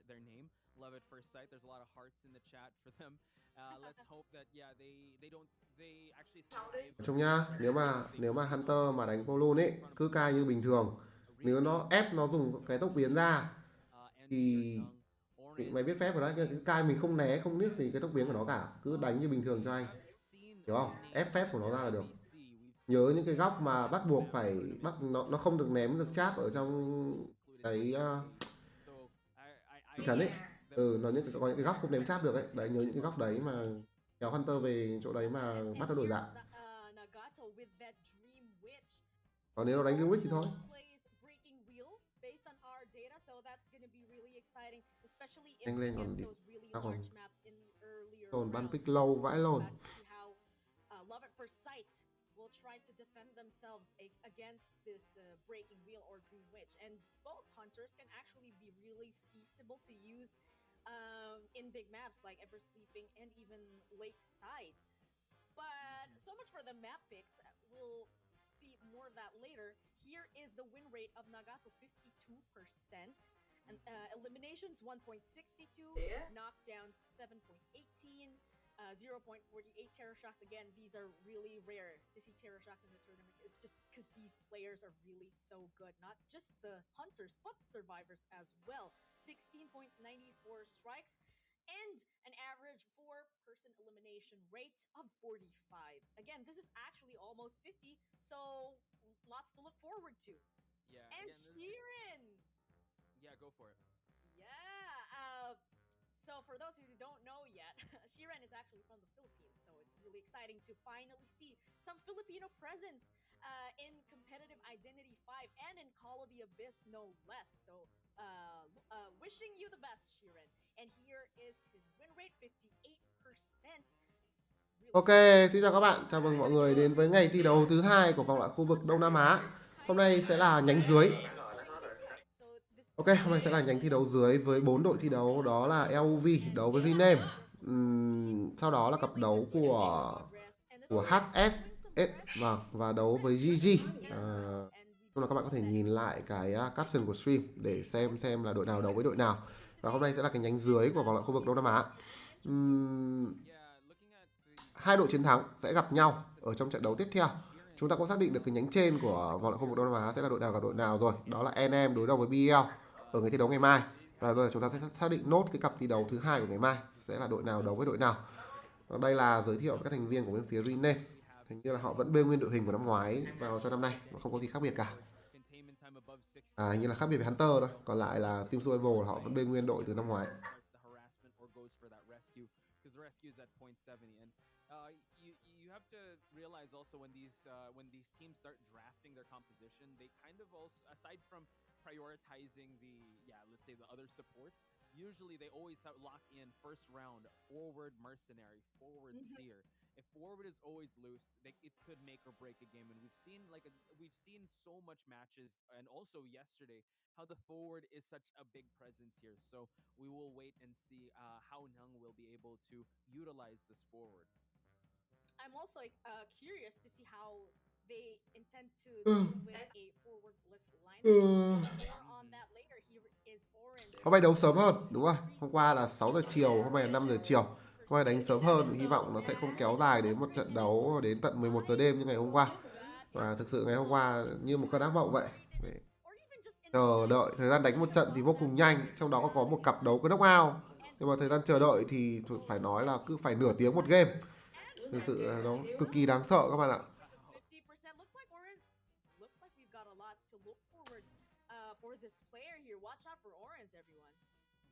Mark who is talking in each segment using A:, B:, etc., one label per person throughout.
A: their name, Love at First Sight. There's a lot of hearts in the chat for them. Let's hope that yeah they don't they actually thrive
B: Nói chung
A: in
B: nhá,
A: the
B: nếu
A: game
B: mà
A: if they
B: nếu mà
A: put
B: Hunter mà đánh
A: themselves
B: Volun ấy
A: in front of
B: cứ
A: the
B: cai như
A: screen
B: bình
A: and
B: thường, nếu
A: really
B: nó
A: make
B: ép nó
A: themselves
B: dùng
A: a
B: cái tốc biến
A: contender.
B: ra
A: Envy or
B: thì
A: Nung,
B: mày biết
A: Orange,
B: phép rồi đấy, cứ cai mình không né không niếc gì cái tốc biến của nó cả, cứ đánh như bình thường cho anh,
A: We've seen
B: hiểu không? Ép
A: names
B: phép của
A: like
B: nó ra là được.
A: RBC. We've seen
B: Nhớ những cái
A: names
B: góc
A: like
B: mà bắt buộc
A: Spam
B: phải
A: tournament
B: bắt
A: in
B: nó không được ném được
A: so
B: cháp ở
A: recently,
B: trong
A: including
B: cái
A: National Days. So
B: thị
A: I
B: trấn ấy.
A: expect them to
B: Nó những cái, có những cái góc không ném cháp được ấy, đấy nhớ những cái góc đấy mà kéo Hunter về chỗ đấy mà bắt nó đổi dạng. Còn nếu nó đánh Greenwich thì thôi. Nhanh lên còn đi. Còn lồn ban pick lâu vãi lồn.
C: Love at First Sight will try to defend themselves against this breaking wheel or dream witch, and both hunters can actually be really feasible to use in big maps like Ever Sleeping and even Lakeside. But so much for the map picks. We'll see more of that later. Here is the win rate of Nagato, 52%. And eliminations 1.62, knockdowns 7.18, 0.48 Terror Shocks. Again, these are really rare to see Terror Shocks in the tournament. It's just because these players are really so good. Not just the hunters, but the survivors as well. 16.94 strikes and an average 4-person elimination rate of 45. Again, this is actually almost 50, so lots to look forward to.
A: Yeah.
C: And
A: again,
C: Sheeran!
A: Yeah, go for it.
C: Yeah. So for those who don't know yet, Sheeran is actually from the Philippines, so it's really exciting to finally see some Filipino presence in competitive Identity 5 and in Call of the Abyss, no less. So wishing you the best, Sheeran. And here is his win rate, 58%.
B: Ok, xin chào các bạn, chào mừng mọi người đến với ngày thi đấu thứ hai của vòng loại khu vực Đông Nam Á. Hôm nay sẽ là nhánh dưới. Ok, hôm nay sẽ là nhánh thi đấu dưới với 4 đội thi đấu, đó là LUV đấu với Rename. Sau đó là cặp đấu của HSS và đấu với GG. Là các bạn có thể nhìn lại cái caption của stream để xem là đội nào đấu với đội nào. Và hôm nay sẽ là cái nhánh dưới của vòng loại khu vực Đông Nam Á. Hai đội chiến thắng sẽ gặp nhau ở trong trận đấu tiếp theo. Chúng ta cũng xác định được cái nhánh trên của vòng loại khu vực Đông Nam Á sẽ là đội nào gặp đội nào rồi. Đó là NM đối đầu với BL ở ngày thi đấu ngày mai. Và rồi chúng ta sẽ xác định nốt cái cặp thi đấu thứ hai của ngày mai sẽ là đội nào đấu với đội nào. Và đây là giới thiệu các thành viên của bên phía Rename. Hình như là họ vẫn bê nguyên đội hình của năm ngoái vào cho năm nay, không có gì khác biệt cả. Hình như là khác biệt với Hunter thôi. Còn lại là Team Survival họ vẫn bê nguyên đội từ năm ngoái.
A: You have to realize also when these teams start drafting their composition, they kind of also, aside from prioritizing let's say the other supports, usually they always lock in first round forward mercenary, forward seer. If forward is always loose, it could make or break a game. And we've seen so much matches, and also yesterday how the forward is such a big presence here. So we will wait and see how Nung will be able to utilize this forward.
C: I'm also curious to see how they intend to deal with a forwardless lineup. More on that later. Here is Orange.
B: Hôm nay đấu sớm hơn, đúng rồi. Hôm qua là 6 giờ chiều, hôm nay là 5 giờ chiều. Hôm nay đánh sớm hơn, hy vọng nó sẽ không kéo dài đến một trận đấu đến tận 11 giờ đêm như ngày hôm qua. Và thực sự ngày hôm qua như một cơn ác mộng vậy. Chờ đợi, thời gian đánh một trận thì vô cùng nhanh, trong đó có một cặp đấu có knockout. Nhưng mà thời gian chờ đợi thì phải nói là cứ phải nửa tiếng một game. Thực sự nó cực kỳ đáng sợ các bạn ạ.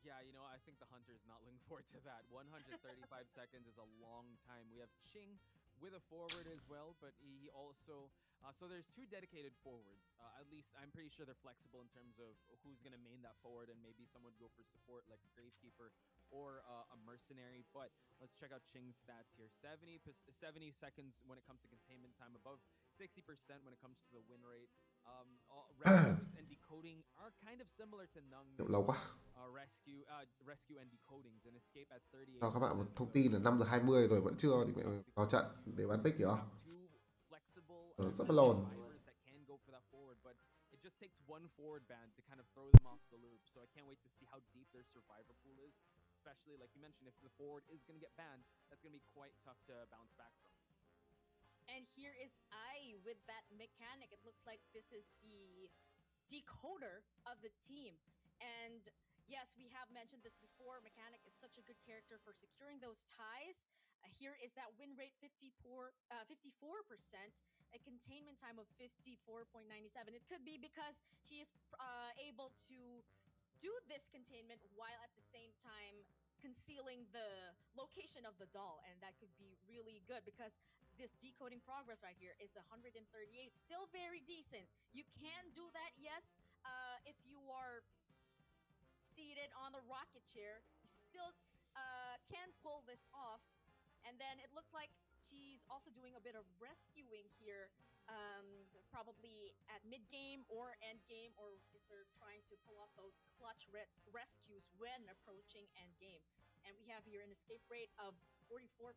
A: Yeah, I think the Hunter is not looking forward to that. 135 seconds is a long time. We have Ching with a forward as well, but he also... so there's two dedicated forwards. At least I'm pretty sure they're flexible in terms of who's going to main that forward, and maybe someone would go for support like a Gravekeeper or a Mercenary. But let's check out Ching's stats here. 70 seconds when it comes to containment time, above 60% when it comes to the win rate. Rescues and decoding are kind of similar to Nung.
B: Lâu quá.
A: Rescue and decodings and escape at 38.
B: Cho các bạn một thông tin là 5 giờ 20 rồi vẫn chưa thì phải vào trận để bán pick, hiểu không? Sắp lồn.
A: It just takes one forward ban to kind of throw them off the loop. So I can't wait to see how deep they're their survivor pool is. Especially, like you mentioned, if the forward is going to get banned, that's going to be quite tough to bounce back from.
C: And here is I with that mechanic. It looks like this is the decoder of the team. And yes, we have mentioned this before. Mechanic is such a good character for securing those ties. Here is that win rate 54%, a containment time of 54.97. It could be because she is able to do this containment while at the same time concealing the location of the doll, and that could be really good because this decoding progress right here is 138, still very decent. You can do that, yes, if you are seated on the rocket chair, you still can pull this off. And then it looks like she's also doing a bit of rescuing here, probably at mid game or end game, or if they're trying to pull off those clutch rescues when approaching end game. And we have here an escape rate of 44%.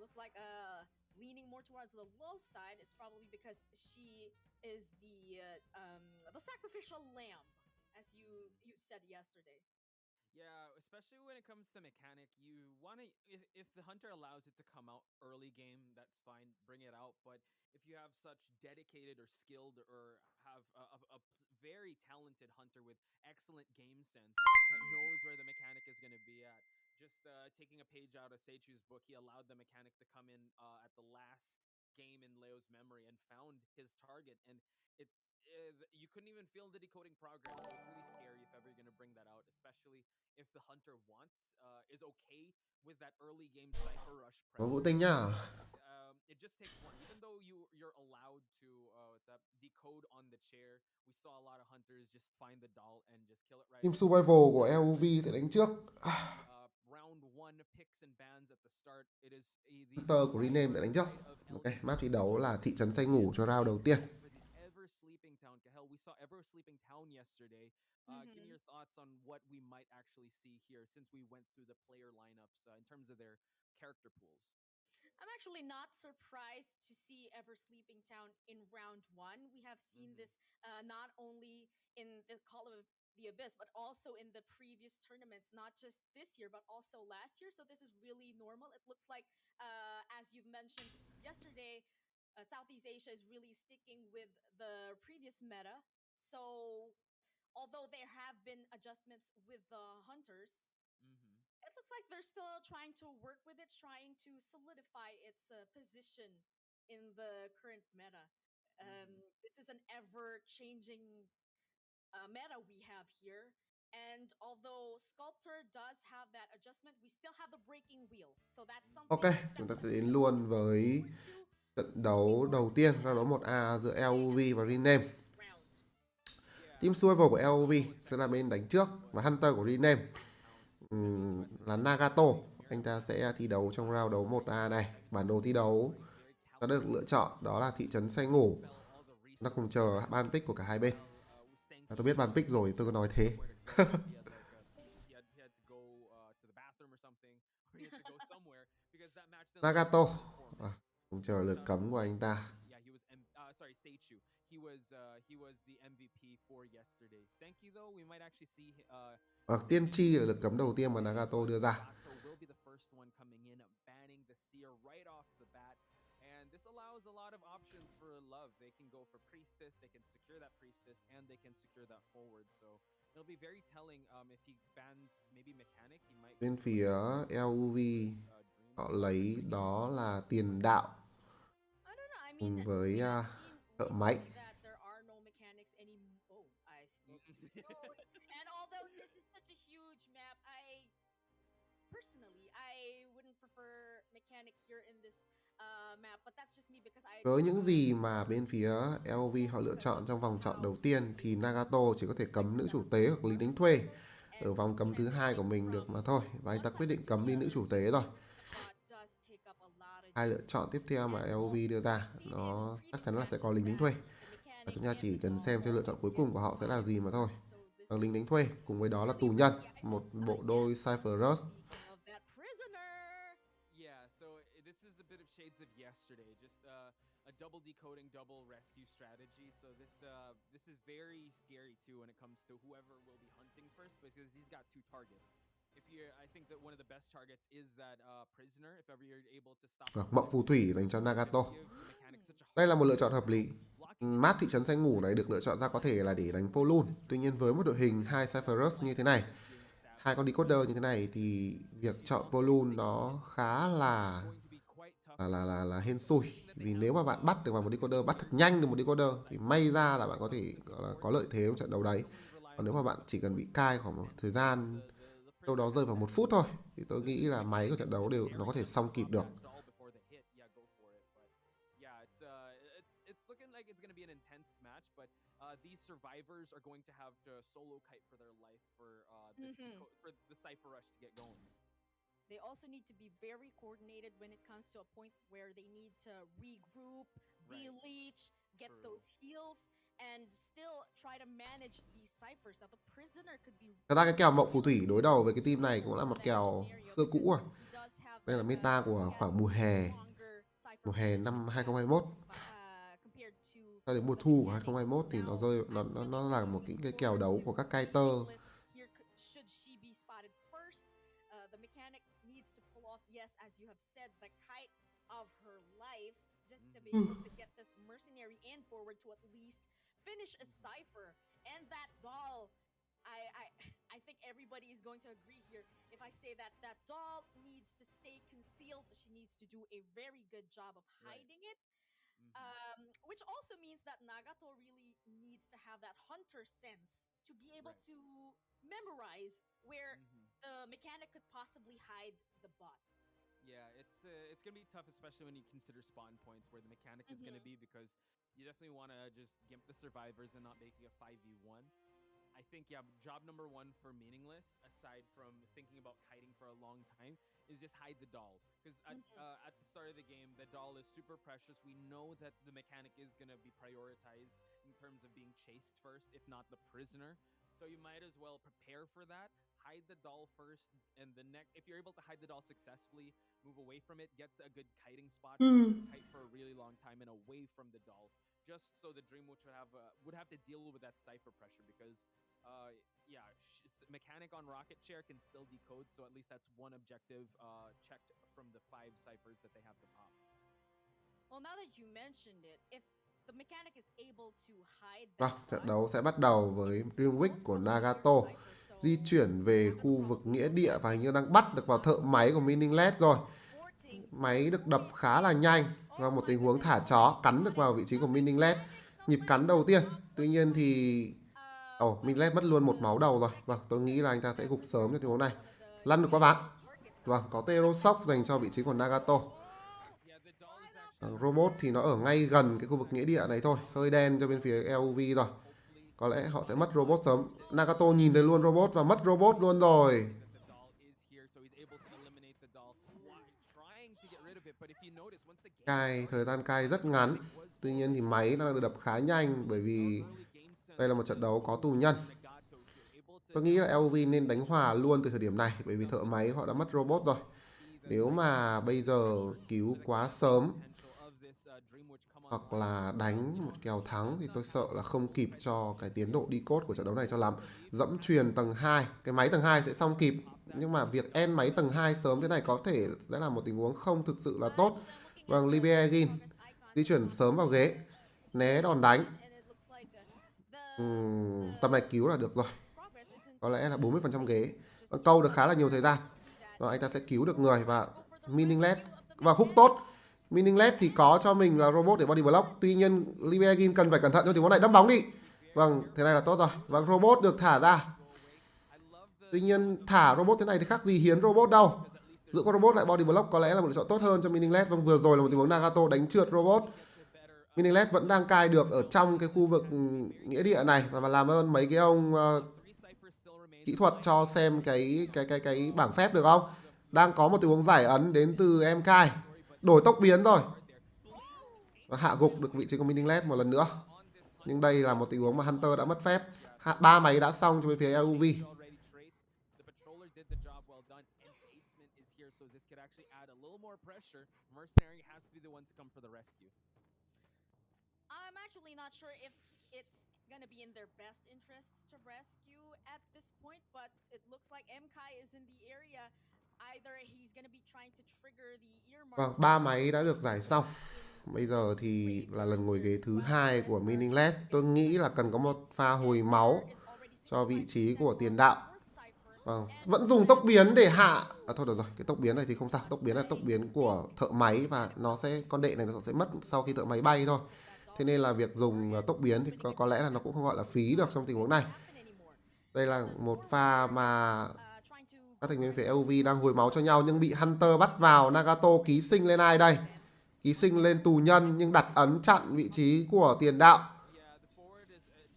C: Looks like leaning more towards the low side. It's probably because she is the sacrificial lamb, as you said yesterday.
A: Yeah, especially when it comes to mechanic, you want to, if the hunter allows it to come out early game, that's fine, bring it out. But if you have such dedicated or skilled or have a very talented hunter with excellent game sense that knows where the mechanic is going to be at, just taking a page out of Seichu's book, he allowed the mechanic to come in at the last game in Leo's memory and found his target. And it's you couldn't even feel the decoding progress. So it's really scary if ever you're going to bring that out, especially if the hunter is okay with that early game cypher rush
B: Có Vũ
A: pressure.
B: Tinh nhá.
A: It just takes one. Even though you're allowed to decode on the chair, we saw a lot of hunters just find the doll and just kill it right
B: Team
A: away.
B: Survival của LOV sẽ đánh trước.
A: Round 1 picks and bans at the start. It is
B: Hunter của Rename sẽ đánh trước. Ok, map thi đấu là thị trấn say ngủ cho round đầu tiên.
A: Ever Sleeping Town. Hell, we saw Ever Sleeping Town yesterday. Give me your thoughts on what we might actually see here since we went through the player lineups in terms of their character pools.
C: I'm actually not surprised to see Ever Sleeping Town in round 1. We have seen this not only in the Call of the Abyss, but also in the previous tournaments, not just this year, but also last year. So this is really normal. It looks like, as you've mentioned yesterday, Southeast Asia is really sticking with the previous meta. So although there have been adjustments with the hunters, it looks like they're still trying to work with it, trying to solidify its position in the current meta. This is an ever-changing meta we have here. And although Sculptor does have that adjustment, we still have the breaking wheel. So that's something.
B: Ok, chúng ta sẽ đến luôn với trận đấu đầu tiên, ra đấu 1A giữa LOV và Rename. Team Survival của LOV sẽ là bên đánh trước và Hunter của Rename là Nagato. Anh ta sẽ thi đấu trong round đấu 1A này. Bản đồ thi đấu đã được lựa chọn đó là thị trấn say ngủ. Nó cùng chờ ban pick của cả hai bên. Tôi biết ban pick rồi, tôi có nói thế. Nagato cùng chờ lượt cấm của anh ta. Tiên tri là lượt cấm đầu tiên mà Nagato đưa ra.
A: And this allows a lot of options for love. They can go for priestess, they can secure that priestess, and they can secure that forward. So it'll be very telling if he bans maybe mechanic, he might.
B: Bên phía LOV họ lấy đó là tiền đạo cùng với thợ máy. Với những gì mà bên phía LOV họ lựa chọn trong vòng chọn đầu tiên thì Nagato chỉ có thể cấm nữ chủ tế hoặc lính đánh thuê ở vòng cấm thứ hai của mình được mà thôi. Và anh ta quyết định cấm đi nữ chủ tế rồi. Hai lựa chọn tiếp theo mà LOV đưa ra nó chắc chắn là sẽ có lính đánh thuê. Và chúng ta chỉ cần xem lựa chọn cuối cùng của họ sẽ là gì mà thôi. Và lính đánh thuê cùng với đó là tù nhân, một bộ đôi Cypherus.
A: a double decoding, double rescue strategy. So this is very scary too when it comes to whoever will be hunting first, because he's got two targets. I think that one of the best targets is that prisoner. If ever you're able to stop the
B: Mộng phù thủy dành cho Nagato. Đây là một lựa chọn hợp lý. Map thị trấn xanh ngủ này được lựa chọn ra có thể là để đánh Polun. Tuy nhiên với một đội hình hai Cypherus như thế này, hai con decoder như thế này thì việc chọn Polun nó khá là hên xui. Vì nếu mà bạn bắt được vào một decoder, bắt thật nhanh được một decoder thì may ra là bạn có thể có lợi thế trong trận đấu đấy. Còn nếu mà bạn chỉ cần bị cai khoảng một thời gian đâu đó rơi vào 1 phút thôi thì tôi nghĩ là máy của trận đấu nó có thể xong kịp được.
A: These survivors are going to have to solo kite for their life for for the Cypher Rush to get going.
C: They also need to be very coordinated when it comes to a point where they need to regroup, de-leech, get those heals, and still try to manage these ciphers. Now the prisoner could be.
B: Thật ra cái kèo mộng phù thủy đối đầu với cái team này cũng là một kèo xưa cũ rồi. Đây là meta của khoảng mùa hè năm 2021. Cho đến mùa thu của 2021 thì nó là một cái kèo đấu của các kiter.
C: Yes, as you have said, the kite of her life, just to be able to get this mercenary and forward to at least finish a cipher. And that doll, I think everybody is going to agree here if I say that that doll needs to stay concealed. She needs to do a very good job of hiding it. Which also means that Nagato really needs to have that hunter sense to be able to memorize where the mechanic could possibly hide the bot.
A: Yeah, it's gonna be tough, especially when you consider spawn points where the mechanic is gonna be, because you definitely want to just gimp the survivors and not make it a 5v1. I think, yeah, job number one for Meaningless, aside from thinking about kiting for a long time, is just hide the doll. Because at the start of the game, the doll is super precious. We know that the mechanic is going to be prioritized in terms of being chased first, if not the prisoner. So you might as well prepare for that. Hide the doll first, and if you're able to hide the doll successfully, move away from it, get a good kiting spot, kite for a really long time and away from the doll, just so the Dreamwitch would have to deal with that cipher pressure, because mechanic on rocket chair can still decode, so at least that's one objective checked from the 5 ciphers that they have to pop.
C: Well, now that you mentioned it, if the mechanic is able to hide
B: trận đấu sẽ bắt đầu với Dreamwitch của Nagato di chuyển về khu vực nghĩa địa và hình như đang bắt được vào thợ máy của Meaningless rồi. Máy được đập khá là nhanh và một tình huống thả chó cắn được vào vị trí của Meaningless. Nhịp cắn đầu tiên. Tuy nhiên thì Meaningless mất luôn 1 máu đầu rồi. Vâng, tôi nghĩ là anh ta sẽ gục sớm cho tình huống này. Lăn được qua ván. Vâng, có Tero Shock dành cho vị trí của Nagato. Robot thì nó ở ngay gần cái khu vực nghĩa địa này thôi. Hơi đen cho bên phía LOV rồi. Có lẽ họ sẽ mất robot sớm. Nagato nhìn thấy luôn robot và mất robot luôn rồi. Thời gian cai rất ngắn. Tuy nhiên thì máy đang được đập khá nhanh, bởi vì đây là một trận đấu có tù nhân. Tôi nghĩ là LOV nên đánh hòa luôn từ thời điểm này, bởi vì thợ máy họ đã mất robot rồi. Nếu mà bây giờ cứu quá sớm hoặc là đánh một kèo thắng thì tôi sợ là không kịp cho cái tiến độ decode của trận đấu này cho lắm. Dẫm truyền tầng 2, cái máy tầng 2 sẽ xong kịp, nhưng mà việc end máy tầng 2 sớm thế này có thể sẽ là một tình huống không thực sự là tốt. Vâng, Libiagin di chuyển sớm vào ghế, né đòn đánh. Tầm này cứu là được rồi. Có lẽ là 40% ghế. Câu được khá là nhiều thời gian. Rồi anh ta sẽ cứu được người và Meaningless và hút tốt. Meaningless thì có cho mình là robot để body block. Tuy nhiên Libiagin cần phải cẩn thận cho tình huống này, đâm bóng đi. Vâng, thế này là tốt rồi. Vâng, robot được thả ra. Tuy nhiên thả robot thế này thì khác gì hiến robot đâu. Giữ con robot lại body block có lẽ là một lựa chọn tốt hơn cho Meaningless. Vâng, vừa rồi là một tình huống Nagato đánh trượt robot. Meaningless vẫn đang cai được ở trong cái khu vực nghĩa địa này, và làm ơn mấy cái ông kỹ thuật cho xem cái bảng phép được không? Đang có một tình huống giải ấn đến từ em cai. Đổi tốc biến rồi. Và hạ gục được vị trí của Meaningless một lần nữa. Nhưng đây là một tình huống mà Hunter đã mất phép. 3 máy đã xong cho bên phía LOV.
C: I'm actually not sure if it's gonna be in their best interest to rescue at this point, but it looks like MKai is in the area. Either he's gonna be trying to trigger the earmark.
B: Vâng, 3 máy đã được giải xong. Bây giờ thì là lần ngồi ghế thứ 2 của Meaningless. Tôi nghĩ là cần có một pha hồi máu cho vị trí của tiền đạo. Vâng, vẫn dùng tốc biến để hạ. Thôi được rồi, cái tốc biến này thì không sao. Tốc biến là tốc biến của thợ máy và nó sẽ, con đệ này nó sẽ mất sau khi thợ máy bay thôi. Thế nên là việc dùng tốc biến thì có lẽ là nó cũng không gọi là phí được trong tình huống này. Đây là một pha mà các thành viên phía LOV đang hồi máu cho nhau nhưng bị Hunter bắt vào. Nagato ký sinh lên ai đây? Ký sinh lên tù nhân nhưng đặt ấn chặn vị trí của tiền đạo.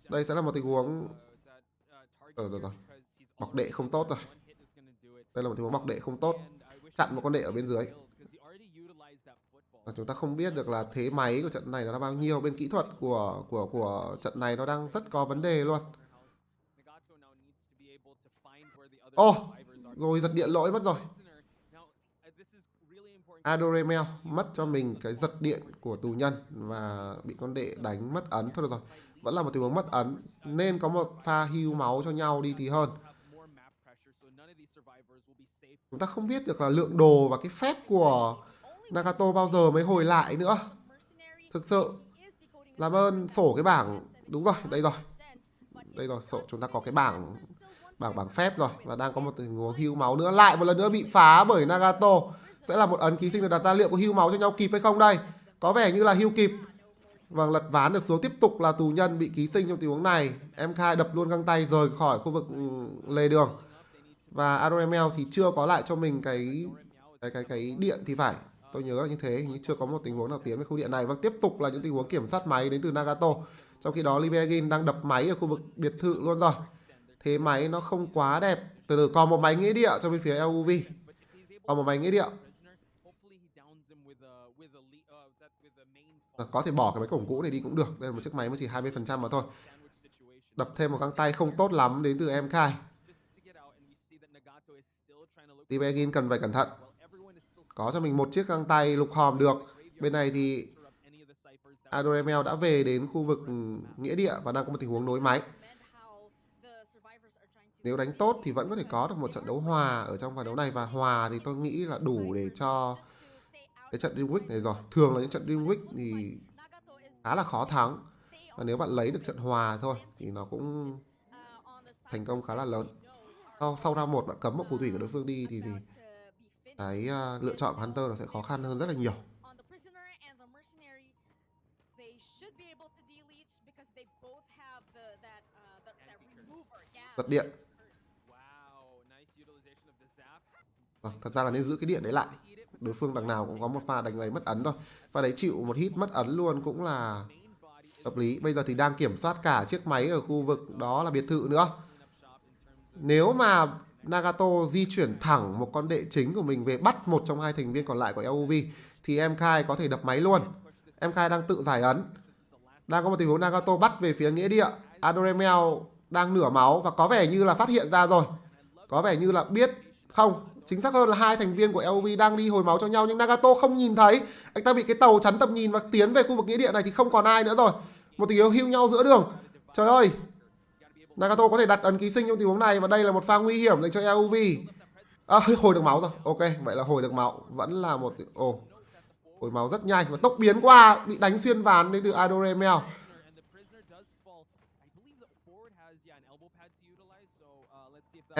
B: Đây sẽ là một tình huống rồi. Bọc đệ không tốt rồi. Đây là một tình huống bọc đệ không tốt. Chặn một con đệ ở bên dưới. Và chúng ta không biết được là thế máy của trận này nó là bao nhiêu. Bên kỹ thuật của trận này nó đang rất có vấn đề luôn. Rồi giật điện lỗi mất rồi. Adoremel mất cho mình cái giật điện của tù nhân và bị con đệ đánh mất ấn. Thôi được rồi, vẫn là một tình huống mất ấn, nên có một pha hưu máu cho nhau đi thì hơn. Chúng ta không biết được là lượng đồ và cái phép của Nagato bao giờ mới hồi lại nữa. Thực sự làm ơn sổ cái bảng. Đúng rồi, đây rồi, sổ chúng ta có cái bảng phép rồi. Và đang có một tình huống hưu máu nữa. Lại một lần nữa bị phá bởi Nagato. Sẽ là một ấn ký sinh được đặt ra, liệu có hưu máu cho nhau kịp hay không đây? Có vẻ như là hưu kịp. Vâng, lật ván được xuống, tiếp tục là tù nhân bị ký sinh trong tình huống này. MKai đập luôn găng tay rời khỏi khu vực lề đường. Và Adoremel thì chưa có lại cho mình cái điện thì phải. Tôi nhớ là như thế, nhưng chưa có một tình huống nào tiến với khu điện này. Vâng, tiếp tục là những tình huống kiểm soát máy đến từ Nagato. Trong khi đó Libeagin đang đập máy ở khu vực biệt thự luôn rồi. Thế máy nó không quá đẹp. Từ từ còn một máy nghĩa địa cho bên phía LOV. Còn một máy nghĩa địa. Có thể bỏ cái máy cổng cũ này đi cũng được. Đây là một chiếc máy mới chỉ 20% mà thôi. Đập thêm một găng tay không tốt lắm đến từ MKai. Libeagin cần phải cẩn thận. Có cho mình một chiếc găng tay lục hòm được. Bên này thì Adoremel đã về đến khu vực nghĩa địa và đang có một tình huống nối máy. Nếu đánh tốt thì vẫn có thể có được một trận đấu hòa ở trong ván đấu này. Và hòa thì tôi nghĩ là đủ để cho cái trận Dream Week này rồi. Thường là những trận Dream Week thì khá là khó thắng. Và nếu bạn lấy được trận hòa thôi thì nó cũng thành công khá là lớn. Sau round 1 bạn cấm một phù thủy của đối phương đi thì cái lựa chọn của Hunter nó sẽ khó khăn hơn rất là nhiều. Giật điện. Thật ra là nên giữ cái điện đấy lại. Đối phương đằng nào cũng có một pha đánh lấy mất ấn thôi. Pha đấy chịu một hit mất ấn luôn cũng là hợp lý. Bây giờ thì đang kiểm soát cả chiếc máy ở khu vực đó là biệt thự nữa. Nếu mà Nagato di chuyển thẳng một con đệ chính của mình về bắt một trong hai thành viên còn lại của LOV thì MKai có thể đập máy luôn. MKai đang tự giải ấn. Đang có một tình huống Nagato bắt về phía nghĩa địa. Adoremel đang nửa máu và có vẻ như là phát hiện ra rồi. Có vẻ như là biết. Không, chính xác hơn là hai thành viên của LOV đang đi hồi máu cho nhau nhưng Nagato không nhìn thấy. Anh ta bị cái tàu chắn tầm nhìn và tiến về khu vực nghĩa địa này thì không còn ai nữa rồi. Một tình huống hưu nhau giữa đường. Trời ơi, Nagato có thể đặt ấn ký sinh trong tình huống này và đây là một pha nguy hiểm dành cho LOV. Hồi được máu rồi. Ok, vậy là hồi được máu. Vẫn là một hồi máu rất nhanh và tốc biến qua, bị đánh xuyên ván đến từ Adoremel.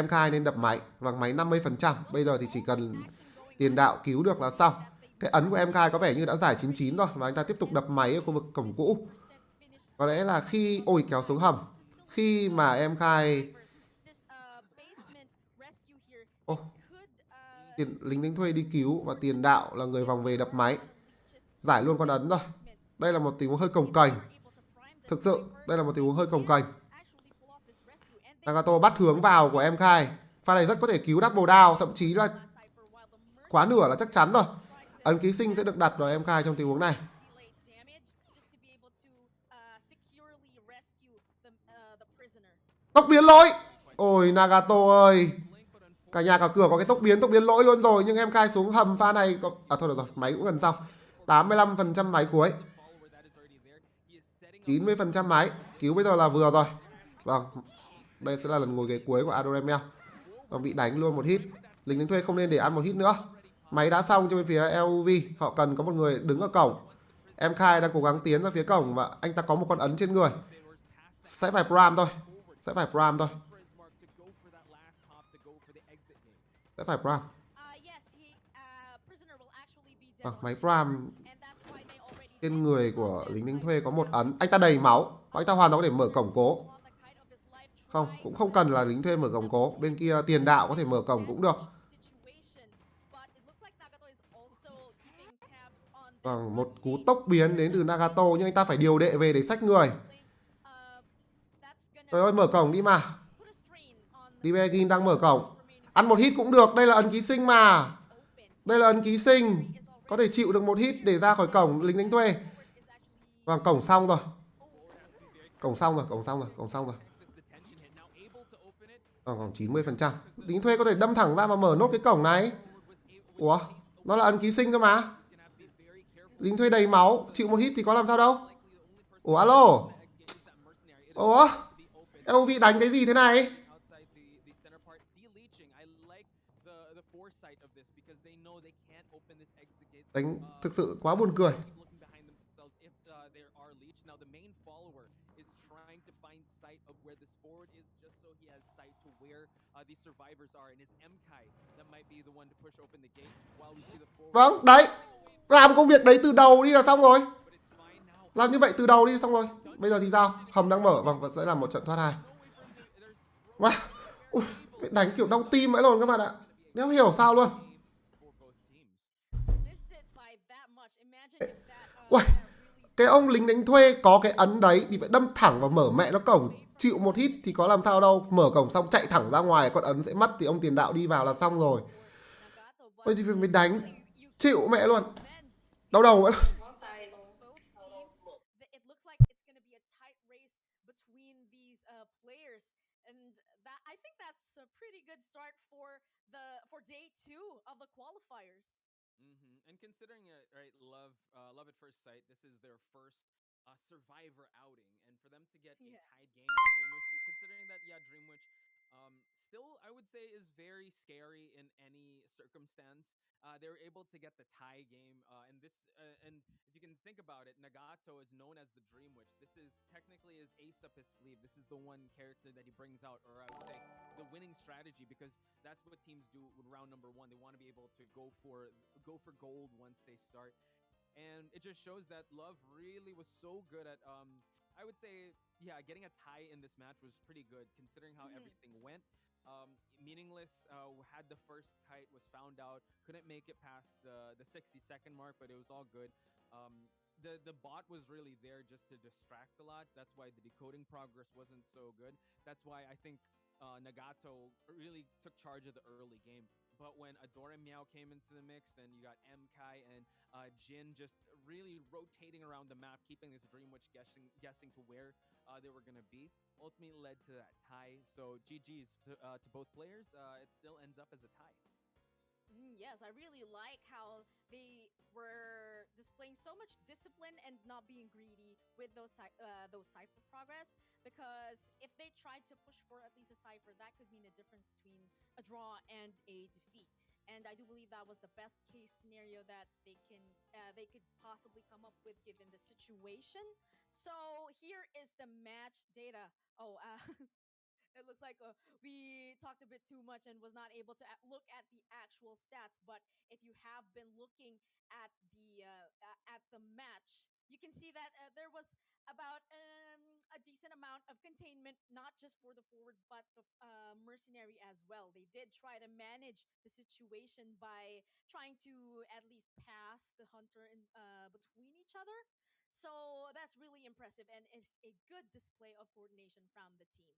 B: MKai nên đập máy. Vâng, máy 50%. Bây giờ thì chỉ cần tiền đạo cứu được là xong. Cái ấn của MKai có vẻ như đã giải 99 rồi và anh ta tiếp tục đập máy ở khu vực cổng cũ. Có lẽ là khi kéo xuống hầm. Khi mà MKai lính đánh thuê đi cứu và tiền đạo là người vòng về đập máy. Giải luôn con ấn rồi. Đây là một tình huống hơi cồng kềnh. Thực sự đây là một tình huống hơi cồng kềnh. Nagato bắt hướng vào của MKai. Pha này rất có thể cứu double down, thậm chí là quá nửa là chắc chắn rồi. Ấn ký sinh sẽ được đặt vào MKai trong tình huống này. Tốc biến lỗi. Ôi Nagato ơi. Cả nhà cả cửa có cái tốc biến lỗi luôn rồi. Nhưng MKai xuống hầm pha này có... thôi được rồi, máy cũng gần xong. 85% máy cuối. 90% máy. Cứu bây giờ là vừa rồi. Vâng, đây sẽ là lần ngồi ghế cuối của Adoremel. Và bị đánh luôn một hit. Lính đánh thuê không nên để ăn một hit nữa. Máy đã xong cho bên phía LUV. Họ cần có một người đứng ở cổng. Em Khai đang cố gắng tiến ra phía cổng và anh ta có một con ấn trên người. Sẽ phải Pram thôi. Sẽ phải Pram thôi. Sẽ phải Pram. Máy Pram trên người của lính đánh thuê có một ấn. Anh ta đầy máu. Anh ta hoàn toàn có thể mở cổng cố. Không, cũng không cần là lính thuê mở cổng cố. Bên kia tiền đạo có thể mở cổng cũng được. Vâng, một cú tốc biến đến từ Nagato. Nhưng anh ta phải điều đệ về để xách người. Trời ơi, mở cổng đi mà. Dibegin đang mở cổng. Ăn một hit cũng được. Đây là ấn ký sinh mà. Đây là ấn ký sinh. Có thể chịu được một hit để ra khỏi cổng lính đánh thuê. Vâng, cổng xong rồi. Cổng xong rồi, cổng xong rồi, cổng xong rồi. Còn 90%. Lính thuê có thể đâm thẳng ra mà mở nốt cái cổng này. Ủa, nó là ấn ký sinh cơ mà. Lính thuê đầy máu, chịu một hit thì có làm sao đâu. Ủa, alo. Ủa, LV đánh cái gì thế này? Đánh thực sự quá buồn cười. Vâng, đấy. Làm công việc đấy từ đầu đi là xong rồi. Làm như vậy từ đầu đi xong rồi. Bây giờ thì sao? Hầm đang mở. Vâng, vẫn sẽ là một trận thoát 2. Wow. Ui, đánh kiểu đau tim ấy luôn các bạn ạ. Đéo hiểu sao luôn. Ui, cái ông lính đánh thuê có cái ấn đấy thì phải đâm thẳng vào mở mẹ nó cổng. Chịu một hit thì có làm sao đâu. Mở cổng xong chạy thẳng ra ngoài. Con ấn sẽ mất thì ông tiền đạo đi vào là xong rồi. Ôi thì phải đánh. Chịu mẹ luôn. Đau đầu ấy.
A: And considering it, right, love at first sight, this is their first survivor outing, and for them to get a tied game in Dreamwitch, considering that Dreamwitch still I would say is very scary in any circumstance. They were able to get the tie game, and if you can think about it, Nagato is known as the Dream Witch. This is technically his ace up his sleeve. This is the one character that he brings out, or I would say the winning strategy, because that's what teams do with round number 1. They want to be able to go for gold once they start, and it just shows that Love really was so good at I would say getting a tie in this match was pretty good considering how everything went. Meaningless had the first kite, was found out, couldn't make it past the 60-second mark, but it was all good. The bot was really there just to distract a lot. That's why the decoding progress wasn't so good. That's why I think Nagato really took charge of the early game. But when Adore Meow came into the mix, then you got M-Kai and Jin just really rotating around the map, keeping this Dream Witch guessing to where they were going to be. Ultimately led to that tie. So GG's to both players. It still ends up as a tie.
C: Yes, I really like how they were displaying so much discipline and not being greedy with those cipher progress. Because if they tried to push for at least a cipher, that could mean a difference between a draw and a defeat. And I do believe that was the best case scenario that they could possibly come up with given the situation. So here is the match data. Oh, it looks like we talked a bit too much and was not able to look at the actual stats. But if you have been looking at the match, you can see that there was about a decent amount of containment, not just for the forward, but the mercenary as well. They did try to manage the situation by trying to at least pass the hunter in between each other. So that's really impressive, and it's a good display of coordination from the team.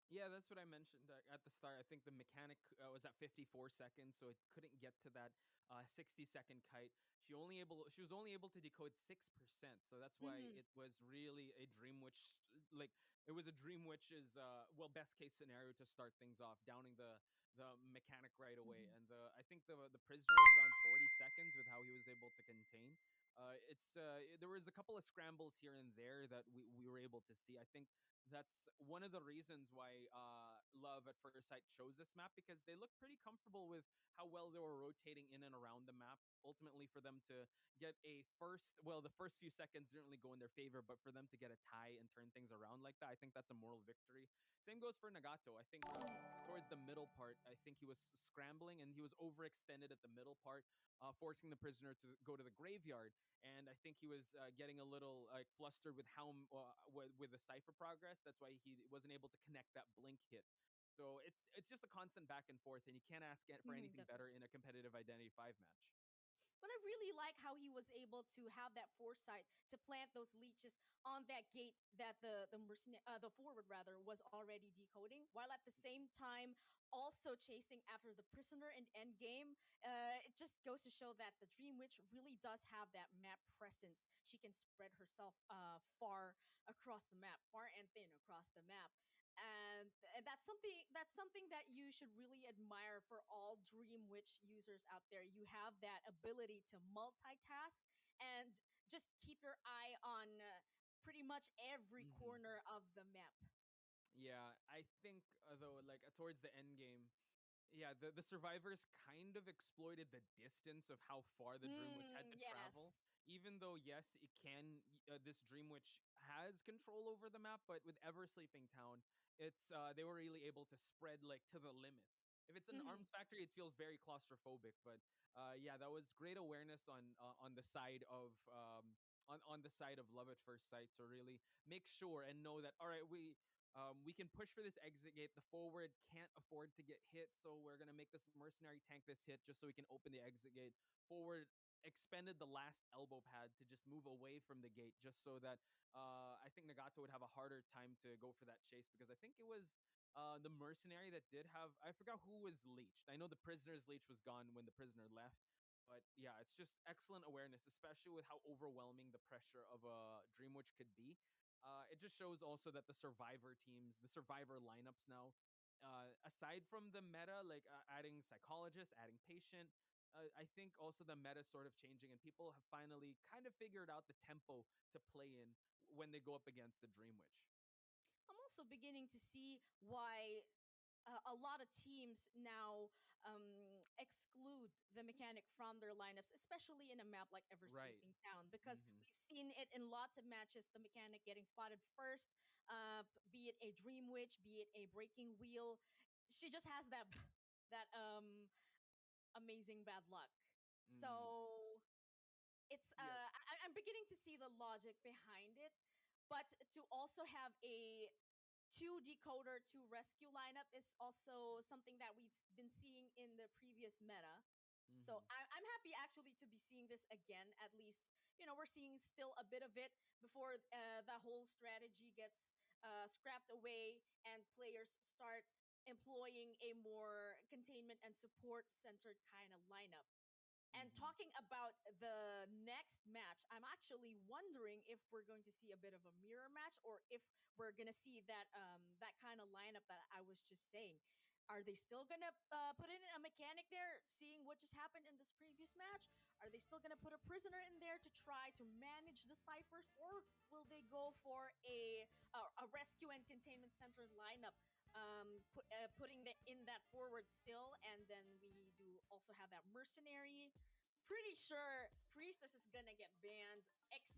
A: Yeah, that's what I mentioned at the start. I think the mechanic was at 54 seconds, so it couldn't get to that 60-second kite. She was only able to decode 6%, so that's why it was really a Dream Witch like it was a Dream Witch's well, best case scenario to start things off, downing the mechanic right away.
C: Mhm.
A: And I think the prisoner was around 40 seconds with how he was able to contain. There was a couple of scrambles here and there that we were able to see. I think that's one of the reasons why Love at First Sight chose this map, because they looked pretty comfortable with how well they were rotating in and around the map. Ultimately, for them to get a the first few seconds didn't really go in their favor, but for them to get a tie and turn things around like that, I think that's a moral victory. Same goes for Nagato. I think towards the middle part, I think he was scrambling and he was overextended at the middle part, forcing the prisoner to go to the graveyard. And I think he was getting a little like flustered with with the cipher progress. That's why he wasn't able to connect that blink hit. So it's just a constant back and forth, and you can't ask for
C: Mhm,
A: anything better
C: definitely.
A: in a competitive Identity 5 match.
C: But I really like how he was able to have that foresight to plant those leeches on that gate that the forward rather was already decoding, while at the same time also chasing after the prisoner in end game. It just goes to show that the Dream Witch really does have that map presence. She can spread herself far across the map, far and thin across the map. And that's something that you should really admire for all Dream Witch users out there. You have that ability to multitask and just keep your eye on pretty much every
A: Hmm.
C: corner of the map.
A: Yeah, I think though, like towards the end game, yeah, the survivors kind of exploited the distance of how far the Dream Witch had
C: Mm,
A: to travel.
C: yes.
A: Even though, yes, it can, this Dream Witch has control over the map, but with Ever Sleeping Town, it's they were really able to spread like to the limits. If it's an
C: Mhm.
A: arms factory, it feels very claustrophobic. But yeah, that was great awareness on the side of on the side of Love at First Sight to really make sure and know that all right, we can push for this exit gate. The forward can't afford to get hit, so we're gonna make this mercenary tank this hit just so we can open the exit gate. Forward expended the last elbow pad to just move away from the gate, just so that I think Nagato would have a harder time to go for that chase, because I think it was the mercenary that did have, I forgot who was leeched. I know the prisoner's leech was gone when the prisoner left. But yeah, it's just excellent awareness, especially with how overwhelming the pressure of a Dream Witch could be. It just shows also that the survivor teams, the survivor lineups now, aside from the meta, like adding psychologist, adding patient, I think also the meta sort of changing, and people have finally kind of figured out the tempo to play in when they go up against the Dream Witch.
C: I'm also beginning to see why a lot of teams now exclude the mechanic from their lineups, especially in a map like Ever
A: Right.
C: Sleeping Town, because
A: Hmm.
C: we've seen it in lots of matches. The mechanic getting spotted first, be it a Dream Witch, be it a Breaking Wheel, she just has that that amazing bad luck.
A: Hmm.
C: So it's
A: Yeah.
C: I'm beginning to see the logic behind it, but to also have a two decoder two rescue lineup is also something that we've been seeing in the previous meta. So
A: Hmm.
C: I'm happy actually to be seeing this again. At least we're seeing still a bit of it before the whole strategy gets scrapped away and players start employing a more containment and support centered kind of lineup. And
A: Hmm.
C: talking about the next match, I'm actually wondering if we're going to see a bit of a mirror match, or if we're gonna see that kind of lineup that I was just saying. Are they still gonna put in a mechanic there, seeing what just happened in this previous match? Are they still gonna put a prisoner in there to try to manage the ciphers, or will they go for a rescue and containment center lineup? Putting in that forward still, and then we do also have that mercenary. Pretty sure priestess is gonna get banned,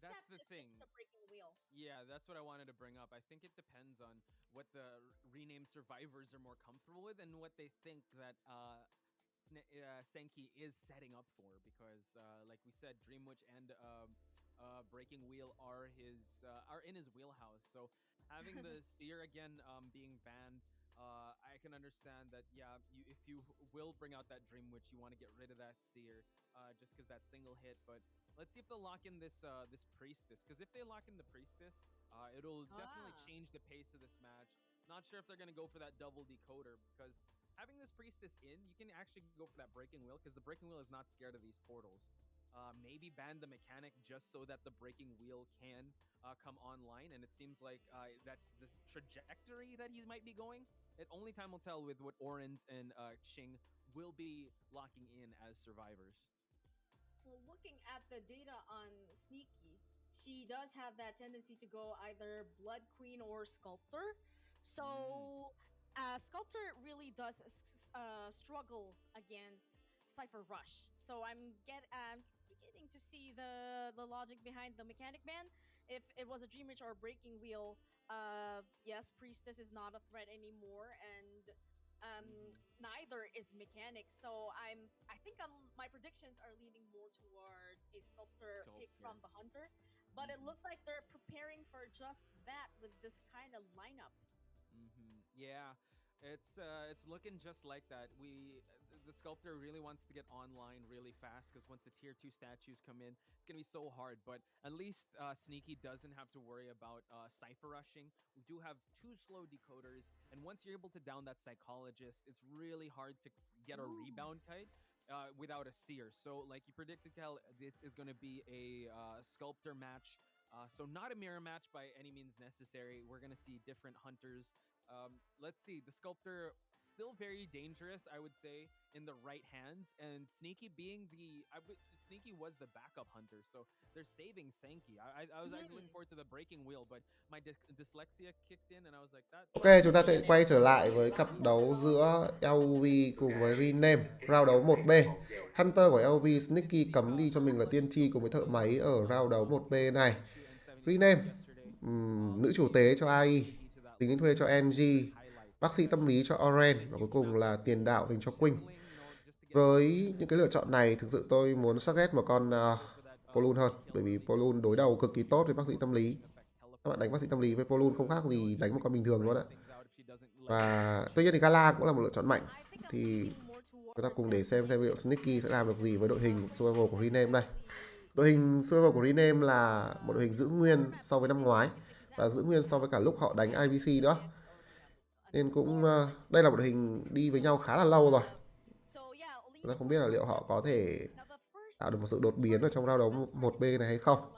A: That's
C: except
A: the
C: if this is
A: thing.
C: a breaking wheel.
A: Yeah, that's what I wanted to bring up. I think it depends on what the renamed survivors are more comfortable with and what they think that Senki is setting up for. Because, like we said, Dream Witch and Breaking Wheel are in his wheelhouse. So having the Seer again being banned, I can understand that. Yeah, if you will bring out that Dream Witch, you want to get rid of that Seer, just because that single hit. But let's see if they'll lock in this priestess. Because if they lock in the priestess, it'll definitely
C: Ah.
A: change the pace of this match. Not sure if they're gonna go for that double decoder, because having this priestess in, you can actually go for that breaking wheel, because the breaking wheel is not scared of these portals. maybe ban the mechanic just so that the breaking wheel can come online. And it seems like that's the trajectory that he might be going. Only time will tell with what Orange and Xing will be locking in as survivors.
C: Well, looking at the data on Sneaky, she does have that tendency to go either Blood Queen or Sculptor. So, Sculptor really does struggle against Cypher Rush. So I'm beginning to see the logic behind the mechanic ban. If it was a Dream Reach or a Breaking Wheel, yes, Priestess is not a threat anymore, and neither is Mechanic. So I think my predictions are leaning more towards a Sculptor pick from the Hunter, but it looks like they're preparing for just that with this kind of lineup.
A: Yeah, it's looking just like that. The Sculptor really wants to get online really fast because once the tier 2 statues come in, it's gonna be so hard. But at least Sneaky doesn't have to worry about Cypher rushing. We do have 2 slow decoders, and once you're able to down that Psychologist, it's really hard to get a rebound kite without a Seer. So like you predicted, Kel, this is gonna be a Sculptor match. So not a mirror match by any means necessary. We're gonna see different hunters. Let's see, the Sculptor still very dangerous, I would say, in the right hands, and Sneaky being Sneaky was the backup hunter, so they're saving Senki. I was actually looking forward to the breaking wheel, but my dyslexia kicked in, and I was like that.
B: Ok, chúng ta sẽ quay trở lại với cặp đấu giữa LV cùng với Rename, round đấu 1B. Hunter của LV Sneaky cấm đi cho mình là tiên tri cùng với thợ máy ở round đấu 1B này. Rename, nữ chủ tế cho AI, tính thuê cho NG, bác sĩ tâm lý cho Orange, và cuối cùng là tiền đạo dành cho Queen. Với những cái lựa chọn này, thực sự tôi muốn suggest một con Polun hơn, bởi vì Polun đối đầu cực kỳ tốt với bác sĩ tâm lý. Các bạn đánh bác sĩ tâm lý với Polun không khác gì đánh một con bình thường luôn ạ. Và tuy nhiên thì Gala cũng là một lựa chọn mạnh. Thì chúng ta cùng để xem liệu Sneaky sẽ làm được gì với đội hình Survival của Rename đây. Đội hình Survival của Rename là một đội hình giữ nguyên so với năm ngoái, và giữ nguyên so với cả lúc họ đánh IVC nữa. Nên cũng đây là một đội hình đi với nhau khá là lâu rồi. Chúng ta không biết là liệu họ có thể tạo được một sự đột biến ở trong round đấu 1B này hay không.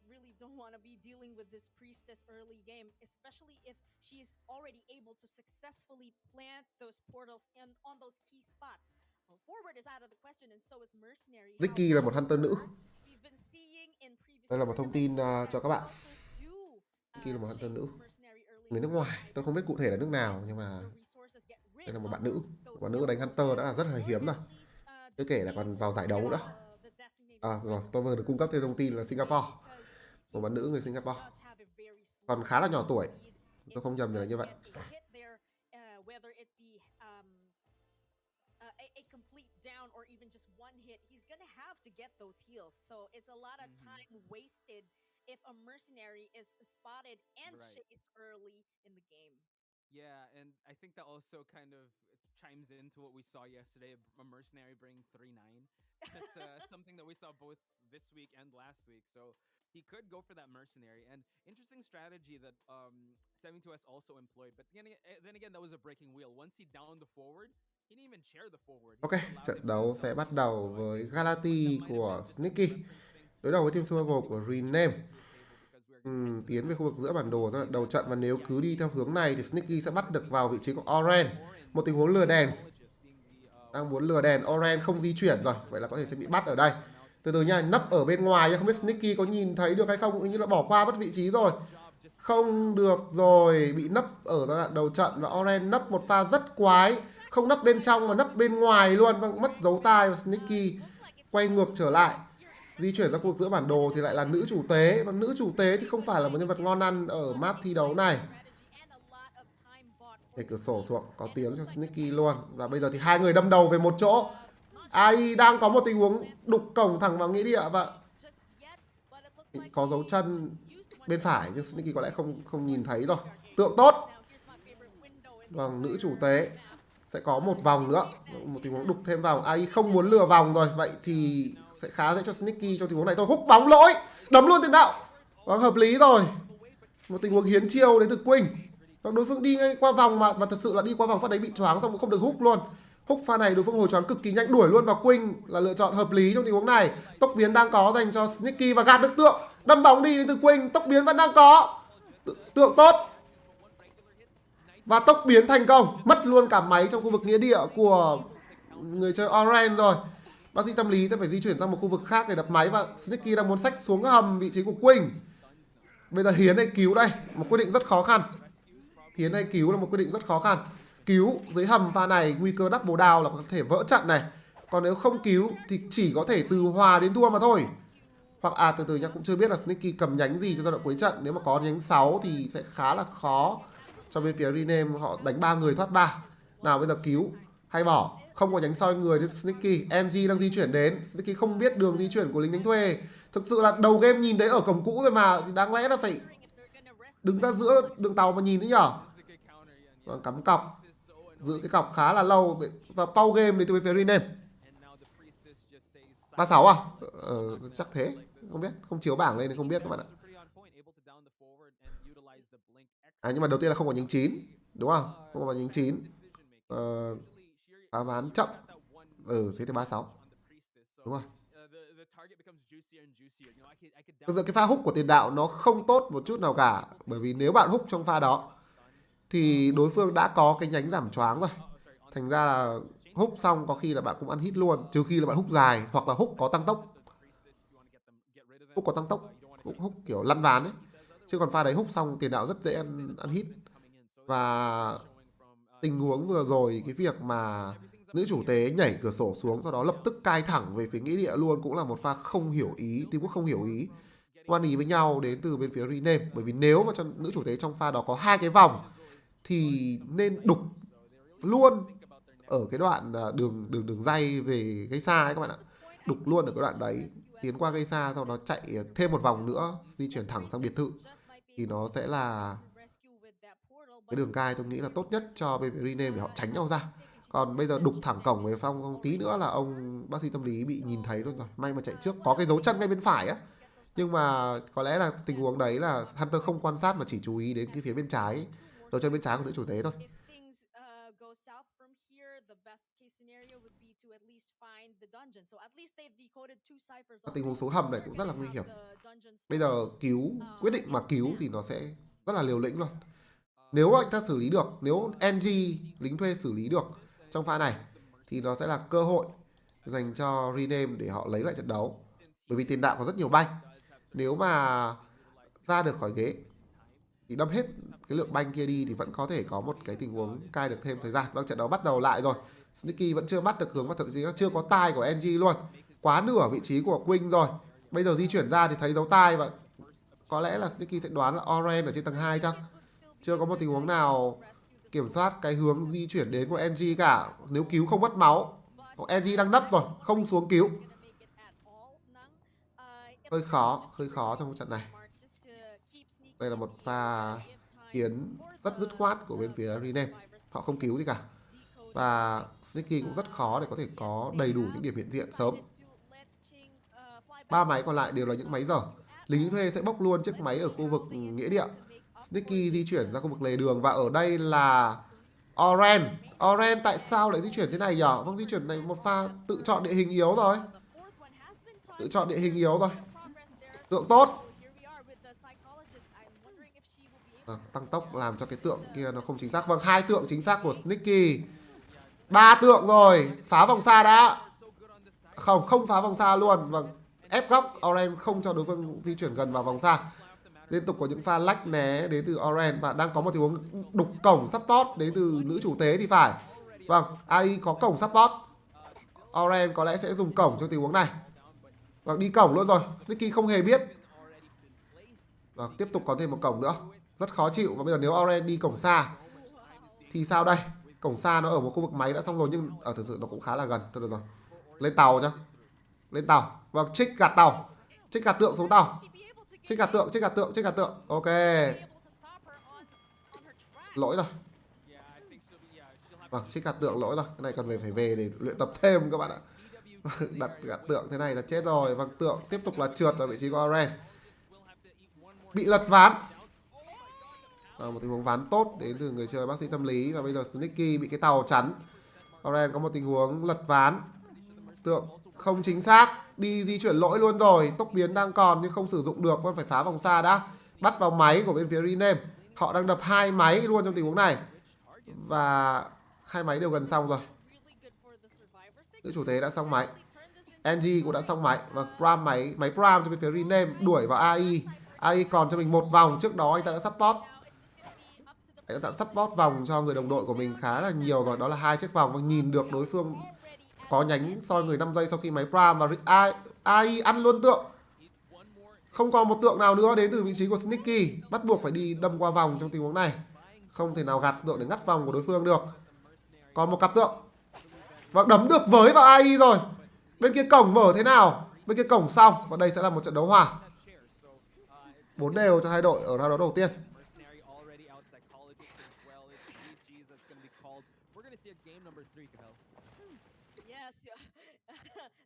C: Really don't want to be dealing with this Priestess early game, especially if she's already able to successfully plant those portals on those key spots. Well, forward is out of the question, and so is Mercenary.
B: Vicky là một hunter nữ. Đây là một thông tin cho các bạn. Vicky là một hunter nữ, người nước ngoài, tôi không biết cụ thể là nước nào, nhưng mà đây là một bạn nữ. Một bạn nữ đánh hunter đã là rất là hiếm rồi, chưa kể là còn vào giải đấu nữa. Rồi, tôi vừa được cung cấp thêm thông tin là Singapore, một bạn nữ người Singapore, còn khá là nhỏ tuổi, tôi không nhầm thì là như vậy. Or even just one hit, he's gonna have to get those heals. So it's a lot of time wasted if a Mercenary is spotted and chased early in the game.
A: Yeah, and I think that also kind of chimes into what we saw yesterday, a Mercenary bring 3-9. That's something that we saw both this week and last week. So he could go for that Mercenary. And interesting strategy that 72S also employed. But then again, that was a breaking wheel. Once he downed the forward, ok, trận đấu sẽ bắt đầu với Galati của Sneaky đối đầu với team Survival của Rename. Tiến về khu vực giữa bản đồ đầu trận, và nếu cứ đi theo hướng này thì Sneaky sẽ bắt được vào vị trí của Orange. Một tình huống lừa đèn, đang muốn lừa đèn, Orange không di chuyển rồi, vậy là có thể sẽ bị bắt ở đây. Từ từ nha, nấp ở bên ngoài, không biết Sneaky có nhìn thấy được hay không, hình như là bỏ qua mất vị trí rồi. Không được rồi, bị nấp ở giai đoạn đầu trận, và Orange nấp một pha rất quái. Không nấp bên trong mà nấp bên ngoài luôn, và mất dấu tay. Sneaky quay ngược trở lại, di chuyển ra khu giữa bản đồ thì lại là nữ chủ tế. Và nữ chủ tế thì không phải là một nhân vật ngon ăn ở map thi đấu này. Để cửa sổ xuống, có tiếng cho Sneaky luôn. Và bây giờ thì hai người đâm đầu về một chỗ. AI đang có một tình huống đục cổng thẳng vào nghĩa địa, và có dấu chân bên phải, nhưng Sneaky có lẽ không nhìn thấy rồi. Tượng tốt. Vâng, nữ chủ tế sẽ có một vòng nữa, một tình huống đục thêm vòng. AI không muốn lừa vòng rồi, vậy thì sẽ khá dễ cho Sneaky trong tình huống này thôi. Húc bóng lỗi, đấm luôn tiền đạo. Vâng, hợp lý rồi. Một tình huống hiến chiêu đến từ Queen.
B: Hoặc đối phương đi ngay qua vòng mà thật sự là đi qua vòng phát đấy bị choáng xong cũng không được húc luôn. Húc pha này đối phương hồi choáng cực kỳ nhanh, đuổi luôn vào Queen là lựa chọn hợp lý trong tình huống này. Tốc biến đang có dành cho Sneaky và gạt được Tượng, đâm bóng đi đến từ Queen, tốc biến vẫn đang có. Tượng tốt. Và tốc biến thành công, mất luôn cả máy trong khu vực nghĩa địa của người chơi Orange rồi. Bác sĩ tâm lý sẽ phải di chuyển sang một khu vực khác để đập máy và Sneaky đang muốn xách xuống hầm vị trí của Queen. Bây giờ Hiến hay cứu đây, một quyết định rất khó khăn. Hiến hay cứu là một quyết định rất khó khăn. Cứu dưới hầm pha này nguy cơ double down là có thể vỡ trận này. Còn nếu không cứu thì chỉ có thể từ hòa đến thua mà thôi. Hoặc từ từ nhá, cũng chưa biết là Sneaky cầm nhánh gì cho giai đoạn cuối trận. Nếu mà có nhánh 6 thì sẽ khá là khó cho bên phía Rename, họ đánh 3 người thoát 3. Nào bây giờ cứu hay bỏ, không có nhánh soi người đến Sneaky. NG đang di chuyển đến, Sneaky không biết đường di chuyển của lính đánh thuê. Thực sự là đầu game nhìn thấy ở cổng cũ rồi mà, thì đáng lẽ là phải đứng ra giữa đường tàu mà nhìn đấy nhở. Và cắm cọc, giữ cái cọc khá là lâu và pause game đến từ bên phía Rename. 36 à? Chắc thế, không biết, không chiếu bảng lên thì không biết các bạn ạ. Nhưng mà đầu tiên là không có nhánh 9, đúng không? Không có nhánh 9. Phá ván chậm. Thế thì 36. Đúng rồi. Thực sự cái pha húc của tiền đạo nó không tốt một chút nào cả. Bởi vì nếu bạn húc trong pha đó thì đối phương đã có cái nhánh giảm choáng rồi. Thành ra là húc xong có khi là bạn cũng ăn hit luôn. Trừ khi là bạn húc dài hoặc là húc có tăng tốc. Húc có tăng tốc, húc kiểu lăn ván ấy. Chứ còn pha đấy húc xong tiền đạo rất dễ ăn hit. Và tình huống vừa rồi, cái việc mà nữ chủ tế nhảy cửa sổ xuống sau đó lập tức cai thẳng về phía nghĩa địa luôn cũng là một pha không hiểu ý, Team Quốc không hiểu ý. Quan ý với nhau đến từ bên phía Rename. Bởi vì nếu mà cho nữ chủ tế trong pha đó có 2 cái vòng thì nên đục luôn ở cái đoạn đường ray về gây xa ấy các bạn ạ. Đục luôn ở cái đoạn đấy, tiến qua gây xa sau đó chạy thêm một vòng nữa, di chuyển thẳng sang biệt thự thì nó sẽ là cái đường cai tôi nghĩ là tốt nhất cho bên Rename để họ tránh nhau ra. Còn bây giờ đục thẳng cổng về Phong tí nữa là ông bác sĩ tâm lý bị nhìn thấy luôn rồi. May mà chạy trước, có cái dấu chân ngay bên phải á. Nhưng mà có lẽ là tình huống đấy là Hunter không quan sát mà chỉ chú ý đến cái phía bên trái, dấu chân bên trái của nữ chủ tế thôi. Tình huống xuống hầm này cũng rất là nguy hiểm. Bây giờ quyết định mà cứu thì nó sẽ rất là liều lĩnh luôn. Nếu anh ta xử lý được, nếu NG lính thuê xử lý được trong pha này thì nó sẽ là cơ hội dành cho Rename để họ lấy lại trận đấu. Bởi vì tiền đạo có rất nhiều banh. Nếu mà ra được khỏi ghế thì đâm hết cái lượng banh kia đi thì vẫn có thể có một cái tình huống cai được thêm thời gian. Vâng, trận đấu bắt đầu lại rồi. Sneaky vẫn chưa bắt được hướng và thậm chí chưa có tai của NG luôn. Quá nửa vị trí của Queen rồi. Bây giờ di chuyển ra thì thấy dấu tai và có lẽ là Sneaky sẽ đoán là Orange ở trên tầng 2 chăng? Chưa có một tình huống nào kiểm soát cái hướng di chuyển đến của NG cả. Nếu cứu không mất máu. NG đang nấp rồi, không xuống cứu. Hơi khó trong trận này. Đây là một pha tiến rất dứt khoát của bên phía Rename. Họ không cứu gì cả. Và Sneaky cũng rất khó để có thể có đầy đủ những điểm hiện diện sớm. 3 máy còn lại đều là những máy dở. Lính thuê sẽ bốc luôn chiếc máy ở khu vực nghĩa địa. Sneaky di chuyển ra khu vực lề đường. Và ở đây là Orange. Orange tại sao lại di chuyển thế này nhỉ? Vâng, di chuyển này một pha tự chọn địa hình yếu rồi. Tự chọn địa hình yếu rồi. Tượng tốt. Tăng tốc làm cho cái tượng kia nó không chính xác. Vâng, 2 tượng chính xác của Sneaky. 3 tượng rồi. Phá vòng xa đã. Không phá vòng xa luôn. Vâng, ép góc. Orange không cho đối phương di chuyển gần vào vòng xa. Liên tục có những pha lách né đến từ Orange. Và đang có một tình huống đục cổng support đến từ nữ chủ tế thì phải. Vâng, AI có cổng support. Orange có lẽ sẽ dùng cổng trong tình huống này. Vâng, đi cổng luôn rồi. Sneaky không hề biết. Vâng, tiếp tục có thêm một cổng nữa. Rất khó chịu. Và bây giờ nếu Orange đi cổng xa thì sao đây? Cổng xa nó ở một khu vực máy đã xong rồi. Nhưng thực sự nó cũng khá là gần. Thôi được rồi. Lên tàu chứ. Lên tàu. Vâng, trích gạt tàu. Trích gạt tượng xuống tàu. Trích gạt tượng. Ok. Lỗi rồi. Vâng, trích gạt tượng lỗi rồi. Cái này cần phải về để luyện tập thêm các bạn ạ. Đặt gạt tượng thế này là chết rồi. Vâng, tượng tiếp tục là trượt vào vị trí của Orange. Bị lật ván. Là một tình huống ván tốt đến từ người chơi bác sĩ tâm lý. Và bây giờ Sneaky bị cái tàu chắn. Oren có một tình huống lật ván. Tượng không chính xác. Đi di chuyển lỗi luôn rồi. Tốc biến đang còn nhưng không sử dụng được. Vẫn phải phá vòng xa đã. Bắt vào máy của bên phía Rename. Họ đang đập 2 máy luôn trong tình huống này. Và 2 máy đều gần xong rồi. Nữ chủ thế đã xong máy. NG cũng đã xong máy. Và Pram máy Pram cho bên phía Rename. Đuổi vào AI. AI còn cho mình một vòng. Trước đó anh ta đã support. Anh ta support vòng cho người đồng đội của mình khá là nhiều rồi. Đó là 2 chiếc vòng. Và nhìn được đối phương có nhánh soi người 5 giây sau khi máy Pram. Và AI ăn luôn tượng. Không còn một tượng nào nữa đến từ vị trí của Sneaky. Bắt buộc phải đi đâm qua vòng trong tình huống này. Không thể nào gạt tượng để ngắt vòng của đối phương được. Còn một cặp tượng. Và đấm được với vào AI rồi. Bên kia cổng mở thế nào? Bên kia cổng xong. Và đây sẽ là một trận đấu hòa. 4 đều cho hai đội ở round đấu đầu tiên.
C: Yes.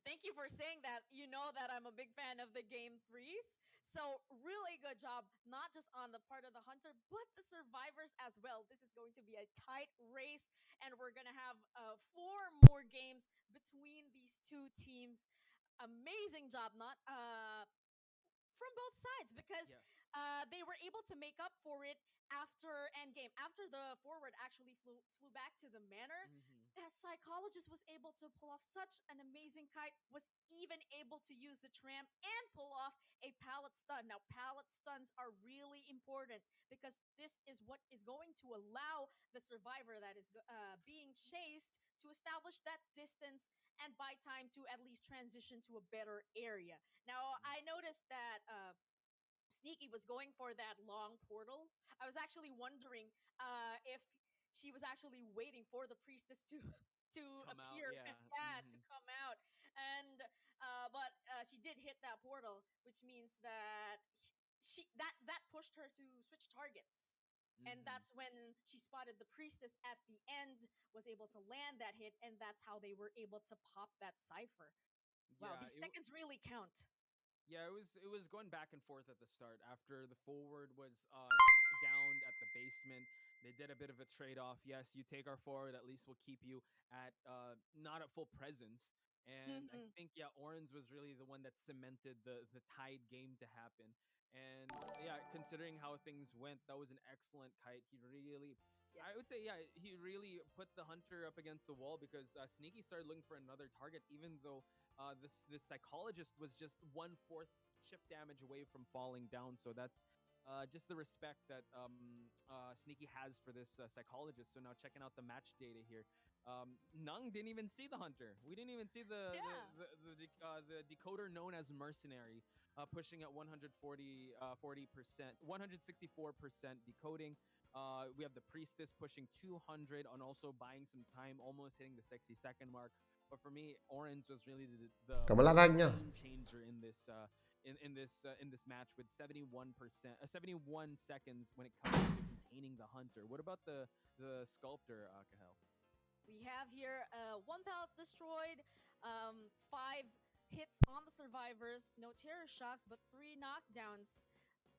C: Thank you for saying that. You know that I'm a big fan of the game threes. So really good job, not just on the part of the hunter, but the survivors as well. This is going to be a tight race, and we're gonna have 4 more games between these two teams. Amazing job, not from both sides, because they were able to make up for it after endgame. After the forward actually flew back to the manor, that psychologist was able to pull off such an amazing kite, was even able to use the tram and pull off a pallet stun. Now, pallet stuns are really important because this is what is going to allow the survivor that is being chased to establish that distance and buy time to at least transition to a better area. Now, I noticed that Sneaky was going for that long portal. I was actually wondering if she was actually waiting for the priestess to appear, to come out, and but she did hit that portal, which means that that pushed her to switch targets. And that's when she spotted the priestess at the end, was able to land that hit, and that's how they were able to pop that cipher. Wow, these seconds really count.
A: Yeah, it was going back and forth at the start. After the forward was down at the basement, they did a bit of a trade-off. Yes, you take our forward, at least we'll keep you at not at full presence. And I think Orange was really the one that cemented the tied game to happen. And yeah, considering how things went, that was an excellent kite. He really, I would say, he really put the hunter up against the wall, because Sneaky started looking for another target, even though this psychologist was just 1/4 chip damage away from falling down. So that's just the respect that Sneaky has for this psychologist. So now checking out the match data here. Nung didn't even see the hunter. We didn't even see the decoder known as mercenary, pushing at 164% decoding. We have the priestess pushing 200 and also buying some time, almost hitting the 60-second mark. But for me, Orange was really the game changer in this in this match with 71 seconds when it comes to containing the hunter. What about the sculptor, Kahel?
C: We have here 1 pallet destroyed, 5 hits on the survivors, no terror shocks, but 3 knockdowns.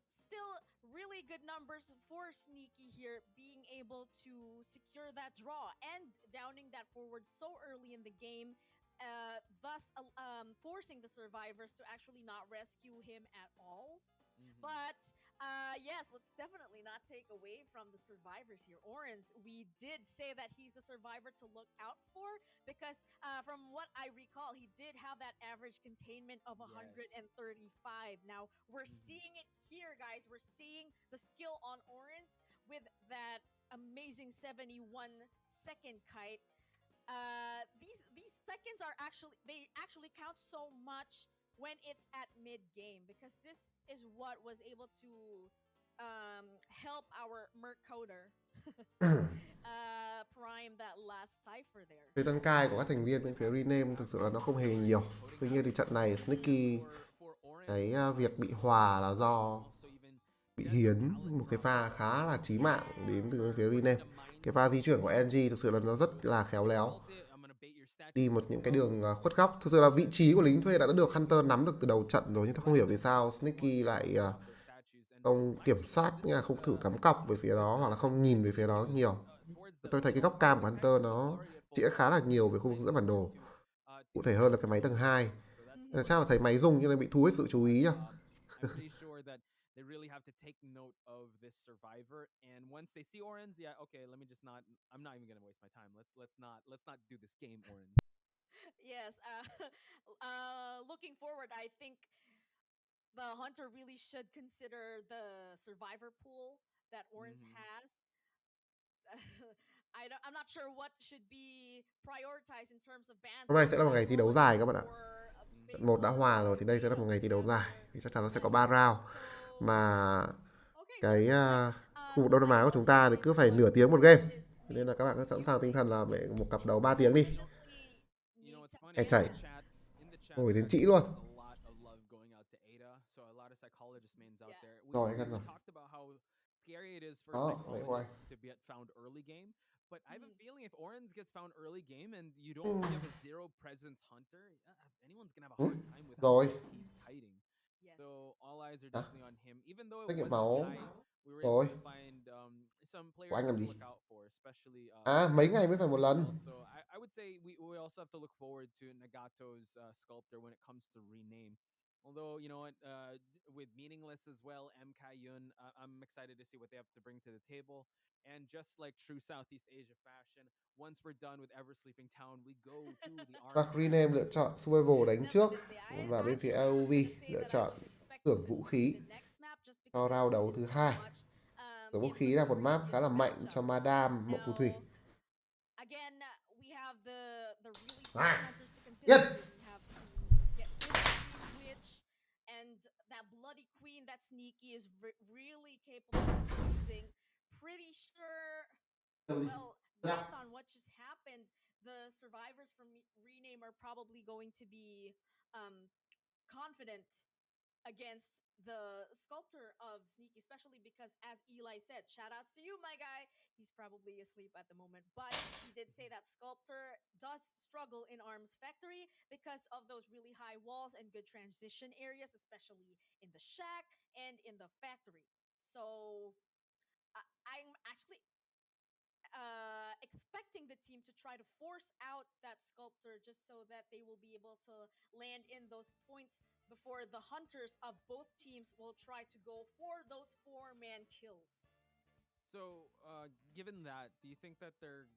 C: Still really good numbers for Sneaky here, being able to secure that draw and downing that forward so early in the game, thus forcing the survivors to actually not rescue him at all. But yes, let's definitely not take away from the survivors here. Orange, we did say that he's the survivor to look out for, because from what I recall, he did have that average containment of 135. Now, we're seeing it here, guys. We're seeing the skill on Orange with that amazing 71-second kite. These seconds are actually count so much when it's at mid-game, because this is what was able to help our Merc Coder prime that last cipher there.
B: Cái tăng cai của các thành viên bên phía Rename thực sự là nó không hề nhiều. Tuy nhiên thì trận này Sneaky, cái việc bị hòa là do bị hiến một cái pha khá là chí mạng đến từ bên phía Rename. Cái pha di chuyển của NG thực sự là nó rất là khéo léo, đi những cái đường khuất góc. Thực sự là vị trí của lính thuê đã được Hunter nắm được từ đầu trận rồi, nhưng tôi không hiểu vì sao Sneaky lại không kiểm soát, nghĩa là không thử cắm cọc về phía đó hoặc là không nhìn về phía đó nhiều. Tôi thấy cái góc cam của Hunter nó chĩa khá là nhiều về khu vực giữa bản đồ, cụ thể hơn là cái máy tầng 2. Chắc là thấy máy rung cho nên bị thu hết sự chú ý nhá.
A: I'm pretty sure that they really have to take note of this survivor, and once they see Orange, yeah, okay, let me just not. I'm not even gonna waste my time. Let's not do this game, Orange.
C: Yes. Looking forward, I think the hunter really should consider the survivor pool that Orange has. I'm not sure what should be prioritized in terms of bans.
B: Hôm nay sẽ là một ngày thi đấu dài các bạn ạ. Trận 1 đã hòa rồi thì đây sẽ là một ngày thi đấu dài. Thì chắc chắn nó sẽ có 3 round. Mà cái khu vực Đông Nam Á của chúng ta thì cứ phải nửa tiếng một game. Nên là các bạn cứ sẵn sàng tinh thần là về một cặp đấu 3 tiếng đi. Anh chảy. Ngồi đến trĩ luôn. Rồi anh ăn rồi. Đó, vậy quay.
A: But I have a feeling if Orange gets found early game and you don't give a zero presence hunter, anyone's gonna have a hard time with how he's kiting. So all eyes are definitely on him. Even though it was a tie, we were able to find some players to look out for, especially.
B: Mấy ngày mới phải một lần.
A: So I would say we also have to look forward to Nagato's sculptor when it comes to rename. Although, you know what, with Meaningless as well, MKyun, I'm excited to see what they have to bring to the table. And just like true Southeast Asia fashion, once we're done with Ever Sleeping Town, we go to the
B: Các rename lựa chọn Survival đánh trước, và bên phía AOV lựa chọn xưởng vũ khí cho round đấu thứ 2. Xưởng vũ khí là một map khá là mạnh cho Madame Mộng Phù Thủy. Yes.
C: Bloody Queen, that Sneaky is really capable of using. Pretty sure, well, based on what just happened, the survivors from Rename are probably going to be confident against the sculptor of Sneaky, especially because, as Eli said, shoutouts to you, my guy. He's probably asleep at the moment, but he did say that sculptor does struggle in Arms Factory because of those really high walls and good transition areas, especially in the shack and in the factory. So I'm actually expecting the team to try to force out that sculptor just so that they will be able to land in those points before the hunters of both teams will try to go for those 4-man kills.
A: So, given that, do you think that they're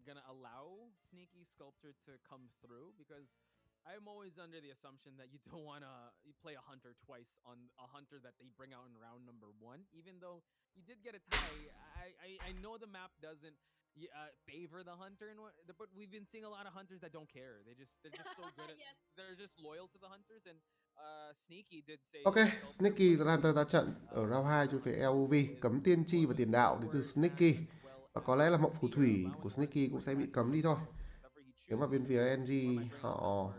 A: gonna allow Sneaky Sculptor to come through? Because I'm always under the assumption that you don't want to play a hunter twice on a hunter that they bring out in round number 1, even though you did get a tie. I know the map doesn't favor the hunter, but we've been seeing a lot of hunters that don't care. They're just so good at. Yes. They're just loyal to the hunters, and Sneaky did say.
B: Ok, Sneaky Hunter ra trận ở round 2 cho phía LOV, cấm tiên tri và tiền đạo đến từ Sneaky, và có lẽ là Mộng Phù Thủy của Sneaky cũng sẽ bị cấm đi thôi. Nếu mà bên phía NG họ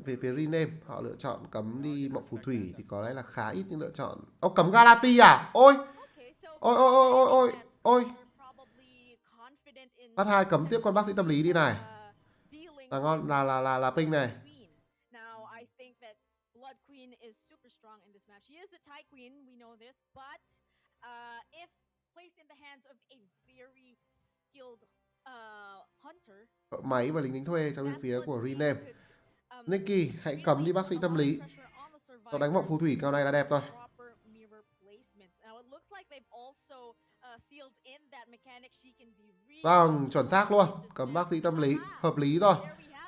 B: về phía Rename họ lựa chọn cấm đi Mộng Phù Thủy thì có lẽ là khá ít những lựa chọn. Cấm Galati à? Ôi bắt 2 cấm tiếp con bác sĩ tâm lý đi này. Là ngon, là ping này.
C: Blood Queen is super strong in this match. She is the tie queen, we know this, but if placed in the hands of a very skilled hunter,
B: máy và lính thuê trong bên phía của Rename. Nicky, hãy cấm đi bác sĩ tâm lý. Nó đánh Mộng Phù Thủy cao này là đẹp rồi. Vâng, chuẩn xác luôn. Cấm bác sĩ tâm lý, hợp lý rồi.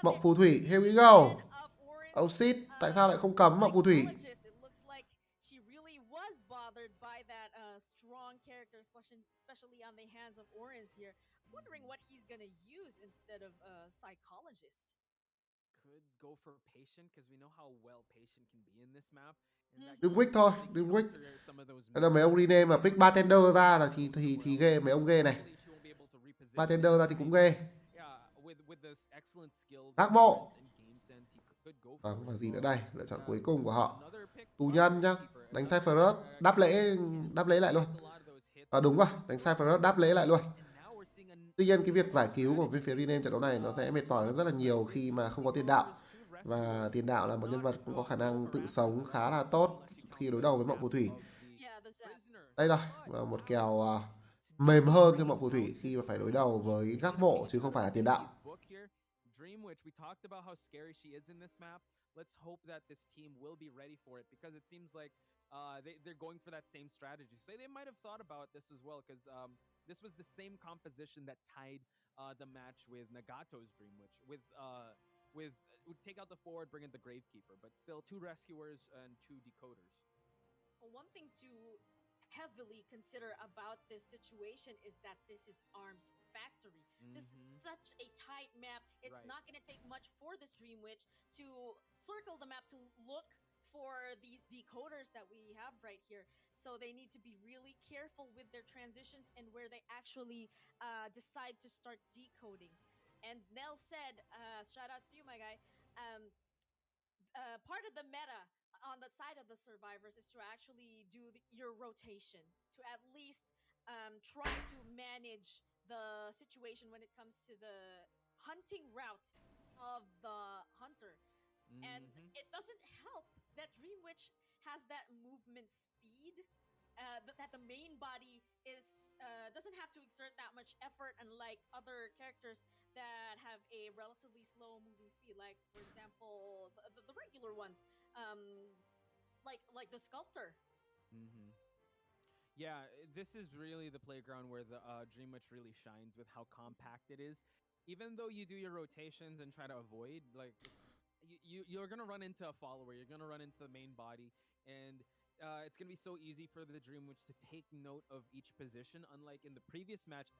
B: Mộng Phù Thủy, here we go. Oh shit, tại sao lại không cấm Mộng Phù Thủy?
C: Wondering what he's gonna use instead of a psychologist.
A: Could go for patient because we know how well patient can be in this map.
B: Đừng quick thôi, đừng quick. Là mấy ông Rename mà pick bartender ra là thì ghê, mấy ông ghê này. Bartender ra thì cũng ghê. Tác bộ. Vâng, và gì nữa đây? Lựa chọn cuối cùng của họ. Tù nhân nhá, đánh Cypherus, đáp lễ lại luôn. Đúng rồi, đánh Cypherus đáp lễ lại luôn. Tuy nhiên cái việc giải cứu của bên phía Rename trận đấu này nó sẽ mệt mỏi hơn rất là nhiều khi mà không có tiền đạo. Và tiền đạo là một nhân vật cũng có khả năng tự sống khá là tốt khi đối đầu với Mộng Phù Thủy. Đây rồi, và một kèo mềm hơn cho Mộng Phù Thủy khi mà phải đối đầu với gác mộ chứ không phải là tiền đạo.
A: Dreamwitch, we talked about how scary she is in this map. Let's hope that this team will be ready for it because it seems like they're going for that same strategy. So they might have thought about this as well because this was the same composition that tied the match with Nagato's Dreamwitch. With take out the forward, bring in the Gravekeeper, but still 2 rescuers and 2 decoders.
C: One thing to heavily consider about this situation is that this is Arms Factory. This is such a tight map. It's not going to take much for this Dreamwitch to circle the map to look for these decoders that we have right here. So they need to be really careful with their transitions and where they actually decide to start decoding. And Nell said, shout out to you, my guy, part of the meta on the side of the survivors is to actually do your rotation, to at least try to manage the situation when it comes to the hunting route of the hunter. And it doesn't help that Dreamwitch has that movement speed, that the main body is doesn't have to exert that much effort, unlike other characters that have a relatively slow moving speed, like for example the regular ones, like the Sculptor.
A: Yeah, this is really the playground where the Dreamwitch really shines with how compact it is. Even though you do your rotations and try to avoid, like you're gonna run into a follower, you're gonna run into the main body, and it's gonna be so easy for the Dreamwitch to take note of each position. Unlike in the previous match,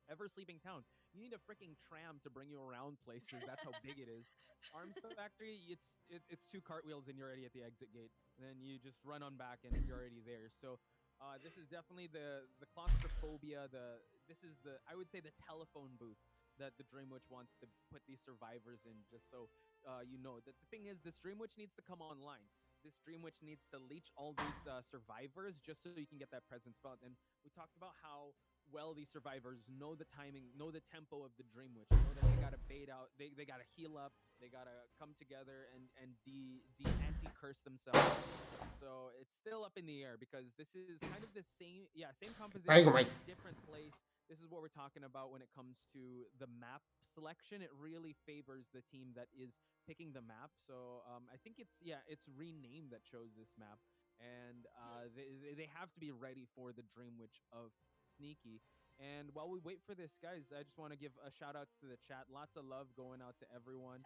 A: Ever Sleeping Town, you need a freaking tram to bring you around places. That's how big it is. Arms Factory, it's 2 cartwheels and you're already at the exit gate. And then you just run on back and you're already there. So this is definitely the claustrophobia. This is I would say the telephone booth that the Dreamwitch wants to put these survivors in, just so you know. That the thing is, this Dreamwitch needs to come online. This Dreamwitch needs to leech all these survivors just so you can get that presence felt. And we talked about how well these survivors know the timing, know the tempo of the Dreamwitch, know that they gotta bait out, they gotta heal up, they gotta come together and anti-curse themselves. So it's still up in the air because this is kind of the same composition, different place. This is what we're talking about when it comes to the map selection. It really favors the team that is picking the map. So I think it's Rename that chose this map, and they have to be ready for the Dreamwitch of Sneaky. And while we wait for this, guys, I just want to give a shout outs to the chat. Lots of love going out to everyone.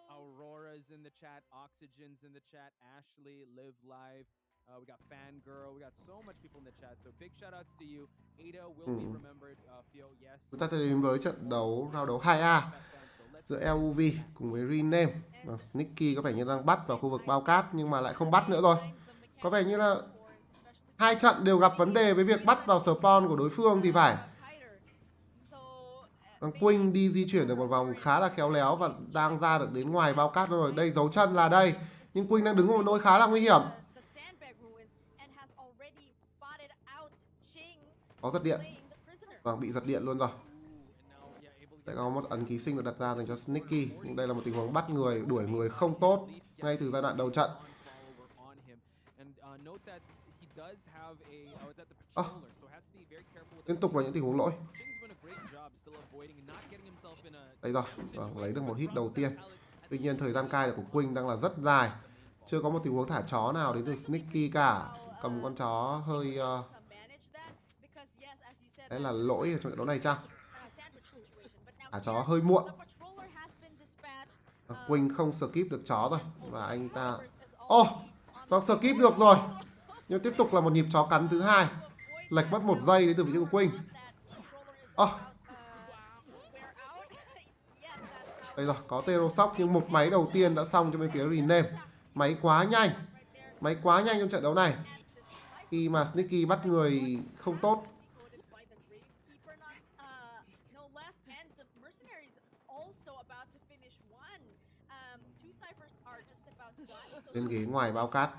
A: Aurora's in the chat, Oxygen's in the chat, Ashley, Live Live. We got Fangirl. We got so much people in the chat. So big shout outs to you. Ada will be remembered. Fio, yes.
B: Chúng ta sẽ đến với trận đấu round đấu 2A giữa LUV cùng với Rename. Và Sneaky có vẻ như đang bắt vào khu vực bao cát nhưng mà lại không bắt nữa rồi. Có vẻ như là 2 trận đều gặp vấn đề với việc bắt vào spawn của đối phương thì phải. Quỳnh đi di chuyển được một vòng khá là khéo léo và đang ra được đến ngoài bao cát rồi. Đây dấu chân là đây. Nhưng Quỳnh đang đứng ở một nơi khá là nguy hiểm. Có giật điện. Vâng, bị giật điện luôn rồi. Tại có một ấn ký sinh được đặt ra dành cho Sneaky. Nhưng đây là một tình huống bắt người, đuổi người không tốt ngay từ giai đoạn đầu trận. Liên tục là những tình huống lỗi. Đây rồi, vâng, lấy được một hit đầu tiên. Tuy nhiên thời gian cai của Quỳnh đang là rất dài. Chưa có một tình huống thả chó nào đến từ Sneaky cả. Cầm con chó hơi... Đấy là lỗi ở trong trận đấu này chăng? Thả chó hơi muộn. Quỳnh không skip được chó rồi. Và anh ta... Vâng, skip được rồi. Nhưng tiếp tục là một nhịp chó cắn thứ hai. Lệch mất 1 giây đến từ vị trí của Quỳnh. Đây rồi, có Tero Shock nhưng một máy đầu tiên đã xong cho bên phía Rename. Máy quá nhanh. Máy quá nhanh trong trận đấu này. Khi mà Sneaky bắt người không tốt. Lên ghế ngoài bao cát.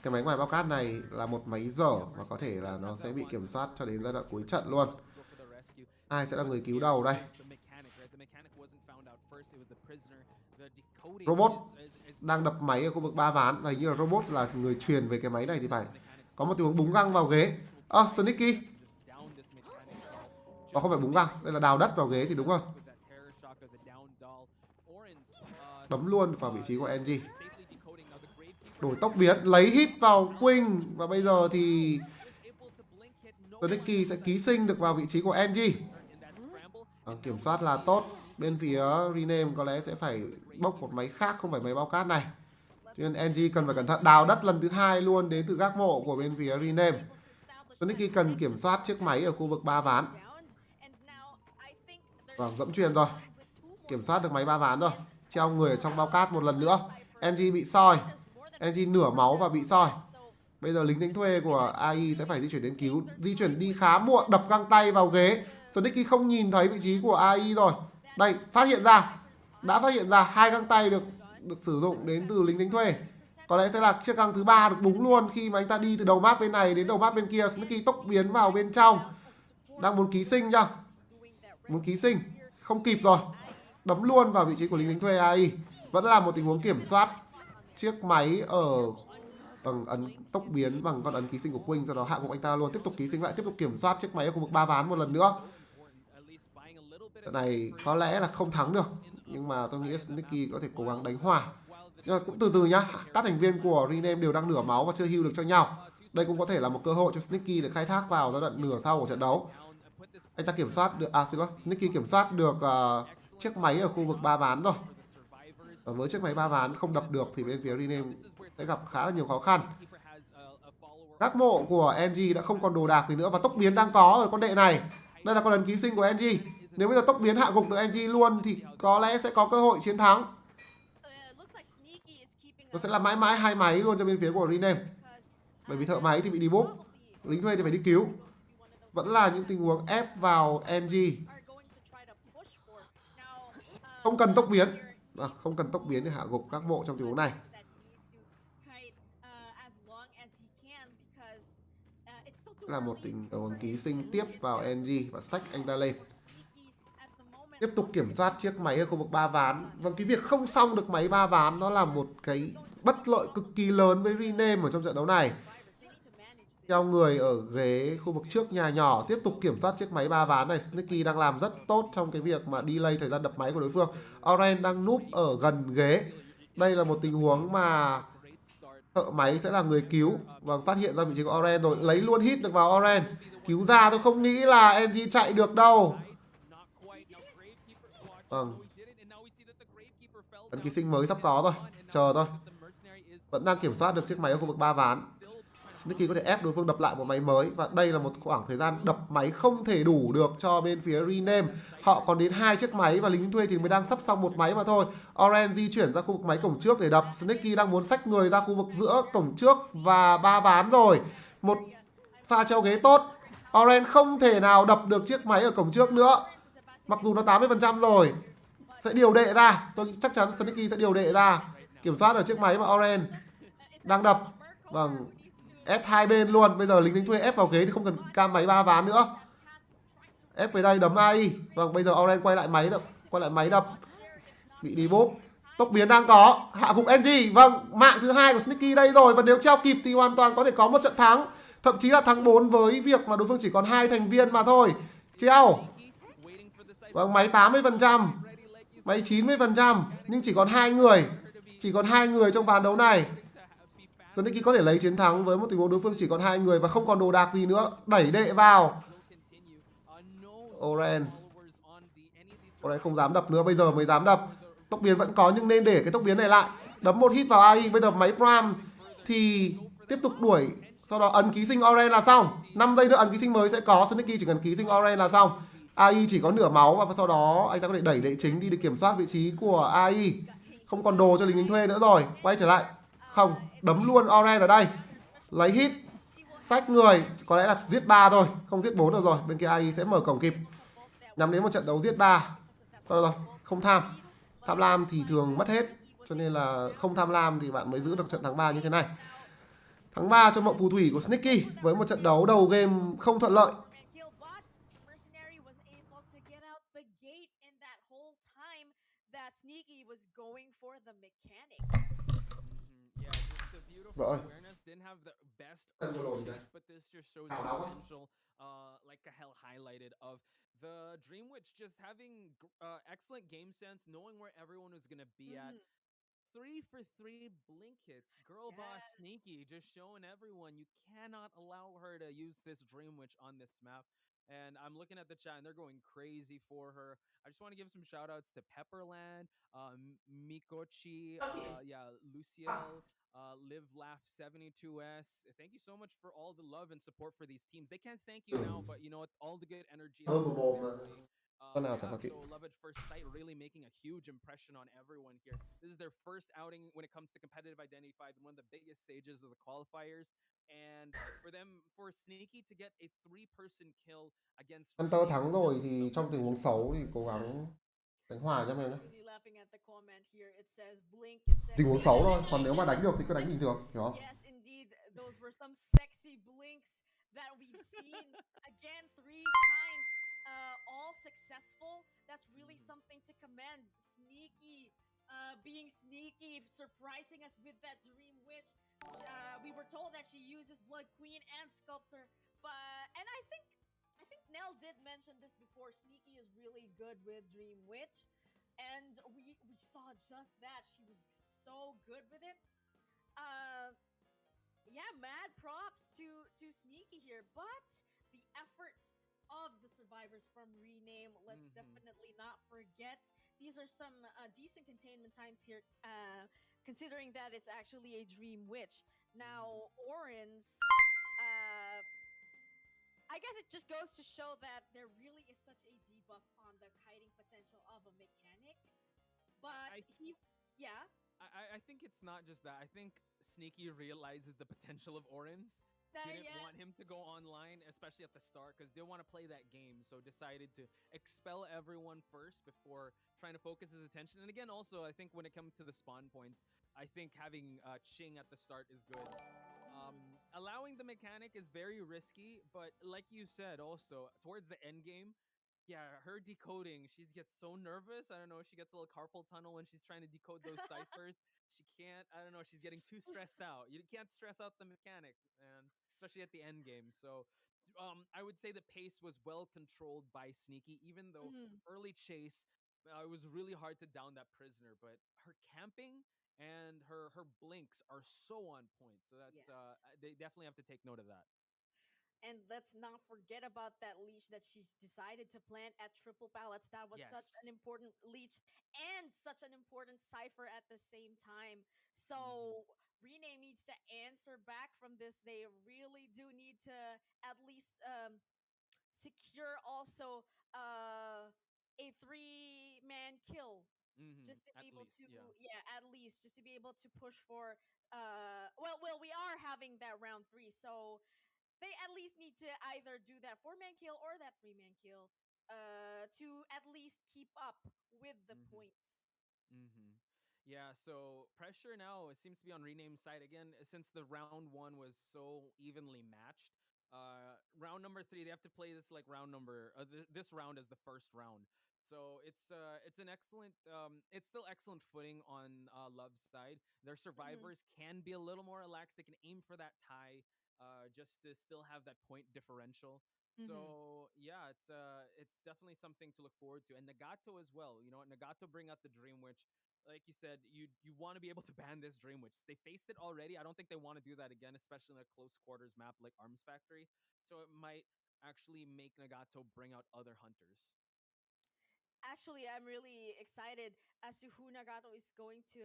B: Cái máy ngoài bao cát này là một máy dở và có thể là nó sẽ bị kiểm soát cho đến giai đoạn cuối trận luôn. Ai sẽ là người cứu đầu đây? Robot đang đập máy ở khu vực 3 ván và hình như là Robot là người truyền về cái máy này thì phải. Có một tình huống búng găng vào ghế. Sneaky. Không phải búng găng, đây là đào đất vào ghế thì đúng rồi. Đấm luôn vào vị trí của NG. Đổi tốc biến, lấy hit vào Queen. Và bây giờ thì Sneaky sẽ ký sinh được vào vị trí của NG. Kiểm soát là tốt. Bên phía Rename có lẽ sẽ phải bốc một máy khác, không phải máy bao cát này. Cho nên NG cần phải cẩn thận. Đào đất lần thứ 2 luôn đến từ gác mộ của bên phía Rename. Sneaky cần kiểm soát chiếc máy ở khu vực 3 ván. Vâng, dẫm truyền rồi. Kiểm soát được máy 3 ván rồi. Treo người ở trong bao cát một lần nữa. NG bị soi. NG nửa máu và bị soi. Bây giờ lính đánh thuê của AI sẽ phải di chuyển đến cứu. Di chuyển đi khá muộn, đập găng tay vào ghế. Sneaky không nhìn thấy vị trí của AI rồi. Đây, phát hiện ra. Đã phát hiện ra 2 găng tay được sử dụng đến từ lính đánh thuê. Có lẽ sẽ là chiếc găng thứ 3 được búng luôn khi mà anh ta đi từ đầu map bên này đến đầu map bên kia. Sneaky tốc biến vào bên trong. Đang muốn ký sinh nhá. Muốn ký sinh. Không kịp rồi. Đấm luôn vào vị trí của lính đánh thuê AI. Vẫn là một tình huống kiểm soát chiếc máy ở bằng ấn tốc biến bằng con ấn ký sinh của Queen, sau đó hạ gục anh ta luôn. Tiếp tục ký sinh lại, tiếp tục kiểm soát chiếc máy ở khu vực 3 ván một lần nữa. Trận này có lẽ là không thắng được, nhưng mà tôi nghĩ Sneaky có thể cố gắng đánh hòa. Nhưng mà cũng từ từ nhá. Các thành viên của Rename đều đang nửa máu và chưa heal được cho nhau. Đây cũng có thể là một cơ hội cho Sneaky để khai thác vào giai đoạn nửa sau của trận đấu. Anh ta kiểm soát được, Sneaky kiểm soát được chiếc máy ở khu vực 3 ván rồi. Và với chiếc máy 3 ván không đập được thì bên phía Rename sẽ gặp khá là nhiều khó khăn. Gác mộ của NG đã không còn đồ đạc gì nữa và tốc biến đang có ở con đệ này. Đây là con ấn ký sinh của NG. Nếu bây giờ tốc biến hạ gục được NG luôn thì có lẽ sẽ có cơ hội chiến thắng. Nó sẽ là mãi mãi 2 máy luôn cho bên phía của Rename. Bởi vì thợ máy thì bị debuff, lính thuê thì phải đi cứu. Vẫn là những tình huống ép vào NG. Không cần tốc biến. Không cần tốc biến để hạ gục các mộ trong tình huống này. Là một tình huống ký sinh tiếp vào NG và xách anh ta lên. Tiếp tục kiểm soát chiếc máy ở khu vực 3 ván. Vâng, cái việc không xong được máy 3 ván nó là một cái bất lợi cực kỳ lớn với Rename ở trong trận đấu này. Theo người ở ghế khu vực trước nhà nhỏ tiếp tục kiểm soát chiếc máy 3 ván này. Sneaky đang làm rất tốt trong cái việc mà delay thời gian đập máy của đối phương. Oren đang núp ở gần ghế. Đây là một tình huống mà thợ máy sẽ là người cứu. Vâng, phát hiện ra vị trí của Oren rồi. Lấy luôn hit được vào Oren. Cứu ra tôi không nghĩ là NG chạy được đâu. Vâng. Ấn ký sinh mới sắp có rồi. Chờ thôi. Vẫn đang kiểm soát được chiếc máy ở khu vực 3 ván. Sneaky có thể ép đối phương đập lại một máy mới. Và đây là một khoảng thời gian đập máy không thể đủ được cho bên phía Rename. Họ còn đến 2 chiếc máy và lính thuê thì mới đang sắp xong một máy mà thôi. Oren di chuyển ra khu vực máy cổng trước để đập. Sneaky đang muốn xách người ra khu vực giữa cổng trước và 3 ván rồi. Một pha treo ghế tốt. Oren không thể nào đập được chiếc máy ở cổng trước nữa. Mặc dù nó 80% rồi. Sẽ điều đệ ra. Tôi chắc chắn Sneaky sẽ điều đệ ra. Kiểm soát ở chiếc máy mà Oren đang đập. Vâng. Ép hai bên luôn. Bây giờ lính đánh thuê ép vào ghế thì không cần cam máy 3 ván nữa. Ép về đây đấm AI. Vâng, bây giờ Oren quay lại máy đập. Bị debuff. Tốc biến đang có. Hạ gục NG. Vâng, mạng thứ 2 của Sneaky đây rồi. Và nếu treo kịp thì hoàn toàn có thể có một trận thắng. Thậm chí là thắng 4 với việc mà đối phương chỉ còn 2 thành viên mà thôi. Treo. Vâng, máy 80%. Máy 90%. Nhưng chỉ còn 2 người. Chỉ còn 2 người trong ván đấu này. Sneaky có thể lấy chiến thắng với một tình huống đối phương chỉ còn 2 người và không còn đồ đạc gì nữa. Đẩy đệ vào. Oren không dám đập nữa. Bây giờ mới dám đập. Tốc biến vẫn có nhưng nên để cái tốc biến này lại. Đấm một hit vào AI. Bây giờ máy Prime thì tiếp tục đuổi. Sau đó ấn ký sinh Oren là xong. 5 giây nữa ấn ký sinh mới sẽ có. Sneaky chỉ cần ký sinh Oren là xong. AI chỉ có nửa máu và sau đó anh ta có thể đẩy đệ chính đi để kiểm soát vị trí của AI. Không còn đồ cho lính đánh thuê nữa rồi. Quay trở lại. Không, đấm luôn Oren ở đây. Lấy hit. Xách người. Có lẽ là giết 3 thôi. Không giết 4 được rồi. Bên kia AI sẽ mở cổng kịp. Nhắm đến một trận đấu giết 3. Rồi, không tham. Tham lam thì thường mất hết. Cho nên là không tham lam thì bạn mới giữ được trận thắng 3 như thế này. Thắng 3 cho mộng phù thủy của Sneaky. Với một trận đấu đầu game không thuận lợi.
C: was going for the mechanic.
A: Yeah, just the beautiful
B: Rồi.
A: awareness. Didn't have the best
B: Lần vừa rồi
A: early
B: này.
A: chase, but this just shows
B: Hào
A: the
B: háo quá.
A: potential, like Kahel highlighted, of the Dream Witch just having excellent game sense, knowing where everyone was gonna be at.
C: Mhm.
A: 3 for 3 blink hits. Girl boss
C: Yes.
A: Sneaky just showing everyone you cannot allow her to use this Dream Witch on this map. And I'm looking at the chat and they're going crazy for her. I just want to give some shout outs to Pepperland, Mikochi, yeah, Luciel, Live Laugh 72S. Thank you so much for all the love and support for these teams. They can't thank you now, but you know what? All the good energy.
B: Hơn một bồn mà. Con nào chẳng
A: Yeah,
B: có kịp.
A: so Love at First Sight really making a huge impression on everyone here. This is their first outing when it comes to competitive Identity 5 in one of the biggest stages of the qualifiers. And for them, for Sneaky to get a 3-person kill against
B: Hunter
A: Rename
B: thắng
A: is
B: rồi
A: definitely
B: thì
A: something
B: trong tình
A: to
B: huống
A: show
B: xấu
A: forward.
B: thì cố gắng đánh hòa cho em nhé.
C: Really laughing at the comment here. It says Blink is sexy.
B: Tình huống xấu thôi, còn nếu mà đánh được thì cứ đánh bình thường, hiểu không?
C: Yes, indeed. Those were some sexy blinks that we've seen again 3 times, all successful. That's really something to commend. Sneaky, being sneaky, surprising us with that Dream Witch. We were told that she uses Blood Queen and Sculptor, but I think Nell did mention this before. Sneaky is really good with Dream Witch, and we saw just that. She was so good with it. Uh, yeah, mad props to Sneaky here, but the effort of the survivors from Rename, let's definitely not forget. These are some decent containment times here, considering that it's actually a Dream Witch. Now, Orin's, I guess it just goes to show that there really is such a debuff on the kiting potential of a mechanic. But yeah.
A: I think it's not just that. I think Sneaky realizes the potential of Orange. Didn't
C: Yes.
A: want him to go online, especially at the start, because they want to play that game. So decided to expel everyone first before trying to focus his attention. And again, also, I think when it comes to the spawn points, I think having Ching at the start is good. Allowing the mechanic is very risky, but like you said, also towards the end game, yeah, her decoding, she gets so nervous. I don't know, she gets a little carpal tunnel when she's trying to decode those ciphers. She can't, I don't know, she's getting too stressed out. You can't stress out the mechanic, and especially at the end game. So I would say the pace was well controlled by Sneaky, even though early chase, it was really hard to down that prisoner, but her camping and her blinks are so on point. So that's
C: Yes.
A: they definitely have to take note of that.
C: And let's not forget about that leech that she's decided to plant at Triple Pallets. That was such an
A: Yes.
C: important leech and such an important cipher at the same time. So Rename needs to answer back from this. They really do need to at least secure also a 3-man kill, just to
A: At
C: be able
A: least,
C: to
A: yeah.
C: at least just to be able to push for well, we are having that round 3, so they at least need to either do that 4-man kill or that 3-man kill to at least keep up with the points.
A: Yeah, so pressure now, it seems to be on Rename's side again, since the round 1 was so evenly matched. Round number 3, they have to play this like round number this round as the first round. So it's an excellent it's still excellent footing on Love's side. Their survivors can be a little more relaxed. They can aim for that tie, just to still have that point differential. So yeah, it's definitely something to look forward to. And Nagato as well. You know, Nagato bring out the Dream Witch. Like you said, you want to be able to ban this Dream Witch. They faced it already. I don't think they want to do that again, especially in a close quarters map like Arms Factory. So it might actually make Nagato bring out other hunters.
C: Actually, I'm really excited as to who Nagato is going to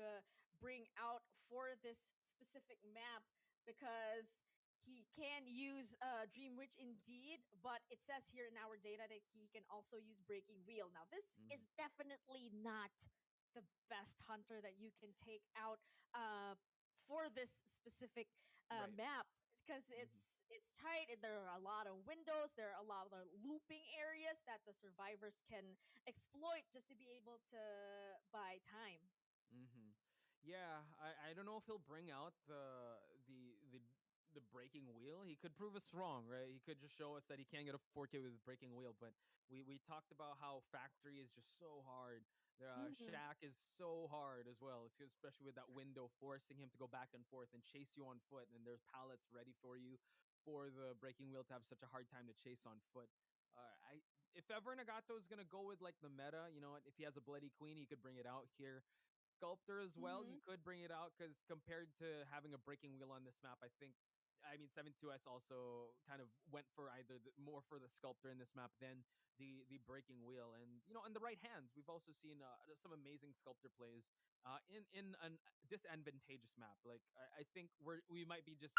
C: bring out for this specific map, because he can use Dream Witch indeed, but it says here in our data that he can also use Breaking Wheel. Now, this is definitely not the best hunter that you can take out for this specific map, because it's tight. There are a lot of windows. There are a lot of looping areas that the survivors can exploit just to be able to buy time.
A: Yeah, I don't know if he'll bring out the breaking wheel. He could prove us wrong, right? He could just show us that he can't get a 4K with his breaking wheel. But we talked about how factory is just so hard.
C: Mhm.
A: Shaq is so hard as well, especially with that window forcing him to go back and forth and chase you on foot. And there's pallets ready for you for the breaking wheel to have such a hard time to chase on foot. I If ever Nagato is gonna go with like the meta, you know, if he has a bloody queen, he could bring it out here. Sculptor as well, you
C: Mhm.
A: could bring it out because compared to having a breaking wheel on this map, I mean, 72S also kind of went for more for the sculptor in this map than the breaking wheel. And you know, on the right hands, we've also seen some amazing sculptor plays in an disadvantageous map. Like I think we might be just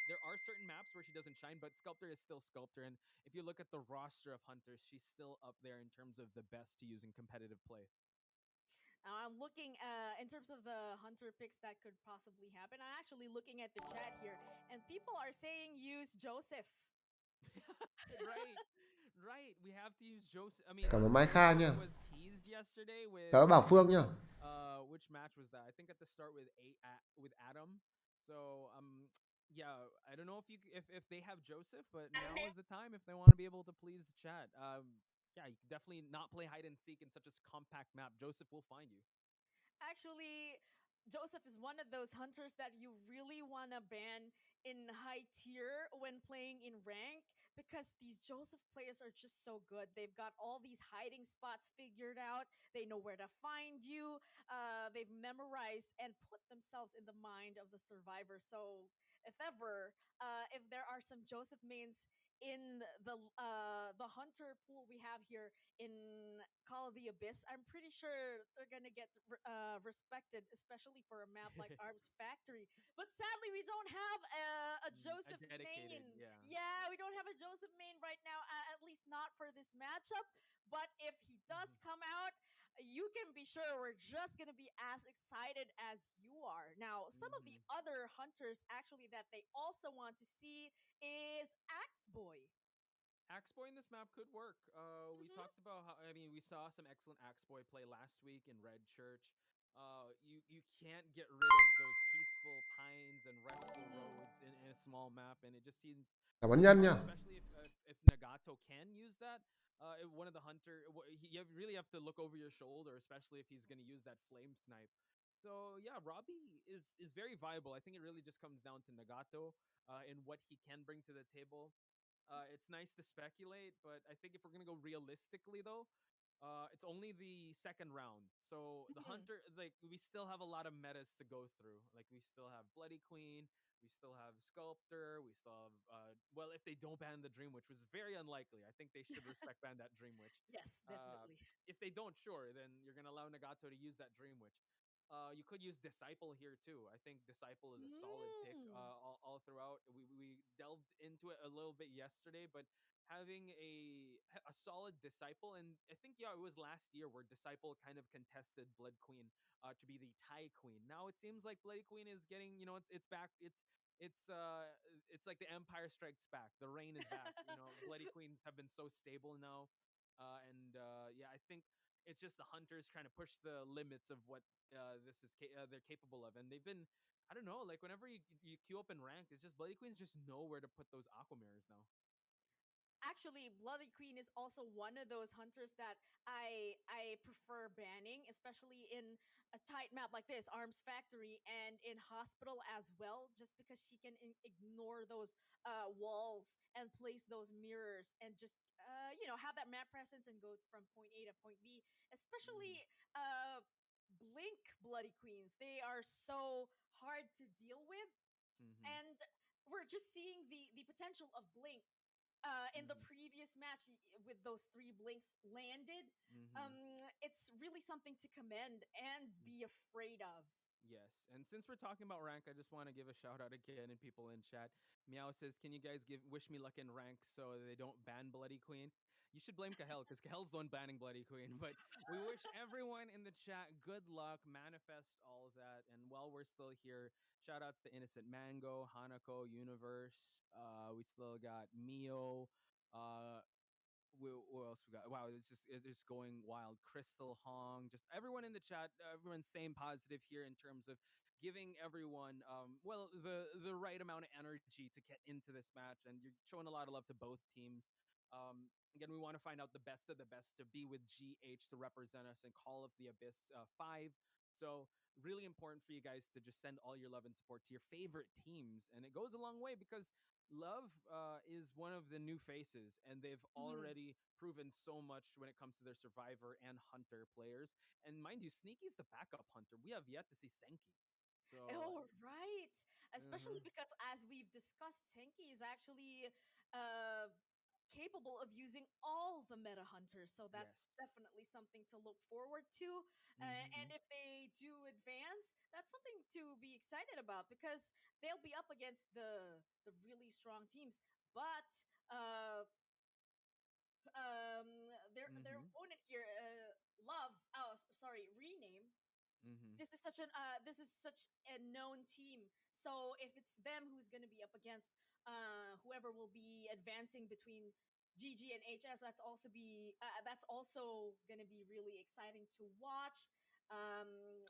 A: there are certain maps where she doesn't shine, but sculptor is still sculptor. And if you look at the roster of hunters, she's still up there in terms of the best to use in competitive play.
C: I'm looking in terms of the hunter picks that could possibly happen. I'm actually looking at the chat here, and people are saying use Joseph.
A: Right. Right. We have to use Joseph. I mean,
B: Cảm ơn Mai Kha nha.
A: Joseph was teased yesterday with
B: Cảm ơn Bảo Phương nha.
A: which match was that? I think at the start with with Adam. So yeah, I don't know if they have Joseph, but now is the time if they want to be able to please the chat. Yeah, you can definitely not play hide and seek in such a compact map. Joseph will find you.
C: Actually, Joseph is one of those hunters that you really want to ban in high tier when playing in rank because these Joseph players are just so good. They've got all these hiding spots figured out. They know where to find you. They've memorized and put themselves in the mind of the survivor. So if ever, if there are some Joseph mains in the hunter pool we have here in Call of the Abyss, I'm pretty sure they're gonna get respected, especially for a map like Arms Factory. But sadly, we don't have a
A: A
C: Joseph
A: dedicated,
C: main.
A: yeah.
C: Yeah, we don't have a Joseph main right now, at least not for this matchup. But if he does come out, you can be sure we're just gonna be as excited as you are. Now, some of the
A: Mm-hmm.
C: other hunters actually that they also want to see is Axe Boy.
A: Axeboy in this map could work. We
C: Mm-hmm.
A: talked about how, I mean, we saw some excellent Axeboy play last week in Red Church. You can't get rid of those peaceful pines and restful roads in a small map, and it just seems
B: Cảm ơn
A: really
B: Nhân
A: hard,
B: nha.
A: especially if Nagato can use that. One of the hunter, you really have to look over your shoulder, especially if he's going to use that flame snipe. So yeah, Robbie is very viable. I think it really just comes down to Nagato and what he can bring to the table. It's nice to speculate, but I think if we're gonna go realistically, though, it's only the second round. So the
C: Mm-hmm.
A: hunter, like, we still have a lot of metas to go through. Like, we still have Bloody Queen, we still have Sculptor, we still have well, if they don't ban the Dream Witch, which is very unlikely, I think they should respect ban that Dream Witch.
C: Yes,
A: Uh,
C: definitely.
A: if they don't, sure, then you're gonna allow Nagato to use that Dream Witch. You could use Disciple here too. I think Disciple is a solid pick
C: Mm.
A: all throughout. We delved into it a little bit yesterday, but having a solid Disciple, and I think yeah, it was last year where Disciple kind of contested Blood Queen to be the tie queen. Now it seems like Bloody Queen is getting, you know, it's back. It's uh it's like the Empire Strikes Back. The reign is back. You know, Bloody Queens have been so stable now, and yeah, I think it's just the hunters trying to push the limits of what they're capable of, and they've been. I don't know, like whenever you queue up in rank, it's just Bloody Queens just know where to put those aqua mirrors now.
C: Actually, Bloody Queen is also one of those hunters that I prefer banning, especially in a tight map like this, Arms Factory, and in Hospital as well, just because she can ignore those walls and place those mirrors and just have that map presence and go from point A to point B.
A: Mm-hmm.
C: Especially Blink Bloody Queens, they are so hard to deal with,
A: Mm-hmm.
C: and we're just seeing the potential of Blink in the
A: Mm-hmm.
C: previous match with those three blinks landed.
A: Mm-hmm.
C: It's really something to commend and be afraid of.
A: Yes, and since we're talking about rank, I just want to give a shout out again and people in chat. Meow says, "Can you guys give wish me luck in rank so they don't ban Bloody Queen?" You should blame Kahel because Kahel's the one banning Bloody Queen. But we wish everyone in the chat good luck, manifest all of that. And while we're still here, shout outs to Innocent Mango, Hanako, Universe. We still got Mio. Uh, what else we got? Wow, it's just going wild. Crystal Hong, just everyone in the chat, everyone's staying positive here in terms of giving everyone well the right amount of energy to get into this match, and you're showing a lot of love to both teams. Again, we want to find out the best of the best to be with GH to represent us in Call of the Abyss 5. So really important for you guys to just send all your love and support to your favorite teams, and it goes a long way because Love is one of the new faces, and they've already proven so much when it comes to their Survivor and Hunter players. And mind you, Sneaky's the backup Hunter. We have yet to see Senki. So
C: Oh, right. Especially
A: uh-huh.
C: because, as we've discussed, Tenki is actually uh, capable of using all the meta hunters. So that's
A: Yes.
C: definitely something to look forward to. And
A: Mm-hmm.
C: if they do advance, that's something to be excited about because they'll be up against the really strong teams. But uh, um, their
A: Mm-hmm.
C: opponent here, Love. Oh, sorry, Rename,
A: Mm-hmm.
C: this is such a known team. So if it's them who's going to be up against whoever will be advancing between GG and HS, that's also going to be really exciting to watch.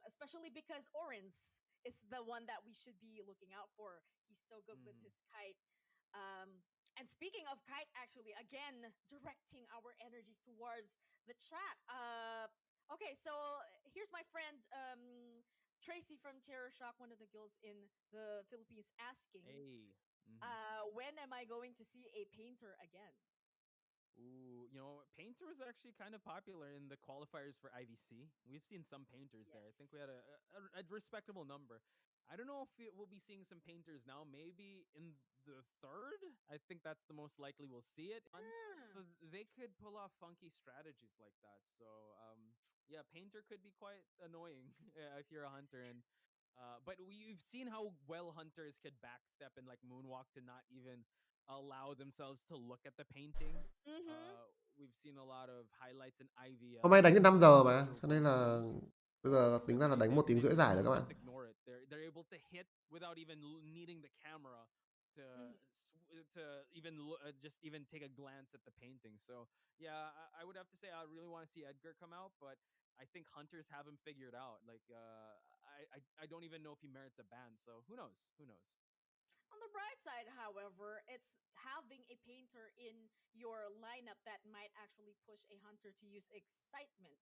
C: Especially because Orens is the one that we should be looking out for. He's so good with
A: Mm-hmm.
C: his kite. Um, and speaking of kite, actually, again, directing our energies towards the chat. Okay, so here's my friend Tracy from Terror Shock, one of the guilds in the Philippines, asking,
A: Hey. Mm-hmm.
C: when am I going to see a painter again?
A: Ooh, Painter was actually kind of popular in the qualifiers for IVC. We've seen some painters there. I think we had
C: Yes.
A: a respectable number. I don't know if we'll be seeing some painters now. Maybe in the third. I think that's the most likely we'll see it.
C: Ah.
A: So they could pull off funky strategies like that. So yeah, painter could be quite annoying if you're a hunter. And but we've seen how well hunters could backstep and like moonwalk to not even allow themselves to look at the painting.
C: Mm-hmm.
A: We've seen a lot of highlights in
B: Hôm
A: IVL
B: nay đánh
A: where
B: đến 5 giờ mà,
A: hunter
B: cho nên
A: walk
B: là
A: throughs.
B: bây giờ tính ra là đánh 1 tiếng rưỡi
A: They
B: giải rồi các
A: literally
B: bạn.
A: just ignore it. They're able to hit without even needing the camera to
C: Mm-hmm.
A: to even just even take a glance at the painting. So yeah, I would have to say I really want to see Edgar come out, but I think hunters have him figured out. Like I don't even know if he merits a ban. So who knows? Who knows?
C: On the bright side, however, it's having a painter in your lineup that might actually push a hunter to use excitement,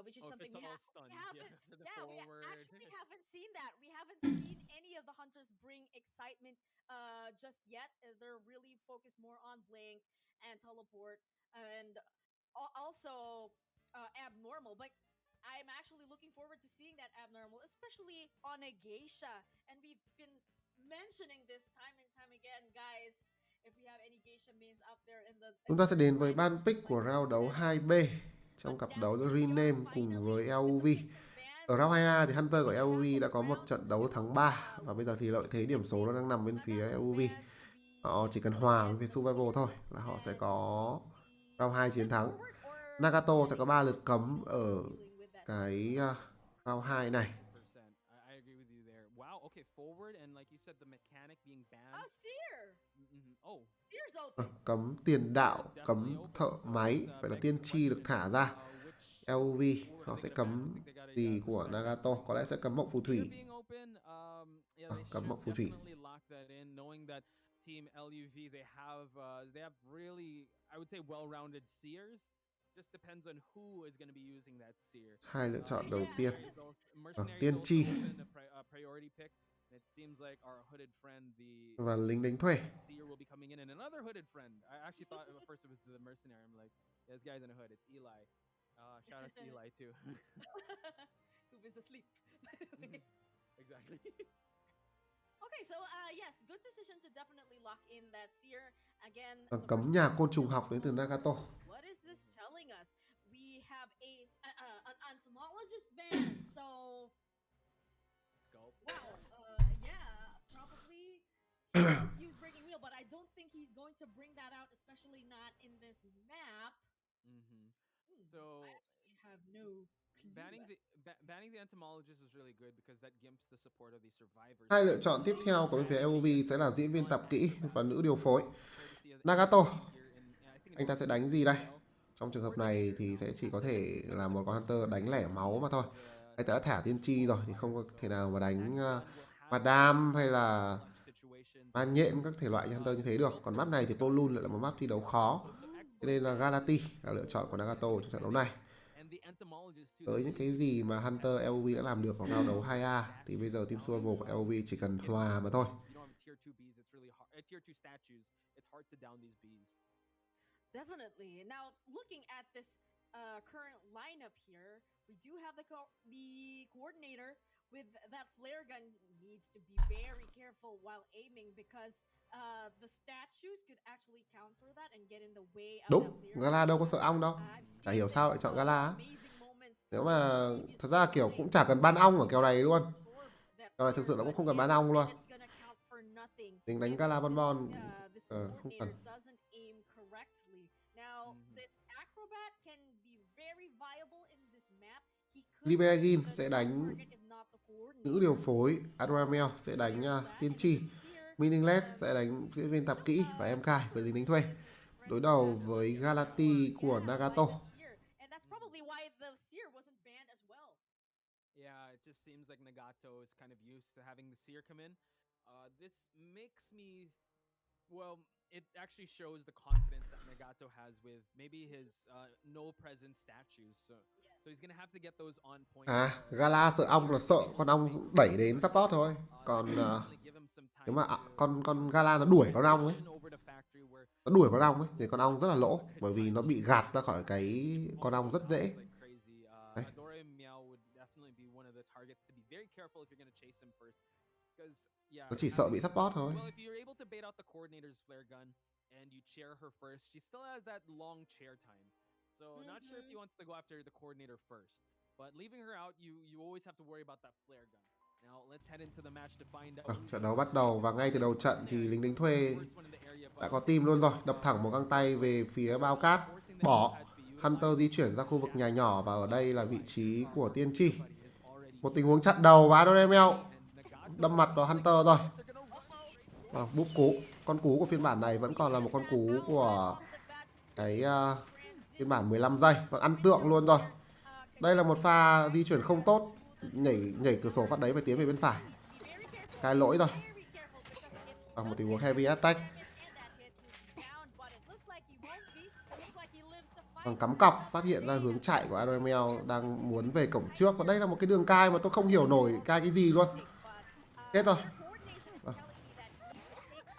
C: which is
A: Oh, if
C: something
A: it's all
C: we
A: stunned, yeah,
C: haven't.
A: for the
C: Yeah, we
A: forward.
C: actually haven't seen that. We haven't seen any of the hunters bring excitement just yet. They're really focused more on blink and teleport, and also abnormal. But I'm actually looking forward to seeing that abnormal, especially on a geisha. And we've been mentioning this time and time again, guys. If we have any geisha mains out there
B: Chúng
C: in
B: ta
C: the
B: sẽ đến với ban
C: lineups,
B: pick
C: we'd
B: của
C: like to
B: round
C: see
B: đấu
C: that as
B: 2B
C: well.
B: trong
C: But
B: cặp
C: now
B: đấu giữa
C: here we are,
B: Rename cùng
C: finally,
B: với
C: with the
B: LOV.
C: picks and
B: Ở
C: bans.
B: round 2A thì Hunter của
C: We have
B: LOV
C: a
B: đã có một
C: round
B: trận đấu
C: two
B: thắng 3 và bây giờ thì lợi thế điểm số nó đang nằm bên phía
C: amount of
B: LOV.
C: bans to
B: Họ
C: be
B: chỉ cần
C: put
B: hòa với
C: against
B: phía
C: us
B: Survival
C: here.
B: thôi là họ sẽ
C: And
B: có round
C: we
B: 2 chiến
C: head
B: thắng.
C: forward, or
B: Nagato sẽ
C: any
B: có 3 lượt
C: thoughts on
B: cấm
C: how
B: ở
C: you're feeling with that
B: cái
C: strategy?
B: round 2 này.
A: 100%. I agree with you there. Wow. Okay, forward and like you said, the mechanic being banned.
C: Oh, Seer!
A: Mm-hmm. Oh,
C: Seer's open.
B: Cấm tiền đạo,
A: it's definitely
B: cấm
A: open.
B: thợ
A: So
B: máy,
A: this
B: vậy là
A: begs
B: tiên
A: the
B: tri được
A: question:
B: thả ra.
A: which
B: LOV
A: what
B: họ
A: are
B: sẽ
A: they gonna ban? I
B: cấm
A: think they got
B: gì
A: the
B: của
A: sniper
B: Nagato,
A: strike.
B: có lẽ sẽ cấm mộng phù
A: Seer
B: thủy.
A: being open, yeah, they
B: Cấm
A: should
B: mộng phù thủy.
A: definitely lock that in, knowing that Team LUV they have really, I would say, well-rounded seers. Just depends on who is going to be using that seer.
B: Hai lựa chọn đầu
C: Yeah.
B: tiên.
A: Mercenary
B: tiên
A: is also
B: tri.
A: open a priority pick. And it seems like our hooded friend, the
B: Và lính đánh thuê.
A: seer, will be coming in, and another hooded friend. I actually thought at first it was the mercenary. I'm like, yeah, this guy's in a hood. It's Eli. Shout out to Eli too.
C: Who was asleep.
A: Exactly.
C: Okay, so yes, good decision to definitely lock in that seer. Again,
B: Cấm nhà côn trùng học đến từ Nagato.
C: What is this telling us? We have an entomologist ban, so
A: Let's go.
C: wow, yeah, probably he does use breaking wheel, but I don't think he's going to bring that out, especially not in this map.
A: So
C: I actually have no clue.
A: banning the entomologist was really good because that gimps the support of the survivors.
B: Hai lựa chọn tiếp theo của bên phía LOV sẽ là diễn viên tập kỹ và nữ điều phối. Nagato, anh ta sẽ đánh gì đây? Trong trường hợp này thì sẽ chỉ có thể là một con Hunter đánh lẻ máu mà thôi. Anh ta đã thả tiên tri rồi thì không có thể nào mà đánh Madame hay là ma nhện các thể loại Hunter như thế được. Còn map này thì Polun lại là một map thi đấu khó. Thế nên là Galati là lựa chọn của Nagato trong trận đấu này. Với những cái gì mà Hunter LOV đã làm được ở round đấu 2A thì bây giờ team Survival của LOV chỉ cần hòa mà thôi.
C: Definitely. Now, looking at this current lineup here, we do have the coordinator with that flare gun needs to be very careful while aiming because the statues could actually counter that and get in the way of
B: Đúng,
C: that flare gun.
B: Gala đâu có sợ ong đâu. Chả hiểu sao lại chọn Gala á. Nếu mà thật ra kiểu cũng chả cần ban ong ở kèo này luôn. Kèo này thực sự nó cũng không cần ban ong luôn. Tính đánh Gala Bonbon không cần. Liberagin sẽ đánh nữ điều phối, Adramel sẽ đánh tiên tri, Meaningless sẽ đánh diễn viên tạp kỹ và em Kai với lính đánh thuê. Đối đầu với Galati của Nagato.
A: Yeah, it just seems like Nagato is kind of used to having the seer come in. This makes me, well, it actually shows the confidence that Nagato has with maybe his no present statues. So he's gonna have to get those on point.
B: Gala sợ ong là sợ con ong đẩy đến support thôi. Còn nếu mà con Gala nó đuổi con ong ấy, nó đuổi con ong ấy thì con ong rất là lỗ, bởi vì nó bị gạt ra khỏi cái con ong rất dễ. Đấy. Nó chỉ sợ bị support thôi.
A: So not sure if he wants to go after the coordinator first, but leaving her out, you always have to worry about that flare gun. Now let's head into the match to find out.
B: Trận đấu bắt đầu và ngay từ đầu trận thì lính đánh thuê đã có team luôn rồi, đập thẳng một găng tay về phía bao cát, bỏ Hunter di chuyển ra khu vực nhà nhỏ và ở đây là vị trí của tiên tri. Một tình huống chặn đầu và Adoremel đâm mặt vào Hunter rồi. Búp cú, con cú của phiên bản này vẫn còn là một con cú của cái phiên bản 15 giây và ăn tượng luôn rồi. Đây là một pha di chuyển không tốt, nhảy cửa sổ phát đấy phải tiến về bên phải. Cái lỗi rồi. Một tình huống heavy attack. Cắm cọc phát hiện ra hướng chạy của Adoremel đang muốn về cổng trước và đây là một cái đường cai mà tôi không hiểu nổi cai cái gì luôn. Kết rồi.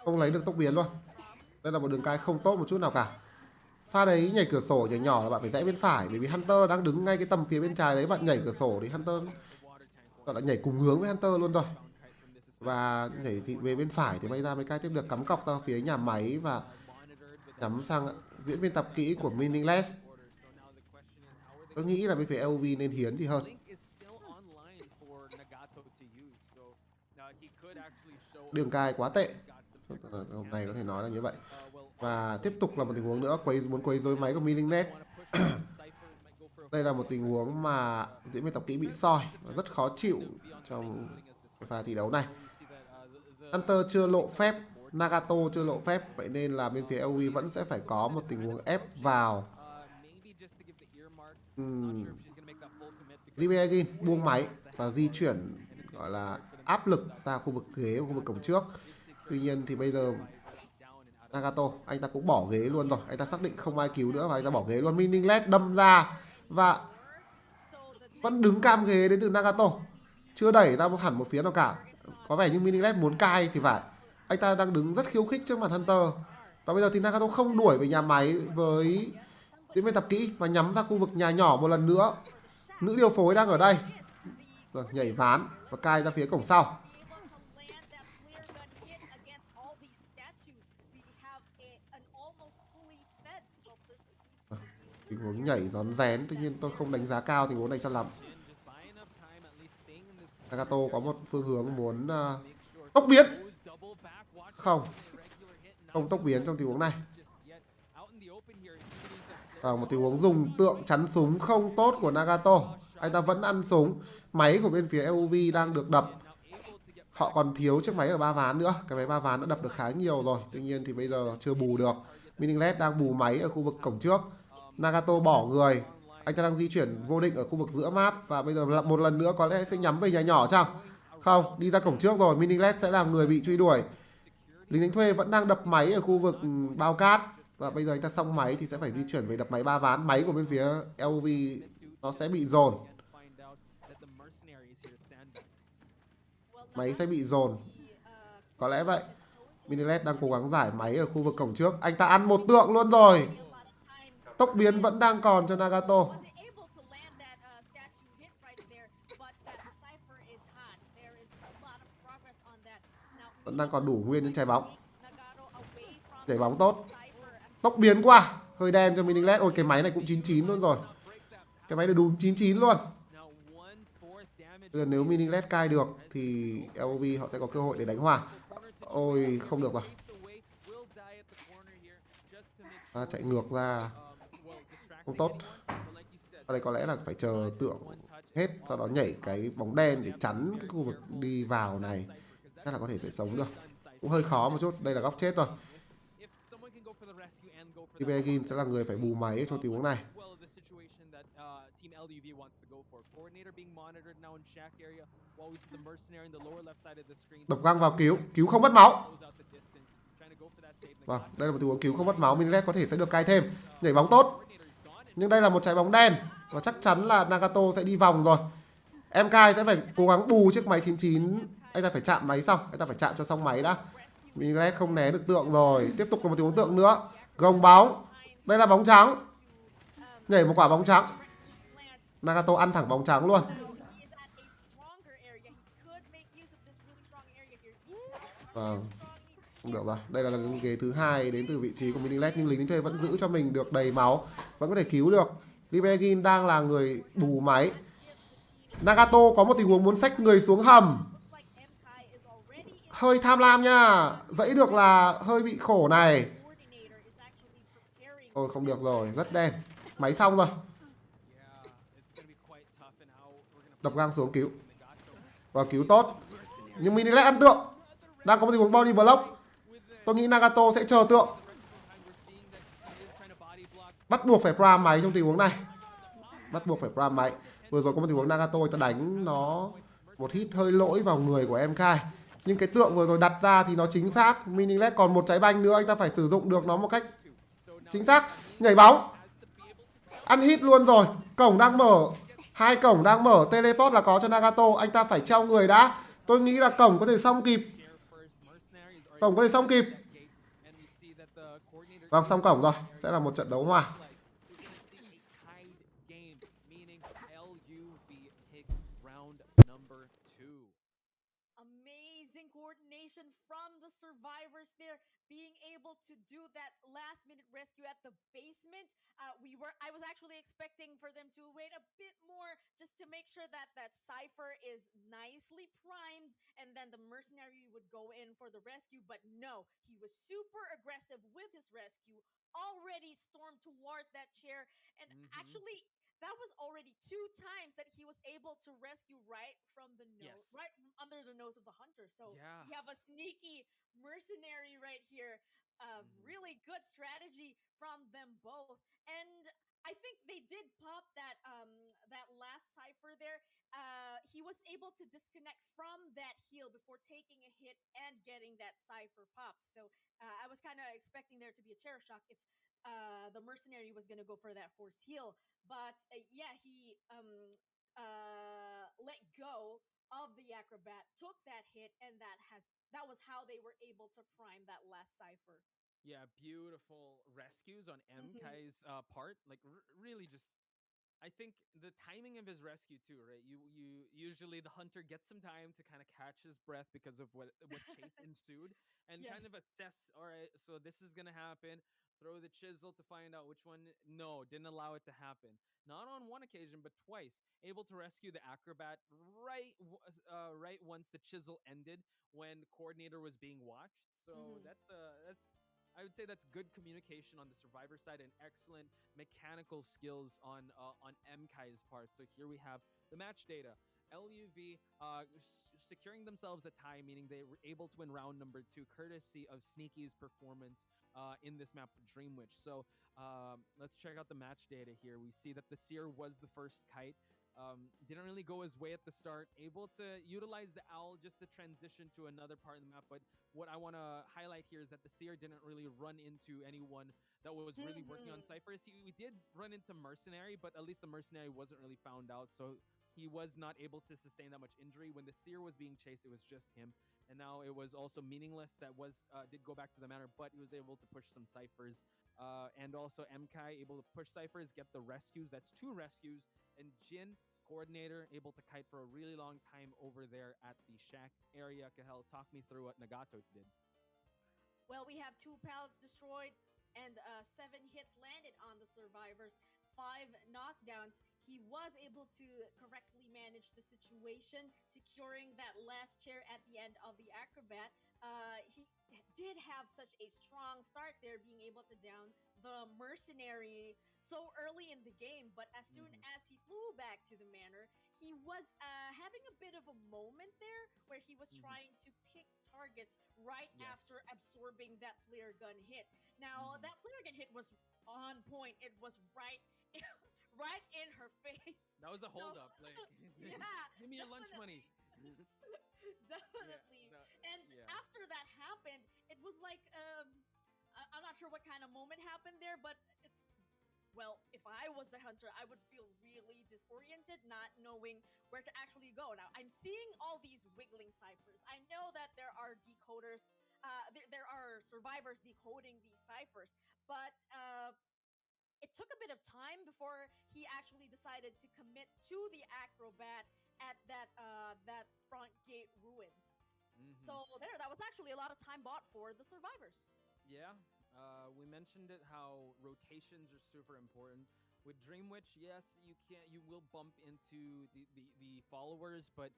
B: Không lấy được tốc biến luôn. Đây là một đường cai không tốt một chút nào cả. Pha đấy nhảy cửa sổ nhỏ nhỏ là bạn phải rẽ bên phải, bởi vì Hunter đang đứng ngay cái tầm phía bên trái đấy, bạn nhảy cửa sổ thì Hunter gọi là nhảy cùng hướng với Hunter luôn rồi. Và nhảy thì về bên phải thì may ra mấy cái tiếp được cắm cọc ra phía nhà máy và nhắm sang diễn viên tập kỹ của Meaningless. Tôi nghĩ là bên phía LOV nên hiến thì hơn. Đường cai quá tệ. Hôm nay có thể nói là như vậy. Và tiếp tục là một tình huống nữa, muốn quấy rối máy của Meaningless. Đây là một tình huống mà diễn viên tập kỹ bị soi và rất khó chịu trong cái pha thi đấu này. Hunter chưa lộ phép, Nagato chưa lộ phép, vậy nên là bên phía LOV vẫn sẽ phải có một tình huống ép vào. Liberagin buông máy và di chuyển gọi là áp lực ra khu vực ghế, khu vực cổng trước. Tuy nhiên thì bây giờ Nagato, anh ta cũng bỏ ghế luôn rồi. Anh ta xác định không ai cứu nữa và anh ta bỏ ghế luôn. Meaningless đâm ra và vẫn đứng cam ghế đến từ Nagato. Chưa đẩy ra hẳn một phía nào cả. Có vẻ như Meaningless muốn cai thì phải. Anh ta đang đứng rất khiêu khích trước mặt Hunter. Và bây giờ thì Nagato không đuổi về nhà máy với diễn viên tập kỹ mà nhắm ra khu vực nhà nhỏ một lần nữa. Nữ điều phối đang ở đây. Rồi, nhảy ván và cai ra phía cổng sau. Tình huống nhảy rón rén, tuy nhiên tôi không đánh giá cao tình huống này cho lắm. Nagato có một phương hướng muốn tốc biến. Không tốc biến trong tình huống này. Một tình huống dùng tượng chắn súng không tốt của Nagato. Anh ta vẫn ăn súng. Máy của bên phía LOV đang được đập. Họ còn thiếu chiếc máy ở 3 ván nữa. Cái máy 3 ván đã đập được khá nhiều rồi. Tuy nhiên thì bây giờ chưa bù được. Meaningless đang bù máy ở khu vực cổng trước. Nagato bỏ người. Anh ta đang di chuyển vô định ở khu vực giữa map. Và bây giờ một lần nữa có lẽ sẽ nhắm về nhà nhỏ chăng? Không, đi ra cổng trước rồi. Meaningless sẽ là người bị truy đuổi. Lính đánh thuê vẫn đang đập máy ở khu vực bao cát. Và bây giờ anh ta xong máy thì sẽ phải di chuyển về đập máy 3 ván. Máy của bên phía LOV nó sẽ bị dồn. Máy sẽ bị dồn. Có lẽ vậy. Minilet đang cố gắng giải máy ở khu vực cổng trước. Anh ta ăn một tượng luôn rồi. Tốc biến vẫn đang còn cho Nagato. Vẫn đang còn đủ nguyên những trái bóng. Nhảy bóng tốt. Tốc biến qua. Hơi đen cho Minilet. Ôi cái máy này cũng 99 luôn rồi. Cái máy này đúng 99 luôn. Bây giờ nếu Minilet cai được thì LOV họ sẽ có cơ hội để đánh hòa. Ôi không được rồi. Chạy ngược ra. Không tốt. Ở đây có lẽ là phải chờ tượng hết, sau đó nhảy cái bóng đen để chắn cái khu vực đi vào này. Chắc là có thể sẽ sống được. Cũng hơi khó một chút. Đây là góc chết rồi. Ibegin sẽ là người phải bù máy trong tình huống này. Độc găng vào cứu. Cứu không mất máu. Vâng, đây là một tình huống cứu không mất máu. Minilet có thể sẽ được cai thêm. Nhảy bóng tốt. Nhưng đây là một trái bóng đen. Và chắc chắn là Nagato sẽ đi vòng rồi. Mkai sẽ phải cố gắng bù chiếc máy 99. Anh ta phải chạm máy xong. Anh ta phải chạm cho xong máy đã. Minilet không né được tượng rồi. Tiếp tục là một tình huống tượng nữa. Gồng bóng. Đây là bóng trắng. Nhảy một quả bóng trắng. Nagato ăn thẳng bóng trắng luôn. Vâng. Không được rồi. Đây là lần ghế thứ 2 đến từ vị trí của Minilet. Nhưng lính đánh thuê vẫn giữ cho mình được đầy máu. Vẫn có thể cứu được. Libegin đang là người bù máy. Nagato có một tình huống muốn xách người xuống hầm. Hơi tham lam nha. Dẫy được là hơi bị khổ này. Ôi không được rồi. Rất đen. Máy xong rồi. Đập ngang xuống cứu. Và cứu tốt. Nhưng Minilet ăn tượng. Đang có một tình huống body block. Tôi nghĩ Nagato sẽ chờ tượng. Bắt buộc phải prime máy trong tình huống này. Bắt buộc phải prime máy. Vừa rồi có một tình huống Nagato ta đánh nó một hit hơi lỗi vào người của Mkai. Nhưng cái tượng vừa rồi đặt ra thì nó chính xác. Minilet còn một trái banh nữa. Anh ta phải sử dụng được nó một cách chính xác. Nhảy bóng. Ăn hit luôn rồi. Cổng đang mở. 2 cổng đang mở. Teleport là có cho Nagato. Anh ta phải treo người đã. Tôi nghĩ là cổng có thể xong kịp. Cổng có thể xong kịp. Vâng, xong cổng rồi. Sẽ là một trận đấu hòa.
C: From the survivors there being able to do that last minute rescue at the basement. I was actually expecting for them to wait a bit more just to make sure that that Cypher is nicely primed and then the mercenary would go in for the rescue, but no, he was super aggressive with his rescue, already stormed towards that chair, and actually that was already 2 times that he was able to rescue right from the nose, right under the nose of the hunter. So we have a sneaky mercenary right here. Really good strategy from them both. And I think they did pop that that last Cypher there. He was able to disconnect from that heal before taking a hit and getting that Cypher popped. So I was kind of expecting there to be a terror shock if the mercenary was going to go for that force heal. But yeah, he let go of the acrobat, took that hit, and that was how they were able to prime that last Cypher.
A: Yeah, beautiful rescues on Mkai's part. Like really just, I think the timing of his rescue too, right? You usually the hunter gets some time to kind of catch his breath because of what chase ensued and kind of assess, all right, so this is going to happen. Throw the chisel to find out which one. No, didn't allow it to happen. Not on one occasion, but twice. Able to rescue the acrobat right once the chisel ended when coordinator was being watched. So that's I would say that's good communication on the survivor side and excellent mechanical skills on Mkai's part. So here we have the match data. LUV securing themselves a tie, meaning they were able to win round number 2 courtesy of Sneaky's performance in this map for Dreamwitch. So let's check out the match data here. We see that the Seer was the first kite. Didn't really go his way at the start. Able to utilize the owl just to transition to another part of the map. But what I want to highlight here is that the seer didn't really run into anyone that was really working on ciphers. We did run into mercenary, but at least the mercenary wasn't really found out, so he was not able to sustain that much injury. When the seer was being chased, it was just him, and now it was also meaningless. That was did go back to the manor, but he was able to push some ciphers. And also MKai able to push ciphers, get the rescues. That's 2 rescues, and Jin coordinator able to kite for a really long time over there at the shack area. Kahel, talk me through what Nagato did.
C: Well, we have 2 pallets destroyed and 7 hits landed on the survivors, 5 knockdowns. He was able to correctly manage the situation, securing that last chair at the end of the acrobat. He did have such a strong start there, being able to down the mercenary so early in the game. But as soon as he flew back to the manor, he was having a bit of a moment there where he was trying to pick targets right after absorbing that flare gun hit. Now, that flare gun hit was on point. It was right right in her face.
A: That was a holdup. Like,
C: yeah,
A: give me your lunch money.
C: Definitely. After that happened, it was like I'm not sure what kind of moment happened there, but it's, well, if I was the hunter, I would feel really disoriented, not knowing where to actually go. Now, I'm seeing all these wiggling ciphers. I know that there are decoders, there are survivors decoding these ciphers, but it took a bit of time before he actually decided to commit to the acrobat at that front gate ruins. So that was actually a lot of time bought for the survivors.
A: Yeah, we mentioned it, how rotations are super important. With Dream Witch, yes, you will bump into the followers, but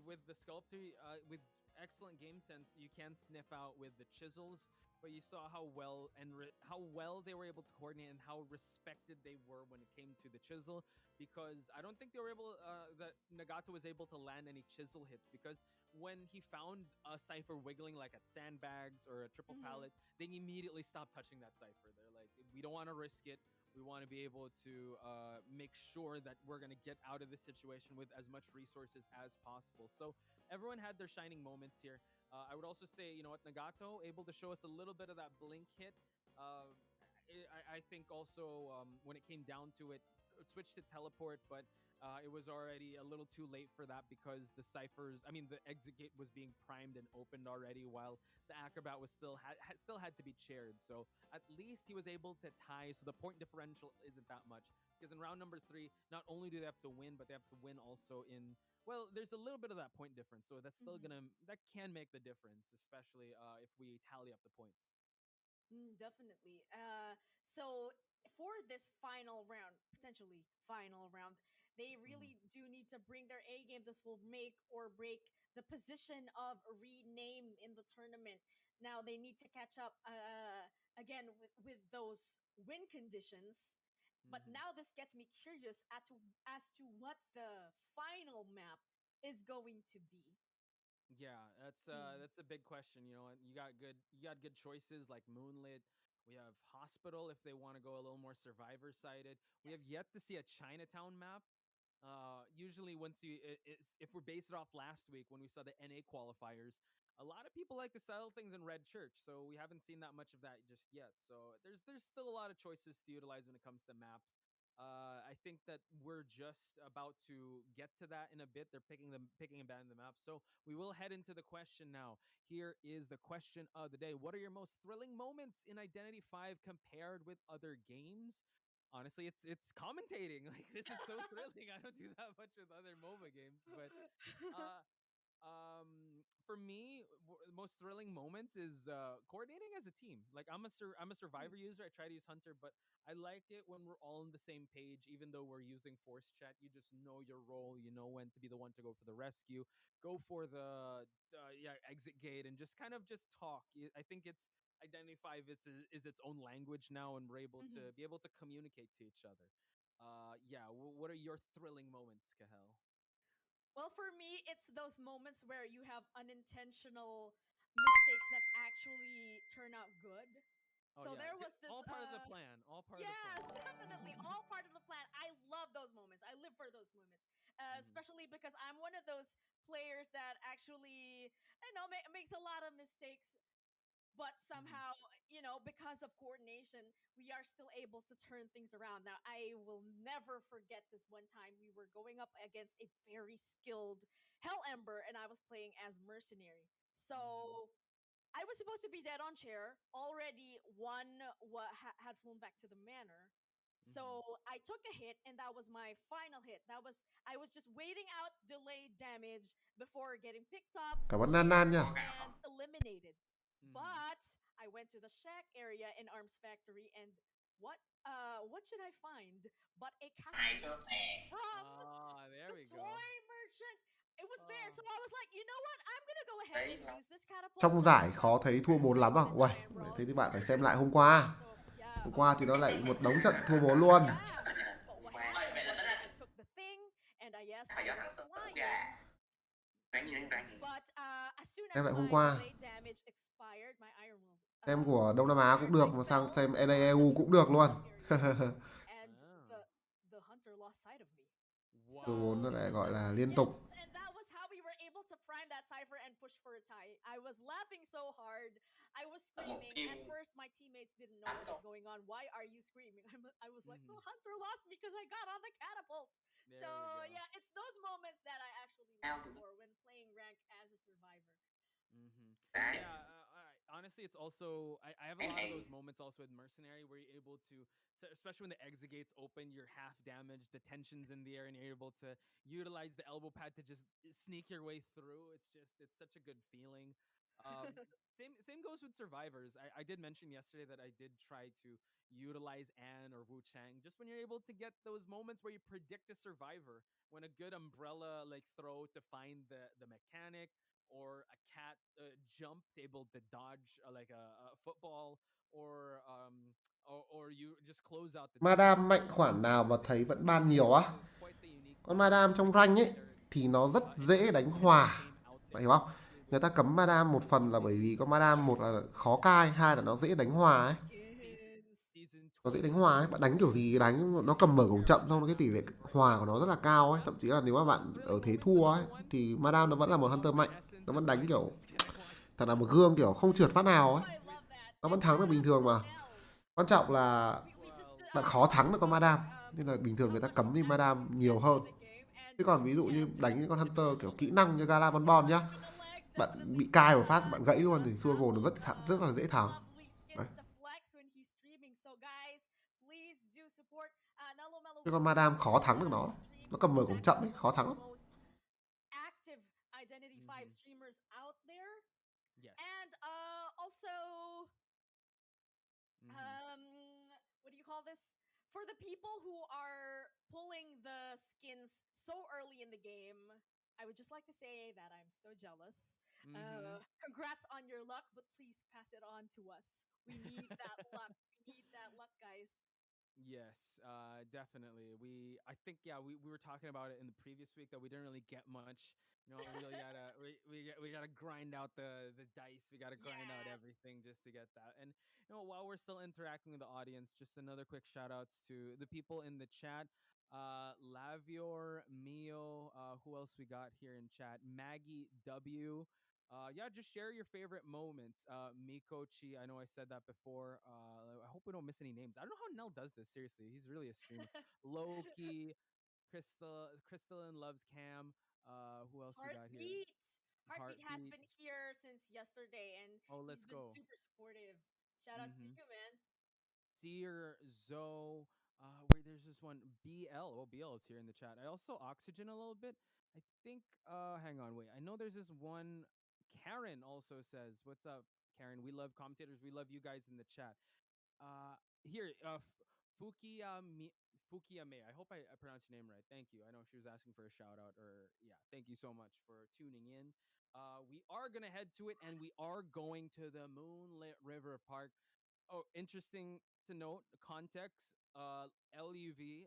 A: with the sculptor, with excellent game sense, you can sniff out with the chisels. But you saw how well how well they were able to coordinate and how respected they were when it came to the chisel. Because I don't think they were able that Nagato was able to land any chisel hits, because when he found a cipher wiggling like at sandbags or a triple pallet, they immediately stopped touching that cipher. They're like, we don't want to risk it. We want to be able to make sure that we're going to get out of this situation with as much resources as possible. So everyone had their shining moments here. I would also say, Nagato able to show us a little bit of that blink hit. I think also when it came down to it switched to teleport, but it was already a little too late for that, because the exit gate was being primed and opened already, while the acrobat was still had to be chaired. So at least he was able to tie, so the point differential isn't that much. Because in round number 3, not only do they have to win, but they have to win also in, well, there's a little bit of that point difference. So that's still that can make the difference, especially if we tally up the points.
C: Definitely. So for this final round, potentially final round, they really do need to bring their A game. This will make or break the position of rename in the tournament. Now they need to catch up again with those win conditions. But now this gets me curious as to what the final map is going to be.
A: Yeah, that's a big question. You got good choices like Moonlit. We have Hospital if they want to go a little more survivor sided. We have yet to see a Chinatown map. Usually, if we're based it off last week when we saw the NA qualifiers, a lot of people like to settle things in Red Church, so we haven't seen that much of that just yet. So there's still a lot of choices to utilize when it comes to maps. I think that we're just about to get to that in a bit. They're picking and banning the map. So we will head into the question now. Here is the question of the day. What are your most thrilling moments in Identity 5 compared with other games? Honestly, it's commentating. Like, this is so thrilling. I don't do that much with other MOBA games, but for me, the most thrilling moments is coordinating as a team. Like, I'm a survivor user. I try to use hunter, but I like it when we're all on the same page. Even though we're using force chat, you just know your role. You know when to be the one to go for the rescue, go for the exit gate, and just kind of just talk. I think it's Identity 5 is its own language now, and we're able to be able to communicate to each other. What are your thrilling moments, Kahel?
C: Well, for me, it's those moments where you have unintentional mistakes that actually turn out good.
A: Oh,
C: So
A: yeah.
C: there was this
A: All part of the plan. All part of the
C: yes,
A: plan.
C: definitely all part of the plan. I love those moments. I live for those moments.
A: Mhm.
C: especially because I'm one of those players that actually, makes a lot of mistakes, but
A: Mhm.
C: somehow, because of coordination, we are still able to turn things around. Now, I will never forget this one time we were going up against a very skilled Hell Ember, and I was playing as Mercenary.
A: Mhm.
C: So I was supposed to be dead on chair. Already one had flown back to the manor.
A: Mhm.
C: So I took a hit, and that was my final hit. I was just waiting out delayed damage before getting picked up,
B: Cảm ơn Nan Nan
C: cheered,
B: nha.
C: and eliminated.
A: Mhm.
C: But I went to the shack area in Arms Factory, and what should I find but a catapult from
A: Ah, there
C: the
A: we go.
C: toy merchant? It was there,
A: Oh.
C: so I was like, you know what? I'm gonna go ahead and use this catapult
B: Trong
C: to
B: giải khó
C: travel
B: thấy thua
C: through
B: 4 lắm à?
C: the
B: Uầy,
C: giant world.
B: thế thì bạn phải xem lại hôm
C: Very
B: qua.
C: scary. So yeah,
B: Hôm qua thì nó lại một đống trận thua 4 luôn.
C: yeah. But what happened was I took the thing, and I was flying. But as soon
B: Xem
C: as
B: lại hôm
C: my
B: qua.
C: delayed damage expired, my Iron World
B: Xem của Đông Nam Á cũng
C: expired,
B: được,
C: I
B: mà sang
C: fell
B: xem
C: on the
B: NAEU cũng được luôn.
C: catapult area, and
A: Ah.
C: the hunter lost sight of me.
B: Thua 4 nó
A: Wow.
B: lại gọi là liên
C: Yes,
B: tục.
C: and that was how we were able to prime that cipher and push for a tie. I was laughing so hard. I was screaming. At first, my teammates didn't know what was going on. Why are you screaming? I was like, the
A: Mhm.
C: hunter lost me because I got on the catapult. So
A: There we go.
C: yeah, it's those moments that I actually look for when playing rank as a survivor.
A: Hmm. Yeah, honestly, it's also I have a lot of those moments also with Mercenary where you're able to, especially when the exit gates open, you're half damaged, the tension's in the air, and you're able to utilize the elbow pad to just sneak your way through. It's such a good feeling. Um, same goes with survivors. I did mention yesterday that I did try to utilize Anne or Wu Chang just when you're able to get those moments where you predict a survivor, when a good umbrella like throw to find the mechanic, or a cat jump able to dodge like a football, or you just close out the damage.
B: Madame mạnh khoản nào mà thấy vẫn ban nhiều á?
A: Is quite the unique
B: Con
A: combo
B: Madame trong rank ấy
A: character.
B: thì nó rất
A: It
B: dễ
A: really
B: đánh
A: just
B: hòa.
A: came out
B: Bạn
A: there,
B: hiểu không?
A: especially
B: Người
A: with
B: ta cấm Madame một phần là bởi vì con Madame một là khó cai, hai là nó dễ đánh hòa ấy.
C: Skins.
B: Nó dễ đánh hòa ấy, bạn đánh kiểu gì đánh, nó cầm mở cổng chậm xong cái tỷ lệ hòa của nó rất là cao ấy. Thậm chí là nếu mà bạn ở thế thua ấy thì Madame nó vẫn là một hunter mạnh, nó vẫn đánh kiểu thật là một gương, kiểu không trượt phát nào ấy,
C: Oh, I love that.
B: nó vẫn
C: And
B: thắng được
C: shout
B: bình
C: out
B: thường
C: to
B: mà.
C: Nell.
B: Quan trọng là
C: We just
B: bạn khó thắng được con
C: spoke
B: Madame,
C: about
B: nên là bình thường người ta
C: Gauntlet
B: cấm đi Madame
C: Sacrifice
B: nhiều
C: getting
B: hơn.
C: in the game, and
B: Thế còn ví dụ như
C: yes,
B: đánh những con hunter kiểu kỹ năng như Gala Bonbon nhá,
C: Intellect
B: bạn
C: definitely
B: bị cai một phát
C: uh,
B: bạn gãy luôn thì Survival nó
C: travels
B: rất là dễ thắng.
C: lovely
B: Đấy.
C: skins to flex when he's streaming. So guys, please do support Nello Mello
B: Chứ con
C: World
B: Madame khó
C: Esports
B: thắng được nó,
C: stream.
B: nó cầm mở
C: He's
B: cổng chậm
C: actually
B: ấy,
C: one
B: khó
C: of
B: thắng
C: the
B: lắm.
C: most active Identity 5
A: Mhm.
C: streamers out there.
A: Yes.
C: And also,
A: Mhm.
C: what do you call this? For the people who are pulling the skins so early in the game, I would just like to say that I'm so jealous.
A: Mhm.
C: Congrats on your luck, but please pass it on to us. We need that luck. We need that luck, guys.
A: Yes, definitely. I think, yeah, we were talking about it in the previous week that we didn't really get much. You know, we really gotta we gotta grind out the dice. We gotta grind out
C: Yes.
A: everything just to get that. And while we're still interacting with the audience, just another quick shout outs to the people in the chat. Lavior, Mio, who else we got here in chat? Maggie W. Yeah, just share your favorite moments. Miko Chi, I know I said that before. I hope we don't miss any names. I don't know how Nell does this. Seriously, he's really a streamer. Loki, Crystalline loves Cam. Who else we got here?
C: Heartbeat. Heartbeat has
A: Heartbeat.
C: been here since yesterday, and
A: Oh,
C: he's
A: let's
C: been
A: go.
C: super supportive. Shout outs to
A: Mm-hmm.
C: you, man.
A: Seer, Zoe. Where there's this one BL. Oh, BL is here in the chat. I also Oxygen a little bit. I think. Hang on, wait. I know there's this one. Karen also says, "What's up, Karen? We love commentators. We love you guys in the chat." Here, Fukiyami. Fukiyame. I hope I pronounced your name right. Thank you. I know she was asking for a shout out, or yeah, thank you so much for tuning in. We are gonna head to it, and we are going to the Moonlit River Park. Oh, interesting to note context. LUV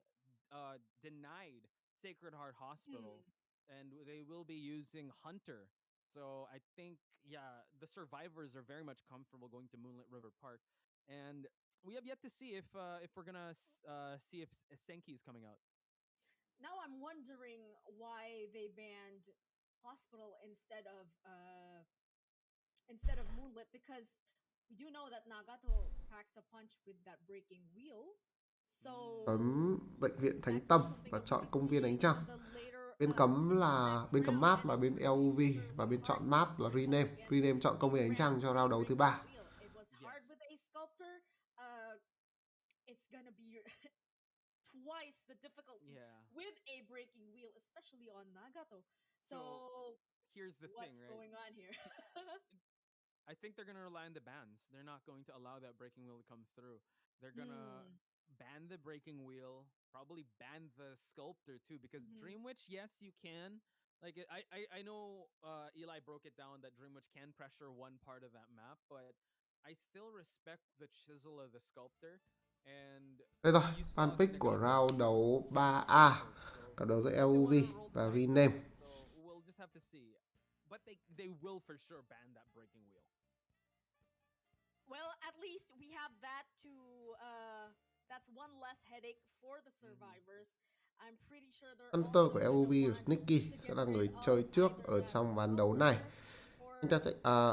A: denied Sacred Heart Hospital,
C: Hmm.
A: and they will be using Hunter. So I think, yeah, the survivors are very much comfortable going to Moonlit River Park, and we have yet to see if we're gonna see if Senki is coming out.
C: Now I'm wondering why they banned Hospital instead of Moonlit, because we do know that Nagato packs a punch with that breaking wheel. So
B: Cấm bệnh viện Thánh
C: that could
B: Tâm
C: be something
B: và
C: that we
B: chọn
C: can
B: công viên
C: see
B: Ánh Trăng.
C: in the later
B: Bên cấm
C: in this
B: là
C: next
B: bên cấm
C: round,
B: map
C: and
B: là
C: it's
B: bên
C: really
B: LUV và
C: really
B: bên
C: hard
B: chọn
C: to
B: map là Rename.
C: get
B: Rename chọn công viên Ánh Trăng
C: around
B: cho
C: a
B: round đấu thứ
C: breaking
B: 3.
C: wheel. It was hard
A: Yes.
C: with a sculptor. It's gonna be twice the difficulty
A: Yeah.
C: with a breaking wheel, especially on Nagato.
A: So
C: So
A: here's the thing,
C: what's
A: right?
C: going on here?
A: I think they're gonna rely on the bans. They're not going to allow that breaking wheel to come through. They're gonna
C: Hmm.
A: ban the breaking wheel, probably ban the sculptor too, because
C: Mhm.
A: Dream Witch, yes, you can. Like I know Eli broke it down that Dream Witch can pressure one part of that map, but I still respect the chisel of the sculptor. And
B: Đây rồi,
A: you
B: fan
A: saw the
B: pick của
A: Nagito
B: round đấu 3A.
A: so
B: Cặp đấu giữa
A: they
B: LUV
A: wanna roll the
B: và
A: dice
B: Rename.
A: with it, so we'll just have to see. But they will for sure ban that breaking wheel.
C: Well, at least we have that to that's one less headache for the survivors. I'm pretty sure they're
B: Hunter
C: also
B: của
C: gonna
B: LUV là
C: want
B: Sneaky
C: to
B: sẽ
C: get
B: là
C: rid
B: người
C: of
B: chơi trước
C: either
B: ở
C: that
B: trong ván đấu này.
C: sculptor
B: Chúng ta sẽ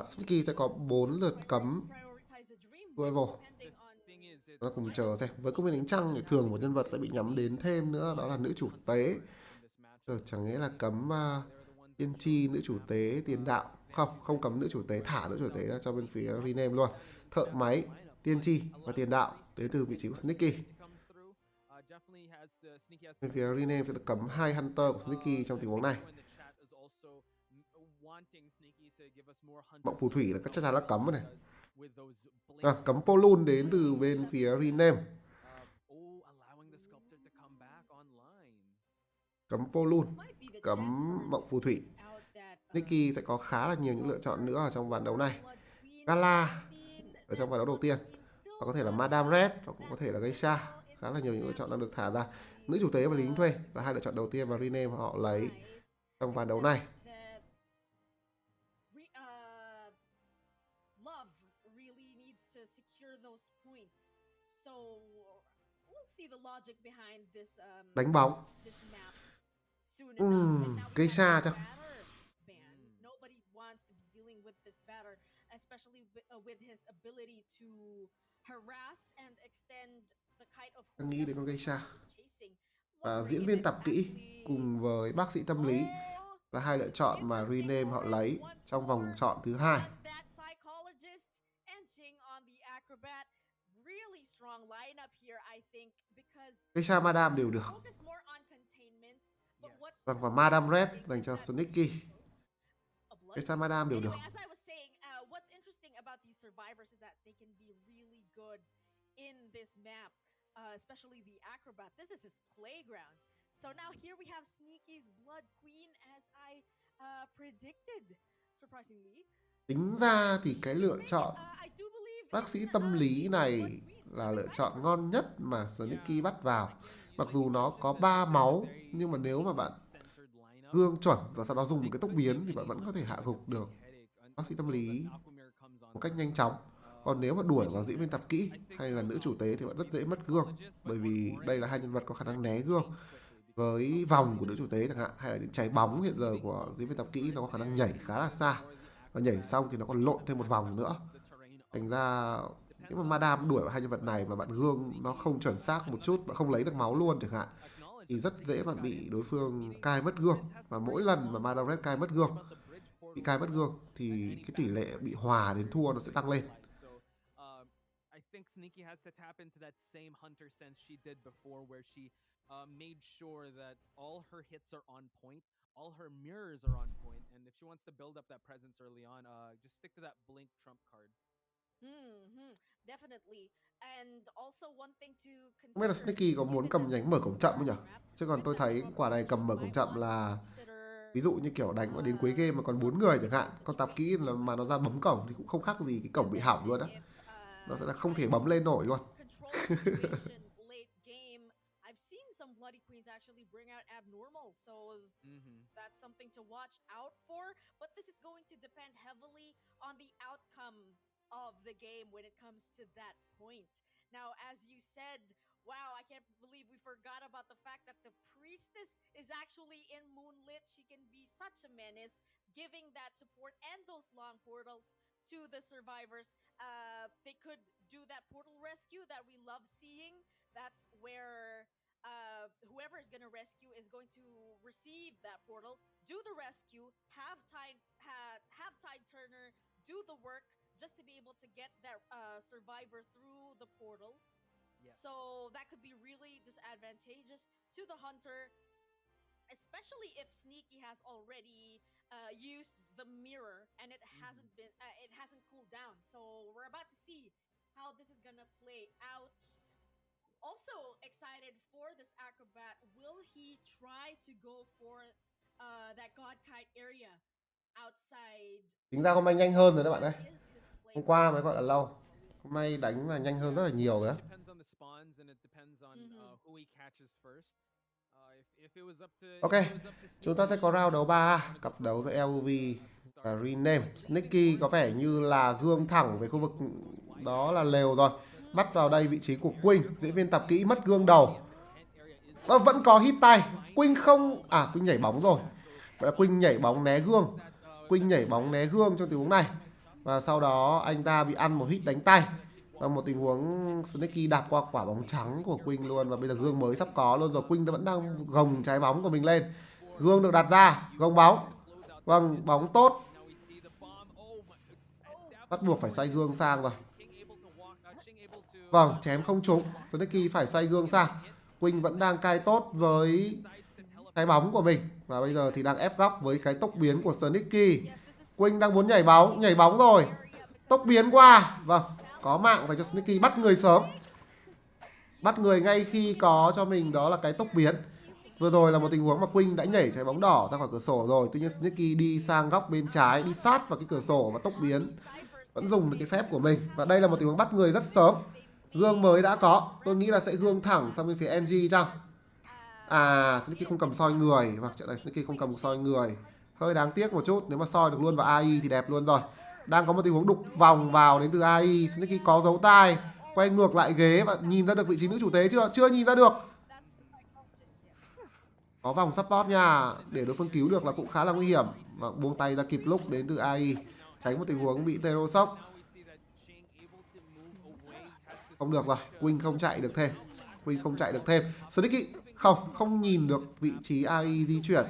B: Sneaky sẽ có 4 lượt cấm
C: prioritize a dream witch
B: survival.
C: depending
A: The
C: on
A: thing is,
B: Nó
A: it's
B: cùng
A: I
B: chờ
A: don't
B: xem.
A: think
B: Với công viên Ánh Trăng thì thường một nhân vật sẽ bị nhắm đến thêm nữa, đó là nữ chủ tế.
A: in this matchup.
B: Chẳng nghĩa là cấm
A: They're the ones
B: tiên
A: that
B: tri,
A: chose
B: nữ
A: the
B: chủ
A: map,
B: tế, tiền đạo. Không cấm nữ chủ tế, thả nữ chủ tế ra cho bên phía Rename luôn. Thợ máy, tiên tri và tiền đạo đến từ vị trí của Sneaky.
A: to come through. Definitely has the Sneaky has
B: Bên phía Rename sẽ được cấm 2 Hunter của Sneaky trong tình huống này.
A: in the chat is also wanting Sneaky to give us more hunters.
B: Mộng phù thủy là chắc chắn là cấm rồi này.
A: With those blink
B: Cấm Polun đến từ bên phía Rename.
A: allowing the sculptor to come back online.
B: Cấm Polun,
C: this might be the
B: cấm
C: chance for her
B: Mộng
C: to
B: phù thủy.
C: take out that,
B: Nicky sẽ có khá là nhiều những lựa chọn nữa ở trong ván đấu này.
C: Blood Queen.
B: Gala
C: I've seen
B: ở trong
C: that
B: ván đấu đầu
C: Blood
B: tiên.
C: Queen still
B: Và có thể là
C: has
B: Madame
C: a
B: Red,
C: chance
B: hoặc cũng có thể là
C: as
B: Geisha.
C: well in
B: Khá là
C: this
B: nhiều những lựa chọn đang được thả ra.
C: match.
B: Nữ chủ tế và lính thuê là hai lựa chọn đầu tiên mà Rename họ lấy trong ván đấu này.
C: Love really needs to secure those points. So we'll see the logic behind this
B: Đánh bóng.
C: this map soon enough. And now we
B: Geisha
C: have
B: chắc.
C: batter ban. Nobody wants to be dealing with this batter, especially with his ability to harass and extend the kite of
B: Đang nghĩ đến con Geisha.
C: is chasing.
B: Và diễn viên tạp kỹ cùng với bác sĩ tâm lý là hai lựa chọn mà Rename họ lấy trong vòng chọn thứ 2.
C: That psychologist edging on the acrobat. Really strong lineup here, I think, because
B: Geisha Madame đều được.
C: focus more on containment. But what's
B: Vâng, và Madame Red dành cho Sneaky.
C: a blood?
B: Geisha Madame đều được.
C: Anyway, as I was saying, what's interesting about these survivors is that they can be really good in this map, especially the acrobat. This is his playground. So now here we have Sneaky's Blood Queen, as I predicted, surprisingly.
B: Tính ra thì cái lựa chọn
C: I do believe
B: bác sĩ
C: in,
B: tâm lý
C: Sneaky's
B: này
C: Blood Queen.
B: là
C: I'm
B: lựa
C: excited
B: chọn
C: for this.
B: ngon nhất mà Sneaky bắt vào. Mặc dù nó có 3 máu, nhưng mà nếu mà bạn gương chuẩn và sau đó dùng một cái tốc biến thì bạn vẫn có thể hạ gục được bác sĩ tâm lý một cách nhanh chóng. Còn nếu mà đuổi vào diễn viên tạp kỹ hay là nữ chủ tế thì bạn rất dễ mất gương, bởi vì đây là hai nhân vật có khả năng né gương. Với vòng của nữ chủ tế chẳng hạn, hay là những trái bóng hiện giờ của diễn viên tạp kỹ, nó có khả năng nhảy khá là xa, và nhảy xong thì nó còn lộn thêm một vòng nữa. Thành ra nếu mà Madame đuổi vào hai nhân vật này mà bạn gương nó không chuẩn xác một chút, bạn không lấy được máu luôn chẳng hạn, thì rất dễ bạn bị đối phương cai mất gương. Và mỗi lần mà Madame Red cai mất gương, bị cai mất gương thì cái tỷ lệ bị hòa đến thua nó sẽ tăng lên.
A: I think Sneaky has to tap into that same hunter sense she did before, where she made sure that all her hits are on point, all her mirrors are on point, and if she wants to build up that presence early on, just stick to that blink trump card.
C: Definitely. And also one thing to
B: Không biết là
C: consider.
B: Sneaky có muốn cầm nhánh mở cổng chậm không nhỉ? Chứ còn tôi thấy quả này cầm mở cổng chậm là ví dụ như kiểu đánh vào đến cuối game mà còn 4 người chẳng hạn, con tạp kỹ là mà nó ra bấm cổng thì cũng không khác gì cái cổng bị hỏng luôn á. Nó sẽ là không thể bấm lên nổi luôn.
C: I've seen some Bloody Queens actually bring out abnormal, so that's something to watch out for. But this is going to depend heavily on the outcome of the game when it comes to that point. Now, as you said, wow, I can't believe we forgot about the fact that the priestess is actually in Moonlit. She can be such a menace, giving that support and those long portals to the survivors. They could do that portal rescue that we love seeing. That's where whoever is going to rescue is going to receive that portal, do the rescue, have Tide Turner do the work just to be able to get that survivor through the portal.
A: Yes.
C: So that could be really disadvantageous to the hunter, especially if Sneaky has already used the mirror and it hasn't cooled down. So we're about to see how this is gonna play out. Also excited for this acrobat. Will he try to go for that God Kite area outside?
B: Chính ra hôm nay nhanh hơn rồi các bạn ơi.
C: Is his play
B: Hôm qua mới gọi là lâu. Hôm nay đánh là nhanh hơn rất là nhiều rồi á.
A: Depends on the spawns and it depends on who he catches first. If it was up to
B: Ok, chúng ta sẽ có round đấu 3, cặp đấu giữa LUV và Rename. Sneaky có vẻ như là gương thẳng về khu vực đó là lều rồi. Bắt vào đây vị trí của Queen, diễn viên tập kỹ mất gương đầu. Và vẫn có hit tay. Queen không... À, Queen nhảy bóng rồi. Vậy là Queen nhảy bóng né gương. Queen nhảy bóng né gương trong tình huống này. Và sau đó anh ta bị ăn một hit đánh tay. Và một tình huống Sneaky đạp qua quả bóng trắng của Queen luôn. Và bây giờ gương mới sắp có luôn rồi. Queen vẫn đang gồng trái bóng của mình lên. Gương được đặt ra, gồng bóng. Vâng, bóng tốt. Bắt buộc phải xoay gương sang rồi. Vâng, chém không trúng. Sneaky phải xoay gương sang. Queen vẫn đang cai tốt với cái bóng của mình. Và bây giờ thì đang ép góc với cái tốc biến của Sneaky. Queen đang muốn nhảy bóng rồi. Tốc biến qua. Vâng, có mạng dành cho Sneaky, bắt người sớm. Bắt người ngay khi có cho mình đó là cái tốc biến. Vừa rồi là một tình huống mà Queen đã nhảy trái bóng đỏ ra khỏi cửa sổ rồi. Tuy nhiên Sneaky đi sang góc bên trái, đi sát vào cái cửa sổ và tốc biến. Vẫn dùng được cái phép của mình. Và đây là một tình huống bắt người rất sớm. Gương mới đã có. Tôi nghĩ là sẽ gương thẳng sang bên phía NG chăng? À, Sneaky không cầm soi người. Vâng, trận này Sneaky không cầm soi người. Hơi đáng tiếc một chút. Nếu mà soi được luôn vào AI thì đẹp luôn rồi. Đang có một tình huống đục vòng vào đến từ AI. Sneaky có dấu tay. Quay ngược lại ghế và nhìn ra được vị trí nữ chủ tế chưa? Chưa nhìn ra được. Có vòng support nha. Để đối phương cứu được là cũng khá là nguy hiểm. Và buông tay ra kịp lúc đến từ AI. Tránh một tình huống bị Tero sốc. Không được rồi. Queen không chạy được thêm. Queen không chạy được thêm. Sneaky không nhìn được vị trí AI di chuyển.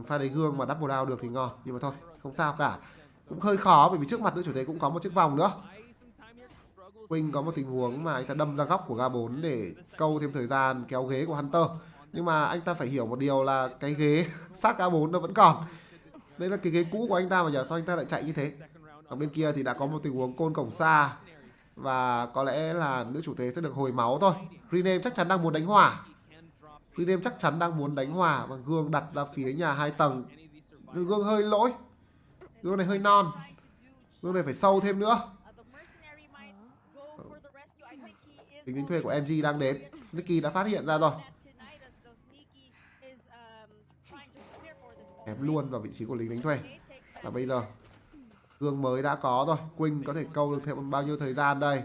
B: Pha đấy gương mà double down được thì ngon. Nhưng mà thôi, không sao cả. Cũng hơi khó bởi vì trước mặt nữ chủ tế cũng có một chiếc vòng nữa. Queen có một tình huống mà anh ta đâm ra góc của Ga4 để câu thêm thời gian kéo ghế của Hunter. Nhưng mà anh ta phải hiểu một điều là cái ghế sát Ga4 nó vẫn còn. Đây là cái ghế cũ của anh ta mà giờ sao anh ta lại chạy như thế. Ở bên kia thì đã có một tình huống côn cổng xa. Và có lẽ là nữ chủ tế sẽ được hồi máu thôi. Rename chắc chắn đang muốn đánh hỏa. Rename chắc chắn đang muốn đánh hỏa. Và gương đặt ra phía nhà 2 tầng. Gương hơi lỗi. Gương này hơi non. Gương này phải sâu thêm nữa. Lính đánh thuê của NG đang đến. Sneaky đã phát hiện ra rồi. Ém luôn vào vị trí của lính đánh thuê. Và bây giờ gương mới đã có rồi. Queen có thể câu được thêm bao nhiêu thời gian đây.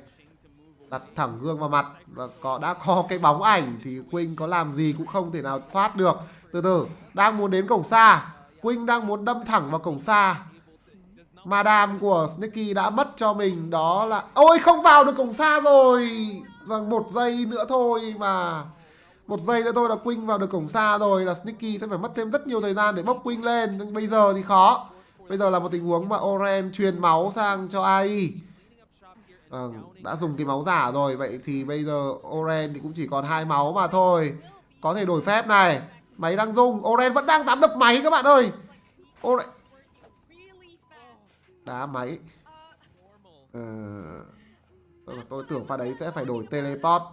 B: Đặt thẳng gương vào mặt. Và đã có cái bóng ảnh thì Queen có làm gì cũng không thể nào thoát được. Từ từ, đang muốn đến cổng xa. Queen đang muốn đâm thẳng vào cổng xa. Madame của Sneaky đã mất cho mình đó là... Ôi, không vào được cổng xa rồi. Vâng, 1 giây nữa thôi mà. 1 giây nữa thôi là Queen vào được cổng xa rồi. Là Sneaky sẽ phải mất thêm rất nhiều thời gian để bốc Queen lên. Nhưng bây giờ thì khó. Bây giờ là một tình huống mà Oren truyền máu sang cho AI. Đã dùng cái máu giả rồi. Vậy thì bây giờ Oren thì cũng chỉ còn 2 máu mà thôi. Có thể đổi phép này. Máy đang rung. Oren vẫn đang dám đập máy các bạn ơi. Oren... Đá máy. Tôi tưởng pha đấy sẽ phải đổi teleport.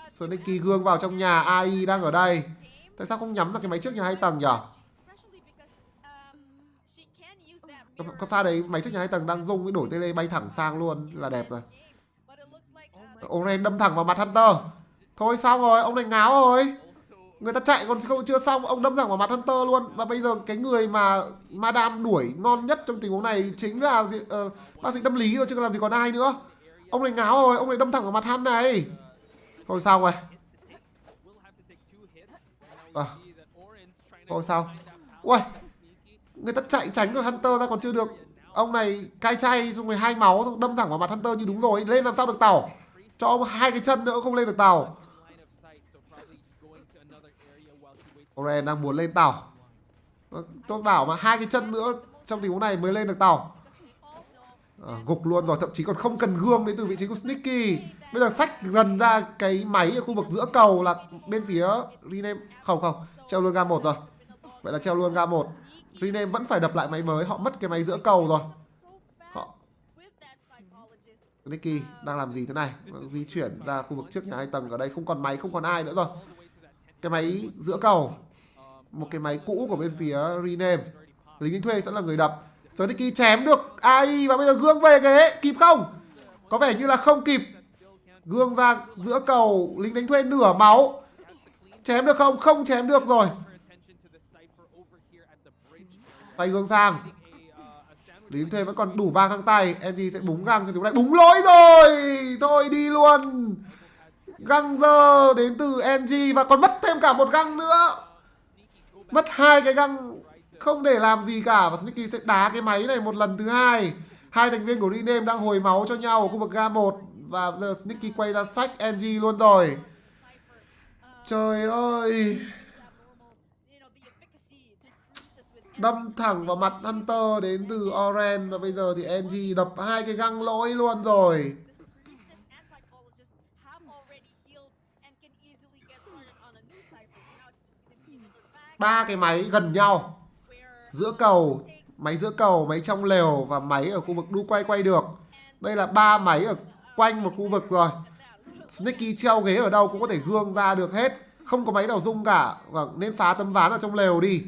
B: Sneaky gương vào trong nhà. AI đang ở đây. Tại sao không nhắm ra cái máy trước nhà 2 tầng nhỉ? Cái pha đấy máy trước nhà 2 tầng đang rung cái đổi tele bay thẳng sang luôn là đẹp rồi. Oren đâm thẳng vào mặt Hunter. Thôi xong rồi, ông này ngáo rồi. Người ta chạy còn chưa xong, ông đâm thẳng vào mặt Hunter luôn. Và bây giờ cái người mà Madame đuổi ngon nhất trong tình huống này chính là bác sĩ tâm lý rồi, chứ còn làm gì còn ai nữa. Ông này ngáo rồi, ông này đâm thẳng vào mặt hắn này. Thôi xong rồi. Thôi sao? Ui, người ta chạy tránh được Hunter ra còn chưa được. Ông này cai chay xong rồi 2 máu xong đâm thẳng vào mặt Hunter như đúng rồi. Lên làm sao được tàu? Cho ông 2 cái chân nữa không lên được tàu. Oren đang muốn lên tàu. Tôi bảo mà 2 cái chân nữa trong tình huống này mới lên được tàu. Gục luôn rồi, thậm chí còn không cần gương đến từ vị trí của Sneaky. Bây giờ xách gần ra cái máy ở khu vực giữa cầu là bên phía Rename. Không, treo luôn ga 1 rồi. Vậy là treo luôn ga 1. Rename vẫn phải đập lại máy mới, họ mất cái máy giữa cầu rồi. Họ Sneaky đang làm gì thế này? Di chuyển ra khu vực trước nhà 2 tầng, ở đây không còn máy, không còn ai nữa rồi. Cái máy giữa cầu, một cái máy cũ của bên phía Rename. Lính đánh thuê sẽ là người đập. Sneaky chém được AI và bây giờ gương về ghế, kịp không? Có vẻ như là không kịp. Gương ra giữa cầu, lính đánh thuê nửa máu. Chém được không? Không chém được rồi. Tay gương sang. Lính đánh thuê vẫn còn đủ 3 găng tay. NG sẽ búng găng cho chúng này. Búng lỗi rồi. Thôi đi luôn. Găng giờ đến từ NG và còn mất thêm cả một găng nữa. Mất 2 cái găng không để làm gì cả. Và Sneaky sẽ đá cái máy này một lần thứ hai. 2 thành viên của Rename đang hồi máu cho nhau ở khu vực ga 1. Và giờ Sneaky quay ra sách NG luôn rồi. Trời ơi. Đâm thẳng vào mặt Hunter đến từ Oren. Và bây giờ thì NG đập 2 cái găng lỗi luôn rồi. 3 cái máy gần nhau. Giữa cầu, máy giữa cầu, máy trong lều và máy ở khu vực đu quay được. Đây là 3 máy ở quanh một khu vực rồi. Sneaky treo ghế ở đâu cũng có thể gương ra được hết. Không có máy nào rung cả. Và nên phá tấm ván ở trong lều đi.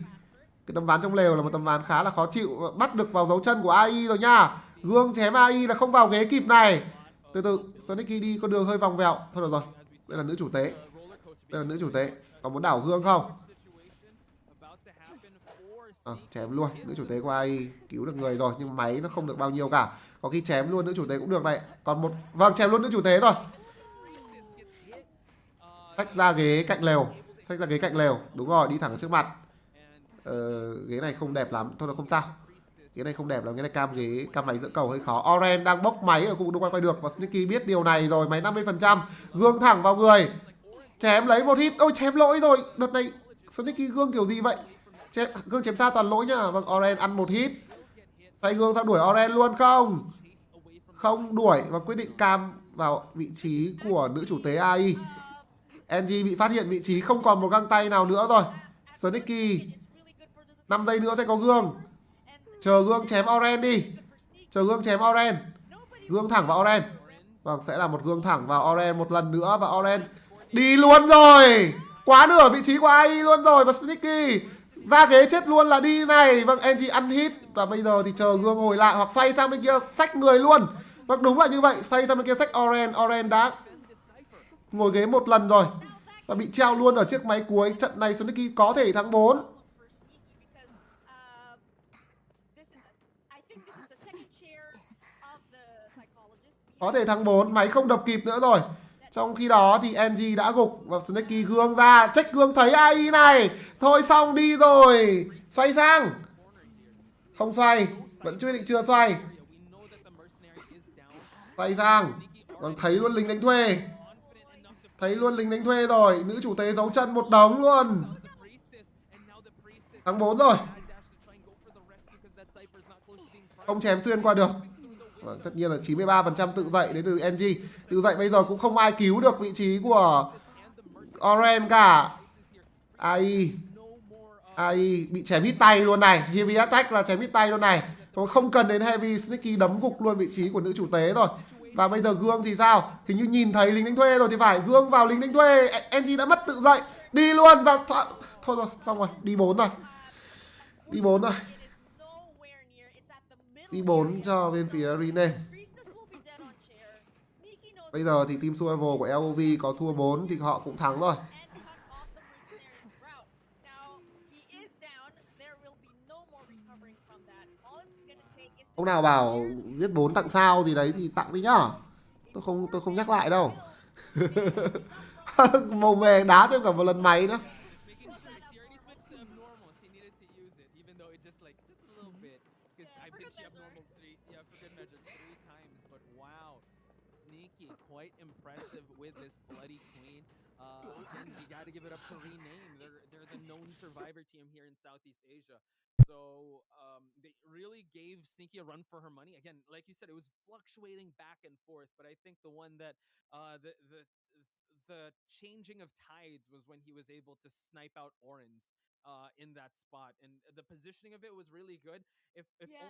B: Cái tấm ván trong lều là một tấm ván khá là khó chịu. Bắt được vào dấu chân của AI rồi nha. Gương chém AI là không vào ghế kịp này. Từ từ, Sneaky đi con đường hơi vòng vèo. Thôi được rồi, đây là nữ chủ tế. Đây là nữ chủ tế. Có muốn đảo gương không? Chém luôn. Nữ chủ tế của AI cứu được người rồi. Nhưng máy nó không được bao nhiêu cả. Có khi chém luôn nữ chủ tế cũng được này. Còn một... Vâng, chém luôn nữ chủ tế rồi. Xách ra ghế cạnh lều. Xách ra ghế cạnh lều. Đúng rồi, đi thẳng ở trước mặt. Ghế này không đẹp lắm. Thôi nó không sao. Ghế này không đẹp lắm. Ghế này cam máy giữa cầu hơi khó. Oren đang bốc máy ở khu vực quay được. Và Sneaky biết điều này rồi. Máy 50%. Gương thẳng vào người. Chém lấy một hit. Ôi chém lỗi rồi. Đợt này Sneaky gương kiểu gì vậy? Gương chém xa toàn lỗi nhá. Vâng, Oren ăn một hit. Xoay gương sang đuổi Oren luôn không? Không đuổi. Và quyết định cam vào vị trí của nữ chủ tế AI. NG bị phát hiện vị trí không còn một găng tay nào nữa rồi. Sneaky 5 giây nữa sẽ có gương. Chờ gương chém Oren đi. Chờ gương chém Oren. Gương thẳng vào Oren. Vâng, sẽ là một gương thẳng vào Oren một lần nữa. Và Oren đi luôn rồi. Quá nửa vị trí của AI luôn rồi. Và Sneaky ra ghế chết luôn là đi này. Vâng, NG ăn hit. Và bây giờ thì chờ gương hồi lại. Hoặc xoay sang bên kia xách người luôn. Vâng, đúng là như vậy. Xoay sang bên kia xách Oren. Oren đã ngồi ghế một lần rồi. Và bị treo luôn ở chiếc máy cuối. Trận này Sneaky có thể thắng 4. Có thể thắng 4. Máy không đập kịp nữa rồi. Trong khi đó thì NG đã gục. Và Sneaky gương ra. Check gương thấy AI này. Thôi xong đi rồi. Xoay sang. Không xoay. Vẫn chưa xoay. Xoay sang. Vâng, thấy luôn lính đánh thuê. Thấy luôn lính đánh thuê rồi. Nữ chủ tế giấu chân một đống luôn. Thắng 4 rồi. Không chém xuyên qua được. Tất nhiên là 93% tự dậy đến từ NG. Tự dậy bây giờ cũng không ai cứu được vị trí của Oren cả. AI bị chém hít tay luôn này. Heavy attack là chém hít tay luôn này. Không cần đến heavy. Sneaky đấm gục luôn vị trí của nữ chủ tế rồi. Và bây giờ gương thì sao? Hình như nhìn thấy lính đánh thuê rồi thì phải. Gương vào lính đánh thuê. NG đã mất tự dậy. Đi luôn và thôi rồi, xong rồi. Đi 4 rồi. Đi 4 rồi. Đi 4 cho bên phía Rename. Bây giờ thì team survival của LOV có thua 4 thì họ cũng thắng rồi. Ông nào bảo giết 4 tặng sao gì đấy thì tặng đi nhá. Tôi không nhắc lại đâu. Màu mè đá thêm cả một lần máy nữa.
A: Making sure she already switched to abnormal. She needed to use it, even though it just a little bit. Because
C: Yeah,
A: I
C: for
A: think
C: good
A: she
C: measure.
A: abnormal for good measure, 3 times. But wow, Sneaky, quite impressive with this Bloody Queen. Again, you got to give it up to Rename. They're the known survivor team here in Southeast Asia. So they really gave Sneaky a run for her money. Again, like you said, it was fluctuating back and forth. But I think the one that the changing of tides was when he was able to snipe out Orange in that spot, and the positioning of it was really good. If
C: Yeah.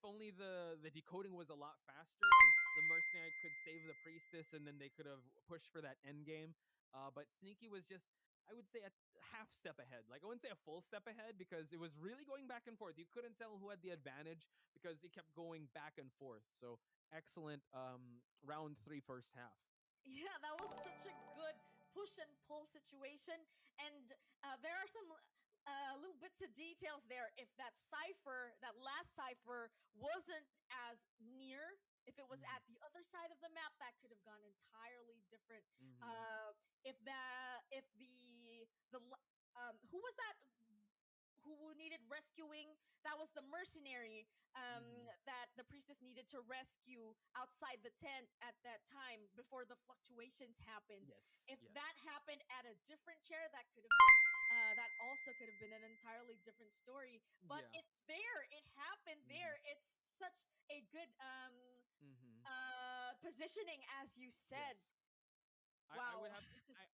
A: only the decoding was a lot faster, and the mercenary could save the priestess, and then they could have pushed for that end game. But Sneaky was just, I would say, a half step ahead. Like, I wouldn't say a full step ahead, because it was really going back and forth. You couldn't tell who had the advantage because it kept going back and forth. So excellent round 3 first half.
C: Yeah, that was such a good push and pull situation. And there are some little bits of details there. If that cipher, that last cipher, wasn't as near, if it was
A: Mhm.
C: at the other side of the map, that could have gone entirely different.
A: Mhm.
C: If who was that who needed rescuing? That was the mercenary
A: Mhm.
C: that the priestess needed to rescue outside the tent at that time before the fluctuations happened.
A: Yes.
C: If
A: Yes.
C: that happened at a different chair, that could have been that also could have been an entirely different story. But
A: Yeah.
C: it's there. It happened
A: Mhm.
C: there. It's such a good
A: Mhm.
C: positioning, as you
A: Yes.
C: said.
A: I
C: Wow.
A: would have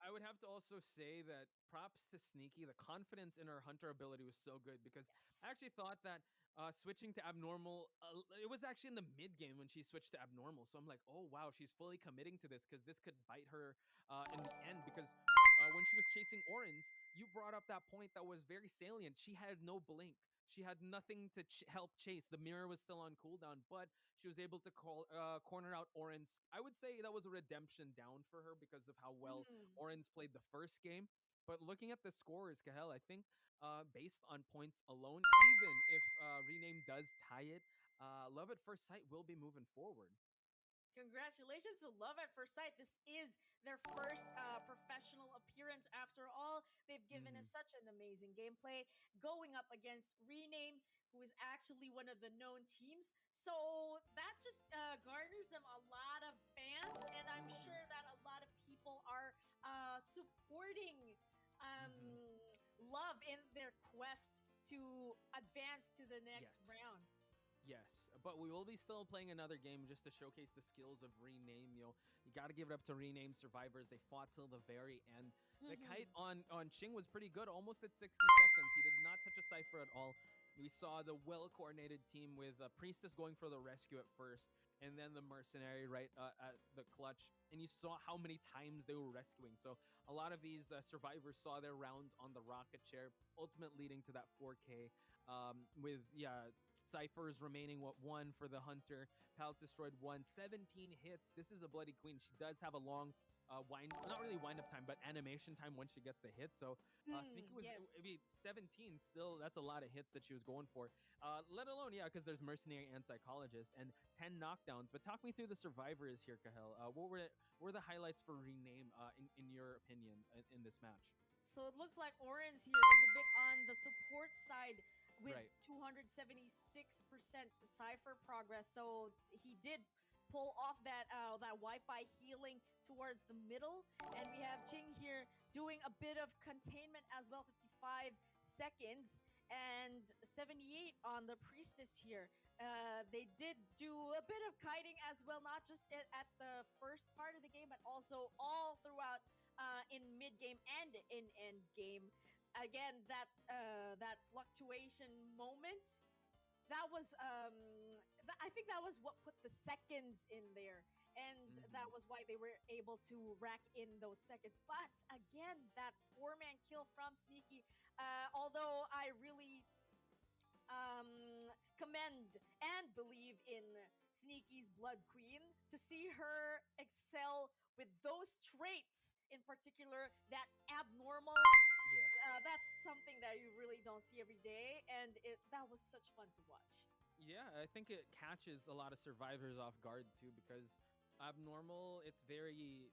A: I would have to also say that props to Sneaky. The confidence in her hunter ability was so good, because I
C: Yes.
A: actually thought that switching to abnormal, it was actually in the mid game when she switched to abnormal. So I'm like, oh wow, she's fully committing to this, because this could bite her in the end. Because when she was chasing Orange, you brought up that point that was very salient. She had no blink. She had nothing to help chase. The mirror was still on cooldown, but she was able to corner out Orange. I would say that was a redemption down for her because of how well
C: Mm.
A: Orange played the first game. But looking at the scores, Kahel, I think based on points alone, even if Rename does tie it, Love at First Sight will be moving forward.
C: Congratulations to Love at First Sight. This is their first professional appearance after all. They've given us
A: Mm-hmm.
C: such an amazing gameplay going up against Rename, who is actually one of the known teams. So that just garners them a lot of fans, and I'm
A: Mm-hmm.
C: sure that a lot of people are supporting um,
A: Mm-hmm.
C: Love in their quest to advance to the next
A: Yes.
C: round.
A: Yes, but we will be still playing another game just to showcase the skills of Rename. You got to give it up to Rename survivors. They fought till the very end. The kite
C: Mm-hmm.
A: on Ching was pretty good, almost at 60 seconds. He did not touch a cipher at all. We saw the well coordinated team with Priestess going for the rescue at first, and then the mercenary right at the clutch. And you saw how many times they were rescuing. So a lot of these survivors saw their rounds on the rocket chair, ultimate leading to that 4K. With ciphers remaining one for the hunter. Palace destroyed 17 hits. This is a Bloody Queen. She does have a long not really wind up time, but animation time once she gets the hit. So Sneaky was,
C: Yes.
A: I mean, 17 still. That's a lot of hits that she was going for. Let alone, yeah, because there's mercenary and psychologist and 10 knockdowns. But talk me through the survivors here, Kahel. What were the highlights for Rename in your opinion in this match?
C: So it looks like Orange here was a bit on the support side with
A: Right.
C: 276% cipher progress. So he did pull off that Wi-Fi healing towards the middle, and we have Ching here doing a bit of containment as well, 55 seconds and 78 on the priestess here. They did do a bit of kiting as well, not just at the first part of the game, but also all throughout in mid game and in end game. Again, that fluctuation moment, that was I think that was what put the seconds in there, and that
A: Mm-hmm.
C: was why they were able to rack in those seconds. But again, that four-man kill from Sneaky, although I really commend and believe in Sneaky's Blood Queen, to see her excel with those traits in particular, that abnormal.
A: Yeah.
C: That's something that you really don't see every day, and that was such fun to watch.
A: Yeah, I think it catches a lot of survivors off guard too, because abnormal. It's very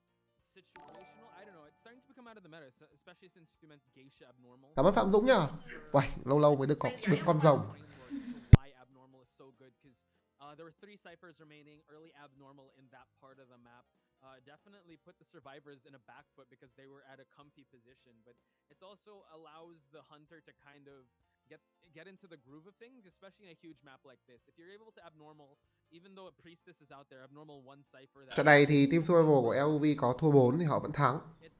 A: situational. I don't know. It's starting to become out of the meta, especially since you meant geisha abnormal.
B: Cảm ơn Phạm Dũng nhá. Uầy, lâu lâu mới được con rồng.
A: Why abnormal is so good because there were 3 ciphers remaining. Early abnormal in that part of the map definitely put the survivors in a back foot because they were at a comfy position. But it also allows the hunter to kind of get into the groove of things, especially in a huge map like this. If you're able to abnormal, even though a priestess is out there, abnormal one cipher.
B: Trận này thì team survival của LOV có thua 4 thì họ vẫn thắng.
A: It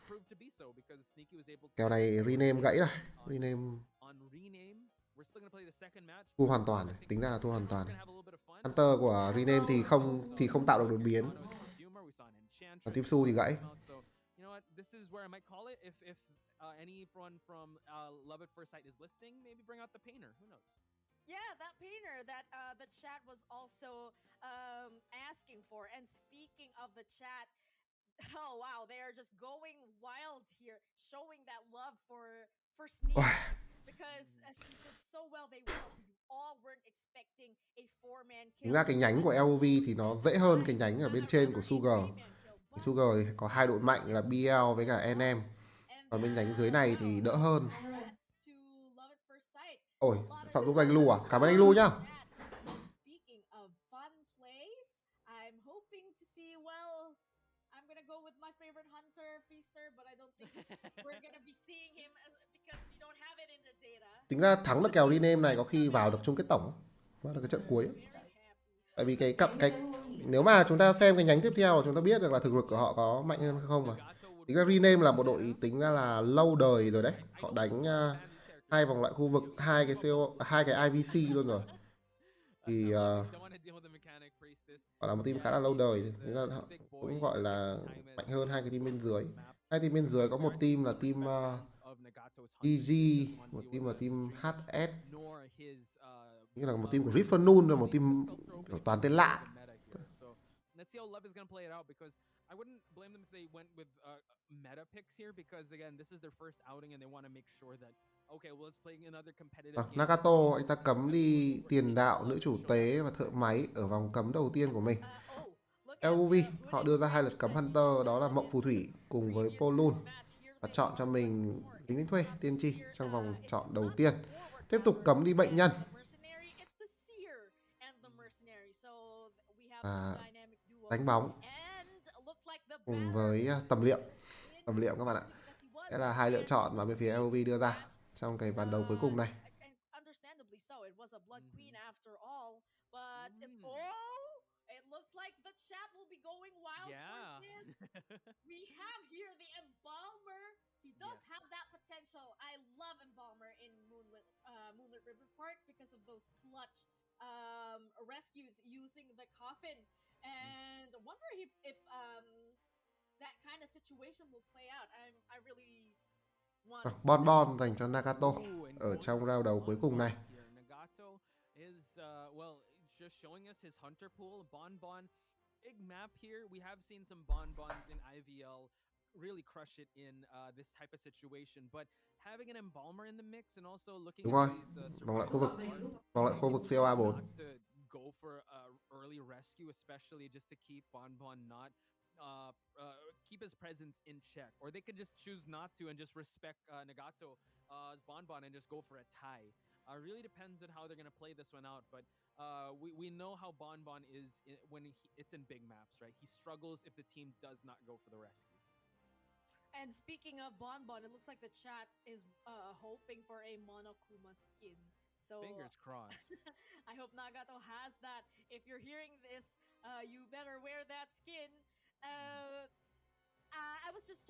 A: proved to be so because Sneaky was able to.
B: Kèo này rename gãy rồi. Rename.
A: We're still gonna play the second match.
B: Thua hoàn toàn, tính ra là thua hoàn toàn. Hunter của rename thì không tạo được đột biến. Còn team Su thì gãy.
A: You know what? This is where I might call it. If anyone from Love at First Sight is listening, maybe bring out the painter. Who knows?
C: Yeah, that painter that the chat was also asking for. And speaking of the chat, oh wow, they are just going wild here, showing that love for Sneaky because she did so well. They all weren't expecting a 4-man kill.
B: Tính ra cái nhánh của LOV thì nó dễ hơn cái nhánh ở bên trên của Sugar. Sugar thì có 2 đội mạnh là BL với cả NM. Còn bên nhánh dưới này thì đỡ hơn. Ôi, Phạm Dũng đánh Lu à? Cảm ơn anh Lu nhá. Tính ra thắng được kèo rename này có khi vào được chung kết tổng. Đó là cái trận cuối. Tại vì cái nếu mà chúng ta xem cái nhánh tiếp theo chúng ta biết được là thực lực của họ có mạnh hơn hay không mà. Tính ra rename là một đội tính ra là lâu đời rồi đấy. Họ đánh 2 vòng loại khu vực, 2 cái IVC luôn rồi. Thì họ là một team khá là lâu đời, cũng gọi là mạnh hơn 2 cái team bên dưới. 2 team bên dưới có một team là team DG, một team là team HS, như là một team của Riffernun, một team toàn tên lạ.
A: Let's see how Love is going to play it out because I wouldn't blame them if they went with meta picks here because again this is their first outing and they want to make sure that okay, well let's play another competitive game.
B: Nagato anh ta cấm đi tiền đạo, nữ chủ tế và thợ máy ở vòng cấm đầu tiên của mình. LOV họ đưa ra 2 lượt cấm Hunter, đó là Mộng Phù Thủy cùng với Polun, và chọn cho mình lính đánh thuê tiên tri trong vòng chọn đầu tiên. Tiếp tục cấm đi bệnh nhân. Đánh bóng cùng với tầm liệm các bạn ạ. Đây là 2 lựa chọn mà bên phía LOV đưa ra trong cái ván đấu cuối cùng này.
C: We have here the Embalmer. He does have that potential. I love Embalmer in Moonlit River Park because of those clutch rescues using the coffin. And wonder if that kind of situation will play out. I really want to
B: Bon dành cho Nagato ở trong round đầu cuối cùng này.
A: Nagato is well just showing us his hunter pool. Bon big map here. We have seen some Bonbons in IVL really crush it in this type of situation, but having an Embalmer in the mix and also looking
B: Đúng rồi.
A: at these
B: Vòng lại khu vực COA 4.
A: Go for early rescue, especially just to keep Bonbon not keep his presence in check, or they could just choose not to and just respect Nagato's Bonbon and just go for a tie. Really depends on how they're gonna play this one out, but we know how Bonbon is when it's in big maps, right? He struggles if the team does not go for the rescue.
C: And speaking of Bonbon, it looks like the chat is hoping for a Monokuma skin. So
A: fingers crossed.
C: I hope Nagato has that. If you're hearing this, you better wear that skin. I was just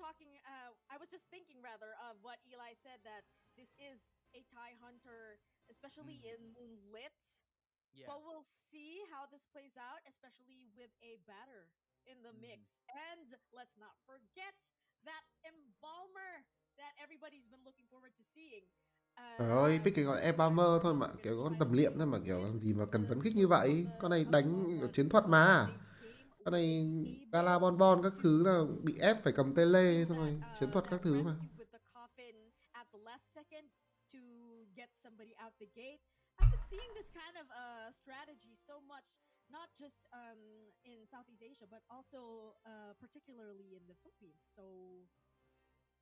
C: thinking rather of what Eli said, that this is a TIE Hunter, especially in Moonlit.
A: Yeah.
C: But we'll see how this plays out, especially with a batter in the mix. And let's not forget that Embalmer that everybody's been looking forward to seeing.
B: Trời ơi, pick cái con Embalmer thôi mà, kiểu con tầm liệm thôi mà, kiểu làm gì mà cần phấn khích như vậy. Con này đánh chiến thuật mà. Con này Gala Bonbon các thứ là bị ép phải cầm tele xong rồi chiến thuật các thứ mà.
C: I've been seeing this kind of strategy so much not just in Southeast Asia, but also particularly in the Philippines. So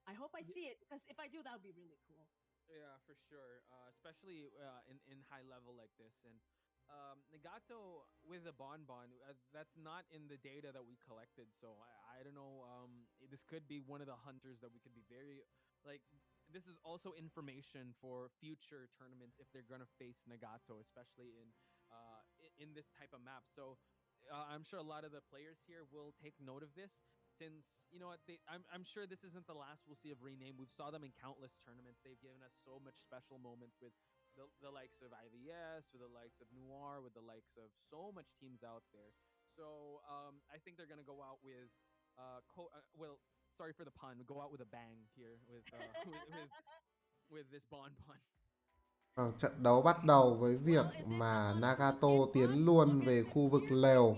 C: I hope I see it, because if I do, that would be really cool.
A: Yeah, for sure. Especially in high level like this. And Nagato with the Bonbon, that's not in the data that we collected. So I don't know. This could be one of the hunters that we could be very like. This is also information for future tournaments if they're gonna face Nagato, especially in this type of map. So I'm sure a lot of the players here will take note of this, since you know what I'm sure this isn't the last we'll see of Rename. We've saw them in countless tournaments. They've given us so much special moments with the likes of IVS, with the likes of Noir, with the likes of so much teams out there. So I think they're gonna go out with well, sorry for the pun, go out with a bang here with with this Bonbon.
B: Vâng, trận đấu bắt đầu với việc mà Nagato tiến luôn về khu vực lều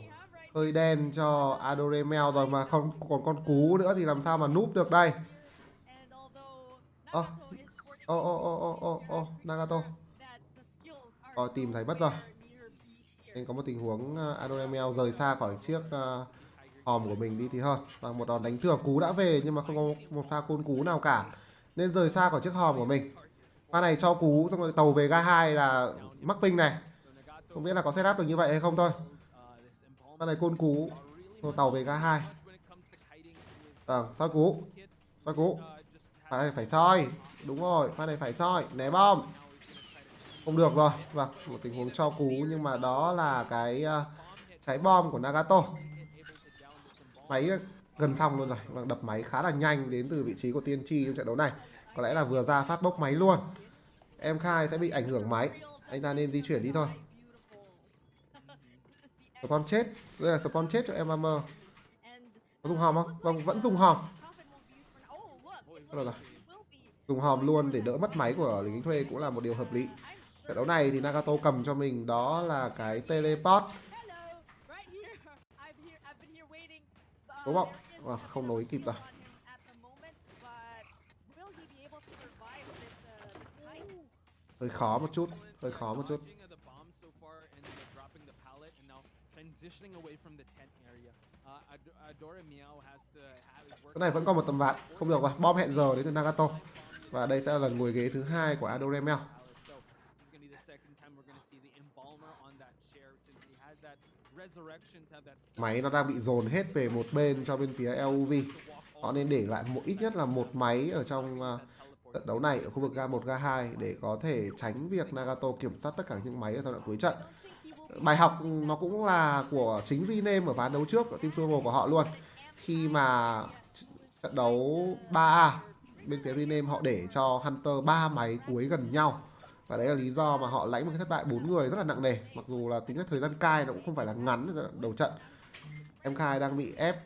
B: hơi đen cho Adoremel rồi, mà không còn con cú nữa thì làm sao mà núp được đây. Nagato tìm thấy mất rồi. Nên có một tình huống Adoremel rời xa khỏi chiếc hòm của mình đi thì hơn. Và một đòn đánh thừa, cú đã về nhưng mà không có một pha côn cú nào cả, nên rời xa khỏi chiếc hòm của mình. Pha này cho cú xong rồi tàu về ga 2 là mắc ping này. Không biết là có setup được như vậy hay không thôi. Pha này côn cú rồi tàu về ga 2. Vâng, soi cú. Soi cú. Pha này phải soi. Đúng rồi, pha này phải soi. Né bom. Không được rồi. Vâng, một tình huống cho cú nhưng mà đó là cái cháy bom của Nagato. Máy gần xong luôn rồi. Vâng, đập máy khá là nhanh đến từ vị trí của Tiên Tri trong trận đấu này. Có lẽ là vừa ra phát bốc máy luôn. Em Khai sẽ bị ảnh hưởng máy. Anh ta nên di chuyển đi thôi. Spawn chết. Đây là spawn chết cho em Hammer. Có dùng hòm không? Vâng, vẫn dùng hòm. Rồi. Dùng hòm luôn để đỡ mất máy của lính thuê cũng là một điều hợp lý. Trận đấu này thì Nagato cầm cho mình đó là cái teleport. Đúng không? Không nối kịp rồi. Hơi khó một chút. Hơi khó một chút. Cái này vẫn còn một tầm vạn. Không được rồi. Bom hẹn giờ đến từ Nagato. Và đây sẽ là lần ngồi ghế thứ 2 của Adoremel. Máy nó đang bị dồn hết về một bên cho bên phía LUV. Họ nên để lại ít nhất là một máy ở trong trận đấu này ở khu vực ga 1, ga 2 để có thể tránh việc Nagato kiểm soát tất cả những máy ở giai đoạn cuối trận. Bài học nó cũng là của chính Rename ở ván đấu trước ở Team Survival của họ luôn. Khi mà trận đấu 3A, bên phía Rename họ để cho Hunter 3 máy cuối gần nhau. Và đấy là lý do mà họ lãnh một cái thất bại 4 người rất là nặng nề. Mặc dù là tính cái thời gian cai nó cũng không phải là ngắn đầu trận. Em Khai đang bị ép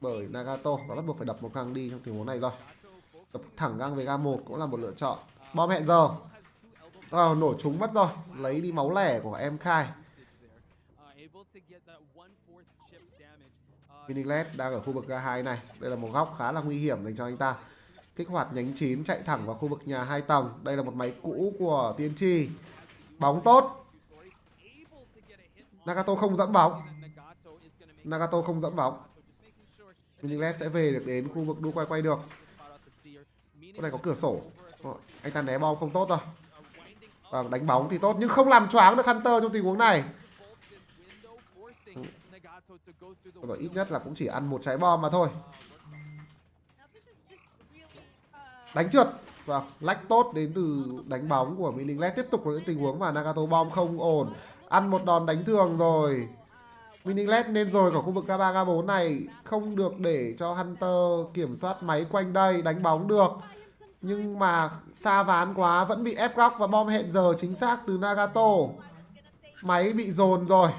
B: bởi Nagato và bắt buộc phải đập một găng đi trong tình huống này rồi. Đập thẳng găng về ga 1 cũng là một lựa chọn. Bom hẹn giờ. Nổ trúng mất rồi. Lấy đi máu lẻ của em Khai. Minilet đang ở khu vực ga 2 này. Đây là một góc khá là nguy hiểm dành cho anh ta. Kích hoạt nhánh 9 chạy thẳng vào khu vực nhà 2 tầng. Đây là một máy cũ của Tiên Tri. Bóng tốt. Nagato không dẫm bóng. Nagato không dẫm bóng. Minilet sẽ về được đến khu vực đu quay được. Cái này có cửa sổ. Anh ta né bom không tốt rồi. Đánh bóng thì tốt nhưng không làm choáng được Hunter trong tình huống này. Rồi, ít nhất là cũng chỉ ăn một trái bom mà thôi. Đánh trượt. Lách tốt đến từ đánh bóng của Minilet. Tiếp tục là những tình huống mà Nagato bom không ổn. Ăn một đòn đánh thường rồi. Minilet nên rồi ở khu vực K3, K4 này. Không được để cho Hunter kiểm soát máy quanh đây. Đánh bóng được. Nhưng mà xa ván quá, vẫn bị ép góc và bom hẹn giờ chính xác từ Nagato. Máy bị dồn rồi.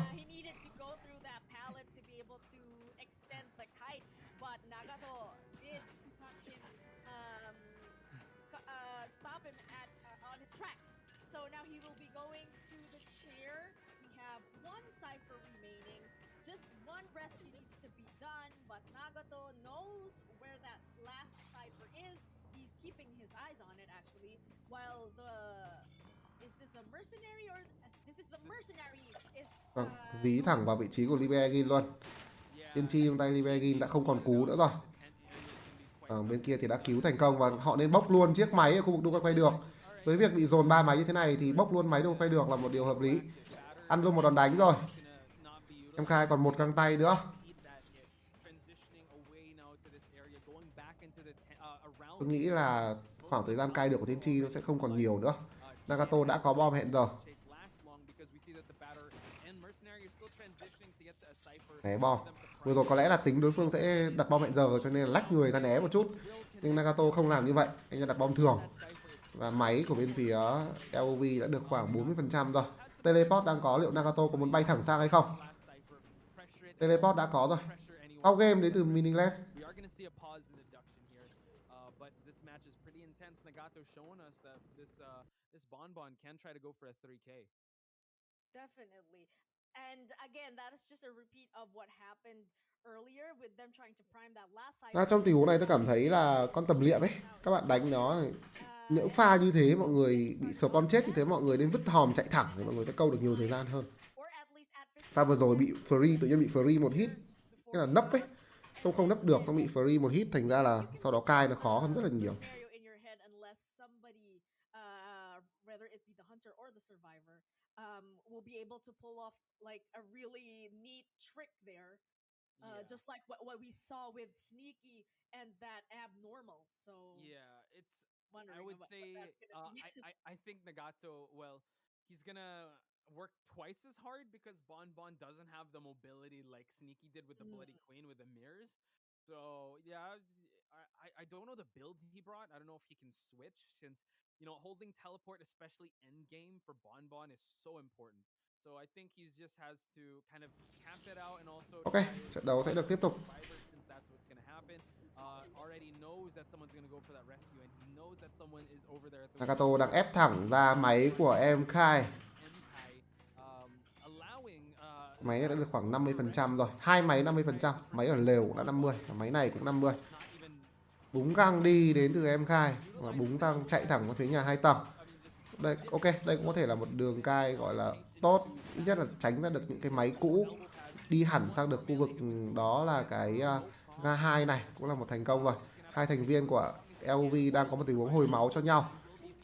C: While is this a mercenary or This is the mercenary is
B: Vâng, dí thẳng vào vị trí của Libeagin luôn. Tiên tri trong tay Libeagin đã không còn cú nữa rồi. Bên kia thì đã cứu thành công và họ nên bốc luôn chiếc máy ở khu vực đu quay được. Với việc bị dồn 3 máy như thế này thì bốc luôn máy đu quay được là một điều hợp lý. Ăn luôn một đòn đánh rồi. Em Khai còn một găng tay nữa. Tôi nghĩ là khoảng thời gian cai được của Tiên tri nó sẽ không còn nhiều nữa. Nagato đã có bom hẹn giờ. Né bom. Vừa rồi có lẽ là tính đối phương sẽ đặt bom hẹn giờ cho nên là lách người ra né một chút. Nhưng Nagato không làm như vậy, anh ta đặt bom thường. Và máy của bên phía LOV đã được khoảng 40% rồi. Teleport đang có, liệu Nagato có muốn bay thẳng sang hay không? Teleport đã có rồi. Out game đến từ Meaningless.
C: Definitely. And again, that is just a repeat of what happened earlier with them trying to prime that last side.
B: Trong tình huống này tôi cảm thấy là con tầm liệm ấy, các bạn đánh nó những pha như thế mọi người bị spawn chết như thế mọi người nên vứt hòm chạy thẳng thì mọi người sẽ câu được nhiều thời gian hơn. Pha vừa rồi bị free, tự nhiên bị free một hit, cái là nấp ấy, xong không nấp được, nó bị free một hit thành ra là sau đó cai nó khó hơn rất là nhiều.
C: Will be able to pull off like a really neat trick there, just like what we saw with Sneaky and that abnormal. So
A: yeah, it's. I would say I think Nagato. Well, he's gonna work twice as hard because Bon doesn't have the mobility like Sneaky did with the Bloody Queen with the mirrors. So yeah, I don't know the build he brought. I don't know if he can switch since. You know, holding teleport, especially end game for Bon is so important. So I think he just has to kind of camp it out and also.
B: Ok, trận đấu sẽ được tiếp tục.
A: Since that's what's gonna happen. Already knows that someone's gonna go for that rescue and he knows that someone is over there.
B: Nagato đang ép thẳng ra máy của em Khai. Máy đã được khoảng 50% rồi. Hai máy 50%, máy ở lều đã 50, máy này cũng 50. Búng găng đi đến từ em Khai và búng tăng chạy thẳng vào phía nhà 2 tầng. Đây, ok, đây cũng có thể là một đường cai gọi là tốt, ít nhất là tránh ra được những cái máy cũ, đi hẳn sang được khu vực đó là cái ga 2 này cũng là một thành công rồi. Hai thành viên của LOV đang có một tình huống hồi máu cho nhau.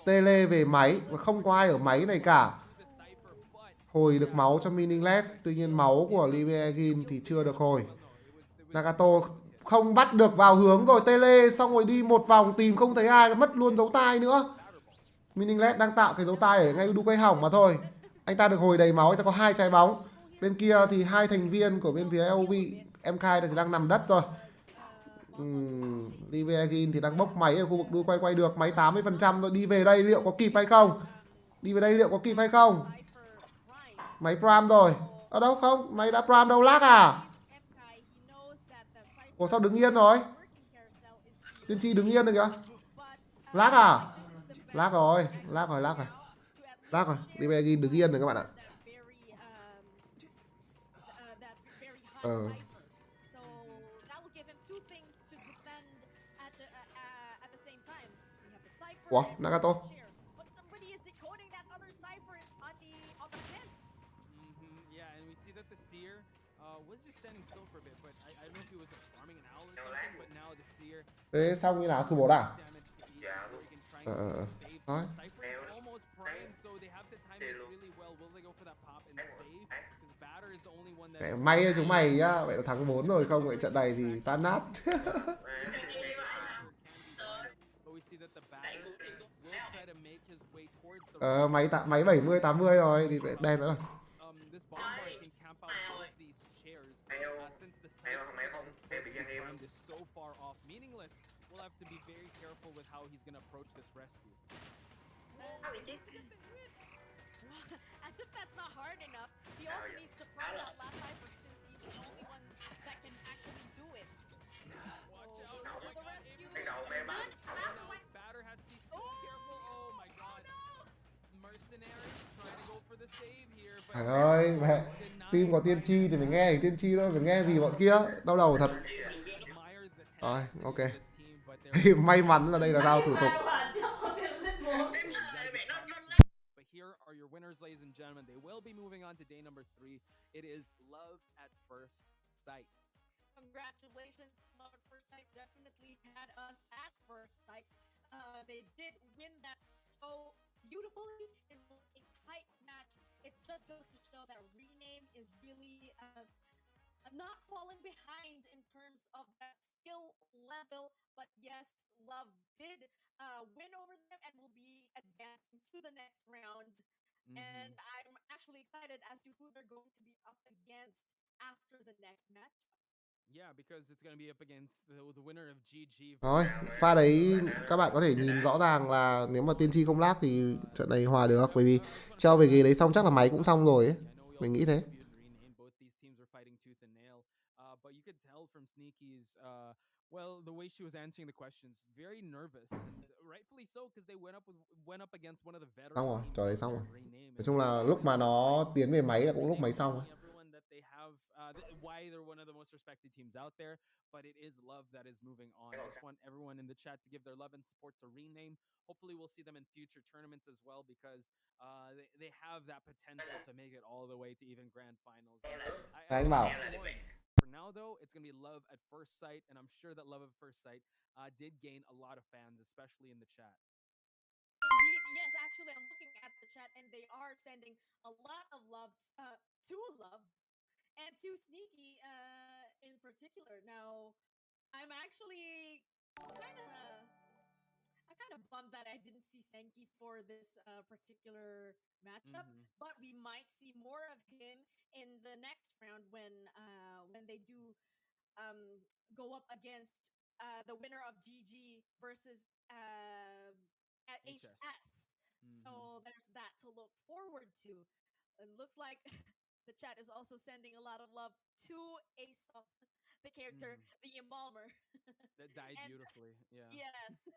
B: Tele về máy và không có ai ở máy này cả. Hồi được máu cho Meaningless, tuy nhiên máu của Libeagin thì chưa được hồi. Nagato không bắt được vào hướng rồi, Tele xong rồi đi một vòng tìm không thấy ai, mất luôn dấu tay nữa. Meaningless đang tạo cái dấu tay ở ngay đu quay hỏng mà thôi. Anh ta được hồi đầy máu, anh ta có 2 trái bóng. Bên kia thì hai thành viên của bên phía LOV, em Khai thì đang nằm đất rồi. Libeagin thì đang bốc máy ở khu vực đu quay được, máy 80% rồi, đi về đây liệu có kịp hay không? Đi về đây liệu có kịp hay không? Máy Prime rồi. Ở đâu không? Máy đã Prime đâu, lag à? Ủa sao đứng yên rồi? Tiên tri đứng yên rồi kìa. Lag à? Lag rồi. Libeagin đứng yên rồi các bạn ạ. Ủa, Nagato. Thế xong như nào, thu bột à? Nói. Mẹ, may cho chúng mày nhá, vậy là thắng 4 rồi, không vậy trận này thì tan nát. Máy 70 80 rồi thì đen nữa rồi. To be very careful with how he's gonna approach this rescue.
C: As if that's not hard enough, he also needs to prime that last cipher since he's the only one that can actually do it.
A: Watch out! The rescue. Batter has to be so careful. Oh my god! Mercenary trying to go for the save here.
B: Trời ơi, mẹ, team có tiên tri thì phải nghe tiên tri thôi, phải nghe gì bọn kia, đau đầu thật. Rồi, ok. May mắn là đây là round thủ tục.
A: winners, ladies and gentlemen. They will be moving on to day number 3. It is Love at First Sight.
C: Congratulations, Love at First Sight definitely had us at first sight. They did win that so beautifully. It was a tight match. It just goes to show that Rename is really not falling behind in terms of that skill level. But yes, Love did win over them and will be advancing to the next round. And I'm actually excited as to who they're going to be up against after the next match.
A: Yeah, because it's going to be up against the winner of GG.
B: Rồi, pha đấy các bạn có thể nhìn rõ ràng là nếu mà tiên tri không lag thì trận này hòa được, bởi vì treo về ghế đấy xong chắc là máy cũng xong rồi ấy. Mình nghĩ thế.
A: But you could tell from Sneaky's, well, the way she was answering the questions, very nervous, and rightfully so, because they went up against one of the veterans.
B: Xong rồi, trò đấy xong rồi. Nói chung là lúc mà nó tiến về máy là cũng lúc máy xong rồi.
A: Why they're one of the most respected teams out there, but it is Love that is moving on. I just want everyone in the chat to give their love and support to Rename. Hopefully we'll see them in future tournaments as well, because they have that potential to make it all the way to even grand finals.
B: Anh bảo.
A: For now though, it's going to be Love at First Sight, and I'm sure that Love at First Sight did gain a lot of fans, especially in the chat.
C: Indeed, yes, actually I'm looking at the chat and they are sending a lot of love to Love. And to Sneaky in particular. Now, I'm actually kind of bummed that I didn't see Senki for this particular matchup, but we might see more of him in the next round when they do go up against the winner of GG versus at HS. So there's that to look forward to. It looks like the chat is also sending a lot of love to Aesop, the character, the Embalmer.
A: That died beautifully, yeah.
C: Yes,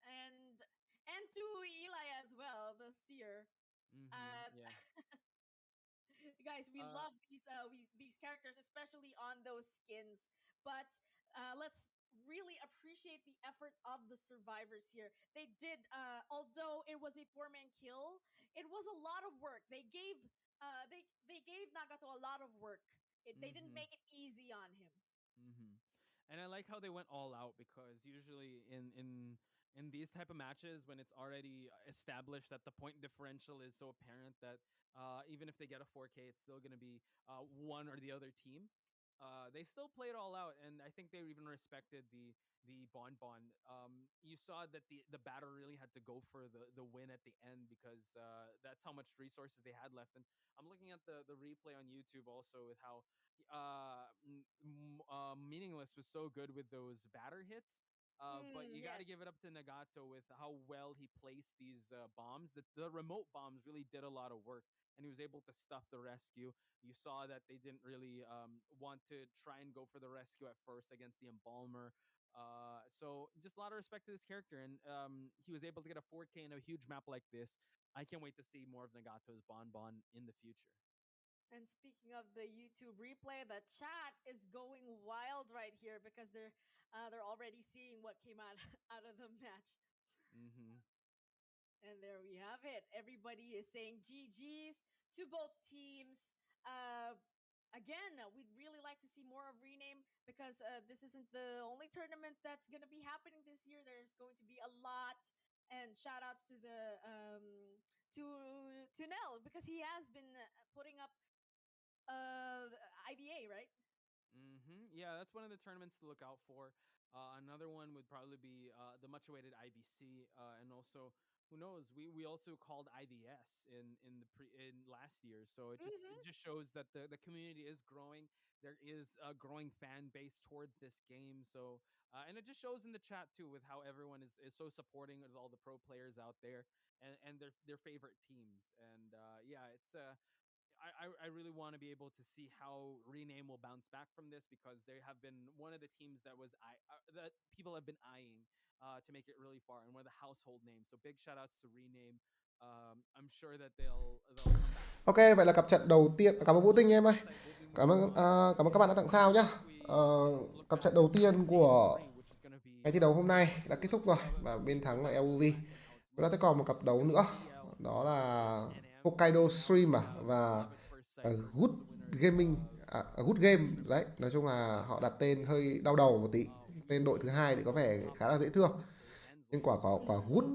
C: and to Eli as well, the Seer.
A: Yeah.
C: Guys, we love these characters, especially on those skins. But let's really appreciate the effort of the survivors here. They did, although it was a 4-man kill, it was a lot of work. They gave Nagato a lot of work. They didn't make it easy on him.
A: And I like how they went all out, because usually in these type of matches, when it's already established that the point differential is so apparent that even if they get a 4K, it's still going to be one or the other team. They still played all out, and I think they even respected the Bonbon. You saw that the batter really had to go for the win at the end, because that's how much resources they had left. And I'm looking at the replay on YouTube also with how Meaningless was so good with those batter hits. But you got to give it up to Nagato with how well he placed these bombs. The remote bombs really did a lot of work, and he was able to stuff the rescue. You saw that they didn't really want to try and go for the rescue at first against the Embalmer. So just a lot of respect to this character, and he was able to get a 4K in a huge map like this. I can't wait to see more of Nagato's Bonbon in the future.
C: And speaking of the YouTube replay, the chat is going wild right here, because they're already seeing what came out of the match. And there we have it. Everybody is saying GGs to both teams. Again, we'd really like to see more of Rename, because this isn't the only tournament that's going to be happening this year. There's going to be a lot. And shout outs to the to Nell, because he has been putting up IVA, right?
A: Yeah, that's one of the tournaments to look out for. Another one would probably be the much-awaited IVC, and also, who knows? We also called IVS in last year, so it just shows that the community is growing. There is a growing fan base towards this game, so and it just shows in the chat too, with how everyone is so supporting of all the pro players out there and their favorite teams. And yeah, it's I really want to be able to see how Rename will bounce back from this, because they have been one of the teams that that people have been eyeing to make it really far, and one of the household names. So big shout outs to Rename. I'm sure that they'll come back.
B: Ok, vậy là cặp trận đầu tiên. Cảm ơn Vũ Tinh em ơi. Cảm ơn các bạn đã tặng sao nhá. Cặp trận đầu tiên của ngày thi đấu hôm nay đã kết thúc rồi, và bên thắng là LUV. Chúng ta sẽ còn một cặp đấu nữa, đó là Hokkaido Stream và Good Gaming, Good Game đấy. Nói chung là họ đặt tên hơi đau đầu một tí. Tên đội thứ hai thì có vẻ khá là dễ thương. Nhưng quả Good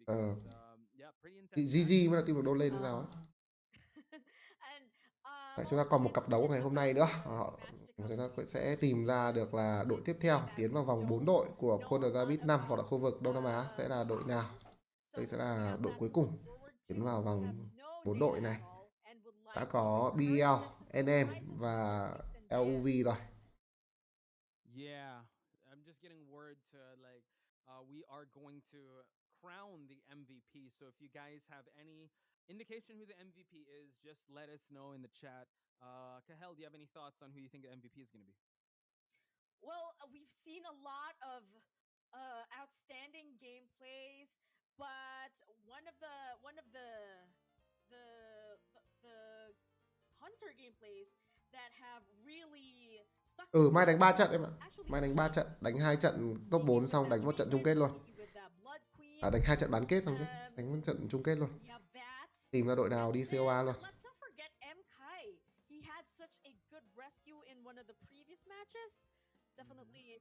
B: ờ, GG mới là team được đôn lên như nào ấy. Đấy, chúng ta còn một cặp đấu ngày hôm nay nữa. Chúng ta sẽ tìm ra được là đội tiếp theo tiến vào vòng 4 đội của Golden Rabbit 5 hoặc là khu vực Đông Nam Á sẽ là đội nào. Đây sẽ là đội cuối cùng tiến vào vòng 4 đội này. Đã có BL, NM và LUV rồi.
A: Yeah, I'm just getting word to like we are going to crown the MVP. So if you guys have any indication who the MVP is, just let us know in the chat. Kahel, do you have any thoughts on who you think the MVP is going to be?
C: Well, we've seen a lot of outstanding gameplays, but one of the hunter gameplays that have really stuck.
B: Mai đánh 3 trận em ạ. Mai đánh 3 trận, đánh 2 trận top 4 xong đánh một trận chung kết luôn. Đánh 2 trận bán kết xong chứ, đánh một trận chung kết luôn. Tìm ra đội nào đi COA luôn.
C: Let's not forget MKai. He had such a good rescue in one of the previous matches. Definitely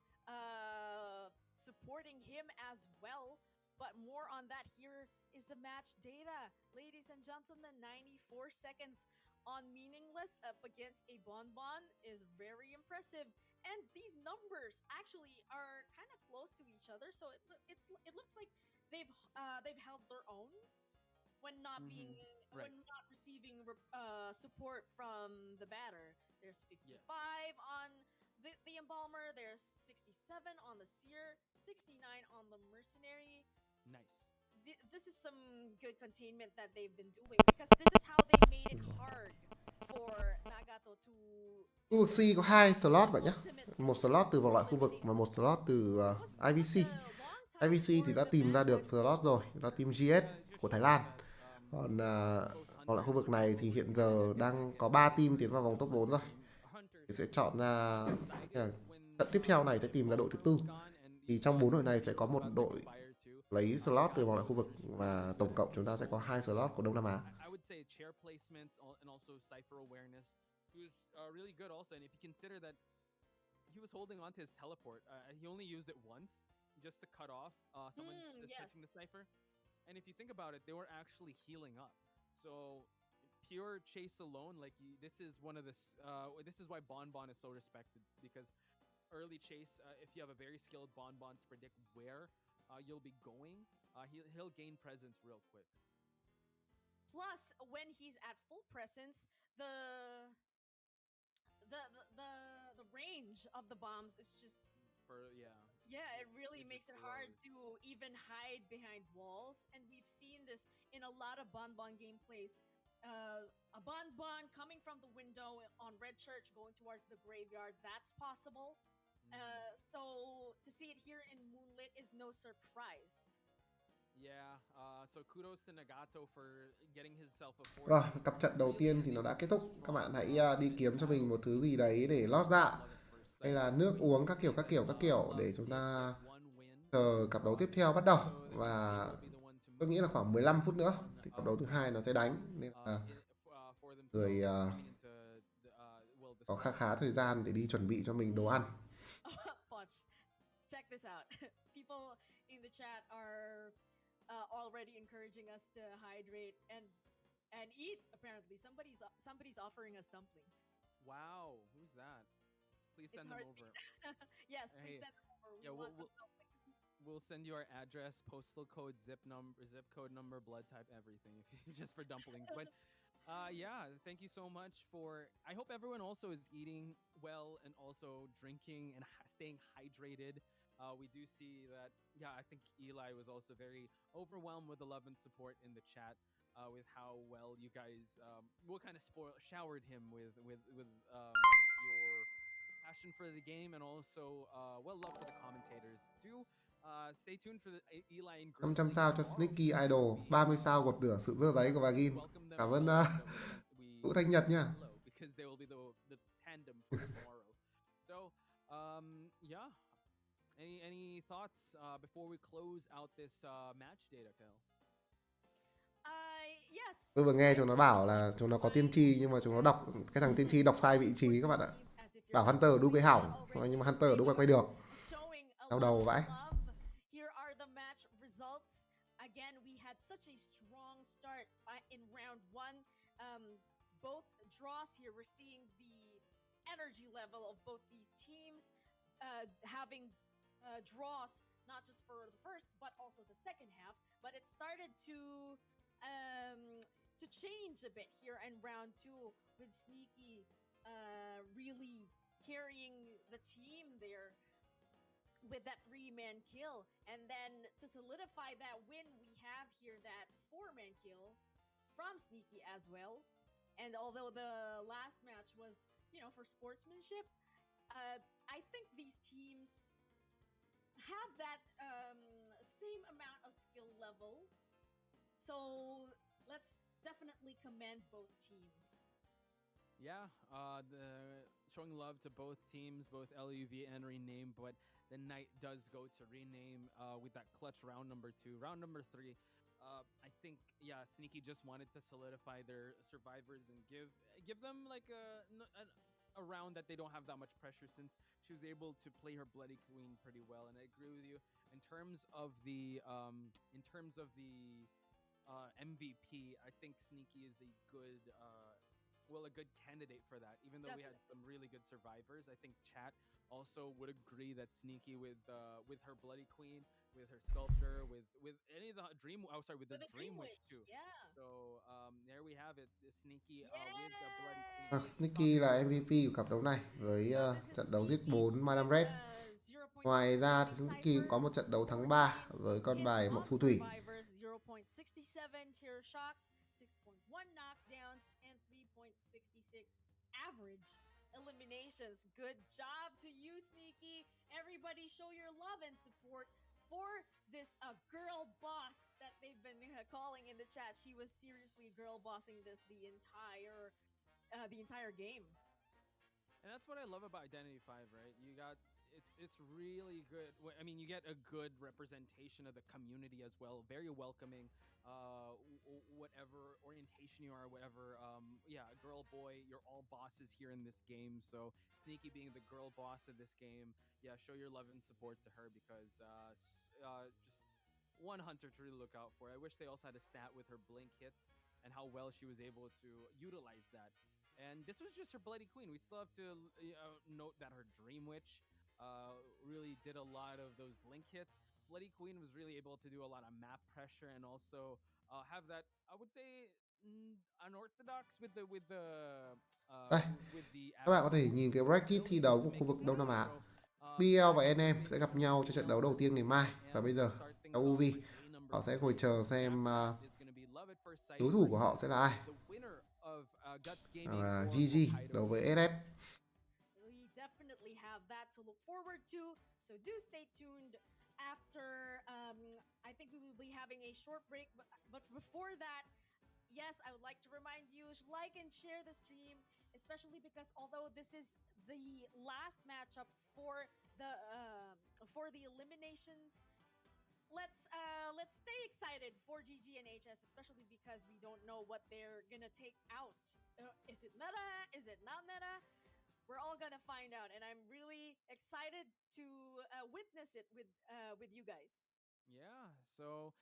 C: supporting him as well. But more on that, here is the match data. Ladies and gentlemen, 94 seconds on Meaningless up against a Bonbon is very impressive. And these numbers actually are kind of close to each other, so it looks like they've held their own when not being
A: Right.
C: when not receiving support from the batter. There's 55 on the Embalmer. There's 67 on the Seer, 69 on the Mercenary.
A: Nice.
C: This is some good containment that they've been doing, because this is how they made it hard for Nagato to.
B: Khu vực C có 2 slot bạn nhé. Một slot từ vòng loại khu vực và một slot từ IVC. IVC thì đã tìm ra được slot rồi, đó là team GS của Thái Lan. Còn vòng loại khu vực này thì hiện giờ đang có 3 team tiến vào vòng top 4 rồi. Thì sẽ chọn ra trận tiếp theo này sẽ tìm ra đội thứ tư. Thì trong 4 đội này sẽ có một đội lấy slot từ vòng loại khu vực và tổng cộng chúng ta sẽ có 2 slot của Đông Nam Á.
A: I would say chair placements and also cipher awareness. He was really good also, and if you consider that he was holding on to his teleport, he only used it once just to cut off someone just touching the cipher. And if you think about it, they were actually healing up. So pure chase alone, like this is one of the this is why Bonbon is so respected, because early chase, if you have a very skilled Bonbon to predict where you'll be going, he'll gain presence real quick.
C: Plus, when he's at full presence, the range of the bombs is just it really makes it hard to even hide behind walls. And we've seen this in a lot of Bonbon gameplays. A Bonbon coming from the window on Red Church going towards the graveyard, that's possible. So to see it here in Moonlit is no surprise.
A: Yeah, so kudos to Nagato for getting himself a fourth.
B: Rồi, cặp trận đầu tiên thì nó đã kết thúc. Các bạn hãy đi kiếm cho mình một thứ gì đấy để lót dạ, hay là nước uống các kiểu để chúng ta chờ cặp đấu tiếp theo bắt đầu. Và tôi nghĩ là khoảng 15 phút nữa thì cặp đấu thứ hai nó sẽ đánh, nên là người có khá thời gian để đi chuẩn bị cho mình đồ ăn.
C: Check this out. People in the chat are already encouraging us to hydrate and eat. Apparently, somebody's offering us dumplings.
A: Wow, who's that? Please send them over.
C: Yes, please send them over. We want those dumplings.
A: We'll send you our address, postal code, zip code number, blood type, everything, just for dumplings. But yeah, thank you so much for. I hope everyone also is eating well and also drinking and staying hydrated. We do see that. Yeah, I think Eli was also very overwhelmed with the love and support in the chat, with how well you guys kind of showered him with your passion for the game, and also love for the commentators. Do stay tuned for the Eli and
B: 500 sao cho Sneaky Idol, 30 sao gột rửa sự dơ giấy của Vagin. Cảm ơn Vũ Thanh Nhật nha.
A: Because they will be the tandem for tomorrow. So yeah. Any thoughts before we close out this match data, Kel?
C: Yes.
B: Tôi vừa nghe chúng nó bảo là chúng nó có tiên tri, nhưng mà chúng nó đọc, cái thằng tiên tri đọc sai vị trí các bạn ạ. Bảo Hunter đu cái hỏng, nhưng mà Hunter đu quay được. Đau đầu vãi.
C: Here are the match results. Again, we had such a strong start in round one. Both draws here, we're seeing the energy level of both these teams having draws, not just for the first, but also the second half. But it started to change a bit here in round two, with Sneaky really carrying the team there with that 3-man kill. And then to solidify that win, we have here that 4-man kill from Sneaky as well. And although the last match was, for sportsmanship, I think these teams have that same amount of skill level. So let's definitely commend both teams.
A: Yeah, the showing love to both teams, both LUV and Rename, but the Knight does go to Rename with that clutch round number 2. Round number 3, I think, yeah, Sneaky just wanted to solidify their survivors and give them like a round that they don't have that much pressure, since she was able to play her Bloody Queen pretty well. And I agree with you in terms of the MVP. I think Sneaky is a good candidate for that, even though we had some really good survivors. I think chat also would agree that Sneaky with her Bloody Queen, with her Sculpture, with any of the with the Dream Witch too.
C: Yeah.
A: So there we have it, the Sneaky with the Bloody Queen.
B: Sneaky là MVP của cặp đấu này với trận đấu giết 4 Madame Red. Ngoài ra thì Sneaky cũng có một trận đấu thắng 3 với con bài Mộng Phù Thủy.
C: 0.67 tear shocks, 6.1 knockdowns, and 3.66 average eliminations. Good job to you, Sneaky. Everybody show your love and support for this girl boss that they've been calling in the chat. She was seriously girl bossing this the entire game.
A: And that's what I love about Identity 5, right? It's really good. I mean, you get a good representation of the community as well. Very welcoming, whatever orientation you are, whatever. Girl, boy, you're all bosses here in this game. So Sneaky being the girl boss of this game, yeah, show your love and support to her, because just one hunter to really look out for. I wish they also had a stat with her blink hits and how well she was able to utilize that. And this was just her Bloody Queen. We still have to note that her Dream Witch really did a lot of those blink hits. Bloody Queen was really able to do a lot of map pressure, and also have that, I would say, unorthodox with the
B: các bạn có thể nhìn cái bracket thi đấu của khu vực Đông Nam Á. BL và NM sẽ gặp nhau cho trận đấu đầu tiên ngày mai. Và bây giờ LUV họ sẽ ngồi chờ xem đối thủ của họ sẽ là ai. GG đấu với SS.
C: We definitely have that to look forward to, so do stay tuned. After I think we will be having a short break, but before that, yes, I would like to remind you, like and share the stream, especially because although this is the last matchup for the eliminations, let's stay excited for GG and HS, especially because we don't know what they're gonna take out. Is it meta? Is it not meta? We're all gonna find out, and I'm really excited to witness it with you guys.
A: Yeah. So,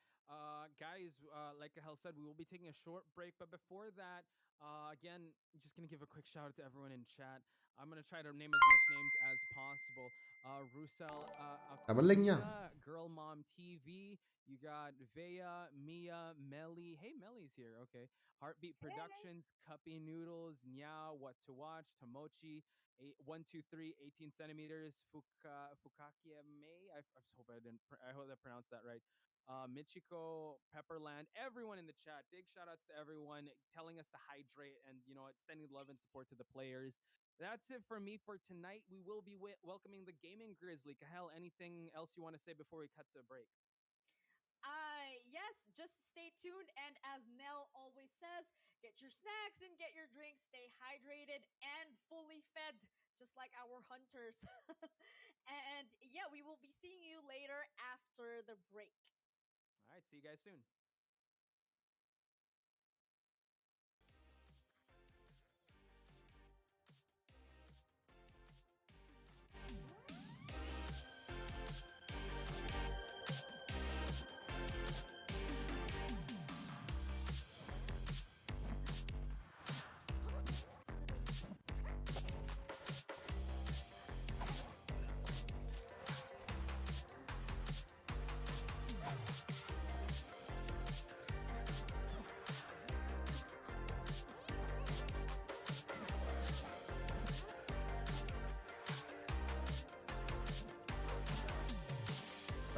A: guys, like Hel said, we will be taking a short break, but before that, again, just gonna give a quick shout out to everyone in chat. I'm gonna try to name as much names as possible. Rusel, Girl Mom TV. You got Vea, Mia, Melly. Hey, Melly's here. Okay. Heartbeat Productions, Cuppy Noodles, Nya, What to Watch, Tomochi, 123, 18 centimeters, Fukakia May. I hope I pronounced that right. Michiko, Pepperland, everyone in the chat. Big shout outs to everyone telling us to hydrate and, extending love and support to the players. That's it for me for tonight. We will be welcoming the Gaming Grizzly. Kahel, anything else you want to say before we cut to a break?
C: Yes, just stay tuned. And as Nell always says, get your snacks and get your drinks. Stay hydrated and fully fed, just like our hunters. And yeah, we will be seeing you later after the break.
A: All right, see you guys soon.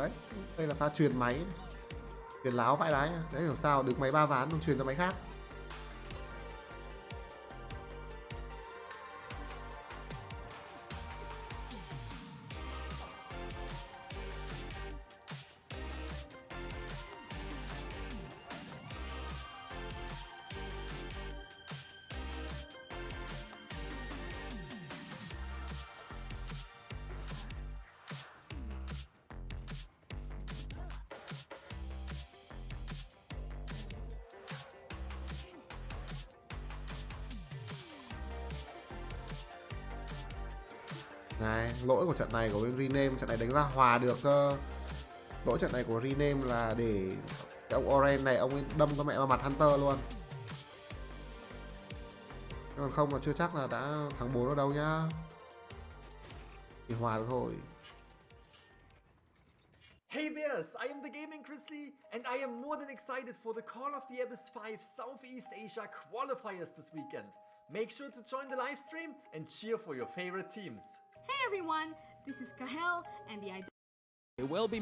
B: Đấy, đây là pha truyền máy. Truyền láo vãi đái. Đấy hiểu sao được máy 3 ván còn truyền cho máy khác. Này, lỗi của trận này của bên Rename, trận này đánh ra hòa được cơ. Lỗi trận này của Rename là để cái ông Oren này ông ấy đâm con mẹ vào mặt Hunter luôn. Còn không là chưa chắc là đã thắng 4 ở đâu nhá. Chỉ hòa được thôi.
D: Hey bears, I am the Gaming Grizzly and I am more than excited for the Call of the Abyss 5 Southeast Asia qualifiers this weekend. Make sure to join the live stream and cheer for your favorite teams.
E: Hey everyone, this is Kahel and the idea.
A: It will be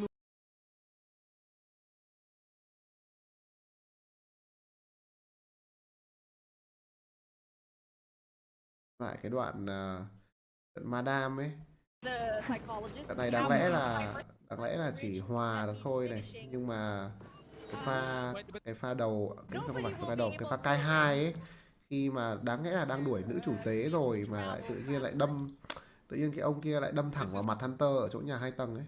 B: Lại cái đoạn trận Madame ấy.
C: The psychologist
B: Trận này đáng lẽ là chỉ hòa được thôi này, nhưng mà cái pha đầu, cái không phải cái pha đầu, cái pha cai 2 ấy, khi mà đáng lẽ là đang đuổi nữ chủ tế rồi mà lại tự nhiên cái ông kia lại đâm thẳng vào mặt Hunter ở chỗ nhà 2 tầng ấy.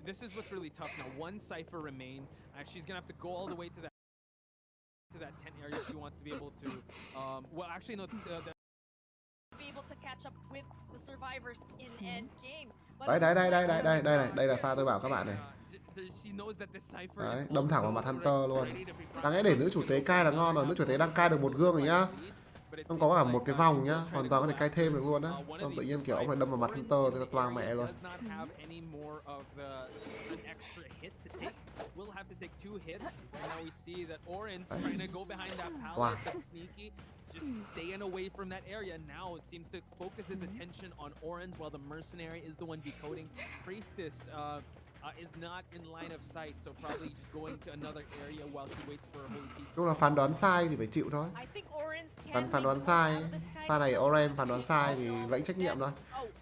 A: This is what's really tough now. One Cypher remain. She's gonna have to go all the way to that tent area if she wants to be able to. Well, actually, no.
C: be able to catch up with the survivors in end game.
B: Đây là pha tôi bảo các bạn này. Đấy, đâm thẳng vào mặt Hunter luôn. Đáng lẽ để nữ chủ tế cai là ngon rồi, nữ chủ tế đang cai được một gương rồi nhá. Không có cả một cái vòng nhá, hoàn toàn có thể cai thêm được luôn á. Xong tự nhiên kiểu ông này đâm vào mặt Hunter thì là toang mẹ luôn. Wow.
A: Just staying away from that area. Now it seems to focus his attention on Orange while the mercenary is the one decoding. Priestess is not in line of sight, so probably just going to another area while she waits for Holy Peace.
B: Lúc là phán đoán sai thì phải chịu thôi. Phán đoán sai, pha này Orange phán đoán sai thì lãnh trách nhiệm thôi.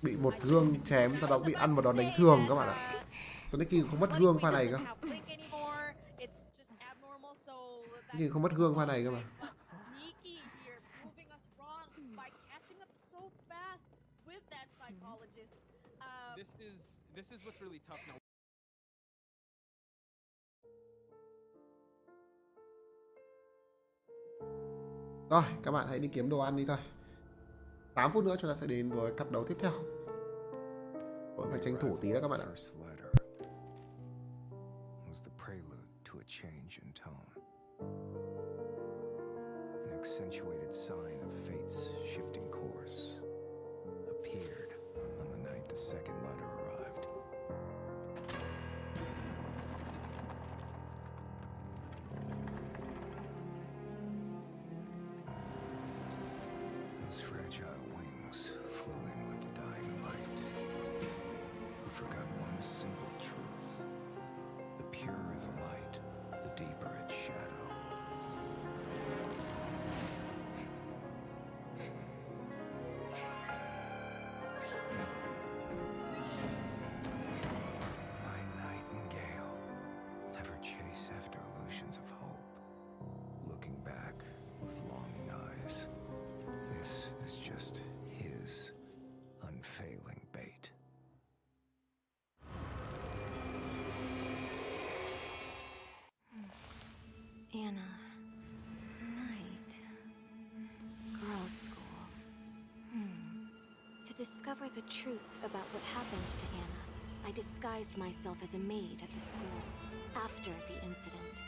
B: Bị một gương chém, sau đó bị ăn một đòn đánh thường các bạn ạ. Sonic không mất gương pha này cơ. Sonic không mất gương pha này cơ mà.
A: This is what's really tough now.
B: Rồi, các bạn hãy đi kiếm đồ ăn đi thôi. 8 phút nữa chúng ta sẽ đến với cặp đấu tiếp theo. Vẫn phải tranh thủ tí đó các bạn ạ.
F: An accentuated sign of fate's shifting course appeared on the night the second letter arrived. Those fragile wings flew in with the dying light, who forgot one simple truth. The purer the light, the deeper its shadow. My nightingale, never chase after illusions of hope. Looking back with longing eyes, this is just his unfailing bait.
G: Anna, night, girls' school. To discover the truth about what happened to Anna, I disguised myself as a maid at the school. After the incident,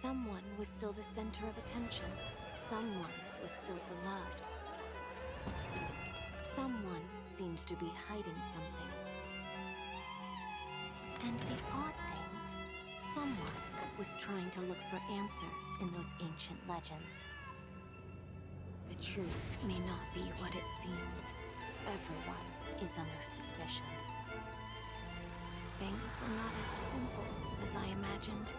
G: someone was still the center of attention. Someone was still beloved. Someone seemed to be hiding something. And the odd thing, someone was trying to look for answers in those ancient legends. The truth may not be what it seems. Everyone is under suspicion. things were not as simple as I imagined.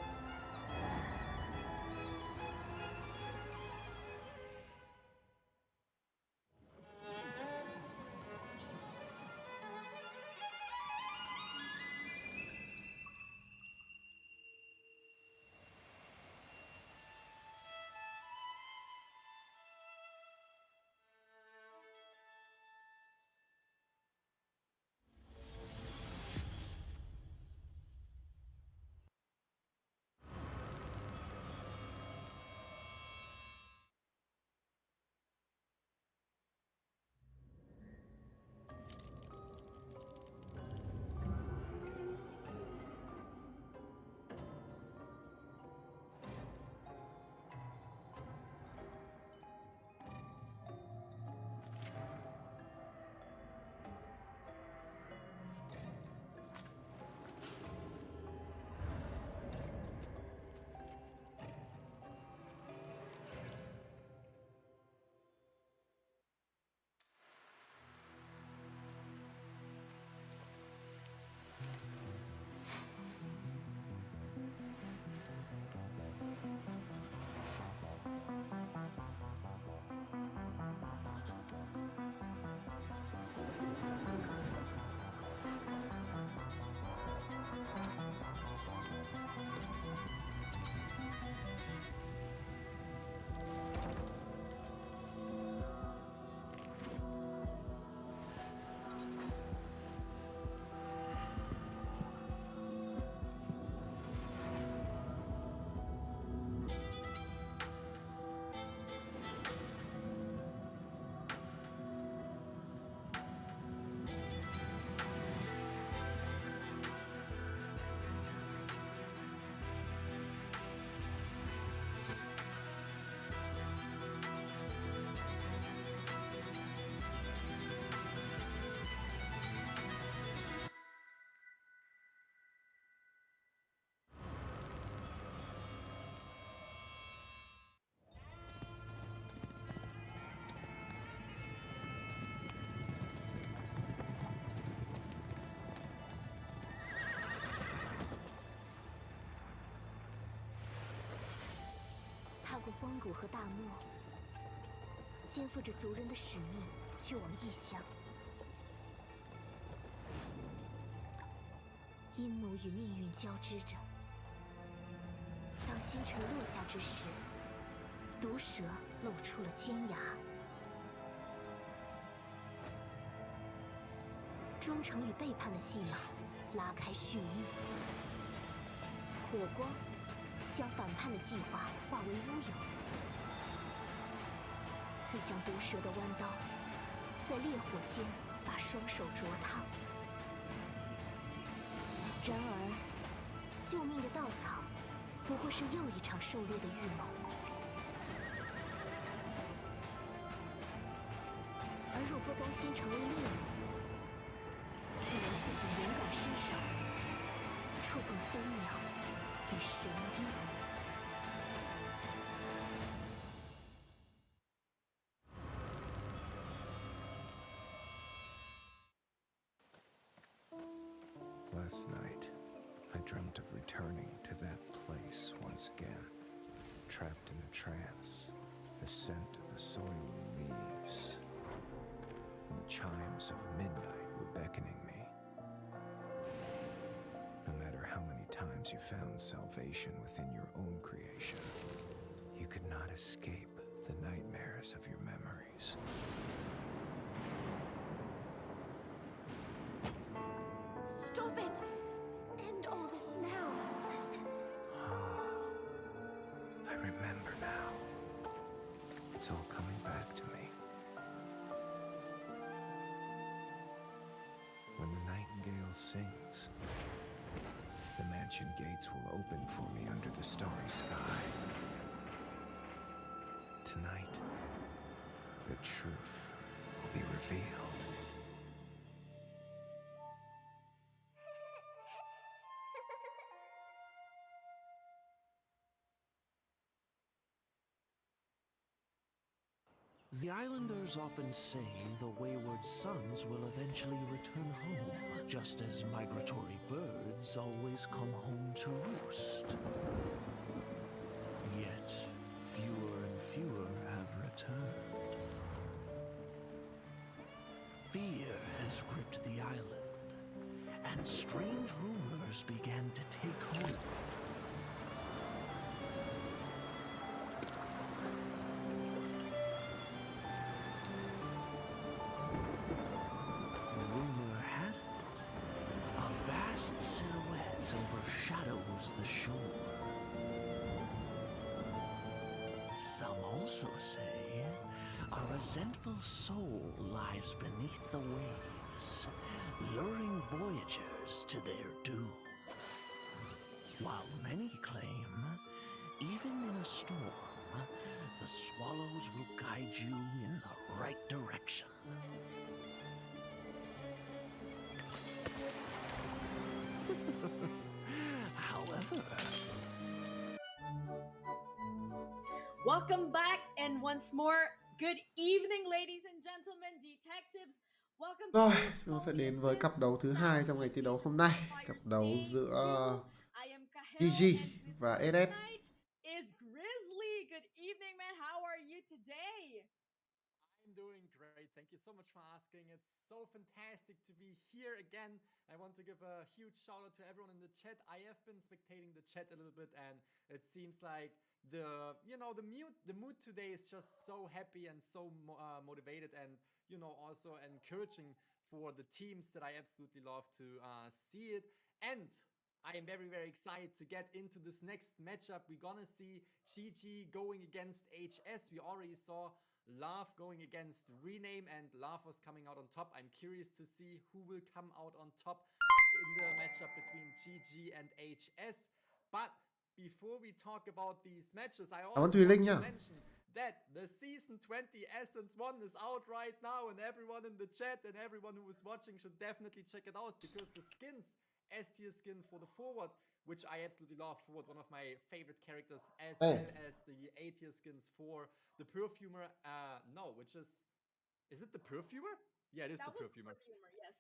H: 踏过荒谷和大漠，肩负着族人的使命，去往异乡。阴谋与命运交织着。当星辰落下之时，毒蛇露出了尖牙。忠诚与背叛的戏码拉开序幕。火光将反叛的计划化为乌有，刺向毒蛇的弯刀，在烈火间把双手灼烫。然而，救命的稻草不过是又一场狩猎的预谋。而若不甘心成为猎物，只能自己勇敢伸手，触碰飞鸟与神鹰。
F: Last night, I dreamt of returning to that place once again, trapped in a trance, the scent of the soil leaves, and the chimes of midnight were beckoning me. No matter how many times you found salvation within your own creation, you could not escape the nightmares of your memories.
H: Stop it! End all this now!
F: I remember now. It's all coming back to me. When the nightingale sings, the mansion gates will open for me under the starry sky. Tonight, the truth will be revealed.
I: The islanders often say the wayward sons will eventually return home, just as migratory birds always come home to roost. Yet, fewer and fewer have returned. Fear has gripped the island, and strange rumors began to take hold. Rumor has it, a vast silhouette overshadows the shore. Some also say a resentful soul lies beneath the waves, luring voyagers to their doom. While many claim, even in a storm, the swallows will guide you in the right direction. However,
C: Welcome back, and once more, good evening, ladies and gentlemen, detectives. Welcome
B: Rồi,
C: to
B: chúng ta sẽ
C: Call
B: đến
C: the
B: với
C: Abyss
B: cặp đấu thứ hai trong ngày thi đấu hôm nay. Cặp đấu giữa
C: I am Kahel,
B: GG
C: and with
B: và
C: me
B: SF.
C: tonight is Grizzly. Good evening, man. How are you today?
D: I'm doing great. Thank you so much for asking. It's so fantastic to be here again. I want to give a huge shout out to everyone in the chat. I have been spectating the chat a little bit, and it seems like the mood today is just so happy and so motivated, and also encouraging for the teams that I absolutely love to see it. And I am very, very excited to get into this next matchup. We're gonna see GG going against HS. We already saw Love going against Rename, and Love was coming out on top. I'm curious to see who will come out on top in the matchup between GG and HS. But before we talk about these matches, I also want to mention that the Season 20 Essence 1 is out right now, and everyone in the chat and everyone who is watching should definitely check it out, because the skins, S-tier skin for the Forward, which I absolutely love, Forward, one of my favorite characters, as well as the A-tier skins for the Perfumer, is it the Perfumer? Yeah, it is the Perfumer.
C: Yes.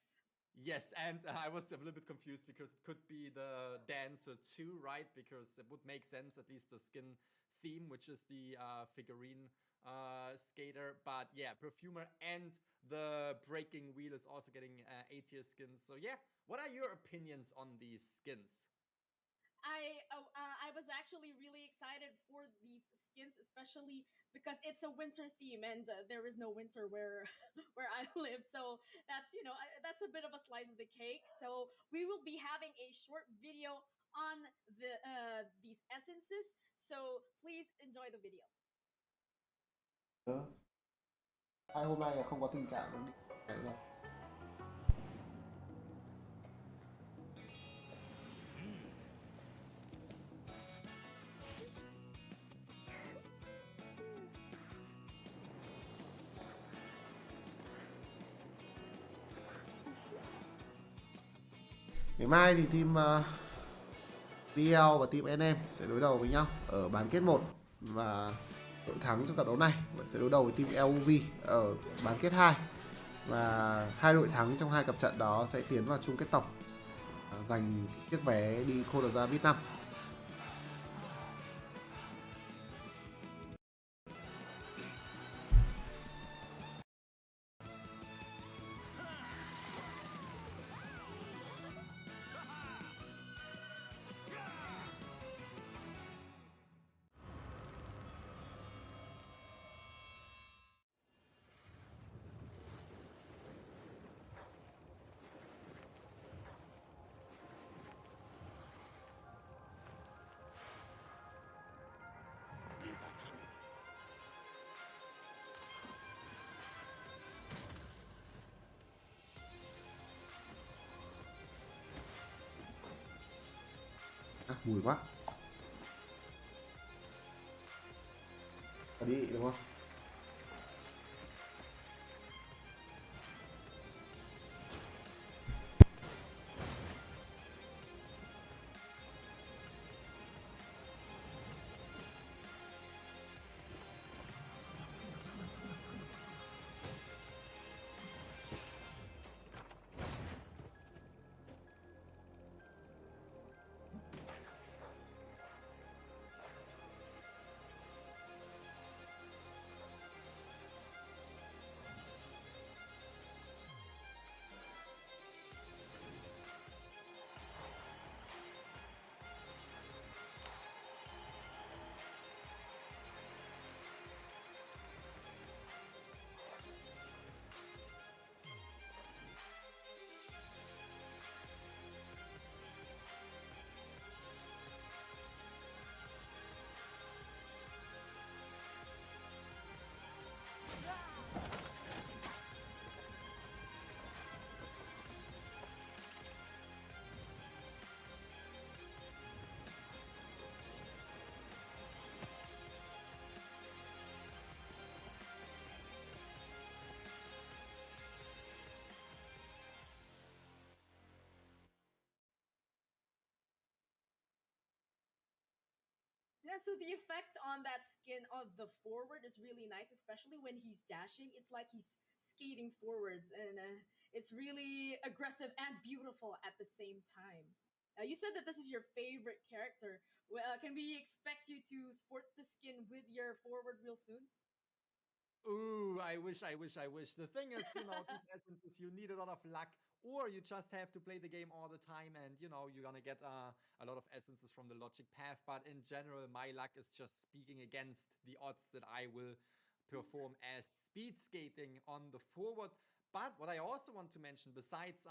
D: Yes, and I was a little bit confused because it could be the Dancer too, right? Because it would make sense, at least the skin theme, which is the figurine skater. But yeah, Perfumer and the Breaking Wheel is also getting A-tier skins. So yeah, what are your opinions on these skins?
C: I was actually really excited for these skins, especially because it's a winter theme, and there is no winter where where I live. So that's that's a bit of a slice of the cake. So we will be having a short video on these essences. So please enjoy the video.
B: Hôm nay là không có tình trạng rồi. Ngày mai thì team VL và team NM sẽ đối đầu với nhau ở bán kết 1, và đội thắng trong cặp đấu này sẽ đối đầu với team LUV ở bán kết 2, và hai đội thắng trong hai cặp trận đó sẽ tiến vào chung kết tổng, giành chiếc vé đi Korea Việt Nam. Mùi quá. Đi đúng không?
C: so the effect on that skin of the forward is really nice, especially when he's dashing. It's like he's skating forwards, and it's really aggressive and beautiful at the same time. You said that this is your favorite character. Can we expect you to sport the skin with your forward real soon?
D: Ooh, I wish. The thing is, these essences, you need a lot of luck, or you just have to play the game all the time, and you're gonna get a lot of essences from the logic path. But in general, my luck is just speaking against the odds that I will perform as speed skating on the forward. But what I also want to mention, besides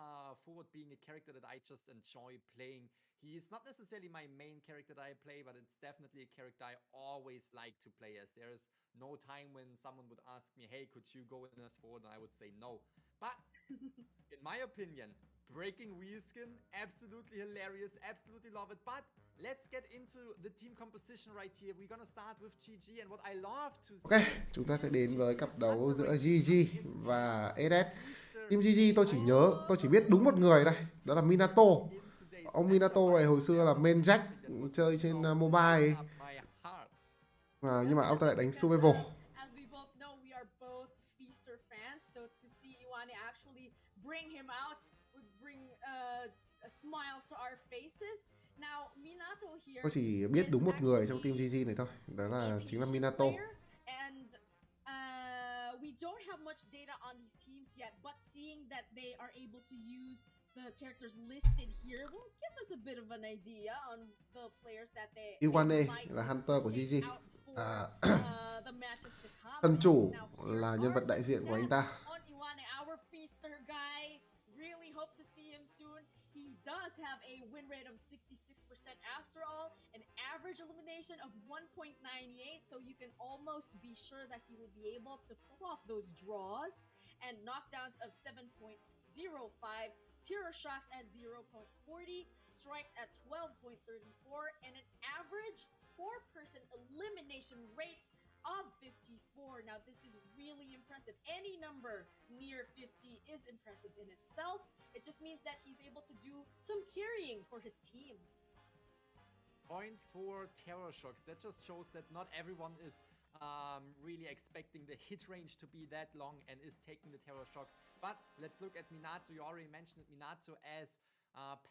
D: forward being a character that I just enjoy playing, he is not necessarily my main character that I play, but it's definitely a character I always like to play as. There is no time when someone would ask me, hey, could you go in as forward? And I would say no. But in my opinion, breaking wheel skin, absolutely hilarious, absolutely love it. But let's get into the team composition right here. We're gonna start with GG, and what I love to see...
B: Ok, chúng ta sẽ đến với cặp đấu giữa GG và SS. Team GG tôi chỉ biết đúng một người đây, đó là Minato. Ông Minato này hồi xưa là main Jack, chơi trên mobile. Nhưng mà ông ta lại đánh survival.
C: As we both know, we are both Feaster fans, so to see Iwane actually bring him out would bring a smile to our faces. Now, Minato here.
B: Tôi chỉ biết đúng một người trong team GG này thôi, đó là chính là Minato.
C: And we don't have much data on these teams yet, but seeing that they are able to use the characters listed here will give us a bit of an idea on the players that they
B: Iwane là Hunter của GG. Thần chủ là nhân vật đại diện của anh ta.
C: On Iwane, our Feaster guy, really hope to see him soon. He does have a win rate of 66% after all, an average elimination of 1.98, so you can almost be sure that he will be able to pull off those draws, and knockdowns of 7.05, terror shocks at 0.40, strikes at 12.34, and an average 4-person elimination rate of 54. Now this is really impressive. Any number near 50 is impressive in itself. It just means that he's able to do some carrying for his team.
D: 0.4 terror shocks. That just shows that not everyone is really expecting the hit range to be that long and is taking the terror shocks. But let's look at Minato. You already mentioned Minato as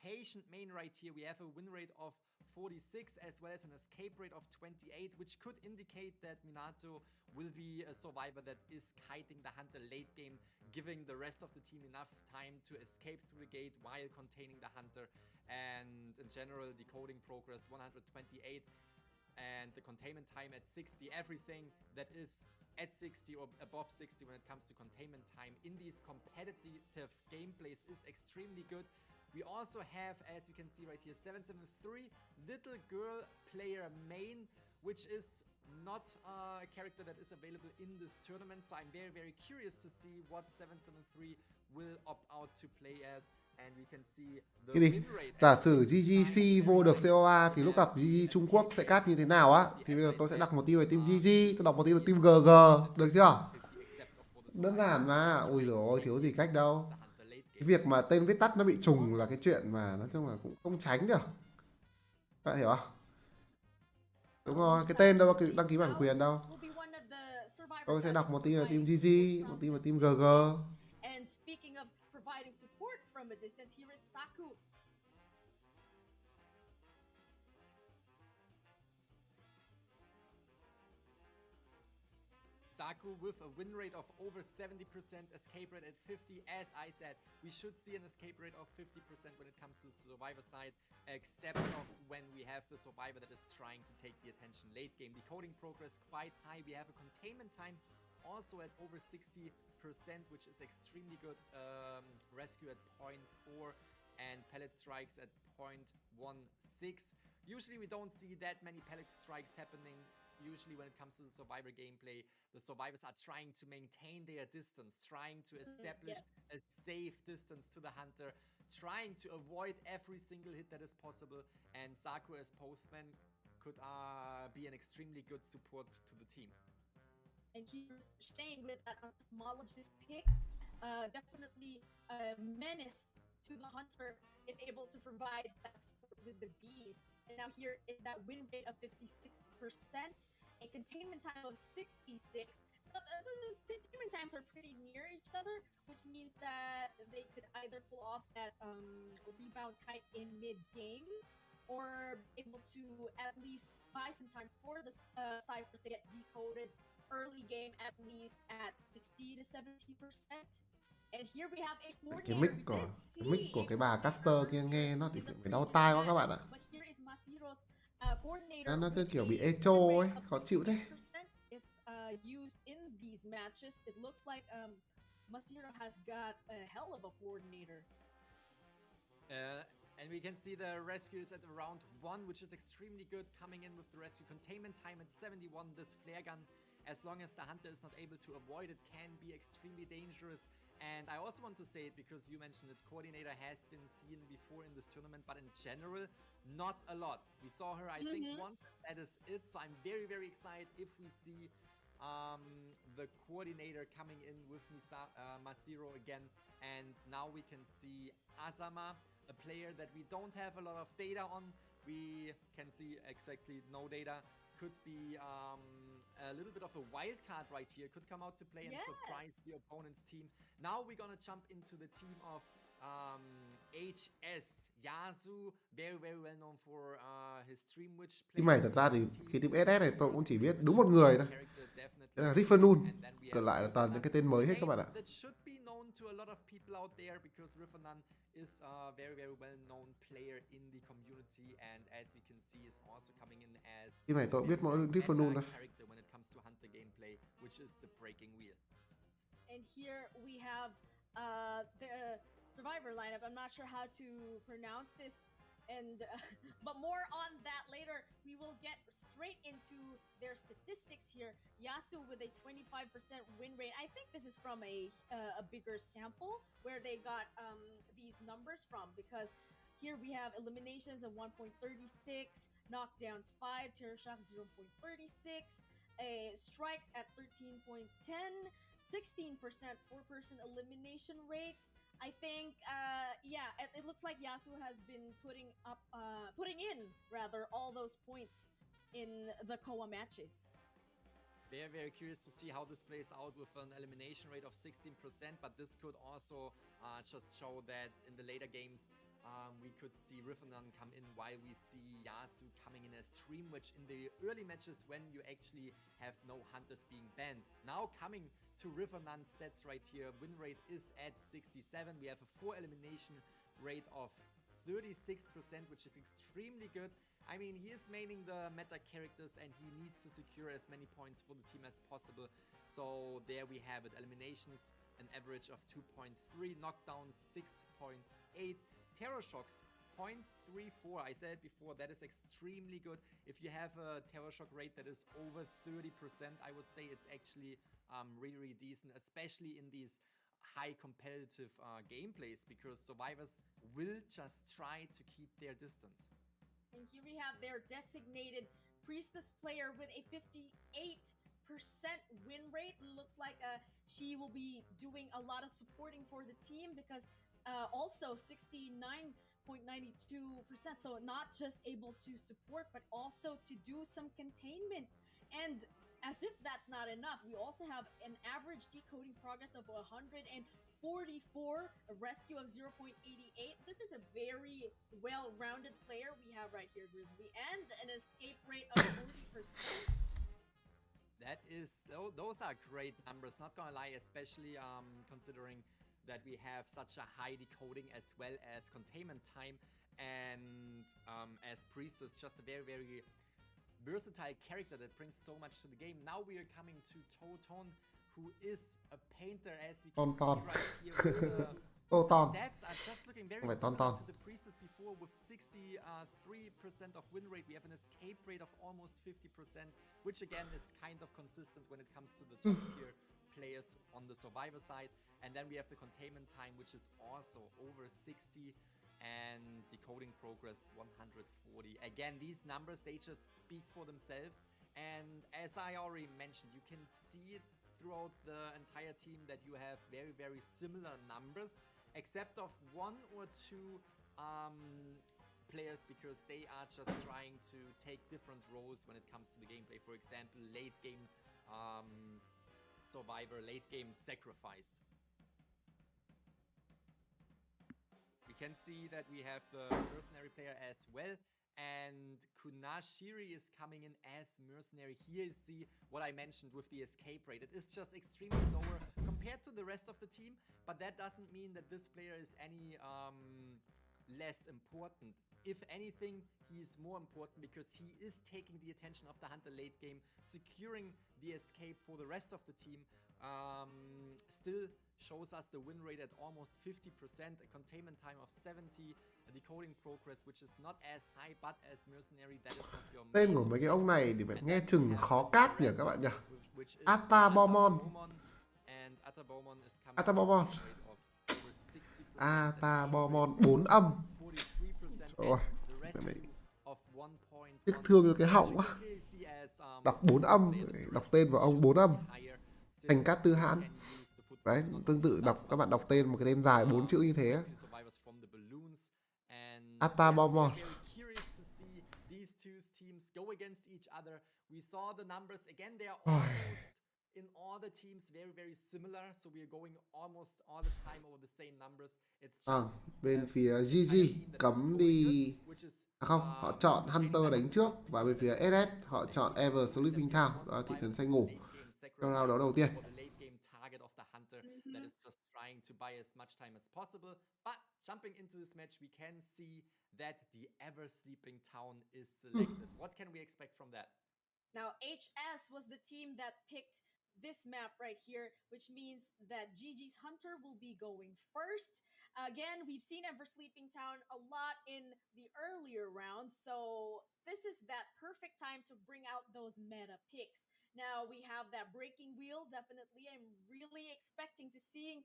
D: patient main right here. We have a win rate of 46 as well as an escape rate of 28, which could indicate that Minato will be a survivor that is kiting the hunter late game, giving the rest of the team enough time to escape through the gate while containing the hunter. And in general, decoding progress 128 and the containment time at 60. Everything that is at 60 or above 60 when it comes to containment time in these competitive gameplays is extremely good. We also have, as you can see right here, 773 Little Girl player main, which is not a character that is available in this tournament. So I'm very, very curious to see what 773 will opt out to play as. And we can see the win rate.
B: Giả sử GGC vô được COA thì lúc gặp GG Trung Quốc sẽ cắt như thế nào á? Thì bây giờ tôi sẽ đặt một team về team GG, tôi đọc một team về team GG, được chưa? Đơn giản mà, ôi giời ơi, thiếu gì cách đâu. Cái việc mà tên viết tắt nó bị trùng là cái chuyện mà nói chung là cũng không tránh được. Bạn hiểu không? Đúng rồi, cái tên đâu có đăng ký bản quyền đâu. Tôi sẽ đọc một team về team GG, một team về team GG.
C: And speaking of providing support from a distance, here is Saku.
D: Saku with a win rate of over 70%, escape rate at 50. As I said, we should see an escape rate of 50% when it comes to the survivor side, except of when we have the survivor that is trying to take the attention late game. Decoding progress quite high. We have a containment time also at over 60%, which is extremely good. Rescue at 0.4 and pellet strikes at 0.16. Usually we don't see that many pellet strikes happening. Usually when it comes to the survivor gameplay, the survivors are trying to maintain their distance, trying to establish a safe distance to the hunter, trying to avoid every single hit that is possible. And Saku as postman could be an extremely good support to the team.
C: And here's Shane with that entomologist pick. Definitely a menace to the hunter if able to provide that support the Bees. And now here is that win rate of 56%, a containment time of 66. The containment times are pretty near each other, which means that they could either pull off that rebound kite in mid-game, or able to at least buy some time for the Cyphers to get decoded early game, at least at 60 to 70%. And here we have a
B: Cái mic của cái bà caster kia nghe nó thì phải đau tai quá các bạn ạ. Nó cứ kiểu bị echo ấy, khó chịu thế.
C: If used in these matches, it looks like Masahiro has got a hell of a coordinator.
D: And we can see the rescues at around 1, which is extremely good, coming in with the rescue containment time at 71. This flare gun, as long as the hunter is not able to avoid it, can be extremely dangerous. And I also want to say it because you mentioned it, Coordinator has been seen before in this tournament, but in general, not a lot. We saw her, I think, once, that is it. So I'm very, very excited if we see the Coordinator coming in with Masahiro again. And now we can see Azama, a player that we don't have a lot of data on. We can see exactly no data. Could be a little bit of a wild card right here. Could come out to play and surprise the opponent's team. Now we're gonna jump into the team of HS. Yasu, very, very well known for his Stream Witch.
B: Team này thật ra thì khi team SS này tôi cũng chỉ biết đúng một người thôi. Đó là Rifanun. Còn lại là toàn những cái tên mới hết các bạn ạ.
D: To a lot of people out there because Rifanan is a very, very well-known player in the community, and as we can see, is also coming in as
B: team này tôi biết mỗi Rifanun thôi.
D: Character when it comes to hunter gameplay, which is the breaking wheel.
C: And here we have the survivor lineup. I'm not sure how to pronounce this, and but more on that later. We will get straight into their statistics here. Yasu with a 25% win rate. I think this is from a bigger sample where they got these numbers from, because here we have eliminations of 1.36, knockdowns 5, terror shocks 0.36, strikes at 13.10, 16% 4-person elimination rate. I think, it looks like Yasu has been putting in all those points in the Koa matches.
D: Very, very curious to see how this plays out with an elimination rate of 16%, but this could also just show that in the later games, we could see Rifanan come in while we see Yasu coming in as Stream Witch in the early matches when you actually have no hunters being banned. Now coming to Rifanan's stats right here, win rate is at 67. We have a 4 elimination rate of 36%, which is extremely good. I mean, he is maining the meta characters and he needs to secure as many points for the team as possible. So there we have it. Eliminations, an average of 2.3, knockdowns 6.8, terror shocks 0.34. I said it before, that is extremely good. If you have a terror shock rate that is over 30%, I would say it's actually really, really decent, especially in these high competitive gameplays, because survivors will just try to keep their distance.
C: And here we have their designated priestess player with a 58% win rate. Looks like she will be doing a lot of supporting for the team, because also 69.92%. So not just able to support, but also to do some containment. And as if that's not enough, we also have an average decoding progress of 144, a rescue of 0.88. This is a very well-rounded player we have right here, Grizzly, and an escape rate of 40%.
D: That is, those are great numbers, not gonna lie, especially considering that we have such a high decoding as well as containment time, and as Priestess, just a very, very versatile character that brings so much to the game. Now we are coming to Toton, who is a painter, as we can see right here. Stats are just looking very similar to the Priestess before, with 63% of win rate. We have an escape rate of almost 50%, which again is kind of consistent when it comes to the top tier players on the survivor side. And then we have the containment time, which is also over 60, and decoding progress 140. Again, these numbers, they just speak for themselves. And as I already mentioned, you can see it throughout the entire team that you have very, very similar numbers, except of 1 or 2 players because they are just trying to take different roles when it comes to the gameplay. For example, late game survivor, late game sacrifice. We can see that we have the mercenary player as well, and Kunashiri is coming in as mercenary. Here you see what I mentioned with the escape rate. It is just extremely lower compared to the rest of the team, but that doesn't mean that this player is any less important. If anything, he is more important because he is taking the attention of the hunter late game, securing the escape for the rest of the team. Still shows us the win rate at almost 50%, a containment time of 70, a decoding progress which is not as high, but as mercenary that is not your main.
B: Tên của mấy cái ông này thì phải nghe chừng khó cát nhỉ các bạn nhỉ. Atabomon. Atabomon. Atabomon 4 âm. Rồi. Tiếc thương cho cái họng quá. Đọc 4 âm, đọc tên của ông 4 âm. Thành Cát Tư Hãn. Đấy, tương tự các bạn đọc tên một cái tên dài 4 chữ như thế. Atabomon.
D: In all the teams very very similar, so we are going almost all the time over the same numbers. It's just
B: bên phía GG cấm đi không, họ chọn Hunter đánh trước, và bên phía SS họ chọn Ever Sleeping Town, đó là thị trấn say ngủ trong round đấu đầu tiên.
D: That is just trying to buy as much time as possible, but jumping into this match we can see that the Ever Sleeping Town is selected. What can we expect from that?
C: Now HS was the team that picked this map right here, which means that GG's Hunter will be going first. Again, we've seen Ever Sleeping Town a lot in the earlier rounds, so this is that perfect time to bring out those meta picks. Now we have that breaking wheel. Definitely, I'm really expecting to seeing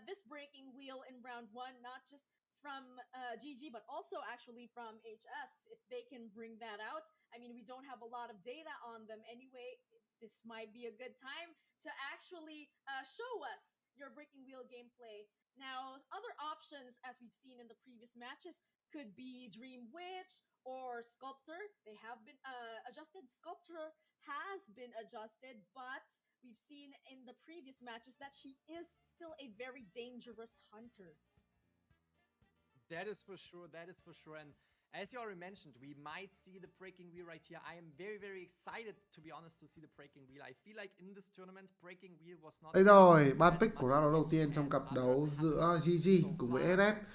C: this breaking wheel in round 1, not just from GG, but also actually from HS, if they can bring that out. I mean, we don't have a lot of data on them anyway. This might be a good time to actually show us your breaking wheel gameplay. Now, other options, as we've seen in the previous matches, could be Dream Witch or Sculptor. They have been adjusted. Sculptor has been adjusted, but we've seen in the previous matches that she is still a very dangerous hunter.
D: That is for sure. That is for sure. And as you already mentioned, we might see the breaking wheel right here. I am very, very excited, to be honest, to see the breaking wheel. I feel like in this tournament, breaking wheel was not...
B: Đây rồi, ban pick của round đấu đầu tiên trong cặp đấu giữa GG cùng với SS.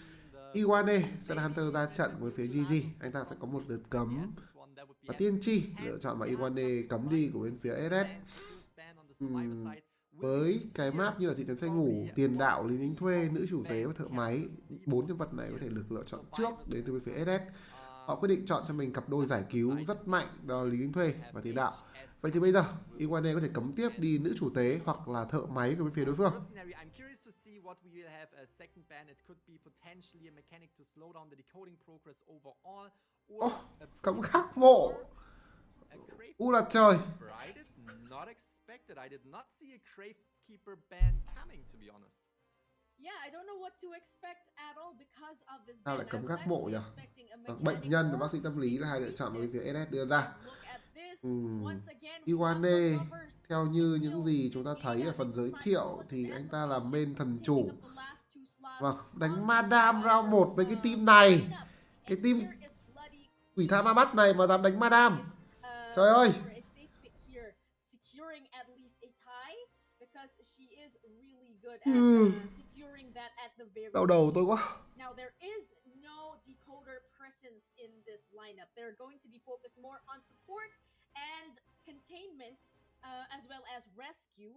B: Iwane sẽ là Hunter ra trận với phía GG. Anh ta sẽ có một lượt cấm. Và Tiên Tri lựa chọn mà Iwane cấm đi của bên phía SS. Với cái map như là thị trấn say ngủ, tiền đạo, lính đánh thuê, nữ chủ tế và thợ máy, 4 nhân vật này có thể được lựa chọn trước đến từ bên phía SS. Họ quyết định chọn cho mình cặp đôi giải cứu rất mạnh, đó là lính đánh thuê và tiền đạo. Vậy thì bây giờ Iwane có thể cấm tiếp đi nữ chủ tế hoặc là thợ máy của bên phía đối phương. Cấm khắc mộ. Là trời.
D: I did not see a Gravekeeper ban coming, to be honest.
C: Yeah, I don't know what to expect at all because of this ban.
B: Sao lại cấm khắc mộ nhỉ? Bệnh nhân và bác sĩ tâm lý là hai lựa chọn mà bên phía SS đưa ra. Iwane, theo như những gì chúng ta thấy ở phần giới thiệu thì anh ta là main thần chủ. Và đánh Madame round 1 với cái team này. Cái team quỷ tha ma mắt này mà dám đánh Madame. Trời ơi! Đau đầu tôi quá.
C: Now there is no decoder presence in this lineup. They're going to be focused more on support and containment, as well as rescue.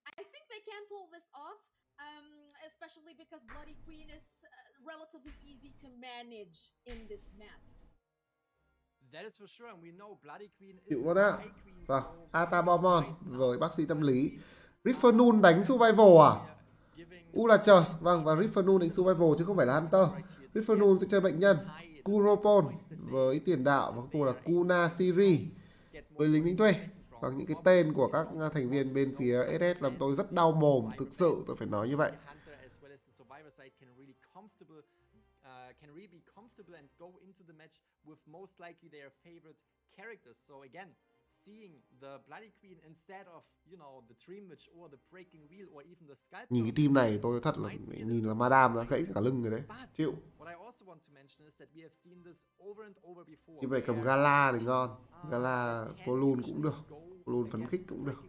C: I think they can pull this off, especially because Bloody Queen is relatively easy to manage in this map.
D: That is for sure, and we know Bloody Queen is
B: chịu luôn á. Vâng, Atabomon với bác sĩ tâm lý. Riffernoon đánh survival à? Là trời. Vâng, và Riffernoon đánh survival chứ không phải là Hunter. Riffernoon sẽ chơi bệnh nhân. Kuropon với tiền đạo và cuối cùng là Kunashiri với lính đánh thuê. Và những cái tên của các thành viên bên phía SS làm tôi rất đau mồm. Thực sự tôi phải nói như vậy.
D: can really be comfortable and go into the match with most likely their favorite characters. So again, seeing the Bloody Queen instead of, you know, the Dream Witch or the Breaking Wheel or even the Sculptor.
B: Nhìn cái team này tôi thật là nhìn là Madame nó gãy cả lưng rồi đấy. Chịu.
D: What I also want to mention is that we have seen this over and over before.
B: Như vậy cầm Gala thì ngon. Gala Polun cũng được. Polun phấn khích cũng được.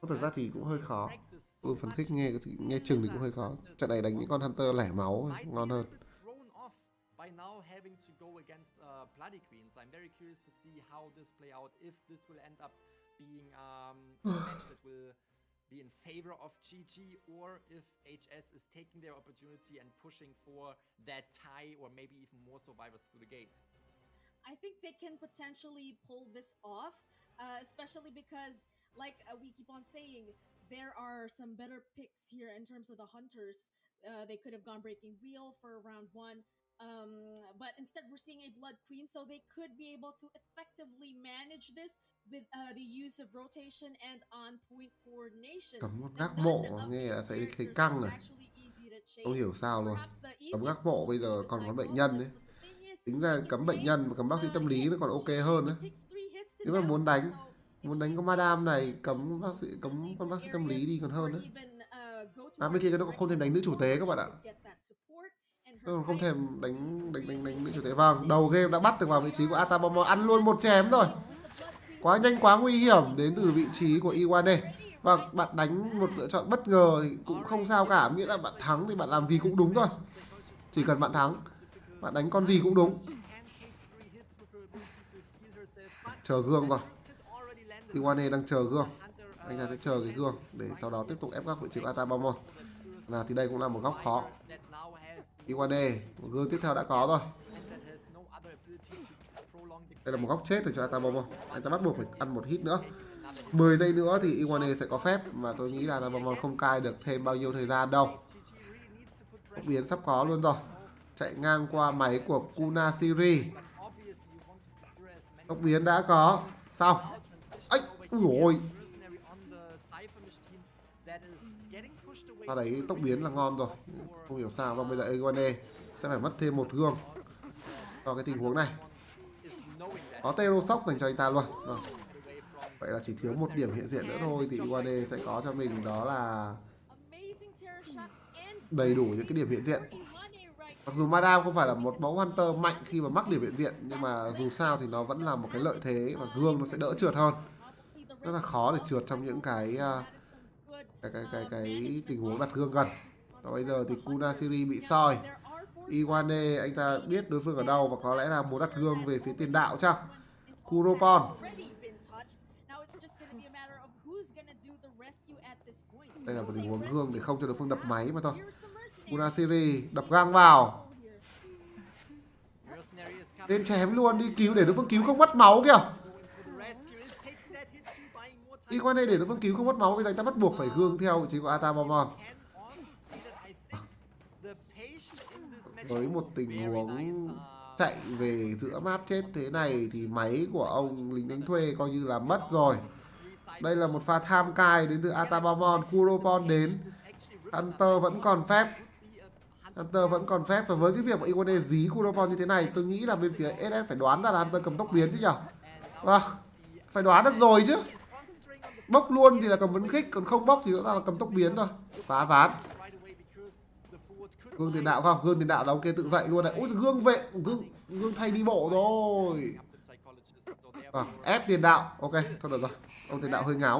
B: Thật ra thì cũng hơi khó. Polun phấn khích nghe chừng thì cũng hơi khó. Trận này đánh những con Hunter lẻ máu ngon hơn.
D: By now having to go against Bloody Queens, I'm very curious to see how this play out, if this will end up being a match that will be in favor of GG, or if HS is taking their opportunity and pushing for that tie, or maybe even more survivors through the gate.
C: I think they can potentially pull this off, especially because, like we keep on saying, there are some better picks here in terms of the Hunters. They could have gone Breaking Wheel for round 1. But instead we're seeing a Blood Queen, so they could be able to effectively manage this with the use of rotation and on-point coordination.
B: Cấm một gác mộ nghe là thấy căng này. Không hiểu sao luôn. Cấm gác mộ bây giờ còn có bệnh nhân đấy. Tính ra cấm bệnh nhân và cấm bác sĩ tâm lý nó còn ok hơn đấy. Nếu mà muốn đánh con Madame này cấm con bác sĩ tâm lý đi còn hơn đấy. Bên kia nó không thèm đánh nữ chủ tế các bạn ạ. Không thèm đánh nữ chủ tế. Vâng, đầu game đã bắt được vào vị trí của Atabamo, ăn luôn một chém rồi. Quá nhanh quá nguy hiểm đến từ vị trí của Iwane. Vâng, bạn đánh một lựa chọn bất ngờ thì cũng không sao cả, miễn là bạn thắng thì bạn làm gì cũng đúng thôi. Chỉ cần bạn thắng, bạn đánh con gì cũng đúng. Chờ gương rồi. Iwane đang chờ gương. Anh ta sẽ chờ cái gương để sau đó tiếp tục ép góc vị trí của Atabamo. Là thì đây cũng là một góc khó. Iwane, một gương tiếp theo đã có rồi. Đây là một góc chết từ cho Atabamo. Anh ta bắt buộc phải ăn một hit nữa. 10 giây nữa thì Iwane sẽ có phép, mà tôi nghĩ là Atabamo không cai được thêm bao nhiêu thời gian đâu. Tốc biến sắp có luôn rồi. Chạy ngang qua máy của Kuna Siri. Tốc biến đã có. Xong. Ây, ui ôi. Sau đấy tốc biến là ngon rồi. Không hiểu sao. Và bây giờ Iwane sẽ phải mất thêm một gương cho cái tình huống này. Có Tero Shock dành cho anh ta luôn. Vậy là chỉ thiếu một điểm hiện diện nữa thôi thì Iwane sẽ có cho mình đó là đầy đủ những cái điểm hiện diện. Mặc dù Madame không phải là một mẫu Hunter mạnh khi mà mắc điểm hiện diện, nhưng mà dù sao thì nó vẫn là một cái lợi thế và gương nó sẽ đỡ trượt hơn. Rất là khó để trượt trong những cái tình huống đặt gương gần. Và bây giờ thì Kuna Siri bị soi. Iwane anh ta biết đối phương ở đâu và có lẽ là muốn đặt gương về phía tiền đạo chăng? Kuropon. Đây là một tình huống gương để không cho đối phương đập máy mà thôi. Kuna Siri đập gang vào. Lên chém luôn, đi cứu để đối phương cứu không mất máu kìa. Iwane để đối phương cứu không mất máu, bây giờ anh ta bắt buộc phải gương theo vị trí của Atabamon. Với một tình huống chạy về giữa map chết thế này thì máy của ông lính đánh thuê coi như là mất rồi. Đây là một pha tham cai đến từ Atabamon. Kuropon đến. Hunter vẫn còn phép. Và với cái việc mà Iwane dí Kuropon như thế này, tôi nghĩ là bên phía SS phải đoán ra là Hunter cầm tốc biến chứ nhỉ? Vâng, phải đoán được rồi chứ. Bốc luôn thì là cầm vấn khích, còn không bốc thì rõ ràng là cầm tốc biến thôi. Phá ván. Gương tiền đạo không? Gương tiền đạo là ông kia tự dậy luôn này. Ui, gương vệ, gương thay đi bộ rồi. Ép tiền đạo. Ok, thôi được rồi. Ông tiền đạo hơi ngáo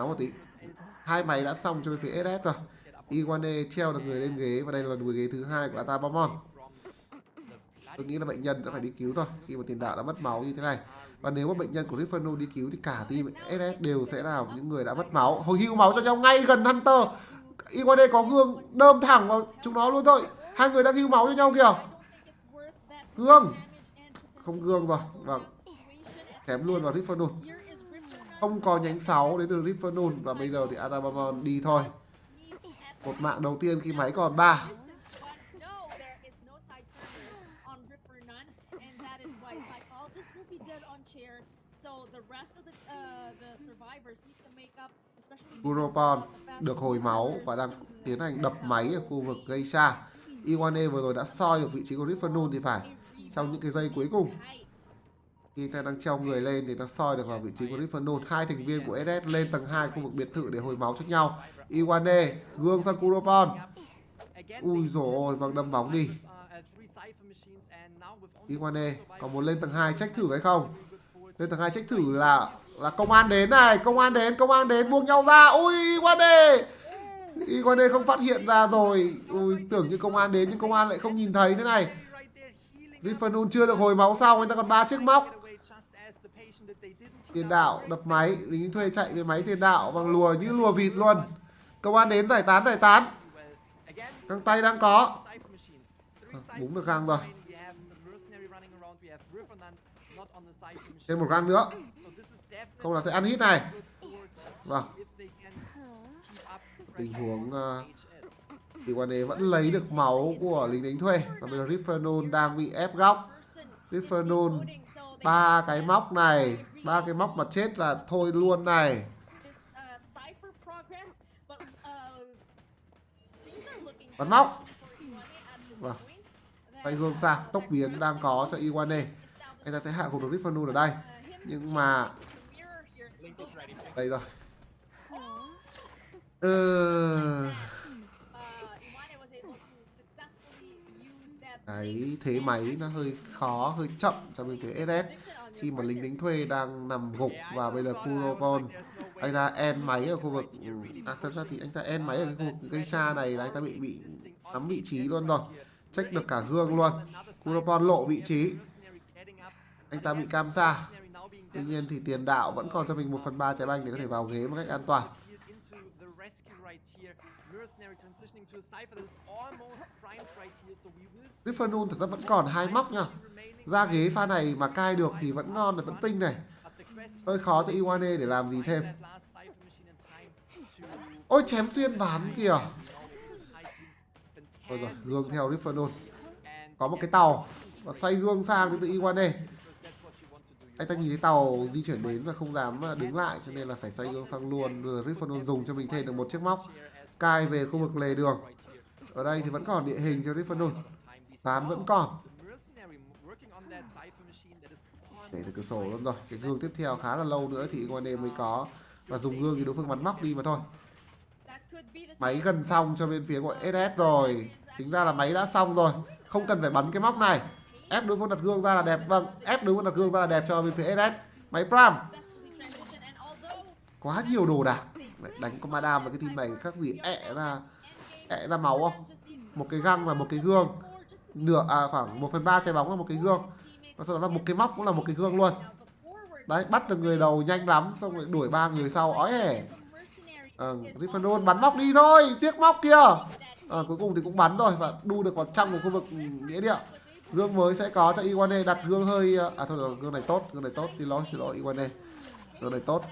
B: một tí. Hai máy đã xong cho bên phía SS rồi. Iwane treo được người lên ghế và đây là người ghế thứ 2 của Atabamon. Tôi nghĩ là bệnh nhân sẽ phải đi cứu thôi khi mà tiền đạo đã mất máu như thế này. Và nếu mà bệnh nhân của Inferno đi cứu thì cả team SS đều sẽ là những người đã mất máu. Hồi hưu máu cho nhau ngay gần Hunter. Iwane có gương đơm thẳng vào chúng nó luôn thôi. Hai người đang hưu máu cho nhau kìa. Gương. Không gương rồi. Vâng. Chém luôn vào Inferno. Không có nhánh 6 đến từ Inferno. Và bây giờ thì Atabamon đi thôi. Một mạng đầu tiên khi máy còn 3.
C: So the rest of the survivors need to make up, especially
B: Kuropon được hồi máu và đang tiến hành đập máy ở khu vực Geisha. Iwane vừa rồi đã soi được vị trí của Rifanun thì phải. Trong những cái giây cuối cùng, khi ta đang treo người lên thì ta soi được vào vị trí của Rifanun. Hai thành viên của SS lên tầng 2 khu vực biệt thự để hồi máu cho nhau. Iwane gương sang Kuropon. Ui dồi ôi, vâng, đâm bóng đi. Iwane có muốn lên tầng 2 check thử hay không? Lên tầng 2 check thử là công an đến này, công an đến buông nhau ra. Ui, Iwane không phát hiện ra rồi. Ui, tưởng như công an đến nhưng công an lại không nhìn thấy thế này. Rifanun chưa được hồi máu xong, anh ta còn 3 chiếc móc. Tiền đạo đập máy, lính thuê chạy với máy tiền đạo bằng lùa như lùa vịt luôn. Công an đến giải tán. Găng tay đang có. Búng được găng rồi. Thêm một găng nữa. Không là sẽ ăn hit này. Vâng. Tình huống Iwane vẫn lấy được máu của lính đánh thuê. Và bây giờ Rifanun đang bị ép góc. Rifanun 3 cái móc này, 3 cái móc mà chết là thôi luôn này. Bắn móc. Vâng. Tay gương sang, tốc biến đang có cho Iwane. Anh ta sẽ hạ gục được Rifanun ở đây. Nhưng mà đây rồi. Cái thế máy nó hơi khó, hơi chậm cho bên phía SS khi mà lính đánh thuê đang nằm gục. Và bây giờ Kuropon anh ta end máy ở khu vực thật ra thì anh ta end máy ở cái khu vực cây xa này là anh ta bị nắm vị trí luôn rồi, check được cả gương luôn. Kuropon lộ vị trí, anh ta bị cam xa. Tuy nhiên thì tiền đạo vẫn còn cho mình 1/3 trái banh để có thể vào ghế một cách an toàn. Rifanun thật ra vẫn còn 2 móc nha. Ra ghế pha này mà cai được thì vẫn ngon, là vẫn ping này. Hơi khó cho Iwane để làm gì thêm. Ôi, chém xuyên ván kìa. Rồi rồi, gương theo Rifanun. Có một cái tàu và xoay gương sang từ Iwane. Anh ta nhìn thấy tàu di chuyển đến và không dám đứng lại, cho nên là phải xoay gương sang luôn. Rifanun dùng cho mình thêm được một chiếc móc. Cai về khu vực lề đường. Ở đây thì vẫn còn địa hình cho Rifanun. Ván vẫn còn. Để được cửa sổ luôn rồi. Cái gương tiếp theo khá là lâu nữa thì Iwane mới có. Và dùng gương thì đối phương bắn móc đi mà thôi. Máy gần xong cho bên phía của SS rồi. Chính ra là máy đã xong rồi, không cần phải bắn cái móc này. Ép đối phương đặt gương ra là đẹp. Vâng, ép đối phương đặt gương ra là đẹp cho bên phía SS. Máy Pram. Quá nhiều đồ đạc. Đánh con Madame và cái team này khác gì ẹ ra máu không? Một cái găng và một cái gương. Khoảng 1/3 trái bóng là một cái gương. Và sau đó là một cái móc cũng là một cái gương luôn. Đấy, bắt được người đầu nhanh lắm, xong rồi đuổi 3 người sau ói hẻ. Rifanun bắn móc đi thôi, tiếc móc kia. Cuối cùng thì cũng bắn rồi và đu được vào trong một khu vực nghĩa địa. Gương mới sẽ có cho Iwane, đặt gương hơi thôi rồi, gương này tốt, xin lỗi Iwane. Gương này tốt.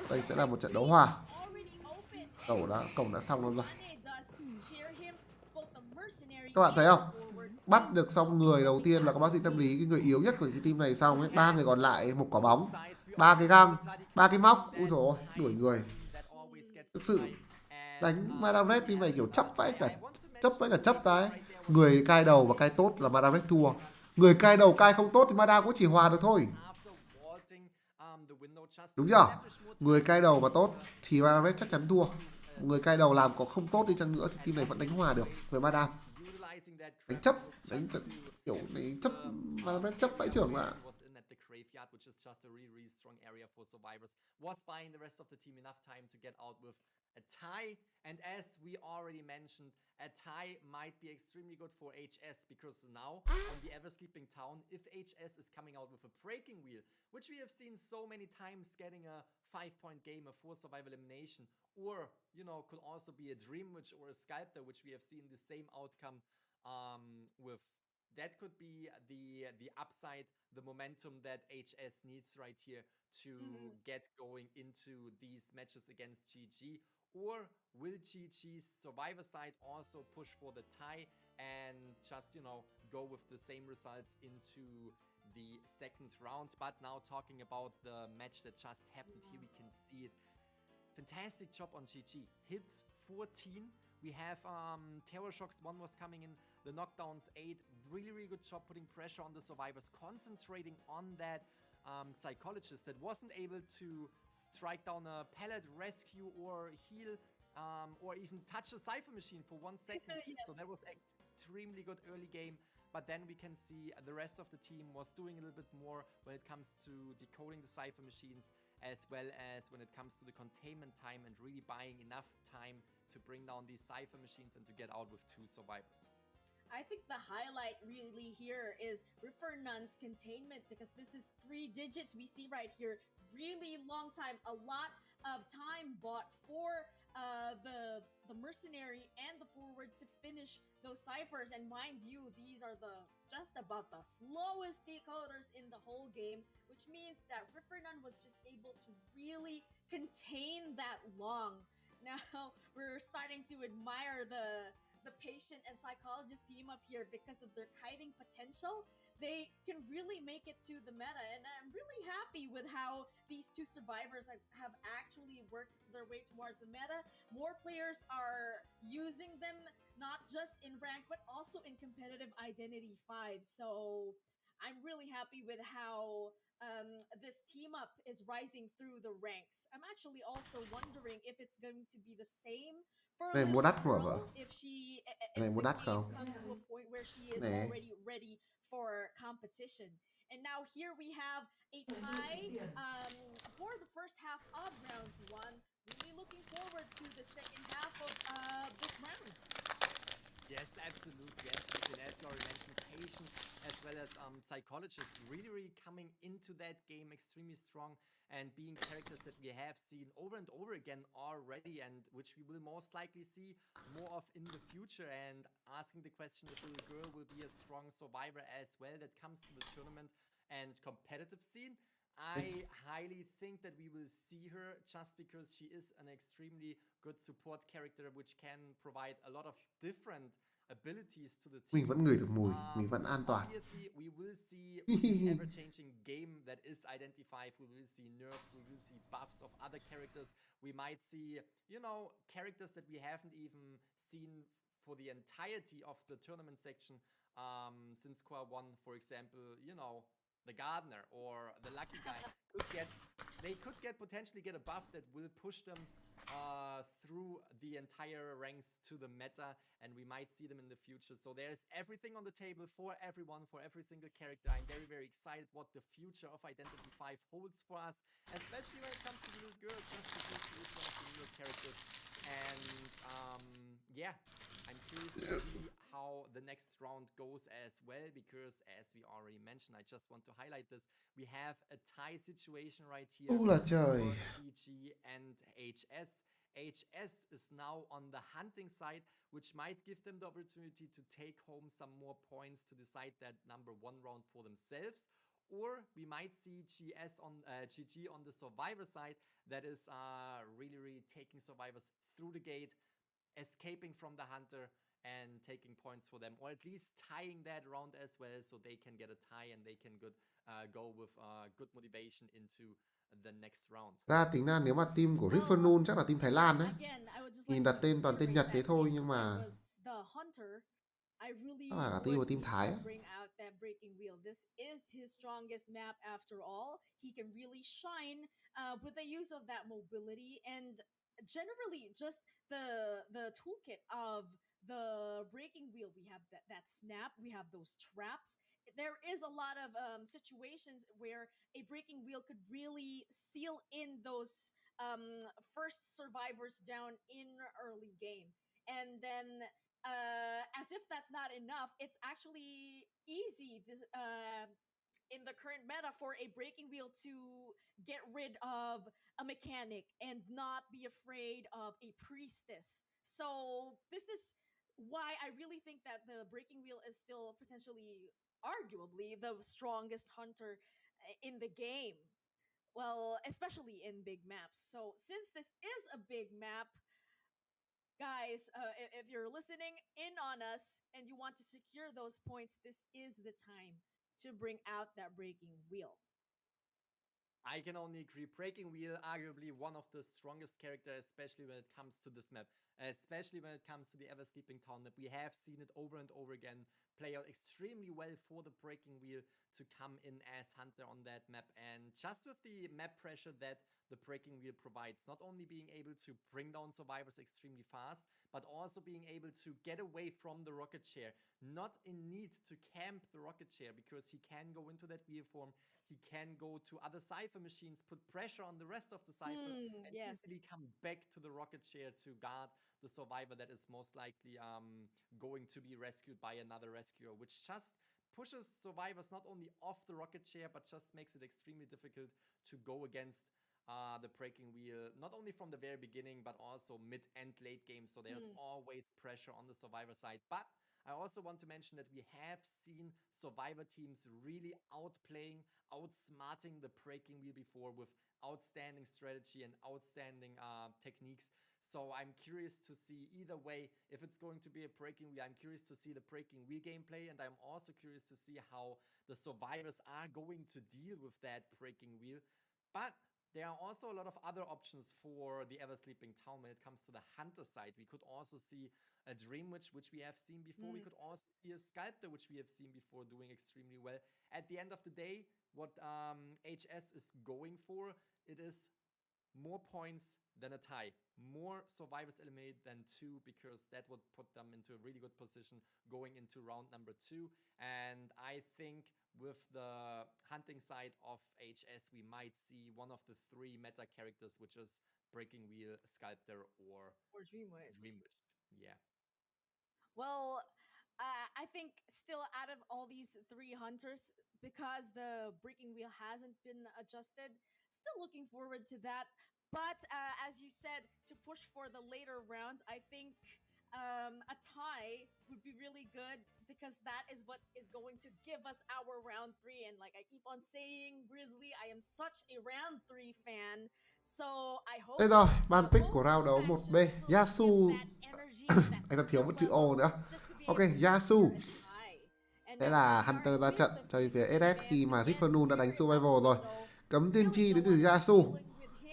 B: Đây sẽ là một trận đấu hòa. Cổng đã xong luôn rồi. Các bạn thấy không? Bắt được xong người đầu tiên là có bác sĩ tâm lý, cái người yếu nhất của cái team này xong ấy. 3 người còn lại, một quả bóng, 3 cái găng, 3 cái móc. Ui dồi ôi, đuổi người. Thực sự đánh Madame Red team này kiểu chấp vãi cả chấp đấy. Người cai đầu và cai tốt là Madame Red thua. Người cai đầu cai không tốt thì Madame cũng chỉ hòa được thôi. Đúng chưa? Người cai đầu mà tốt thì Madame Red chắc chắn thua. Người cai đầu làm có không tốt đi chăng nữa thì team này vẫn đánh hòa được với Madame. Đánh chấp kiểu này chấp Madame Red chấp vãi trưởng mà. Was buying the rest of the team enough time to get out with a tie, and as we already mentioned, a tie might be extremely good for HS because now on the ever sleeping town, if HS is coming out with a breaking wheel, which we have seen so many times getting a 5-point game, a 4 survival elimination, or could also be a Dream Witch or a Sculptor, which we have seen the same outcome with. That could be the upside, the momentum that HS needs right here to get going into these matches against GG. Or will GG's survivor side also push for the tie and just, go with the same results into
D: the second round. But now talking about the match that just happened here, we can see it. Fantastic job on GG. Hits 14. We have Terror Shocks 1 was coming in. The knockdowns 8. Really, really good job putting pressure on the survivors, concentrating on that psychologist that wasn't able to strike down a pallet, rescue, or heal, or even touch a Cypher machine for 1 second.
C: Yes.
D: So that was extremely good early game. But then we can see the rest of the team was doing a little bit more when it comes to decoding the Cypher machines, as well as when it comes to the containment time and really buying enough time to bring down these Cypher machines and to get out with 2 survivors.
C: I think the highlight really here is Riffernun's containment, because this is 3 digits we see right here. Really long time, a lot of time bought for the mercenary and the forward to finish those ciphers. And mind you, these are just about the slowest decoders in the whole game, which means that Riffernun was just able to really contain that long. Now we're starting to admire the patient and psychologist team up here because of their kiting potential. They can really make it to the meta, and I'm really happy with how these 2 survivors have actually worked their way towards the meta. More players are using them, not just in rank, but also in competitive Identity 5. So I'm really happy with how this team up is rising through the ranks. I'm actually also wondering if it's going to be the same for
B: Này mua
C: Little
B: đắt mà vợ.
C: Girl, if
B: Này mua
C: the
B: đắt
C: game
B: không?
C: comes to a point where she is
B: Nè.
C: already ready for competition. And now here we have a tie for the first half of round 1. Really looking forward to the second half of this round.
D: Yes, absolutely. Absolutely. As you already mentioned, patience as well as psychologists really, really coming into that game extremely strong and being characters that we have seen over and over again already, and which we will most likely see more of in the future. And asking the question if Little Girl will be a strong survivor as well that comes to the tournament and competitive scene. I highly think that we will see her, just because she is an extremely good support character which can provide a lot of different abilities to the team.
B: Mình vẫn ngửi được mùi, mình vẫn an toàn.
D: Obviously, we will see the ever-changing game that is Identity 5. We will see nerfs, we will see buffs of other characters. We might see, you know, characters that we haven't even seen for the entirety of the tournament section since Core 1, for example, you know, the Gardener or the Lucky Guy could potentially get a buff that will push them through the entire ranks to the meta, and we might see them in the future. So there's everything on the table for everyone, for every single character. I'm very, very excited what the future of Identity 5 holds for us, especially when it comes to Little Girl, just because she is one of the newer characters. And yeah, I'm curious to see how the next round goes as well, because as we already mentioned, I just want to highlight this, we have a tie situation right here
B: Là trời.
D: for GG and HS. HS is now on the hunting side, which might give them the opportunity to take home some more points to decide that number 1 round for themselves. Or we might see GG on the survivor side that is really, really taking survivors through the gate, escaping from the hunter and taking points for them, or at least tying that round as well, so they can get a tie and they can go with good motivation into the next round.
B: Ra tính ra nếu mà team của Riffernun chắc là team Thái Lan đấy.
C: Again, I would just
B: Nhìn
C: like
B: đặt
C: to
B: tên toàn tên Nhật
C: reiterate
B: thế
C: that
B: thôi,
C: if
B: nhưng
C: it
B: mà
C: was the Hunter, I really
B: chắc là cả team của
C: would
B: team
C: need
B: Thái
C: to
B: á.
C: bring out that breaking wheel. This is his strongest map after all. He can really shine with the use of that mobility, and generally just the toolkit of the breaking wheel. We have that snap, we have those traps. There is a lot of situations where a breaking wheel could really seal in those first survivors down in early game. And then as if that's not enough, it's actually easy in the current meta for a breaking wheel to get rid of a mechanic and not be afraid of a priestess. So this is why I really think that the breaking wheel is still potentially, arguably, the strongest hunter in the game. Well, especially in big maps. So since this is a big map, guys, if you're listening in on us and you want to secure those points, this is the time. to bring out that breaking wheel.
D: I can only agree. Breaking Wheel, arguably one of the strongest characters, especially when it comes to this map, especially when it comes to the Ever Sleeping Town map. We have seen it over and over again play out extremely well for the Breaking Wheel to come in as Hunter on that map. And just with the map pressure that the Breaking Wheel provides, not only being able to bring down survivors extremely fast, but also being able to get away from the rocket chair, not in need to camp the rocket chair, because he can go into that wheel form. He can go to other Cypher machines, put pressure on the rest of the Cyphers, and easily come back to the rocket chair to guard the survivor that is most likely going to be rescued by another rescuer, which just pushes survivors not only off the rocket chair, but just makes it extremely difficult to go against the Breaking Wheel, not only from the very beginning, but also mid and late game. So there's always pressure on the survivor side. But I also want to mention that we have seen survivor teams really outplaying, outsmarting the Breaking Wheel before with outstanding strategy and outstanding techniques. So I'm curious to see either way, if it's going to be a Breaking Wheel, I'm curious to see the Breaking Wheel gameplay, and I'm also curious to see how the survivors are going to deal with that Breaking Wheel. But there are also a lot of other options for the Ever Sleeping Town when it comes to the Hunter side. We could also see a Dream Witch, which we have seen before. We could also see a Sculptor, which we have seen before, doing extremely well. At the end of the day, what HS is going for, it is more points than a tie, more survivors eliminated than 2, because that would put them into a really good position going into round number 2. And I think with the hunting side of HS, we might see one of the 3 meta characters, which is Breaking Wheel, Sculptor, or
C: Dream Witch.
D: Yeah.
C: Well, I think still out of all these 3 hunters, because the Breaking Wheel hasn't been adjusted, still looking forward to that. But as you said, to push for the later rounds, I think a tie would be really good, because that is what is going to give us our round 3. And like I keep on saying, Grizzly, I am such a round 3 fan. So I hope.
B: Đây rồi, ban pick của round đấu 1B, Yasuo. Anh ta thiếu một chữ O nữa. Ok, Yasuo sẽ là Hunter ra trận cho phía SS khi mà Riffanoon đã đánh Survival rồi. Cấm tiên tri đến từ Yasuo.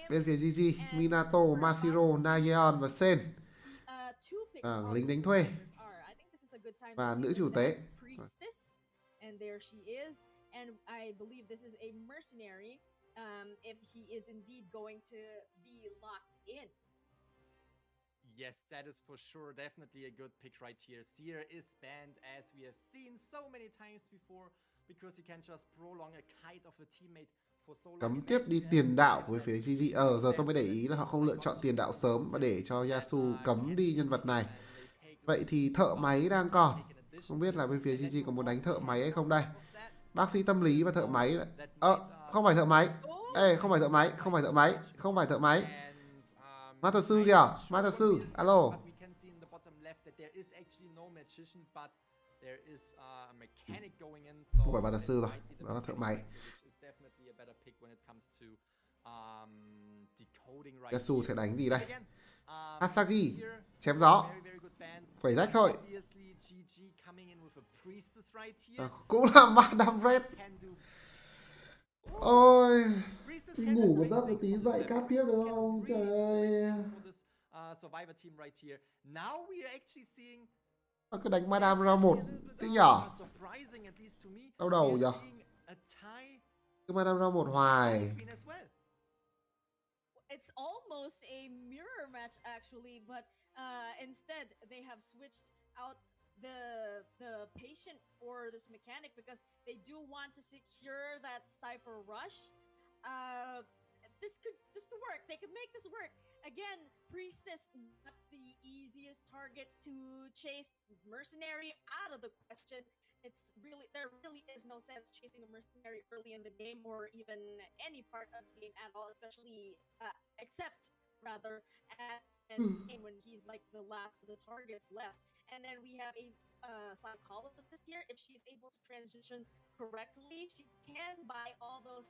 B: Bên phía GG, Minato, Masiro, Nayeon và Sen. Lính đánh thuê và nữ chủ tế.
C: And there she is, and I believe this is a mercenary, if he is indeed going to be locked in.
D: Yes, that is for sure definitely a good pick right here. Seer is banned, as we have seen so many times before, because he can just prolong a kite of a teammate for so long.
B: Cấm tiếp đi tiền đạo với phía GG. Giờ tôi mới để ý là họ không lựa chọn tiền đạo sớm và để cho Yasuo cấm đi nhân vật này. Vậy thì thợ máy đang còn. Không biết là bên phía GG có muốn đánh thợ máy hay không đây. Bác sĩ tâm lý và thợ máy. Không phải thợ máy. Ê, không phải thợ máy, không phải thợ máy, không phải thợ máy. Ma thuật sư kìa, ma thuật sư, alo. Không phải ma thuật sư rồi, đó là thợ máy. Yasuo sẽ đánh gì đây? Asagi, chém gió. Quẩy rách thôi. Cũng là Madame Red. Ôi, ngủ một giấc một tí dậy cáp tiếp được không? Trời ơi. Cứ đánh Madame ra 1 tí nhỏ. Đau đầu nhở? Cứ Madame ra 1 hoài.
C: It's almost a mirror match actually, but instead they have switched out the patient for this mechanic, because they do want to secure that Cypher rush. This could work. They could make this work. Again, Priestess, not the easiest target to chase. Mercenary out of the question. There really is no sense chasing a mercenary early in the game, or even any part of the game at all, especially except when he's like the last of the targets left. And then we have a psychologist here. If she's able to transition correctly, she can buy all those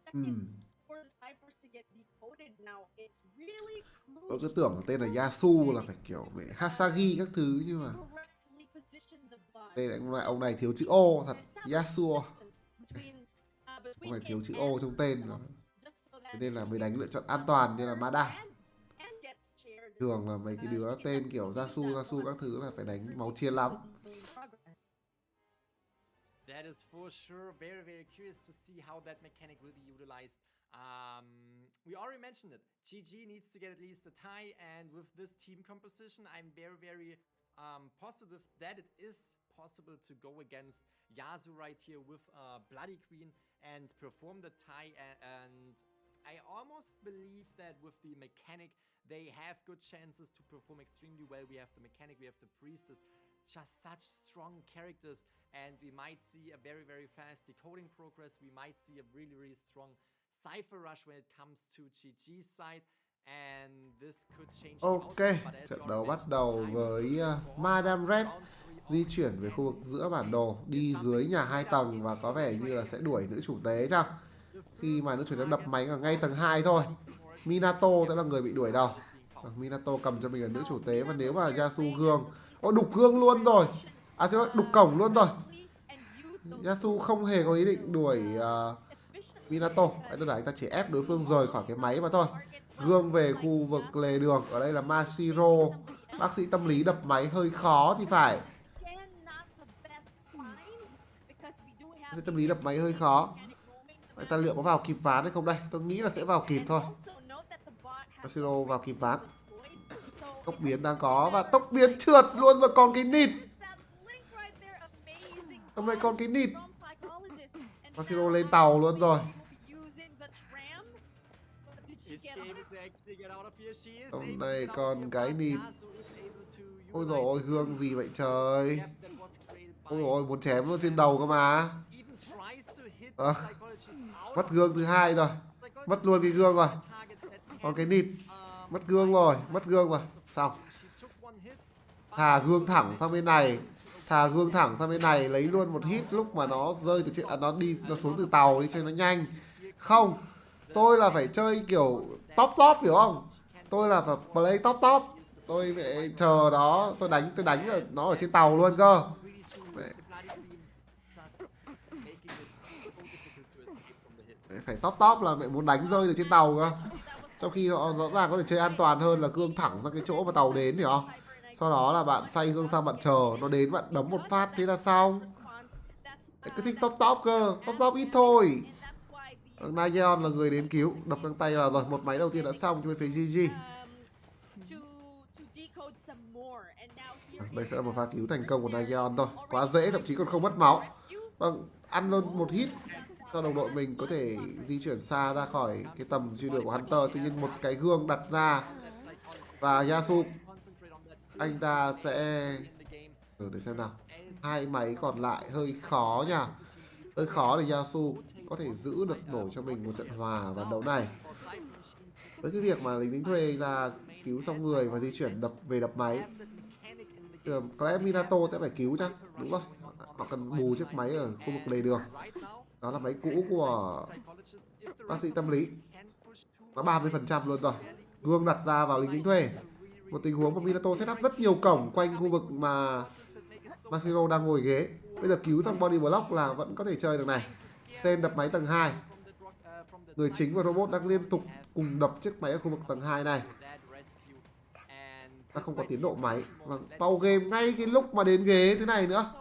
C: seconds for the ciphers to get decoded. Now it's really crucial.
B: Tôi cứ tưởng tên là Yasuo là phải kiểu về Hasagi các thứ, nhưng mà Đây lại ông này thiếu chữ O thật. Yasuo. Ông này thiếu chữ O trong tên rồi. Thế nên là mới đánh lựa chọn an toàn như là Mada. Thường là mấy cái đứa tên kiểu Yasuo các thứ là phải đánh máu chiến lắm.
D: That is for sure very, very curious to see how that mechanic will be utilized. We already mentioned it. GG needs to get at least a tie, and with this team composition, I'm very, very positive that it is possible to go against Yasuo right here with Bloody Queen and perform the tie. And I almost believe that with the mechanic, they have good chances to perform extremely well. We have the mechanic, we have the priestess, just such strong characters, and we might see a very, very fast decoding progress. We might see a really, really strong Cypher rush when it comes to GG's side, and this could change.
B: Ok, trận đấu bắt đầu với Madame Red di chuyển về khu vực giữa bản đồ, đi dưới nhà 2 tầng và có vẻ như là sẽ đuổi nữ chủ tế chăng? Khi mà nữ chủ tế đập máy ở ngay tầng 2 thôi. Minato sẽ là người bị đuổi đầu. Minato cầm cho mình là nữ chủ tế, và nếu mà Yasuo gương, đục gương luôn rồi. À xin lỗi, đục cổng luôn rồi. Yasuo không hề có ý định đuổi Minato. Tức là anh ta chỉ ép đối phương rời khỏi cái máy mà thôi. Gương về khu vực lề đường. Ở đây là Mashiro, bác sĩ tâm lý, đập máy hơi khó thì phải. Bác sĩ tâm lý đập máy hơi khó. Anh ta liệu có vào kịp ván hay không đây? Tôi nghĩ là sẽ vào kịp thôi. Mashiro vào kịp ván. Tốc biến đang có, và tốc biến trượt luôn rồi, còn cái nịt. Hôm nay còn cái nịt. Mashiro lên tàu luôn rồi. Hôm nay còn cái nịt. Ôi dồi ôi, gương gì vậy trời. Ôi dồi ôi, muốn chém luôn trên đầu cơ mà. Mất gương thứ 2 rồi. Mất luôn cái gương rồi. Còn cái nịt. Mất gương rồi. Xong. Thả gương thẳng sang bên này. Lấy luôn một hit lúc mà nó rơi từ trên, nó xuống từ tàu đi cho nó nhanh. Không, tôi là phải chơi kiểu top hiểu không? Tôi là phải play top. Tôi phải chờ đó, tôi đánh nó ở trên tàu luôn cơ. Phải top là mẹ muốn đánh rơi từ trên tàu cơ. Trong khi họ rõ ràng có thể chơi an toàn hơn là gương thẳng sang cái chỗ mà tàu đến, hiểu không? Sau đó là bạn xoay gương sang, bạn chờ nó đến, bạn đấm một phát thế là xong. Đấy, cứ thích top cơ, top ít thôi. Nayeon là người đến cứu, đập găng tay vào rồi, một máy đầu tiên đã xong cho bên phía GG. Đây sẽ là một pha cứu thành công của Nayeon thôi, quá dễ, thậm chí còn không mất máu. Vâng, ăn luôn một hit cho đồng đội mình có thể di chuyển xa ra khỏi cái tầm truy đuổi của Hunter. Tuy nhiên một cái gương đặt ra và Yasuo, anh ta sẽ để xem nào. 2 máy còn lại hơi khó nha. Hơi khó để Yasuo có thể giữ được nổi cho mình một trận hòa ở ván đấu này. Với cái việc mà lính thuê ra cứu xong người và di chuyển đập máy, có lẽ Minato sẽ phải cứu chăng? Đúng rồi, họ cần bù chiếc máy ở khu vực lề đường. Đó là máy cũ của bác sĩ tâm lý. Nó 30% luôn rồi. Gương đặt ra vào lính thuê. Một tình huống mà Minato set up rất nhiều cổng quanh khu vực mà Mashiro đang ngồi ghế. Bây giờ cứu xong body block là vẫn có thể chơi được này. Sen đập máy tầng 2. Người chính và robot đang liên tục cùng đập chiếc máy ở khu vực tầng 2 này. Ta không có tiến độ máy. Vâng, pau game ngay cái lúc mà đến ghế thế này nữa.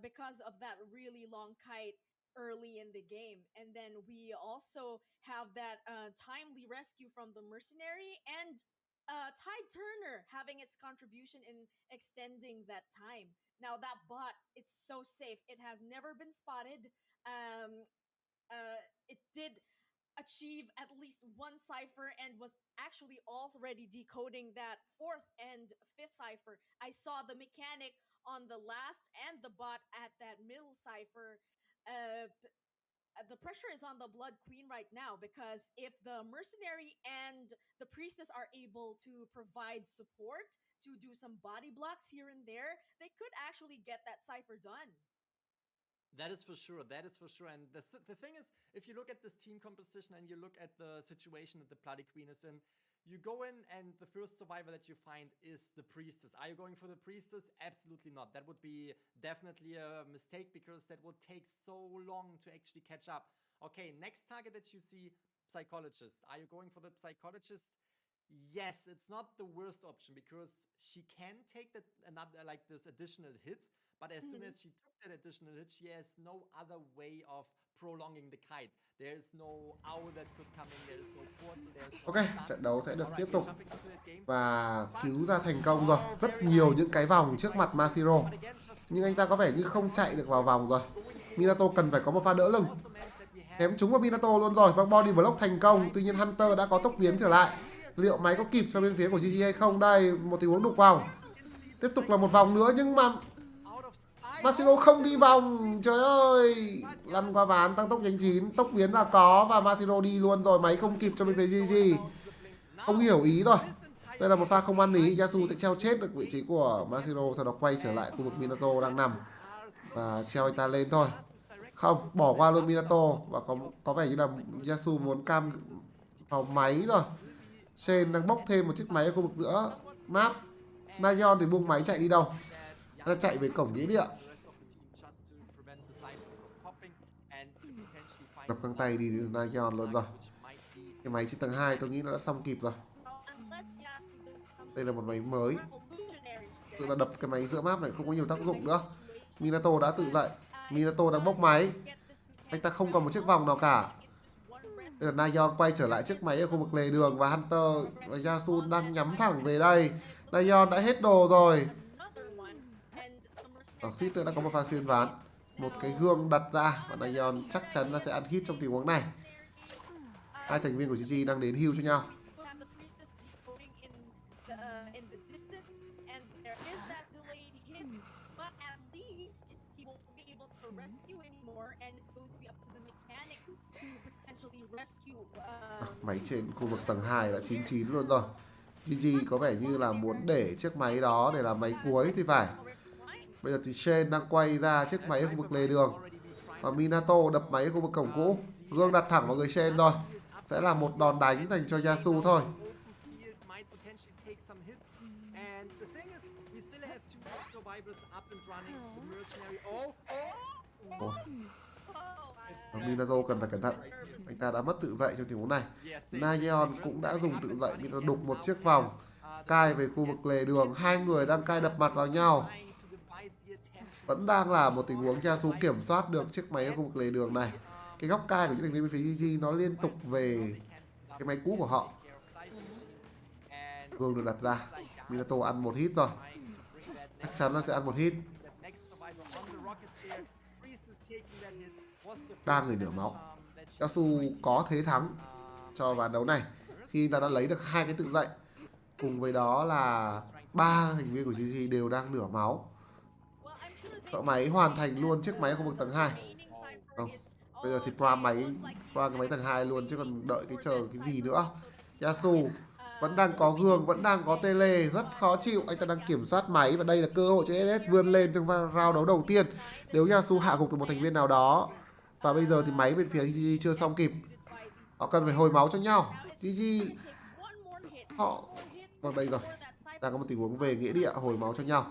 C: Because of that really long kite early in the game, and then we also have that timely rescue from the mercenary, and Tide Turner having its contribution in extending that time. Now that bot, it's so safe. It has never been spotted. It did achieve at least 1 cipher and was actually already decoding that 4th and 5th cipher. I saw the mechanic on the last and the bot at that middle cipher. The pressure is on the Blood Queen right now, because if the mercenary and the priestess are able to provide support to do some body blocks here and there, they could actually get that cipher done.
D: That is for sure. That is for sure. And the thing is, if you look at this team composition and you look at the situation that the Bloody Queen is in, you go in and the first survivor that you find is the Priestess. Are you going for the Priestess? Absolutely not. That would be definitely a mistake because that would take so long to actually catch up. Okay, next target that you see, Psychologist. Are you going for the Psychologist? Yes, it's not the worst option because she can take that another like this additional hit, but as soon as she took that additional hit, she has no other way of prolonging the kite. There is no owl that could come in, there is no portal, there is no
B: Ok, trận đấu sẽ được tiếp tục
D: jumping into that game.
B: và cứu ra thành công rồi. Rất nhiều những cái vòng trước mặt Mashiro, nhưng anh ta có vẻ như không chạy được vào vòng rồi. Minato cần phải có một pha đỡ lưng. Chém trúng vào Minato luôn rồi. Và body block thành công. Tuy nhiên Hunter đã có tốc biến trở lại. Liệu máy có kịp cho bên phía của GG hay không? Đây, một tình huống đục vòng. Tiếp tục là một vòng nữa nhưng mà Mashiro không đi vòng. Trời ơi, lăn qua ván, tăng tốc nhánh 9. Tốc biến là có và Mashiro đi luôn rồi. Máy không kịp cho bên phía GG. Không hiểu ý rồi. Đây là một pha không ăn ý. Yasu sẽ treo chết được vị trí của Mashiro, sau đó quay trở lại khu vực Minato đang nằm và treo anh ta lên thôi. Không, bỏ qua luôn Minato. Và có vẻ như là Yasu muốn cam vào máy rồi. Shen đang bốc thêm một chiếc máy ở khu vực giữa map. Nayeon thì buông máy chạy đi đâu? Nó chạy về cổng nghĩa địa. Đập căng tay đi Nayeon luôn rồi. Cái máy trên tầng 2 tôi nghĩ nó đã xong kịp rồi. Đây là một máy mới. Tự là đập cái máy giữa map này không có nhiều tác dụng nữa. Minato đã tự dậy. Minato đang bốc máy. Anh ta không còn một chiếc vòng nào cả. Bây giờ Nayeon quay trở lại chiếc máy ở khu vực lề đường và Hunter và Yasu đang nhắm thẳng về đây. Nayeon đã hết đồ rồi. Xít đã có một pha xuyên ván. Một cái gương đặt ra và Nayeon chắc chắn là sẽ ăn hit trong tình huống này. Hai thành viên của GG đang đến heal cho nhau. Máy trên khu vực tầng 2 đã 99 luôn rồi. GG có vẻ như là muốn để chiếc máy đó để làm máy cuối thì phải. Bây giờ thì Shen đang quay ra chiếc máy ở khu vực lề đường. Và Minato đập máy ở khu vực cổng cũ. Gương đặt thẳng vào người Shen rồi. Sẽ là một đòn đánh dành cho Yasu thôi. Minato cần phải cẩn thận. Anh ta đã mất tự dậy trong tình huống này. Nayeon cũng đã dùng tự dậy. Minato đục một chiếc vòng cai về khu vực lề đường. Hai người đang cai đập mặt vào nhau. Vẫn đang là một tình huống Yasu kiểm soát được chiếc máy ở khu vực lề đường này. Cái góc cai của những thành viên bên phía GG nó liên tục về cái máy cũ của họ. Gương được đặt ra. Minato ăn một hit rồi. Chắc chắn nó sẽ ăn một hit. 3 người nửa máu. Yasu có thế thắng cho ván đấu này khi ta đã lấy được 2 cái tự dậy. Cùng với đó là 3 thành viên của GG đều đang nửa máu. Thợ máy hoàn thành luôn chiếc máy ở khu vực tầng 2. Không. Bây giờ thì Pram cái máy tầng 2 luôn chứ còn đợi cái chờ cái gì nữa. Yasu vẫn đang có gương, vẫn đang có tele, rất khó chịu. Anh ta đang kiểm soát máy và đây là cơ hội cho SS vươn lên trong round đấu đầu tiên. Nếu Yasu hạ gục được một thành viên nào đó. Và bây giờ thì máy bên phía GG chưa xong kịp. Họ cần phải hồi máu cho nhau. GG họ vào đây rồi. Đang có một tình huống về nghĩa địa hồi máu cho nhau.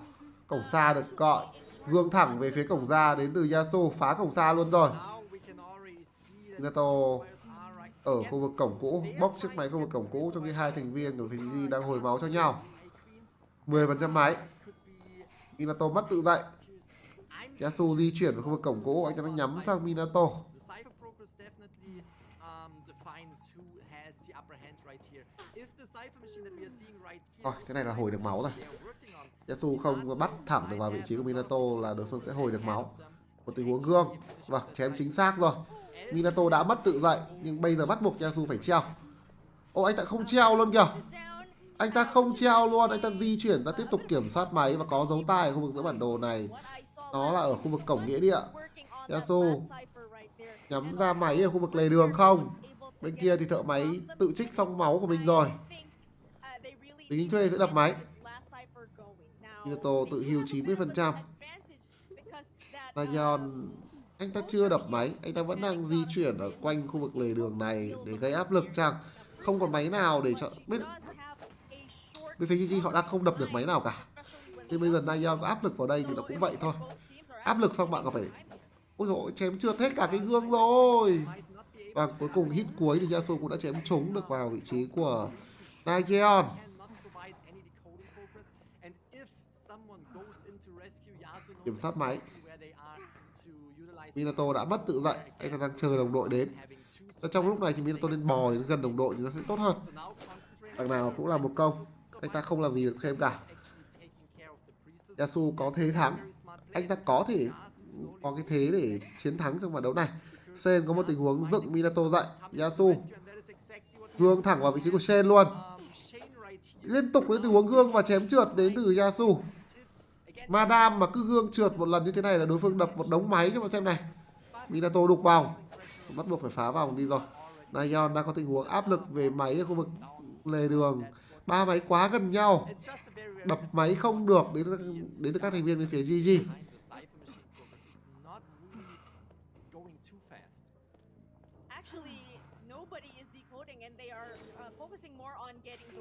B: Cổng xa được gọi. Gương thẳng về phía cổng ra đến từ Yasu. Phá cổng xa luôn rồi. Minato ở khu vực cổng cũ. Bốc chiếc máy khu vực cổng cũ trong khi hai thành viên của GG đang hồi máu cho nhau. 10% máy. Minato mất tự dậy. Yasu di chuyển vào khu vực cổng cũ. Anh ta đang nhắm sang Minato. Rồi, thế này là hồi được máu rồi. Yasu không bắt thẳng được vào vị trí của Minato là đối phương sẽ hồi được máu. Một tình huống gương. Vâng, chém chính xác rồi. Minato đã mất tự dậy nhưng bây giờ bắt buộc Yasu phải treo. Ô, anh ta không treo luôn kìa. Anh ta không treo luôn. Anh ta di chuyển ra tiếp tục kiểm soát máy và có dấu tay ở khu vực giữa bản đồ này. Nó là ở khu vực cổng nghĩa địa. Yasu nhắm ra máy ở khu vực lề đường không. Bên kia thì thợ máy tự trích xong máu của mình rồi. Lính thuê sẽ đập máy. Minato tự heal 90%. Nayeon Anh ta chưa đập máy, anh ta vẫn đang di chuyển ở quanh khu vực lề đường này để gây áp lực chăng? Không còn máy nào để cho bên phía GG họ đang không đập được máy nào cả. Nên bây giờ Nayeon có áp lực vào đây thì nó cũng vậy thôi. Áp lực xong bạn còn phải... Ôi dồi ôi, chém trượt hết cả cái gương rồi. Và cuối cùng hit cuối thì Yasuo cũng đã chém trúng được vào vị trí của Nayeon. Kiểm soát máy. Minato đã mất tự dậy, anh ta đang chờ đồng đội đến. Trong lúc này thì Minato nên bò đến gần đồng đội thì nó sẽ tốt hơn. Đằng nào cũng là một công, anh ta không làm gì được thêm cả. Yasuo có thế thắng, anh ta có thể có cái thế để chiến thắng trong trận đấu này. Shen có một tình huống dựng Minato dậy. Yasuo gương thẳng vào vị trí của Shen luôn. Liên tục đến tình huống gương và chém trượt đến từ Yasuo. Madame mà cứ gương trượt một lần như thế này là đối phương đập một đống máy cho bạn xem này. Minato đục vòng, bắt buộc phải phá vòng đi rồi. Nayeon đang có tình huống áp lực về máy ở khu vực lề đường. 3 máy quá gần nhau, đập máy không được đến từ các thành viên bên phía GG.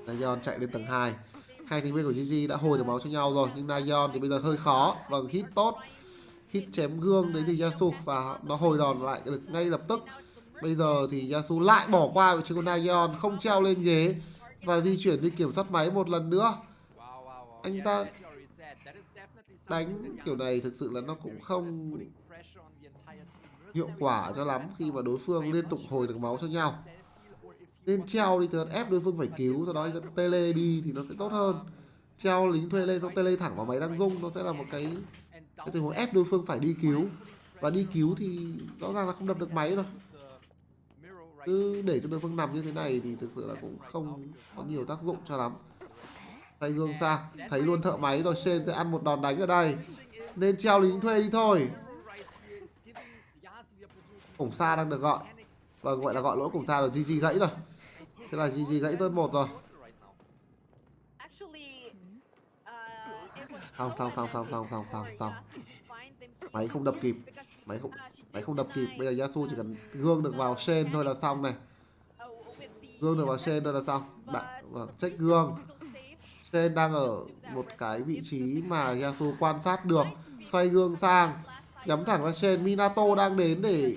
B: Nayeon chạy lên tầng 2. Hai thành viên của GG đã hồi được máu cho nhau rồi, nhưng Nayeon thì bây giờ hơi khó. Vâng, hit tốt, hit chém gương đến từ Yasuo và nó hồi đòn lại được ngay lập tức. Bây giờ thì Yasuo lại bỏ qua vị trí của Nayeon, không treo lên ghế và di chuyển đi kiểm soát máy một lần nữa. Anh ta đánh kiểu này thực sự là nó cũng không hiệu quả cho lắm khi mà đối phương liên tục hồi được máu cho nhau. Nên treo đi thì ép đối phương phải cứu, sau đó tele đi thì nó sẽ tốt hơn. Treo lính thuê lên xong tele thẳng vào máy đang rung, nó sẽ là một cái tình huống ép đối phương phải đi cứu. Và đi cứu thì rõ ràng là không đập được máy rồi. Cứ để cho đối phương nằm như thế này thì thực sự là cũng không có nhiều tác dụng cho lắm. Thay gương sang, thấy luôn thợ máy rồi, Shen sẽ ăn một đòn đánh ở đây. Nên treo lính thuê đi thôi. Cổng xa đang được gọi. Và gọi là gọi lỗi cổng xa rồi, GG gãy rồi. Thế là GG gãy turn 1 rồi. Xong. Máy không đập kịp. Máy không đập kịp. Bây giờ Yasuo chỉ cần gương được vào Shen thôi là xong này. Gương được vào Shen thôi là xong. Check gương. Shen đang ở một cái vị trí mà Yasuo quan sát được. Xoay gương sang, nhắm thẳng ra Shen. Minato đang đến để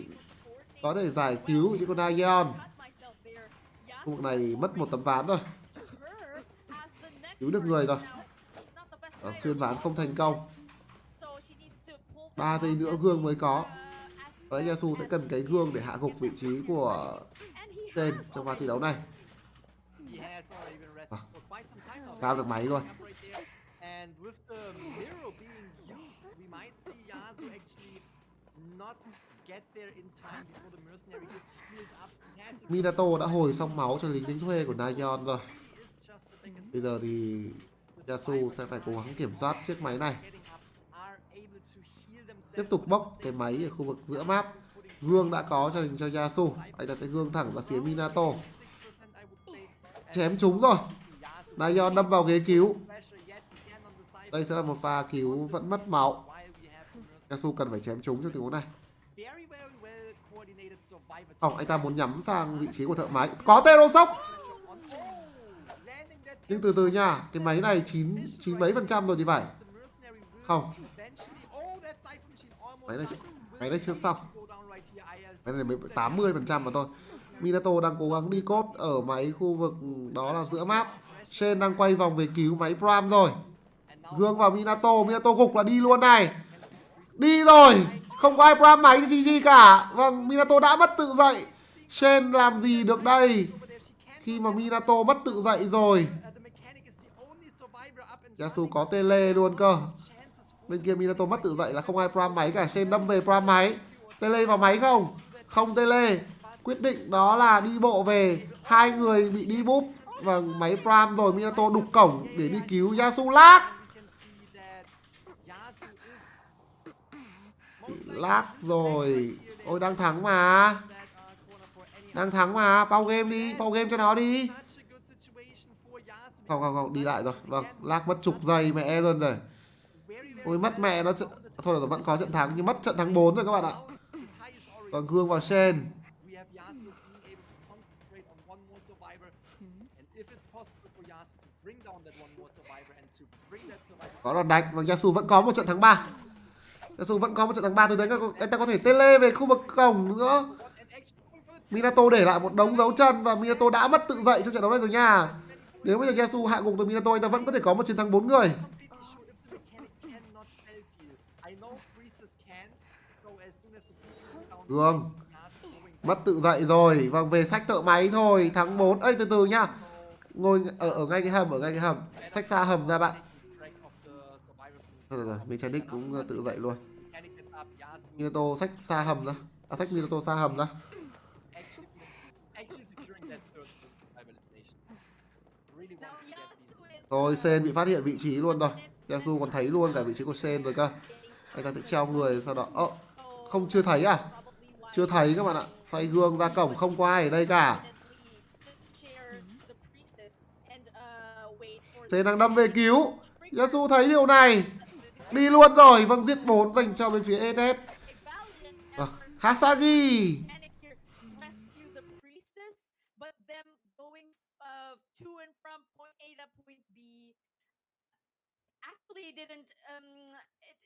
B: có thể giải cứu chứ con Nayeon. Khu vực này mất một tấm ván rồi. Cứu được người rồi. Xuyên ván không thành công. 3 giây nữa gương mới có. Đấy, Yasuo sẽ cần cái gương để hạ gục vị trí của Shen trong ván thi đấu này. Cao được máy luôn. Minato đã hồi xong máu cho lính thuê của Nayeon rồi. Bây giờ thì Yasuo sẽ phải cố gắng kiểm soát chiếc máy này. Tiếp tục bốc cái máy ở khu vực giữa map. Gương đã có cho dành cho Yasuo. Anh ta sẽ gương thẳng ra phía Minato. Chém trúng rồi. Nayeon đâm vào ghế cứu. Đây sẽ là một pha cứu vẫn mất máu. Yasuo cần phải chém trúng trong tình huống này. Anh ta muốn nhắm sang vị trí của thợ máy. Có Tero sốc. Nhưng từ từ nha, cái máy này 9 mấy % rồi thì phải. Không. Máy này chưa xong. Máy này mới 80% mà thôi. Minato đang cố gắng đi cốt ở máy khu vực đó là giữa map. Shen đang quay vòng về cứu máy Pram rồi. Gương vào Minato, Minato gục là đi luôn này. Đi rồi. Không có ai Pram máy GG cả. Vâng, Minato đã mất tự dậy. Shen làm gì được đây khi mà Minato mất tự dậy rồi. Yasuo có tele luôn cơ. Bên kia Minato mất tự dậy là không ai Pram máy cả. Shen đâm về Pram máy. Tele vào máy không? Không tele. Quyết định đó là đi bộ về. Hai người bị đi búp. Vâng, máy Pram rồi. Minato đục cổng để đi cứu Yasuo lag. Lag rồi. Ôi đang thắng mà. Đang thắng mà. Pau game đi. Pau game cho nó đi. Không, đi lại rồi. Vâng, lag mất chục giây mẹ luôn rồi. Ôi mất mẹ nó. Thôi là vẫn có trận thắng nhưng mất trận thắng 4 rồi các bạn ạ. Vâng, Gương vào Shen.
D: We have Yasuo being able to concentrate on one more survivor, and if it's possible for Yasuo to bring down that one more survivor and to bring that survivor.
B: Có đòn đánh. Vâng, Yasuo vẫn có một trận thắng 3. Yasuo vẫn có một trận thắng 3. Tôi thấy anh ta có thể tele về khu vực cổng nữa. Minato để lại một đống dấu chân và Minato đã mất tự dậy trong trận đấu này rồi nha. Nếu bây giờ Yasuo hạ gục được Minato, anh ta vẫn có thể có một chiến thắng 4 người. Gương mất tự dậy rồi. Vâng, về sách thợ máy thôi. Thắng 4. Ê, từ từ nhá. Ngồi ở ngay cái hầm, xách xa hầm ra bạn. Rồi, Mechanic cũng tự dậy luôn. Minato xách xa hầm ra. Xách Minato xa hầm ra. Rồi, Shen bị phát hiện vị trí luôn rồi. Yasuo còn thấy luôn cả vị trí của Shen rồi cơ. Anh ta sẽ treo người sau đó. Không, chưa thấy à? Chưa thấy các bạn ạ. Xoay gương ra cổng, không có ai ở đây cả. Shen đang đâm về cứu. Yasuo thấy điều này, đi luôn rồi. Vâng, giết 4 dành cho bên phía ESS. Hasagi.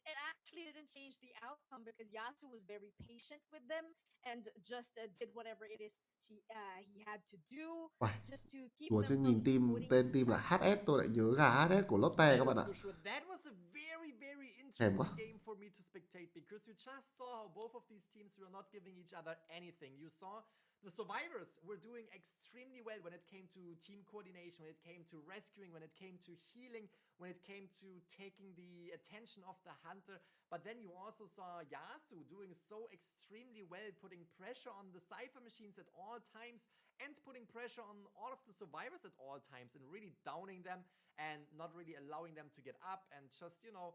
C: It actually didn't change the outcome because Yasuo was very patient with them and just did whatever it is he had to do just to keep
B: Ủa, chứ
C: them
B: nhìn tên team là HS, tôi lại nhớ gà HS của Lotte các bạn ạ. Thèm quá.
D: For me to spectate because you just saw how both of these teams were not giving each other anything. You saw the survivors were doing extremely well when it came to team coordination, when it came to rescuing, when it came to healing, when it came to taking the attention of the hunter. But then you also saw Yasuo doing so extremely well, putting pressure on the Cypher machines at all times and putting pressure on all of the survivors at all times and really downing them and not really allowing them to get up and just, you know,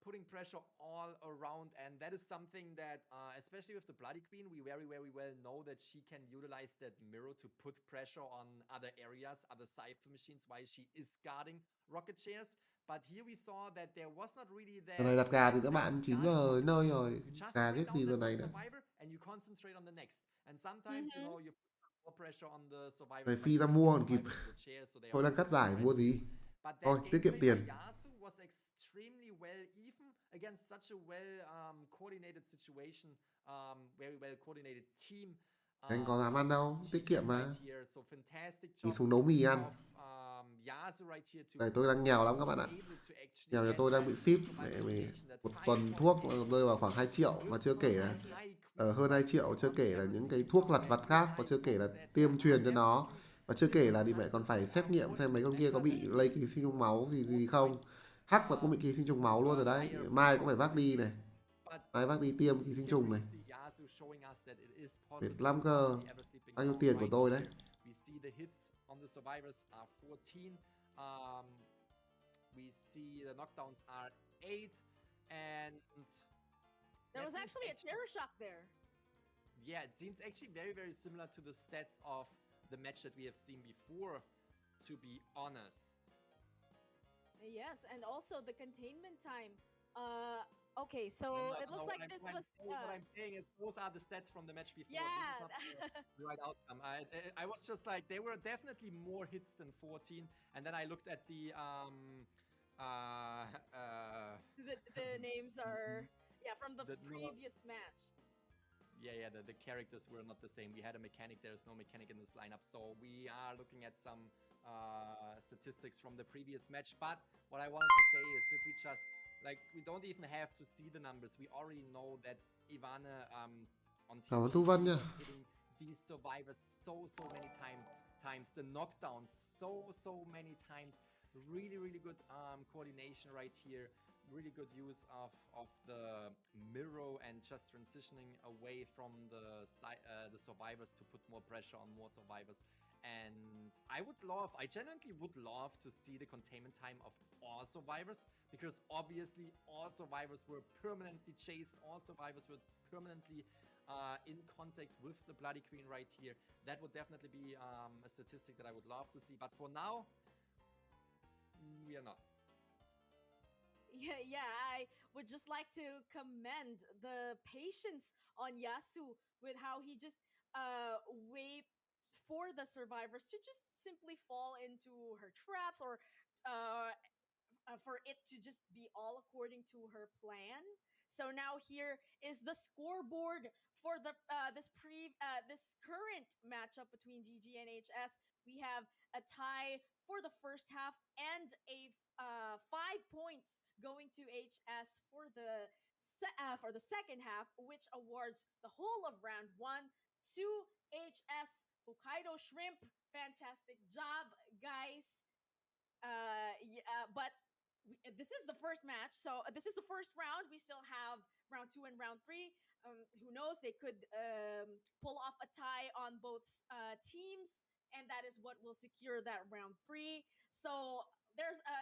D: putting pressure all around. And that is something that, especially with the Bloody Queen, we very, very well know that she can utilize that mirror to put pressure on other areas, other Cypher machines, while she is guarding rocket chairs. But here we saw that there was not really that.
B: Giờ này đặt gà thì các bạn 9 giờ đến nơi rồi. Gà cái gì giờ này nữa.
D: And you concentrate on the next. And sometimes, you know, you put more pressure on the survivors.
B: Phải phi ra mua còn kịp. Thôi đang cắt giải mua gì. Thôi, tiết kiệm tiền.
D: Extremely well, even against such a well coordinated situation, very well coordinated team.
B: Anh có dám ăn đâu, tiết kiệm mà. Đi xuống nấu mì ăn. Đây, tôi đang nghèo lắm các bạn ạ. Nghèo nhà tôi đang bị phíp. Một tuần thuốc rơi vào khoảng 2 triệu. Mà chưa kể là hơn 2 triệu. Chưa kể là những cái thuốc lặt vặt khác. Và chưa kể là tiêm truyền cho nó. Và chưa kể là đi mẹ còn phải xét nghiệm xem mấy con kia có bị lây ký sinh trùng máu gì không. Hắc là cũng bị ký sinh trùng máu luôn rồi đấy. Mai cũng phải vác đi này. Mai vác đi tiêm ký sinh trùng này. Mệt lắm cơ. Bao nhiêu tiền của tôi đấy.
C: There was actually a terror shock there.
D: Yeah, it seems actually very, very similar to the stats of the match that we have seen before, to be honest.
C: Yes, and also the containment time. Okay, so it looks like this was.
D: What I'm saying is those are the stats from the match before.
C: Yeah.
D: This is not the right outcome. I was just like, there were definitely more hits than 14, and then I looked at the
C: the names are from the previous match.
D: Yeah, the characters were not the same. We had a mechanic, there's no mechanic in this lineup, so we are looking at some statistics from the previous match. But what I wanted to say is that we just, like, we don't even have to see the numbers. We already know that Ivana on TV was hitting these survivors so many times. The knockdowns so many times. Really good coordination right here. Really good use of the mirror and just transitioning away from the survivors to put more pressure on more survivors. And I genuinely would love to see the containment time of all survivors, because obviously all survivors were permanently chased, all survivors were permanently in contact with the Bloody Queen right here. That would definitely be a statistic that I would love to see, but for now, we are not.
C: Yeah, I would just like to commend the patience on Yasu with how he just wait for the survivors to just simply fall into her traps, or uh, for it to just be all according to her plan. So now here is the scoreboard for the this current matchup between GG and HS. We have a tie for the first half and a 5 points going to HS for the second half, which awards the whole of round one to HS. Hokkaido Shrimp, fantastic job, guys. But this is the first match, so this is the first round. We still have round two and round three. Who knows? They could pull off a tie on both teams, and that is what will secure that round three. So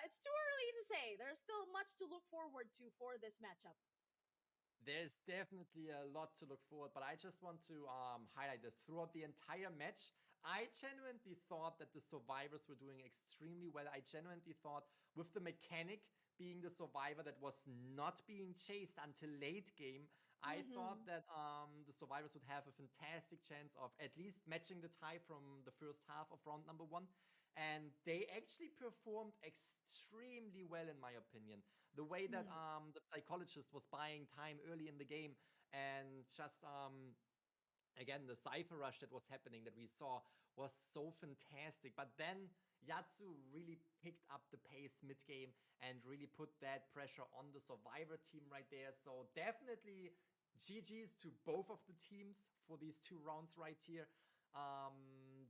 C: it's too early to say. There's still much to look forward to for this matchup.
D: There's definitely a lot to look forward, but I just want to highlight this. Throughout the entire match, I genuinely thought that the survivors were doing extremely well. I genuinely thought with the mechanic being the survivor that was not being chased until late game, I thought that the survivors would have a fantastic chance of at least matching the tie from the first half of round number one. And they actually performed extremely well, in my opinion. The way that the psychologist was buying time early in the game, and just again, the Cypher rush that was happening that we saw was so fantastic. But then Yatsu really picked up the pace mid-game and really put that pressure on the survivor team right there. So definitely GG's to both of the teams for these 2 rounds right here.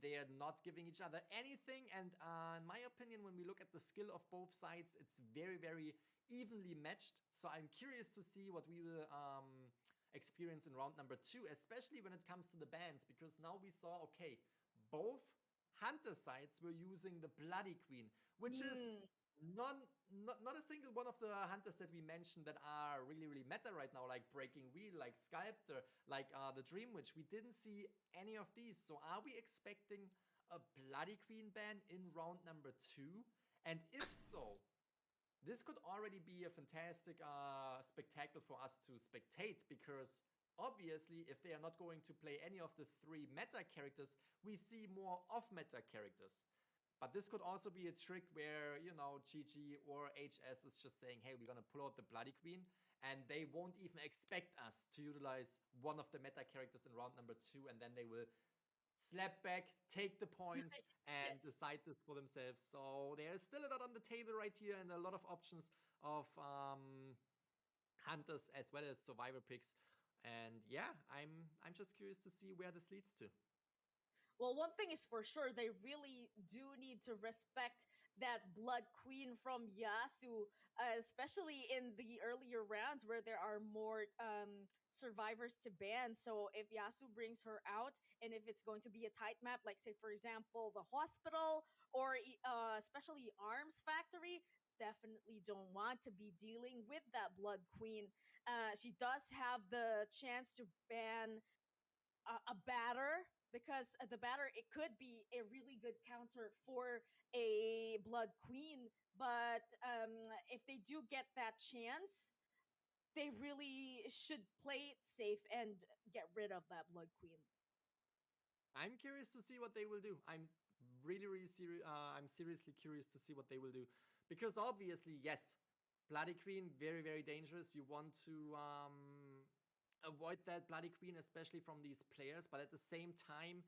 D: They are not giving each other anything, and in my opinion, when we look at the skill of both sides, it's very, very evenly matched. So I'm curious to see what we will experience in round number 2, especially when it comes to the bans, because now we saw, okay, both Hunter sides were using the Bloody Queen, which is not a single one of the hunters that we mentioned that are really, really meta right now, like Breaking Wheel, like Sculptor, like the Dream Witch. We didn't see any of these. So are we expecting a Bloody Queen ban in round number 2? And if so, this could already be a fantastic spectacle for us to spectate, because obviously, if they are not going to play any of the 3 meta characters, we see more off-meta characters. But this could also be a trick where, you know, GG or HS is just saying, hey, we're going to pull out the Bloody Queen, and they won't even expect us to utilize one of the meta characters in round number 2, and then they will slap back, take the points, and decide this for themselves. So there's still a lot on the table right here, and a lot of options of hunters as well as survivor picks. And yeah, I'm just curious to see where this leads to.
C: Well, one thing is for sure, they really do need to respect that Blood Queen from Yasu, especially in the earlier rounds where there are more survivors to ban. So if Yasu brings her out, and if it's going to be a tight map, like say for example the hospital, or especially Arms Factory, definitely don't want to be dealing with that Blood Queen. She does have the chance to ban a batter, because the batter, it could be a really good counter for a Blood Queen. But if they do get that chance, they really should play it safe and get rid of that Blood Queen.
D: I'm curious to see what they will do. I'm really I'm seriously curious to see what they will do, because obviously, yes, Bloody Queen, very, very dangerous. You want to avoid that Bloody Queen, especially from these players. But at the same time,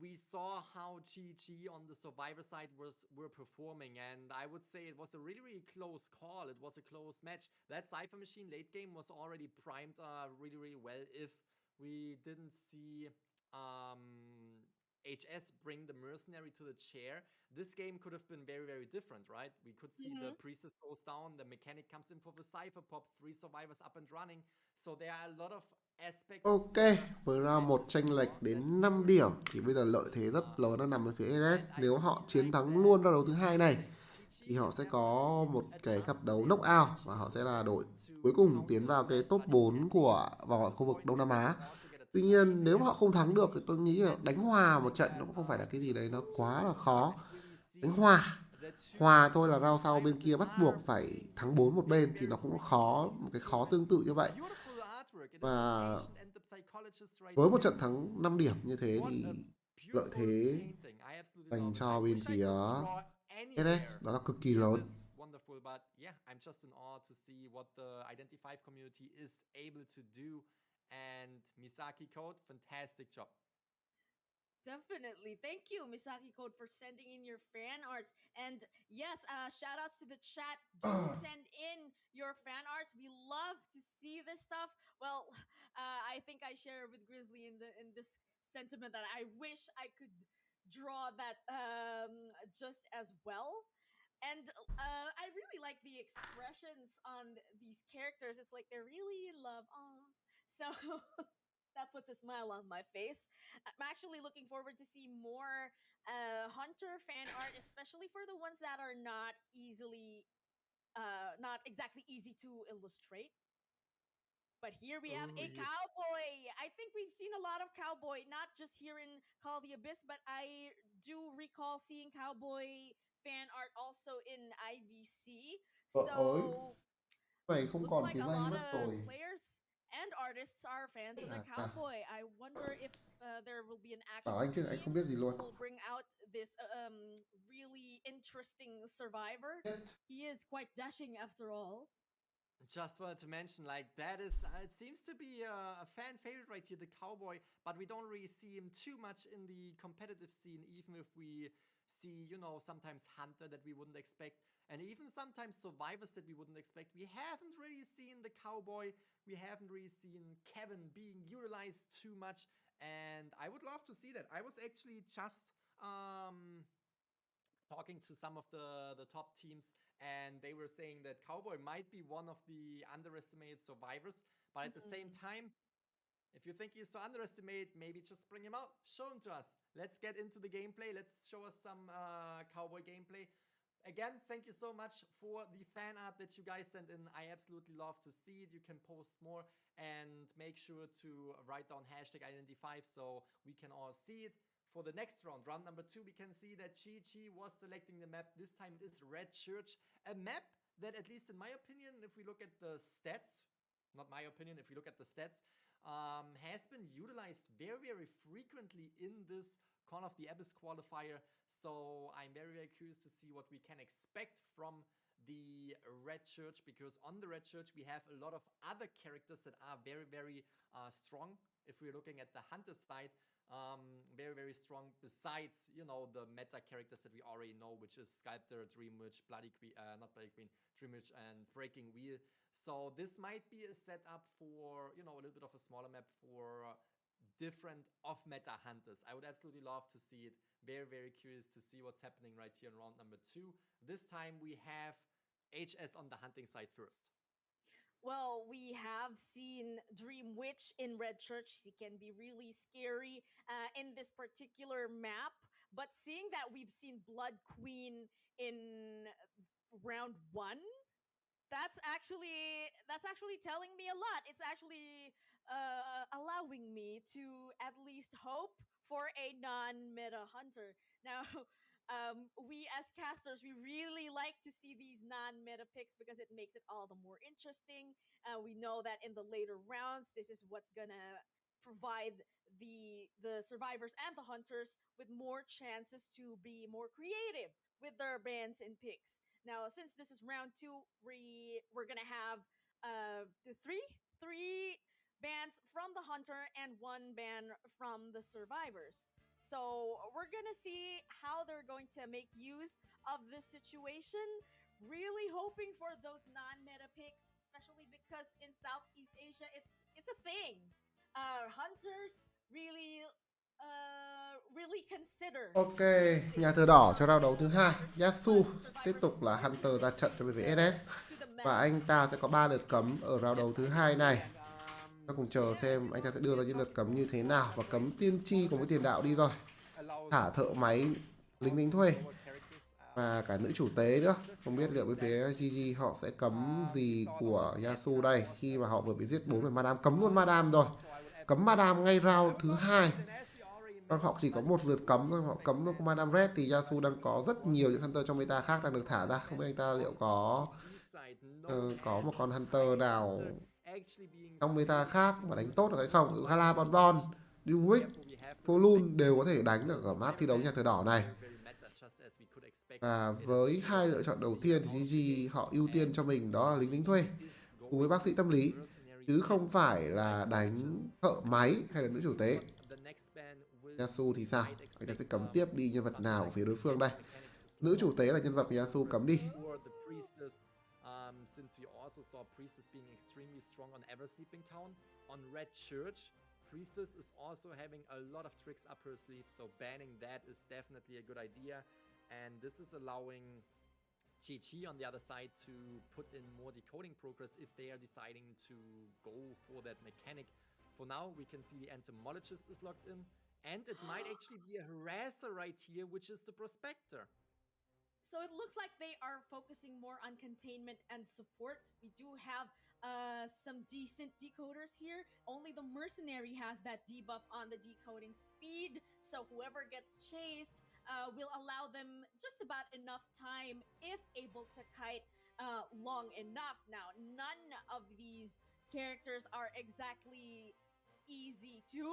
D: we saw how GG on the survivor side were performing, and I would say it was a really, really close call. It was a close match. That Cypher Machine late game was already primed really, really well. If we didn't see HS bring the mercenary to the chair, this game could have been very, very different, right? We could see the priestess goes down, the mechanic comes in for the Cypher pop, 3 survivors up and running. So there are a lot of aspects.
B: Ok, với round 1 chênh lệch đến 5 điểm thì bây giờ lợi thế rất lớn nó nằm ở phía RS. Nếu họ chiến thắng luôn round đấu thứ 2 này thì họ sẽ có một cái cặp đấu knockout và họ sẽ là đội cuối cùng tiến vào cái top 4 của vòng loại khu vực Đông Nam Á. Tuy nhiên nếu mà họ không thắng được thì tôi nghĩ là đánh hòa một trận nó cũng không phải là cái gì đấy nó quá là khó. Đánh hòa Hòa thôi là round sau bên kia bắt buộc phải thắng 4 một bên thì nó cũng khó, một cái khó tương tự như vậy. Và với một trận thắng 5 điểm như thế thì lợi thế dành cho bên phía SS đó là cực kỳ lớn.
D: But yeah, I'm just in awe to see what the Identify community is able to do. And Misaki Code, fantastic job.
C: Definitely. Thank you, Misaki Code, for sending in your fan arts. And yes, shout outs to the chat. Do send in your fan arts. We love to see this stuff. Well, I think I share with Grizzly in this sentiment that I wish I could draw that just as well. And I really like the expressions on these characters. It's like they're really in love. Aww. So that puts a smile on my face. I'm actually looking forward to see more Hunter fan art, especially for the ones that are not exactly easy to illustrate. But here we have a cowboy. I think we've seen a lot of cowboy, not just here in Call of the Abyss, but I do recall seeing cowboy fan art also in IVC. So
B: này không
C: looks
B: còn
C: like
B: cái
C: a
B: danh
C: lot
B: mất
C: of
B: rồi.
C: players and artists are fans of the cowboy. I wonder if there will be an
B: Bảo
C: actual
B: anh chứ anh không biết gì luôn.
C: will bring out this really interesting survivor. He is quite dashing after all.
D: Just wanted to mention, like, that is, it seems to be a fan favorite right here, the cowboy, but we don't really see him too much in the competitive scene, even if we see, you know, sometimes Hunter that we wouldn't expect, and even sometimes survivors that we wouldn't expect. We haven't really seen the cowboy, we haven't really seen Kevin being utilized too much, and I would love to see that. I was actually just talking to some of the top teams, and they were saying that Cowboy might be one of the underestimated survivors, but at the same time, if you think he's so underestimated, maybe just bring him out, show him to us. Let's get into the gameplay. Let's show us some Cowboy gameplay. Again, thank you so much for the fan art that you guys sent in. I absolutely love to see it. You can post more and make sure to write down #Identify so we can all see it. For the next round, round number 2, we can see that Chi-Chi was selecting the map. This time it is Red Church, a map that, at least in my opinion, if we look at the stats, not my opinion, if we look at the stats, has been utilized very, very frequently in this Call of the Abyss qualifier. So I'm very, very curious to see what we can expect from the Red Church, because on the Red Church we have a lot of other characters that are very, very strong. If we're looking at the Hunter side, very, very strong, besides, you know, the meta characters that we already know, which is Sculptor, Dream Witch, Bloody Queen, not Bloody Queen, Dream Witch, and Breaking Wheel. So this might be a setup for, you know, a little bit of a smaller map for different off-meta hunters. I would absolutely love to see it. Very, very curious to see what's happening right here in round number 2. This time we have HS on the hunting side first.
C: Well, we have seen Dream Witch in Red Church. She can be really scary in this particular map. But seeing that we've seen Blood Queen in round 1, that's actually telling me a lot. It's actually allowing me to at least hope for a non-meta hunter. Now, we as casters, we really like to see these non-meta picks because it makes it all the more interesting. We know that in the later rounds, this is what's gonna provide the survivors and the hunters with more chances to be more creative with their bans and picks. Now, since this is round 2, we're gonna have the three bans from the hunter and 1 ban from the survivors. So we're gonna see how they're going to make use of this situation. Really hoping for those non-meta picks, especially because in Southeast Asia, it's a thing. Hunters really consider.
B: Ok, nhà thờ đỏ cho round đấu thứ 2. Yasu tiếp tục là Hunter ra trận cho bên phía SS. Và anh ta sẽ có 3 lượt cấm ở round đấu thứ 2 này. Ta cùng chờ xem anh ta sẽ đưa ra những lượt cấm như thế nào. Và cấm tiên tri cùng với tiền đạo đi rồi. Thả thợ máy lính đánh thuê. Và cả nữ chủ tế nữa. Không biết liệu với phía GG họ sẽ cấm gì của Yasu đây. Khi mà họ vừa bị giết 4 về Madame. Cấm luôn Madame rồi. Cấm Madame ngay round thứ 2. Họ chỉ có một lượt cấm thôi, họ cấm nó Command Red thì Yasuo đang có rất nhiều những Hunter trong meta khác đang được thả ra. Không biết anh ta liệu có một con Hunter nào trong meta khác mà đánh tốt được hay không. Gala Bonbon, Duwick, Polun đều có thể đánh được ở map thi đấu nhà thờ đỏ này. Và với hai lựa chọn đầu tiên thì GG họ ưu tiên cho mình đó là lính thuê cùng với bác sĩ tâm lý, chứ không phải là đánh thợ máy hay là nữ chủ tế. Yasuo thì sao? Anh ta sẽ cấm tiếp đi nhân vật nào ở phía đối phương đây? Nữ chủ tế là nhân vật Yasuo cấm đi.
D: Priestess is also having a lot of tricks up her sleeve, so banning that is definitely a good idea. And this is allowing GG on the other side to put in more decoding progress if they are deciding to go for that mechanic. For now, we can see the Entomologist is locked in, and it might actually be a Harasser right here, which is the Prospector.
C: So it looks like they are focusing more on containment and support. We do have some decent decoders here. Only the Mercenary has that debuff on the decoding speed, so whoever gets chased will allow them just about enough time if able to kite long enough. Now, none of these characters are exactly easy to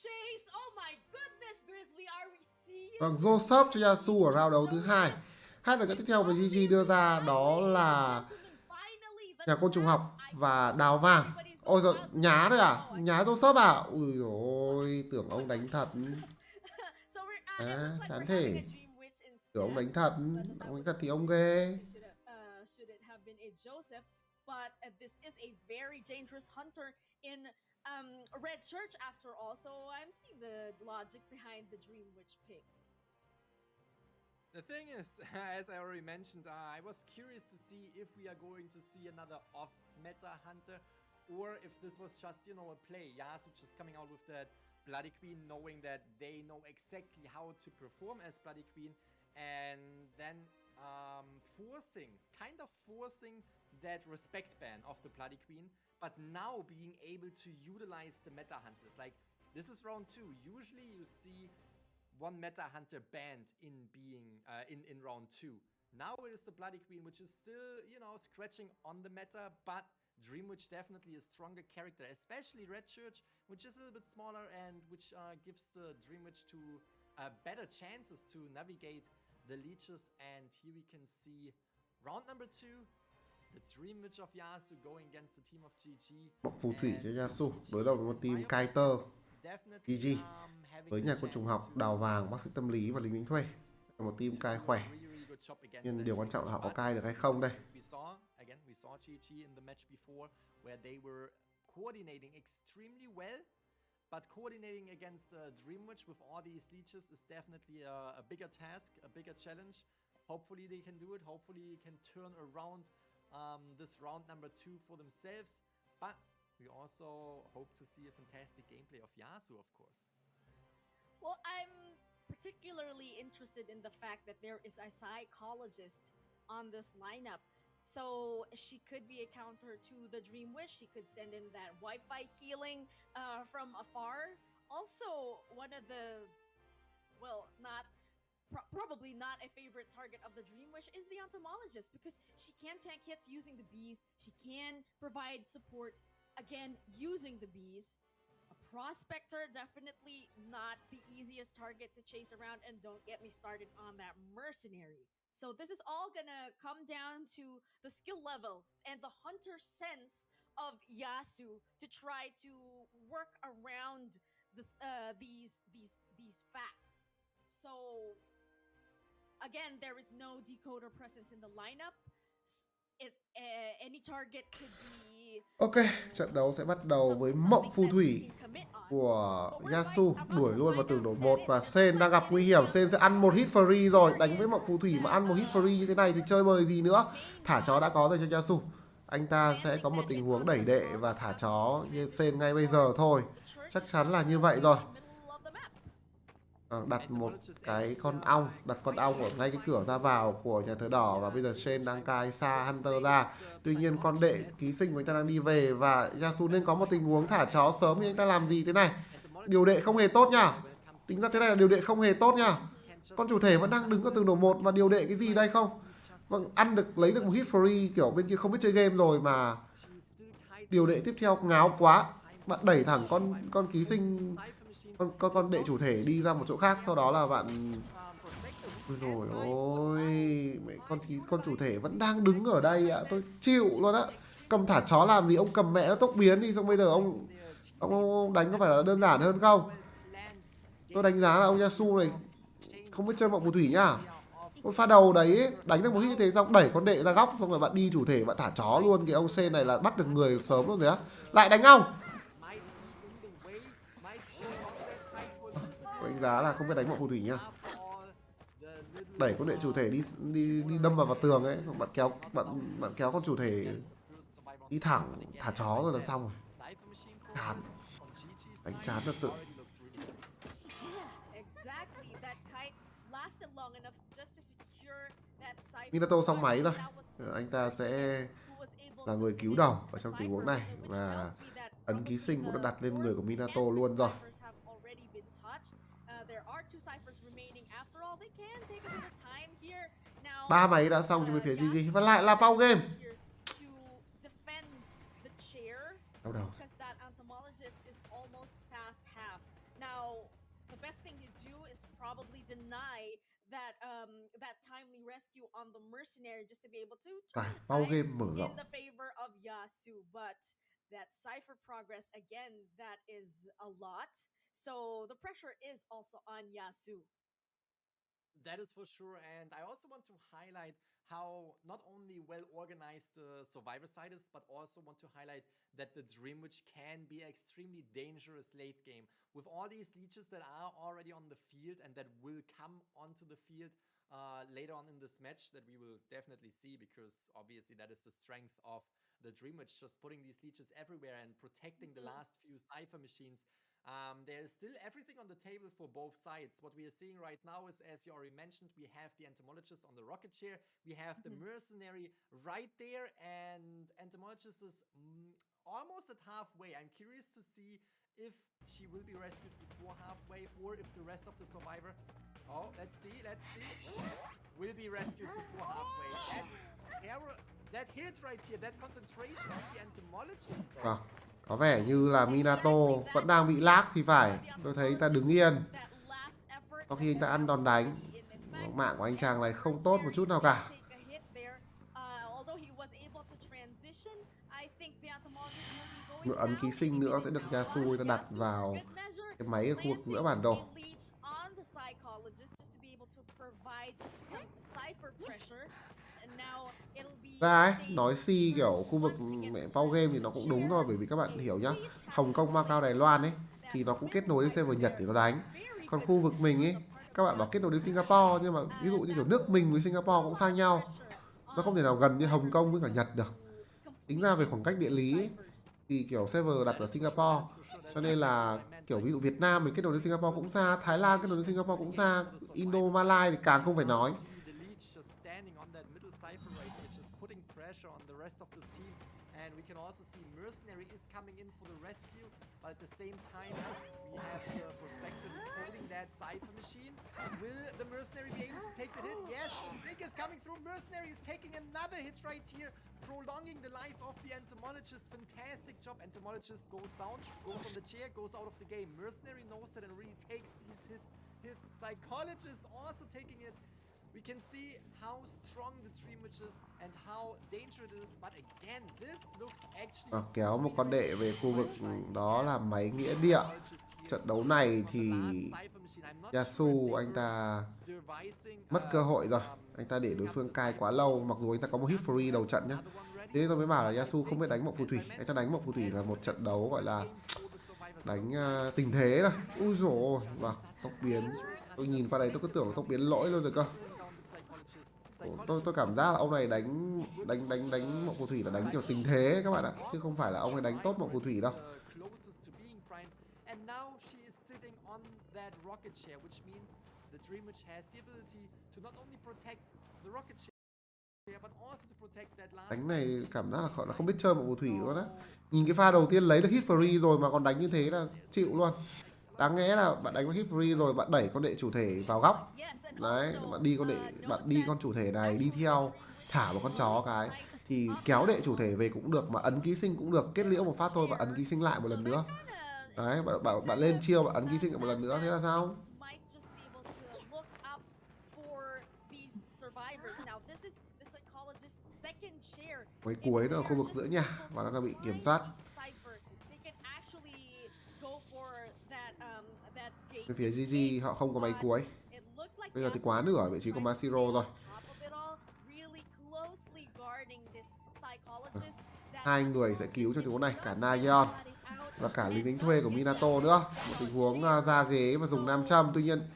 C: chase. Oh my goodness, Grizzly, are we seeing?
B: Vâng, Joseph cho Yasuo ở round đấu thứ hai. Hai lựa chọn tiếp theo mà GG đưa ra đó là nhà côn trùng học và đào vàng. Ôi giời, nhá thôi à? Nhá Joseph à? Ui dồi, tưởng ông đánh thật. Chán thế. Tưởng ông đánh thật. Ông đánh thật thì ông ghê.
C: But this is a very dangerous hunter in Red Church after all, so I'm seeing the logic behind the Dream Witch pick.
D: The thing is, as I already mentioned, I was curious to see if we are going to see another off-meta hunter, or if this was just, you know, a play. Yasuo just coming out with that Bloody Queen, knowing that they know exactly how to perform as Bloody Queen, and then forcing that respect ban of the Bloody Queen, but now being able to utilize the meta hunters. Like, this is round 2. Usually you see one meta hunter banned in in round 2. Now it is the Bloody Queen, which is still, you know, scratching on the meta, but Dream Witch definitely a stronger character, especially Red Church, which is a little bit smaller and which gives the Dream Witch to better chances to navigate the leeches. And here we can see round number 2, the Dream Witch of Yasuo going against the team of GG.
B: Bọc phù thủy cho Yasuo đối đầu với một team Kaiter GG với nhà côn trùng học, đào vàng, bác sĩ tâm lý và lính thuê. Một team cai khỏe. Nhưng điều quan trọng là họ có cai được hay không đây.
D: We saw GG in the match before where they were coordinating extremely well, but coordinating against Dream Witch with all these leeches is definitely a bigger task, a bigger challenge. Hopefully they can do it. Hopefully they can turn around this round number 2 for themselves. But we also hope to see a fantastic gameplay of Yasuo, of course.
C: Well, I'm particularly interested in the fact that there is a psychologist on this lineup. So she could be a counter to the Dream Witch. She could send in that Wi-Fi healing from afar. Also, one of the, well, probably not a favorite target of the Dream Witch is the Entomologist, because she can tank hits using the bees. She can provide support, again, using the bees. A Prospector, definitely not the easiest target to chase around, and don't get me started on that Mercenary. So this is all gonna come down to the skill level and the hunter sense of Yasuo to try to work around these facts. So again, there is no decoder presence in the lineup. Any target could be.
B: Ok, trận đấu sẽ bắt đầu với mộng phù thủy của Yasuo, đuổi luôn vào tường đổ 1 và Sen đang gặp nguy hiểm. Sen sẽ ăn một hit free rồi, đánh với mộng phù thủy mà ăn một hit free như thế này thì chơi bời gì nữa. Thả chó đã có rồi cho Yasuo. Anh ta sẽ có một tình huống đẩy đệ và thả chó Sen ngay bây giờ thôi. Chắc chắn là như vậy rồi. Đặt một cái con ong, đặt con ong ở ngay cái cửa ra vào của nhà thờ đỏ, và bây giờ Shen đang cai xa Hunter ra. Tuy nhiên con đệ ký sinh của anh ta đang đi về và Yasuo nên có một tình huống thả chó sớm, nhưng anh ta làm gì thế này? điều đệ không hề tốt nha. Tính ra thế này là điều đệ không hề tốt nha. Con chủ thể vẫn đang đứng ở tường đổ 1 và điều đệ cái gì đây không? Vâng, ăn được, lấy được một hit free, kiểu bên kia không biết chơi game rồi mà điều đệ tiếp theo ngáo quá. Bạn đẩy thẳng con ký sinh, con đệ chủ thể đi ra một chỗ khác, sau đó là bạn... Ôi dồi ôi, con chủ thể vẫn đang đứng ở đây ạ, tôi chịu luôn á. Cầm thả chó làm gì, ông cầm mẹ nó tốc biến đi, xong bây giờ ông đánh có phải là đơn giản hơn không? Tôi đánh giá là ông Yasu này không biết chơi mộng phù thủy nhá. Con pha đầu đấy đánh được một hit như thế xong đẩy con đệ ra góc, xong rồi bạn đi chủ thể bạn thả chó luôn. Cái ông C này là bắt được người sớm luôn rồi á. Lại đánh ông. Tôi đánh giá là không biết đánh mộng phù thủy nhá. Đẩy con đệ chủ thể đi đâm vào tường ấy, bạn kéo con chủ thể đi thẳng thả chó rồi là xong rồi. Chán. Đánh chán thật sự. Minato xong máy rồi. Anh ta sẽ là người cứu đầu ở trong tình huống này. Và ấn ký sinh cũng đã đặt lên người của Minato luôn rồi. 3 máy đã xong cho bên phía GG. Và lại là bao game. Đau đầu. Bao game mở rộng.
C: That Cypher progress again, that is a lot. So the pressure is also on Yasu.
D: That is for sure, and I also want to highlight how not only well organized the survivor side is, but also want to highlight that the Dream Witch can be extremely dangerous late game. With all these leeches that are already on the field and that will come onto the field later on in this match, that we will definitely see, because obviously that is the strength of the Dream Witch, just putting these leeches everywhere and protecting the last few Cypher machines. There is still everything on the table for both sides. What we are seeing right now is, as you already mentioned, we have the Entomologist on the rocket chair, we have the Mercenary right there, and Entomologist is almost at halfway. I'm curious to see if she will be rescued before halfway or if the rest of the survivor... Oh, let's see. Will be rescued before halfway. That hit right here, that concentration of the Entomologist.
B: Có vẻ như là Minato vẫn đang bị lag thì phải. Tôi thấy anh ta đứng yên. Sau khi anh ta ăn đòn đánh, mạng của anh chàng này không tốt một chút nào cả. Một ấn ký sinh nữa sẽ được Yasu người ta đặt vào cái máy ở khu vực giữa bản đồ. Ra ấy, nói si kiểu khu vực Power Game thì nó cũng đúng thôi, bởi vì các bạn hiểu nhá. Hồng Kông, Macau, Đài Loan ấy thì nó cũng kết nối đến server Nhật để nó đánh. Còn khu vực mình ấy, các bạn bảo kết nối đến Singapore, nhưng mà ví dụ như kiểu nước mình với Singapore cũng xa nhau. Nó không thể nào gần như Hồng Kông với cả Nhật được. Tính ra về khoảng cách địa lý ấy, thì kiểu server đặt ở Singapore. Cho nên là kiểu ví dụ Việt Nam mình kết nối đến Singapore cũng xa, Thái Lan kết nối đến Singapore cũng xa, Indo, Malai thì càng không phải nói.
D: And we can also see Mercenary is coming in for the rescue, but at the same time we have the Prospector decoding that Cypher machine. Will the Mercenary be able to take the hit? Yes, Blink is coming through. Mercenary is taking another hit right here, prolonging the life of the Entomologist. Fantastic job. Entomologist goes down, goes on the chair, goes out of the game. Mercenary knows that and really takes these hits. Psychologist also taking it. We can see how strong the Dream Witch is and how dangerous it is, but again, this looks actually...
B: Kéo một con đệ về khu vực đó là máy nghĩa địa. Trận đấu này thì Yasu anh ta mất cơ hội rồi. Anh ta để đối phương cai quá lâu, mặc dù anh ta có một hit free đầu trận nhá. Thế nên tôi mới bảo là Yasu không biết đánh mộng phù thủy. Anh ta đánh mộng phù thủy là một trận đấu gọi là đánh tình thế thôi. Úi dồi ôi, và tốc biến. Tôi nhìn vào đây tôi cứ tưởng là tốc biến lỗi luôn rồi cơ. Tôi cảm giác là ông này đánh mộng phù thủy là đánh kiểu tình thế các bạn ạ, chứ không phải là ông ấy đánh tốt mộng phù thủy đâu. Đánh này cảm giác là không biết chơi mộng phù thủy luôn á. Nhìn cái pha đầu tiên lấy được hit free rồi mà còn đánh như thế là chịu luôn. Đáng nghĩa là bạn đánh hit free rồi bạn đẩy con đệ chủ thể vào góc. Đấy, bạn đi con chủ thể này đi theo thả một con chó cái thì kéo đệ chủ thể về cũng được, mà ấn ký sinh cũng được, kết liễu một phát thôi và ấn ký sinh lại một lần nữa. Đấy, bạn lên chiêu bạn ấn ký sinh lại một lần nữa, thế là sao? Mấy cuối nữa ở khu vực giữa nhà và nó đang bị kiểm soát. Bên phía GG họ không có máy cuối. Bây giờ thì quá nửa ở vị trí của Masiro rồi. Hai người sẽ cứu trong tình huống này, cả Nayeon và cả lính đánh thuê của Minato nữa. Một tình huống ra ghế và dùng nam châm. Tuy nhiên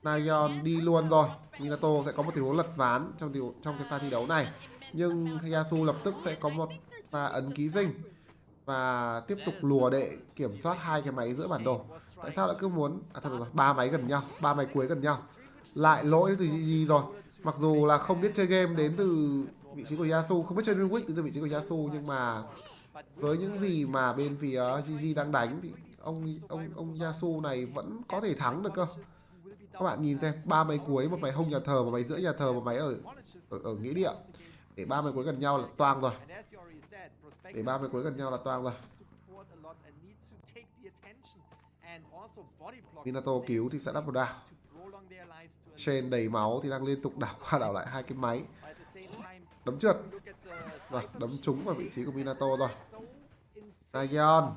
B: Nayeon đi luôn rồi. Minato sẽ có một tình huống lật ván trong cái pha thi đấu này. Nhưng Yasu lập tức sẽ có một pha ấn ký sinh và tiếp tục lùa đệ kiểm soát hai cái máy giữa bản đồ. Tại sao lại cứ muốn thôi được rồi, ba máy gần nhau, ba máy cuối gần nhau. Lại lỗi từ GG rồi. Mặc dù là không biết chơi game đến từ vị trí của Yasu, không biết chơi Dream Week đến từ vị trí của Yasu, nhưng mà với những gì mà bên phía GG đang đánh thì ông Yasu này vẫn có thể thắng được cơ. Các bạn nhìn xem, ba máy cuối, một máy hông nhà thờ, một máy giữa nhà thờ, một máy ở nghĩa địa. Để ba máy cuối gần nhau là toang rồi. Để ba máy cuối gần nhau là toang rồi. Minato cứu thì sẽ đắp một đao. Shen đầy máu thì đang liên tục đảo qua đảo lại hai cái máy. Đấm trượt. Rồi, đấm trúng vào vị trí của Minato rồi. Nayeon,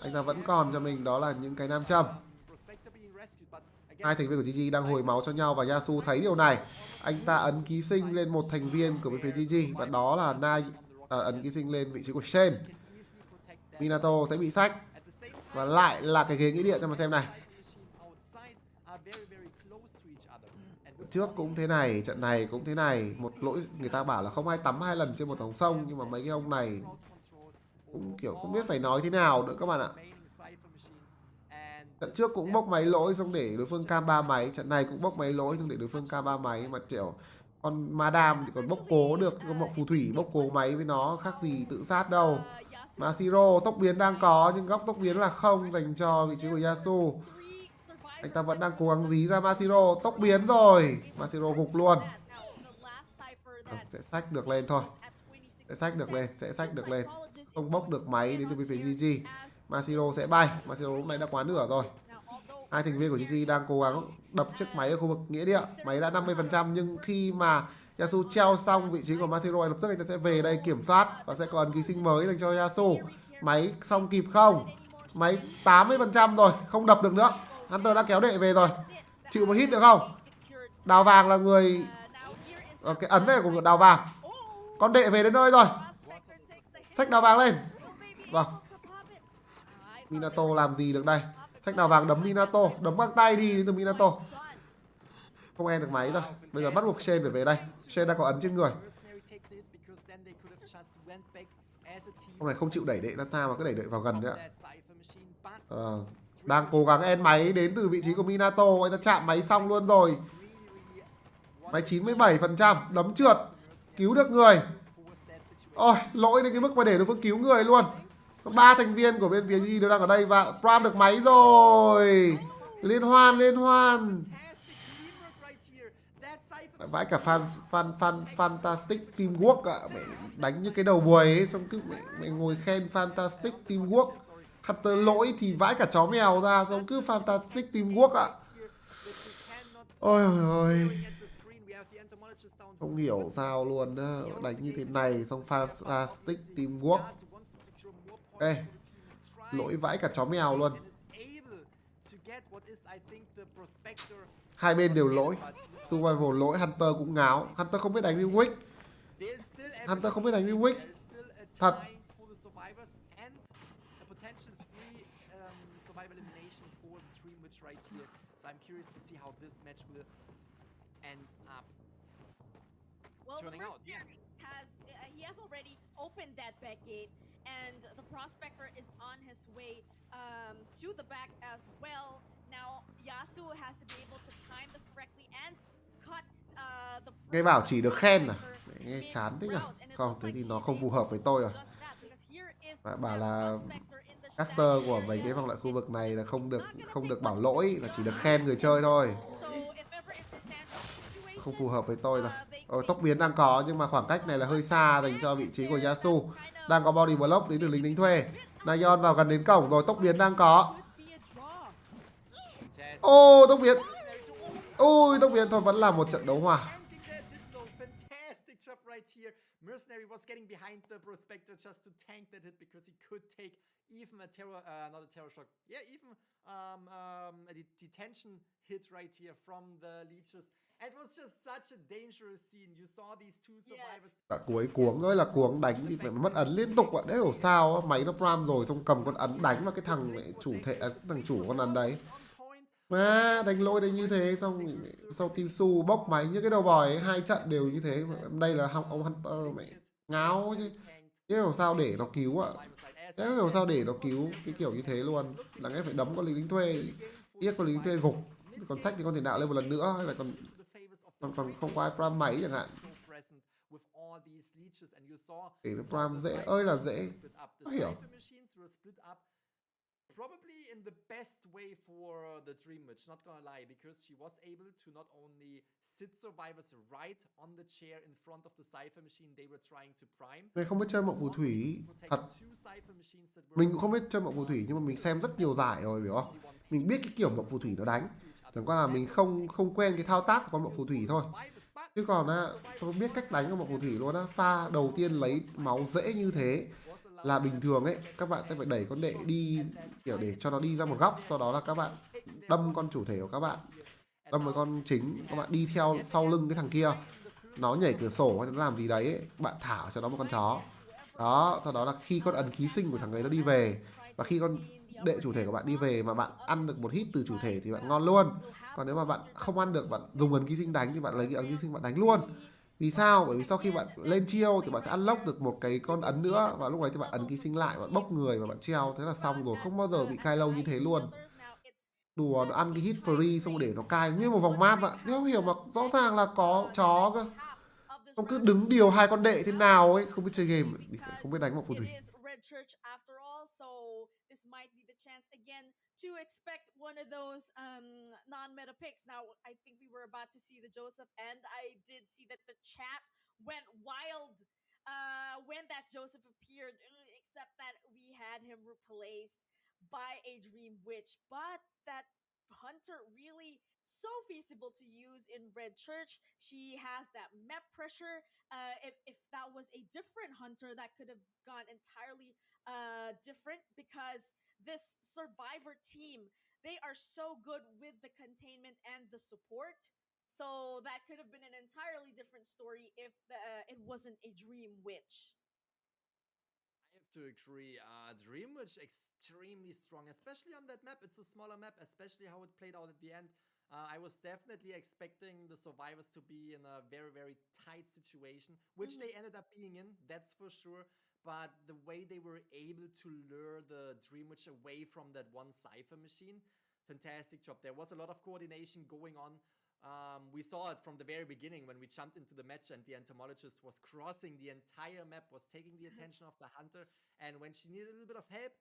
B: anh ta vẫn còn cho mình đó là những cái nam châm. Hai thành viên của GG đang hồi máu cho nhau và Yasu thấy điều này. Anh ta ấn ký sinh lên một thành viên của bên phía GG và đó là ấn ký sinh lên vị trí của Shen. Minato sẽ bị sách. Và lại là cái ghế nghĩa địa cho mà xem này. Trước cũng thế này, trận này cũng thế này. Một lỗi người ta bảo là không ai tắm hai lần trên một dòng sông, nhưng mà mấy cái ông này cũng kiểu không biết phải nói thế nào nữa các bạn ạ. Trận trước cũng bốc máy lỗi xong để đối phương cam 3 máy, trận này cũng bốc máy lỗi xong để đối phương cam 3 máy, mà kiểu con Madame thì còn bốc cố được, con mộng phù thủy bốc cố máy với nó khác gì tự sát đâu. Masiro tốc biến đang có nhưng góc tốc biến là không dành cho vị trí của Yasu. Anh ta vẫn đang cố gắng dí ra Masiro, tốc biến rồi. Masiro gục luôn. Sẽ xách được lên thôi. Sẽ xách được lên. Không bốc được máy đến từ bên phía GG. Masiro sẽ bay. Masiro lúc này đã quá nửa rồi. Hai thành viên của GG đang cố gắng đập chiếc máy ở khu vực nghĩa địa. Máy đã 50% nhưng khi mà Yasu treo xong vị trí của Masiro, lập tức anh ta sẽ về đây kiểm soát và sẽ có ấn ký sinh mới dành cho Yasu. Máy xong kịp không? Máy 80% rồi, không đập được nữa. Hunter đã kéo đệ về rồi. Chịu một hit được không? Đào vàng là người... cái ấn này là của đào vàng. Con đệ về đến nơi rồi. Xách đào vàng lên. Vâng. Minato làm gì được đây? Xách đào vàng đấm Minato. Đấm bằng tay đi từ Minato. Không end được máy rồi. Bây giờ bắt buộc Shen phải về đây. Shen đang có ấn trên người. Ông này không chịu đẩy đệ ra xa mà cứ đẩy đệ vào gần nữa. Đang cố gắng end máy đến từ vị trí của Minato. Anh ta chạm máy xong luôn rồi. Máy 97%. Đấm trượt. Cứu được người. Ôi, lỗi đến cái mức mà để đối phương cứu người luôn. Ba thành viên của bên phía GG đều đang ở đây và Pram được máy rồi. Liên hoan. Vãi cả Fantastic Teamwork ạ. Mẹ đánh như cái đầu buổi ấy, xong cứ mẹ ngồi khen Fantastic Teamwork. Hunter lỗi thì vãi cả chó mèo ra, xong cứ Fantastic Teamwork ạ. Ôi ôi. Không hiểu sao luôn đó. Đánh như thế này xong Fantastic Teamwork. Ê, lỗi vãi cả chó mèo luôn. Hai bên đều lỗi. Survival lỗi, Hunter cũng ngáo. Hunter không biết đánh Dream Week. Thật.
C: He has already opened that back gate, and the prospector is on his way to the back as well. Now Yasu has to be able to time this correctly and cut the.
B: Nghe bảo chỉ được khen à? Nghe chán thế nhỉ? Không, thế thì nó không phù hợp với tôi rồi. Bảo là Caster của mấy cái vòng loại khu vực này là không được bảo lỗi, là chỉ được khen người chơi thôi. Không phù hợp với tôi rồi. Tốc biến đang có nhưng mà khoảng cách này là hơi xa dành cho vị trí của Yasu. Đang có body block đến từ lính đánh thuê. Nayeon vào gần đến cổng rồi, tốc biến đang có. Ô, tốc biến. Ôi, tốc biến thôi, vẫn là một trận đấu hòa.
D: Mercenary was getting behind the Prospector just to tank that hit because he could take even a terror, not a terror shock, yeah, even a detention hit right here from the leeches. And it was just such a dangerous scene. You saw these two survivors.
B: Đoạn cuối cuống ơi là cuống đánh thì phải mất ấn liên tục ạ. Đấy hiểu sao á, máy nó pram rồi xong cầm con ấn đánh vào cái thằng chủ thể, thằng chủ con ấn đấy. Mà đánh lỗi đấy như thế xong sau Team Su bốc máy như cái đầu bòi ấy, 2 trận đều như thế. Đây là ông Hunter mẹ ngáo chứ. Thế hiểu sao để nó cứu ạ. Thế hiểu sao để nó cứu cái kiểu như thế luôn. Là nghe phải đấm con lính thuê. Tiếc con lính thuê gục. Còn sách thì con thể đạo lên một lần nữa hay là còn không có ai pram máy chẳng hạn. Để nó pram dễ ơi là dễ. Không hiểu.
D: Probably in the best way for the Dream Witch, not gonna lie, because she was able to not only sit survivors right on the chair in front of the Cypher machine they were trying to prime.
B: Mình không biết chơi mộng phù thủy, thật. Mình cũng không biết chơi mộng phù thủy nhưng mà mình xem rất nhiều giải rồi, hiểu không? Mình biết cái kiểu mộng phù thủy nó đánh. Chẳng qua là mình không quen cái thao tác của con mộng phù thủy thôi. Chứ còn tôi biết cách đánh con mộng phù thủy luôn á. Pha đầu tiên lấy máu dễ như thế là bình thường ấy, các bạn sẽ phải đẩy con đệ đi kiểu để cho nó đi ra một góc, sau đó là các bạn đâm con chủ thể của các bạn, đâm với con chính, các bạn đi theo sau lưng cái thằng kia, nó nhảy cửa sổ hay nó làm gì đấy ấy, bạn thả cho nó một con chó đó, sau đó là khi con ấn ký sinh của thằng ấy nó đi về, và khi con đệ chủ thể của bạn đi về mà bạn ăn được một hit từ chủ thể thì bạn ngon luôn. Còn nếu mà bạn không ăn được, bạn dùng ấn ký sinh đánh thì bạn lấy cái ấn ký sinh bạn đánh luôn. Vì sao? Bởi vì sau khi bạn lên chiêu thì bạn sẽ unlock được một cái con ấn nữa, và lúc đấy thì bạn ấn ký sinh lại, bạn bốc người và bạn treo, thế là xong rồi, không bao giờ bị cai lâu như thế luôn. Đùa, nó ăn cái hit free xong để nó cai như một vòng map ạ. Nếu hiểu mà rõ ràng là có chó cơ. Xong cứ đứng điều 2 con đệ thế nào ấy, không biết chơi game, không biết đánh một phù thủy.
C: To expect one of those non-meta picks. Now, I think we were about to see the Joseph, and I did see that the chat went wild when that Joseph appeared, except that we had him replaced by a Dream Witch. But that Hunter really so feasible to use in Red Church. She has that map pressure. If that was a different Hunter, that could have gone entirely different, because this survivor team, they are so good with the containment and the support. So that could have been an entirely different story if it wasn't a Dream Witch.
D: I have to agree. Dream Witch extremely strong, especially on that map. It's a smaller map, especially how it played out at the end. I was definitely expecting the survivors to be in a very, very tight situation, which they ended up being in, that's for sure. But the way they were able to lure the Dream Witch away from that one Cypher machine, fantastic job. There was a lot of coordination going on. We saw it from the very beginning when we jumped into the match and the entomologist was crossing the entire map, was taking the attention of the hunter. And when she needed a little bit of help,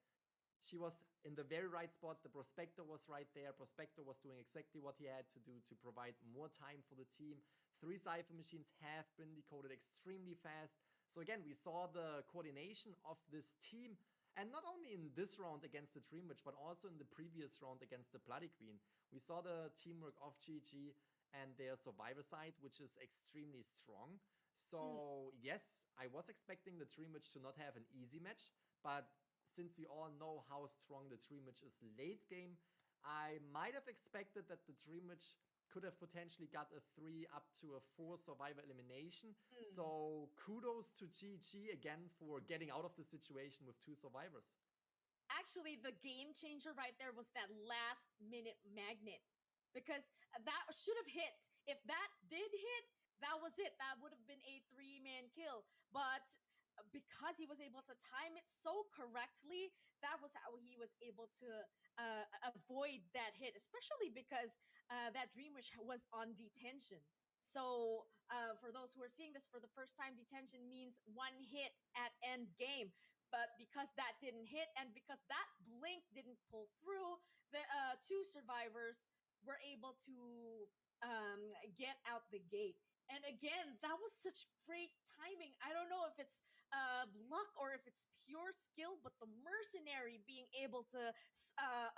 D: she was in the very right spot. The Prospector was right there. Prospector was doing exactly what he had to do to provide more time for the team. 3 Cypher machines have been decoded extremely fast. So again, we saw the coordination of this team, and not only in this round against the Dream Witch, but also in the previous round against the Bloody Queen. We saw the teamwork of GG and their survivor side, which is extremely strong. So yes, I was expecting the Dream Witch to not have an easy match, but since we all know how strong the Dream Witch is late game, I might have expected that the Dream Witch could have potentially got a 3 up to a 4 survivor elimination. So kudos to GG again for getting out of the situation with 2 survivors.
C: Actually, the game changer right there was that last minute magnet, because that should have hit. If that did hit, that was it. That would have been a 3-man kill. But because he was able to time it so correctly, that was how he was able to avoid that hit, especially because that Dream Witch was on detention. So for those who are seeing this for the first time, detention means 1 hit at end game. But because that didn't hit and because that blink didn't pull through, the two survivors were able to get out the gate. And again, that was such great timing. I don't know if it's luck or if it's pure skill, but the mercenary being able to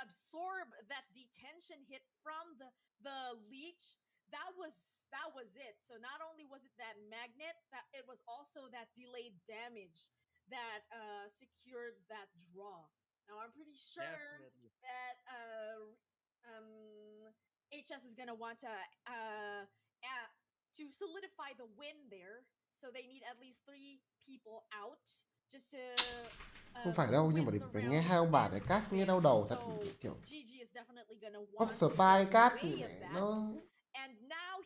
C: absorb that detention hit from the leech, that was it. So not only was it that magnet, that it was also that delayed damage that secured that draw. Now I'm pretty sure
D: Definitely.
C: that HS is gonna want to solidify the win there. So they need at least 3 people out just to
B: Không phải đâu, nhưng mà
C: win
B: để
C: the
B: phải nghe
C: round
B: hai ông bà
C: and
B: này cast nghe
C: win.
B: đau đầu thật,
C: So
B: kiểu
C: GG is definitely gonna
B: Fox
C: want to
B: Spy
C: get in the
B: cast
C: way of
B: này
C: that.
B: nó
C: And now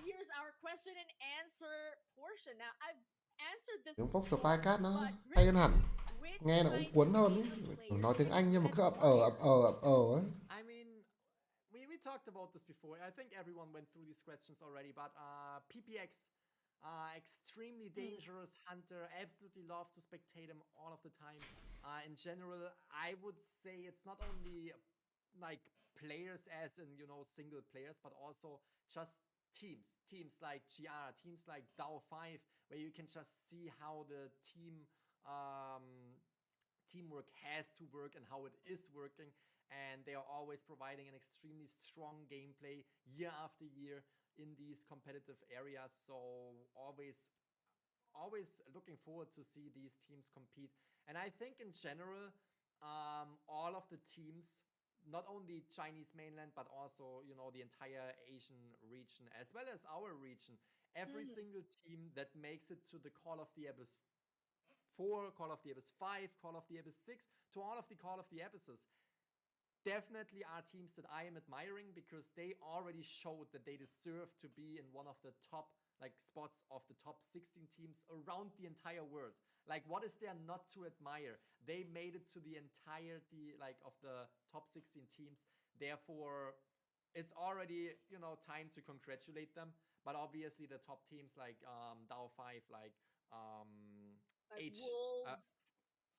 C: here's our question and answer portion. Now I've answered this
B: tiếng Fox Spy
C: before,
B: cast nó
C: but
B: hay hơn hẳn,
C: which
B: nghe nó cũng
C: Chinese
B: cuốn hơn
C: mainland
B: ấy.
C: player
B: Nói tiếng Anh nhưng mà cứ
C: admire?
B: ập ấy.
D: I mean, we talked about this before. I think everyone went through these questions already, but PPX, extremely dangerous hunter. Absolutely love to spectate him all of the time. In general, I would say it's not only like players as in, you know, single players, but also just teams like GR, teams like DAO 5, where you can just see how the teamwork has to work and how it is working, and they are always providing an extremely strong gameplay year after year in these competitive areas. So always looking forward to see these teams compete. And I think in general, all of the teams, not only Chinese mainland, but also, you know, the entire Asian region, as well as our region, every single team that makes it to the Call of the Abyss 4, Call of the Abyss 5, Call of the Abyss 6, to all of the Call of the Abysses, definitely are teams that I am admiring, because they already showed that they deserve to be in one of the top like spots of the top 16 teams around the entire world. Like, what is there not to admire? They made it to the entirety like of the top 16 teams. Therefore, it's already, you know, time to congratulate them. But obviously the top teams like DAO 5, like
C: Wolves.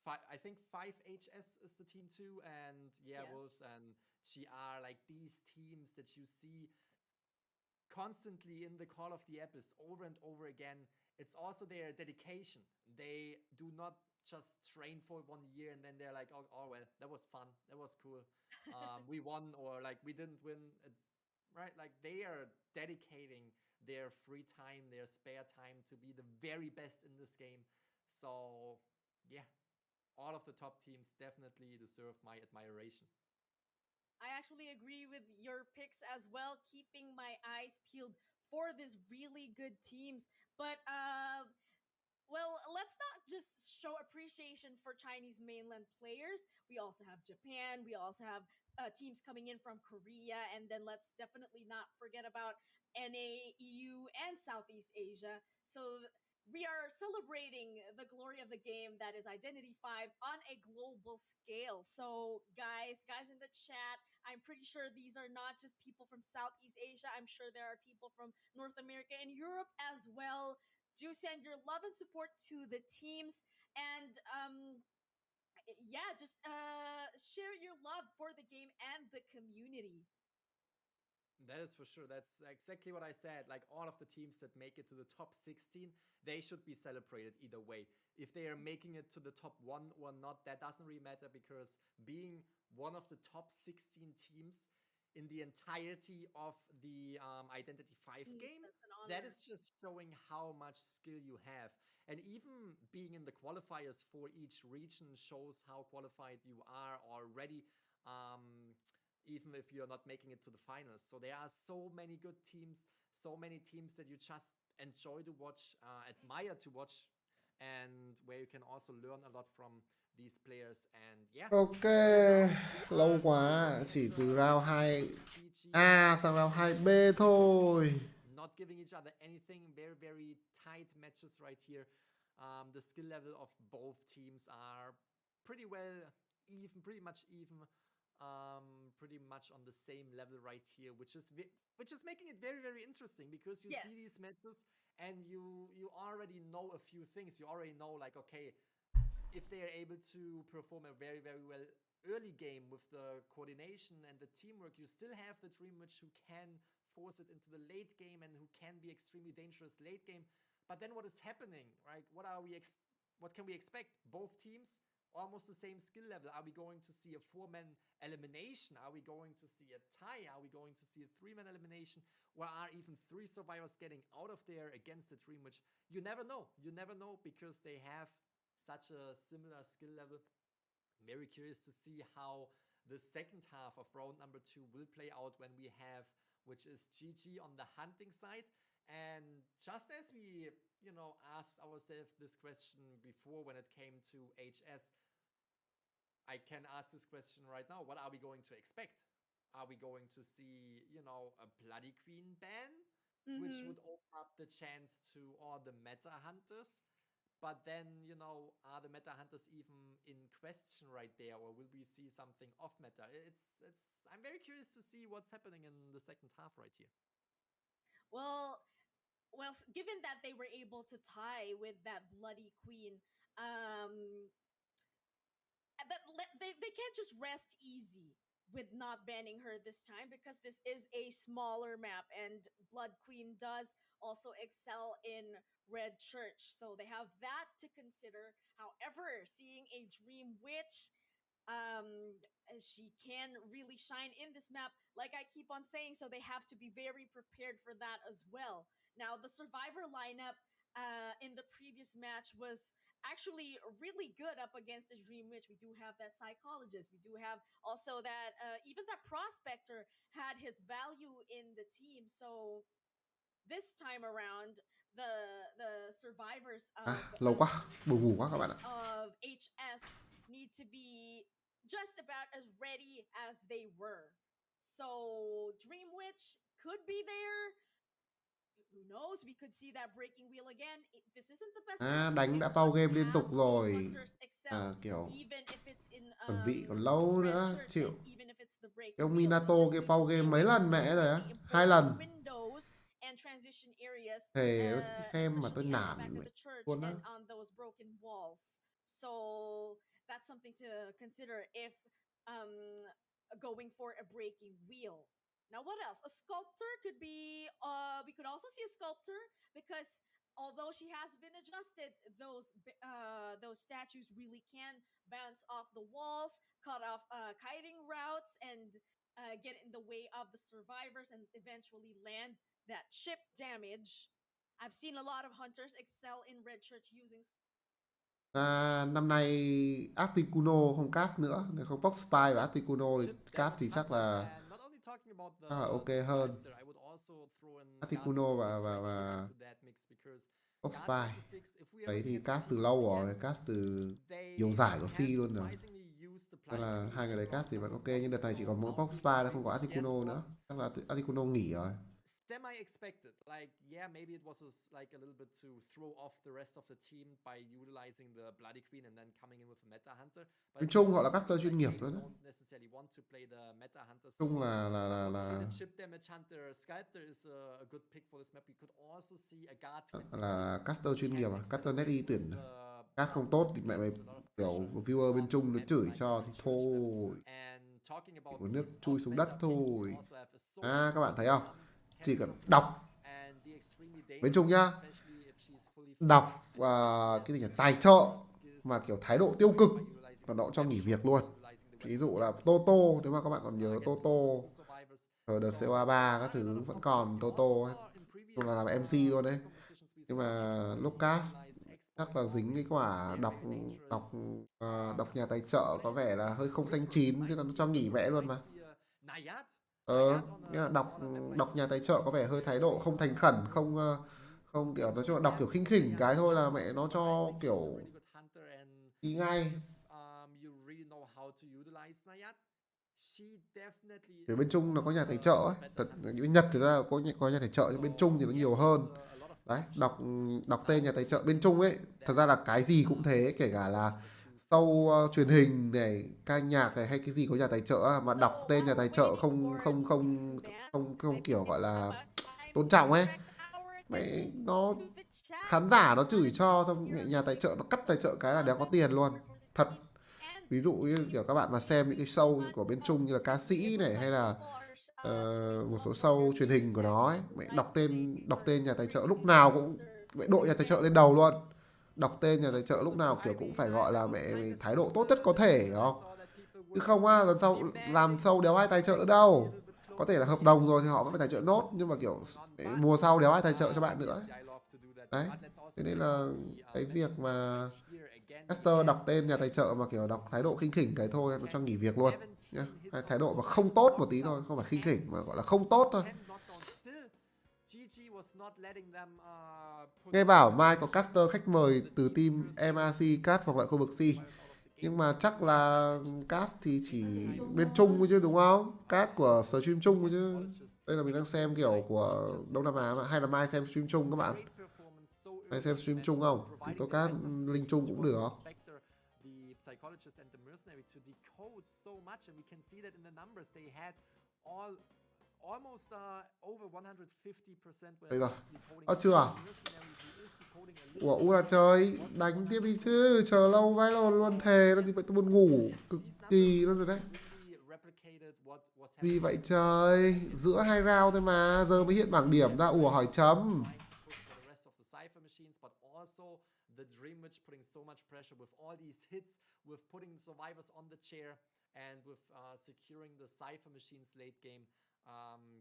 D: I think 5HS is the team too, and
C: Yes.
D: Wolves and GR, like these teams that you see constantly in the Call of the Abyss over and over again. It's also their dedication. They do not just train for 1 year and then they're like, oh well, that was fun, that was cool, we won, or like we didn't win, right? Like, they are dedicating their free time, their spare time, to be the very best in this game. So yeah, all of the top teams definitely deserve my admiration.
C: I actually agree with your picks as well, keeping my eyes peeled for these really good teams. But well, let's not just show appreciation for Chinese mainland players. We also have Japan. We also have teams coming in from Korea. And then let's definitely not forget about NA, EU, and Southeast Asia. So we are celebrating the glory of the game that is Identity 5 on a global scale. So guys in the chat, I'm pretty sure these are not just people from Southeast Asia. I'm sure there are people from North America and Europe as well. Do send your love and support to the teams, and yeah, just share your love for the game and the community.
D: That is for sure. That's exactly what I said. Like, all of the teams that make it to the top 16, they should be celebrated either way. If they are making it to the top 1 or not, that doesn't really matter, because being one of the top 16 teams in the entirety of the Identity 5 game, that is just showing how much skill you have. And even being in the qualifiers for each region shows how qualified you are already. Even if you're not making it to the finals. So there are so many good teams, so many teams that you just enjoy to watch, admire to watch, and where you can also learn a lot from these players. And yeah.
B: Ok, lâu quá, chỉ từ round 2A sang round 2B thôi.
D: Not giving each other anything, very, very tight matches right here. The skill level of both teams are pretty well even, pretty much even. Pretty much on the same level right here, which is making it very, very interesting, because you see these matches and you already know a few things. You already know, like, okay, if they are able to perform a very, very well early game with the coordination and the teamwork, you still have the Dream Witch who can force it into the late game and who can be extremely dangerous late game. But then what is happening, right? What can we expect? Both teams almost the same skill level. Are we going to see a 4-man elimination? Are we going to see a tie? Are we going to see a 3-man elimination? Or are even 3 survivors getting out of there against the Dream Witch? You never know. You never know, because they have such a similar skill level. I'm very curious to see how the second half of round number 2 will play out when we have, which is GG on the hunting side. And just as we, asked ourselves this question before when it came to HS, I can ask this question right now. What are we going to expect? Are we going to see, a Bloody Queen ban, which would open up the chance to all the meta hunters? But then, are the meta hunters even in question right there, or will we see something off meta? I'm very curious to see what's happening in the second half right here.
C: Well, given that they were able to tie with that Bloody Queen, they can't just rest easy with not banning her this time, because this is a smaller map and Blood Queen does also excel in Red Church, so they have that to consider. However, seeing a Dream Witch, she can really shine in this map, like I keep on saying, so they have to be very prepared for that as well. Now, the Survivor lineup in the previous match was actually really good up against the Dream Witch. We do have that Psychologist. We do have also that, even that Prospector had his value in the team. So this time around, the survivors
B: Lâu quá, buồn ngủ quá các bạn ạ.
C: Of HS need to be just about as ready as they were. So Dream Witch could be there. Who knows? We could see that breaking wheel again. This isn't the best.
B: Đánh đã pau game liên tục rồi. Kiểu chuẩn bị còn lâu nữa, chịu. Cái ông Minato cái pau game mấy lần mẹ rồi á, 2 lần. Thề nó xem mà tôi nản luôn á.
C: So that's something to consider if going for a breaking wheel. Now, what else? A sculptor could be, we could also see a sculptor, because although she has been adjusted, those statues really can bounce off the walls, cut off kiting routes, and get in the way of the survivors and eventually land that chip damage. I've seen a lot of hunters excel in Red Church using.
B: Năm nay Articuno không cast nữa, nếu không Fox Spy và Articuno thì cast thì chắc là ok hơn. Articuno và Fox Spy đấy thì cast từ lâu rồi, cast từ nhiều giải của C luôn rồi, nên là hai người đấy cast thì vẫn ok. Nhưng đợt này chỉ còn mỗi Fox Spy, nó không có Articuno nữa, chắc là Articuno nghỉ rồi.
D: Semi-expected, like, yeah, maybe it was like a little bit to throw off the rest of the team by utilizing the Bloody Queen and then coming in with a Meta Hunter.
B: Nói chung họ là caster chuyên nghiệp luôn đấy. Chung là
D: Chip Damage Hunter Sculptor is a good pick for this map. We could also see a guard
B: là caster chuyên nghiệp à, caster net đi tuyển. Cast không tốt thì mẹ mày kiểu viewer bên Trung nó chửi cho thì thôi. Của nước chui xuống đất thôi. Các bạn thấy không? Chỉ cần đọc bên Trung nhá, đọc cái gì nhỉ, tài trợ mà kiểu thái độ tiêu cực là nó cho nghỉ việc luôn. Ví dụ là Toto, nếu mà các bạn còn nhớ Toto ở The COA3 các thứ vẫn còn Toto ấy, chung là làm MC luôn đấy. Nhưng mà Lucas chắc là dính cái quả đọc nhà tài trợ có vẻ là hơi không xanh chín, nên là nó cho nghỉ mẹ luôn mà. Đọc nhà tài trợ có vẻ hơi thái độ không thành khẩn, không kiểu nói chung là đọc kiểu khinh khỉnh cái thôi là mẹ nó cho kiểu đi ngay. Ở bên Trung nó có nhà tài trợ ấy, thật bên Nhật thì ra có nhà tài trợ, nhưng bên Trung thì nó nhiều hơn. Đấy, đọc tên nhà tài trợ bên Trung ấy, thật ra là cái gì cũng thế, kể cả là show truyền hình này, ca nhạc này hay cái gì có nhà tài trợ mà đọc tên nhà tài trợ không kiểu gọi là tôn trọng ấy mẹ nó khán giả nó chửi cho, xong nhà tài trợ nó cắt tài trợ cái là đéo có tiền luôn thật. Ví dụ như kiểu các bạn mà xem những cái show của bên Trung như là ca sĩ này, hay là một số show truyền hình của nó ấy, mẹ đọc tên nhà tài trợ lúc nào cũng mẹ đội nhà tài trợ lên đầu luôn. Đọc tên nhà tài trợ lúc nào kiểu cũng phải gọi là mẹ thái độ tốt nhất có thể, hiểu không? Chứ không á, lần sau làm show đéo ai tài trợ nữa đâu. Có thể là hợp đồng rồi thì họ vẫn phải tài trợ nốt, nhưng mà kiểu mùa sau đéo ai tài trợ cho bạn nữa. Đấy, thế nên là cái việc mà caster đọc tên nhà tài trợ mà kiểu đọc thái độ khinh khỉnh cái thôi, nó cho nghỉ việc luôn nhá. Thái độ mà không tốt một tí thôi, không phải khinh khỉnh mà gọi là không tốt thôi. Nghe bảo mai có caster khách mời từ team MRC cast vòng loại khu vực C. Nhưng mà chắc là cast thì chỉ bên Trung thôi chứ đúng không? Cast của stream Trung thôi chứ. Đây là mình đang xem kiểu của Đông Nam Á mà. Hay là mai xem stream Trung các bạn? Mai xem stream Trung không? Thì tôi cast link Trung cũng được. Đây rồi. Chưa? Ủa là trời, đánh tiếp đi chứ, chờ lâu vãi luôn thề, nó như vậy tôi buồn ngủ cực kỳ luôn rồi đấy. Gì vậy trời, giữa 2 round thôi mà, giờ mới hiện bảng điểm ra, ủa hỏi chấm.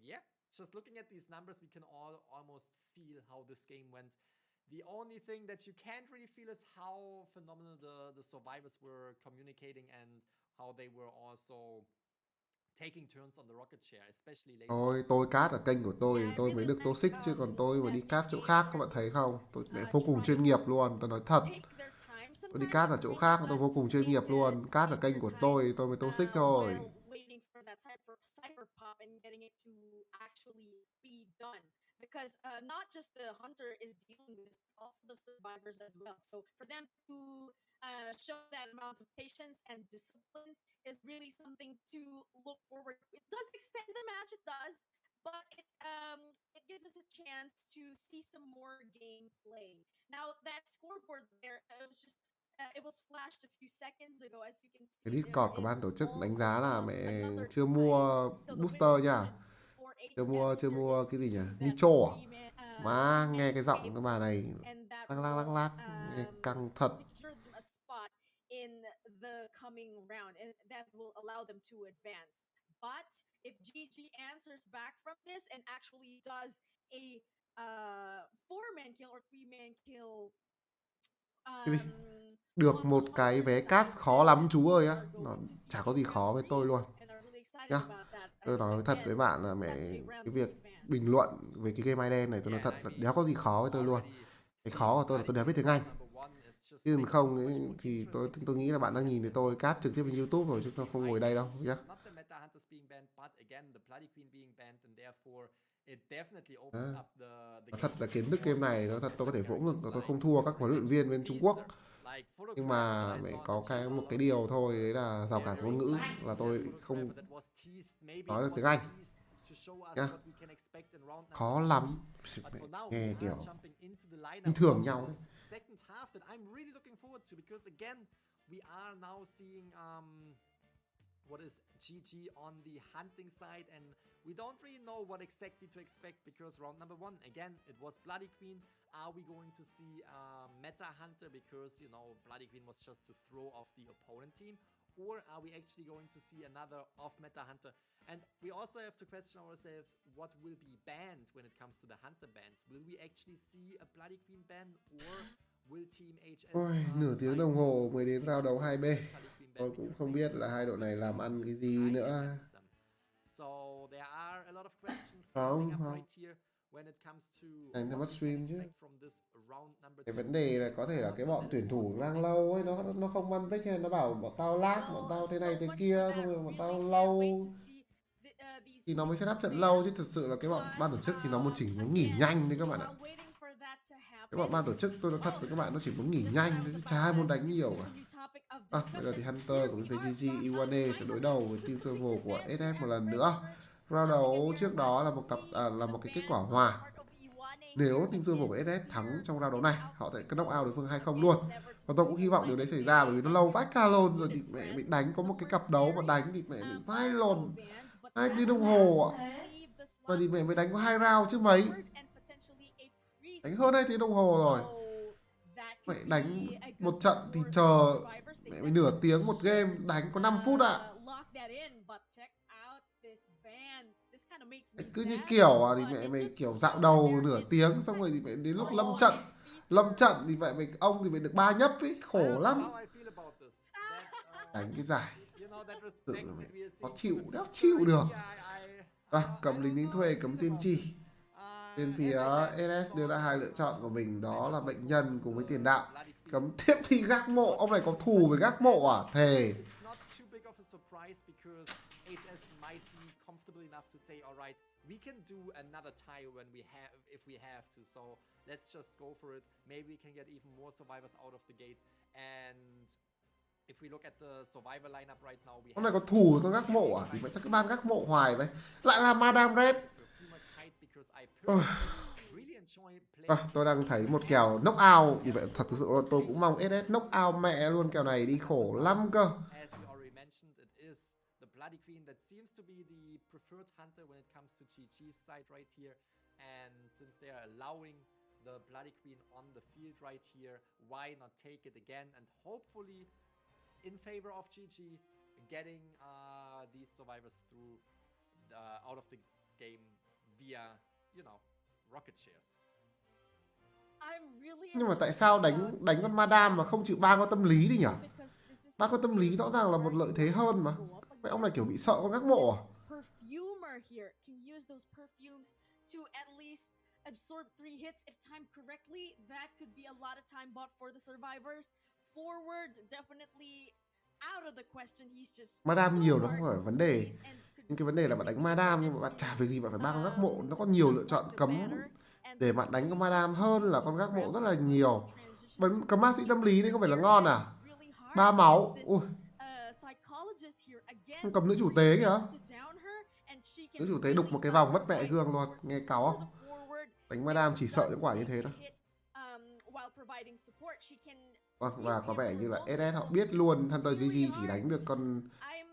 D: Yeah, just looking at these numbers, we can all almost feel how this game went. The only thing that you can't really feel is how phenomenal the survivors were communicating and how they were also taking turns on the rocket chair, especially later.
B: Tôi cast ở kênh của tôi mới được toxic, chứ còn tôi mà đi cast chỗ khác các bạn thấy không? Tôi vô cùng chuyên nghiệp luôn, tôi nói thật. Tôi đi cast ở chỗ khác tôi vô cùng chuyên nghiệp luôn, cast ở kênh của tôi mới toxic thôi.
C: Because not just the hunter is dealing with, also the survivors as well. So for them to show that amount of patience and discipline is really something to look forward to. It does extend the match, it does, but it gives us a chance to see some more gameplay. Now that scoreboard there, it was flashed a few seconds ago, as you can see.
B: Cái Discord của ban tổ chức đánh giá là mẹ chưa mua booster nha. Chưa mua cái gì nhỉ? Nitro à? Má nghe cái giọng cái bà này lắc nghe căng thật.
C: In the coming round, and that will allow them to advance. But if GG answers back from this and actually does a 4-man kill or 3-man kill,
B: được một cái vé cast khó lắm chú ơi á, nó chả có gì khó với tôi luôn nhá. Tôi nói thật với bạn là mẹ cái việc bình luận về cái game ID này tôi nói thật là đéo có gì khó với tôi luôn. Cái khó của tôi là tôi đéo biết tiếng Anh. Chứ không ấy, thì tôi nghĩ là bạn đang nhìn thấy tôi cast trực tiếp trên YouTube rồi chứ tôi không ngồi đây đâu nhá. Thật là kiến thức game này nó thật tôi có thể vỗ ngực, tôi không thua các huấn luyện viên bên Trung Quốc. Nhưng mà mẹ có một cái điều thôi, đấy là rào cản ngôn ngữ, là tôi không nói được tiếng Anh nhá. Khó lắm, nghe kiểu bình thường nhau đấy.
D: Second half that I'm really looking forward to, because again we are now seeing what is GG on the hunting side, and we don't really know what exactly to expect, because round number 1 again it was Bloody Queen. Are we going to see meta hunter, because you know Bloody Queen was just to throw off the opponent team, or are we actually going to see another off meta hunter? And we also have to question ourselves, what will be banned when it comes to the hunter bans? Will we actually see a Bloody Queen ban, or will Team HS...
B: Ôi, nửa tiếng đồng hồ mới đến round đầu 2B. Tôi cũng không biết là hai đội này làm ăn cái gì nữa. Không. Anh tham mất stream chứ. Cái vấn đề là có thể là cái bọn tuyển thủ đang lâu ấy, nó không ăn pick, hay nó bảo bọn tao lag, bọn tao thế này thế kia, xong rồi bọn tao lâu thì nó mới set up trận lâu, chứ thật sự là cái bọn ban tổ chức thì nó muốn chỉ muốn nghỉ nhanh đấy các bạn ạ. Cái bọn ban tổ chức tôi nói thật với các bạn, nó chỉ muốn nghỉ nhanh chứ chả ai muốn đánh nhiều cả. Bây giờ thì Hunter của bên phía GG Iwane sẽ đối đầu với team server của SF một lần nữa. Round đấu trước đó là một cái kết quả hòa. Nếu team Silver của SS thắng trong round đấu này, họ sẽ knock out đối phương 2-0 luôn. Và tôi cũng hy vọng điều đấy xảy ra, bởi vì nó lâu vãi cả lồn rồi thì mẹ bị đánh, có một cái cặp đấu mà đánh thì mẹ bị vãi lồn 2 tiếng đồng hồ ạ. Và thì mẹ mới đánh có 2 round chứ mấy. Đánh hơn 2 tiếng đồng hồ rồi. Mẹ đánh một trận thì chờ mẹ mới nửa tiếng một game, đánh có 5 phút ạ. Cứ như kiểu thì mẹ mày kiểu dạo đầu nửa tiếng, xong rồi thì mẹ đến lúc lâm trận thì mẹ mày ông thì mày được 3 nhấp ấy, khổ lắm. Đánh cái giải tự mẹ khó chịu, đéo chịu được. Cấm lính đánh thuê, cấm tiên tri. Bên phía SS đưa ra 2 lựa chọn của mình, đó là bệnh nhân cùng với tiền đạo. Cấm tiếp thì gác mộ, ông này có thù với gác mộ à? Thề.
D: We can do another tie when we have, if we have to. So let's just go for it. Maybe we can get even more survivors out of the gate. And if we look at the survivor lineup right now, we.
B: Hôm nay có thù với con gác mộ à? Thì vậy sao cái ban gác mộ hoài vậy? Lại là Madame Red. Tôi đang thấy một kèo knock out. Thì vậy thật sự là tôi cũng mong SS knock out mẹ luôn kèo này đi, khổ lắm cơ.
D: Bloody Queen that seems to be the preferred hunter when it comes to GG's side right here, and since they are allowing the Bloody Queen on the field right here, why not take it again and hopefully in favor of GG, getting these survivors through out of the game via, you know, rocket shares.
B: Nhưng mà tại sao đánh con Madame mà không chịu ban con tâm lý đi nhỉ? Ban con tâm lý rõ ràng là một lợi thế hơn mà. Vậy ông này kiểu bị sợ con gác mộ à?
C: Perfumer here can use those perfumes to at least absorb 3 hits if timed correctly. That could be a lot of time bought for the survivors. Forward definitely out of the question. He's just
B: Madame nhiều nó không phải vấn đề. Nhưng cái vấn đề là bạn đánh Madame nhưng mà bạn chả việc gì bạn phải ba con gác mộ, nó có nhiều lựa chọn cấm để bạn đánh con Madame hơn là con gác mộ rất là nhiều. Cấm ma sĩ tâm lý đấy có phải là ngon à? 3 máu. Ui. Không cầm nữ chủ tế kìa. Nữ chủ tế đục một cái vòng mất mẹ gương luôn. Nghe cáu không? Đánh Madame chỉ sợ những quả như thế thôi. Và có vẻ như là SS họ biết luôn Hunter GG chỉ đánh được con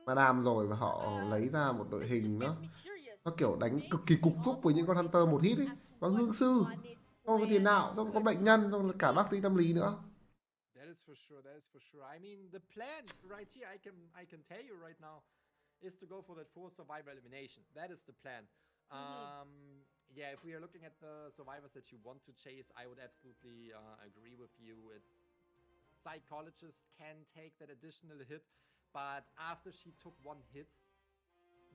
B: Madame rồi, và họ lấy ra một đội hình nó kiểu đánh cực kỳ cục xúc với những con Hunter một hit ấy. Có hương sư, có tiền đạo, xong có bệnh nhân, xong cả bác sĩ tâm lý nữa.
D: That is for sure. I mean, the plan right here, I can tell you right now, is to go for that 4 survivor elimination. That is the plan. Yeah, if we are looking at the survivors that you want to chase, I would absolutely agree with you. It's Psychologist can take that additional hit, but after she took 1 hit,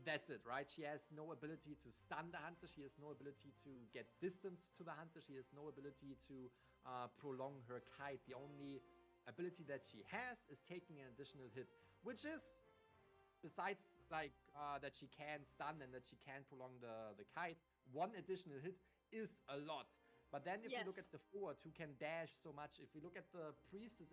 D: that's it, right? She has no ability to stun the hunter. She has no ability to get distance to the hunter. She has no ability to prolong her kite. The only ability that she has is taking an additional hit, which is, besides like that she can stun and that she can prolong the kite, 1 additional hit is a lot. But then if you look at the forward who can dash so much, if we look at the priestess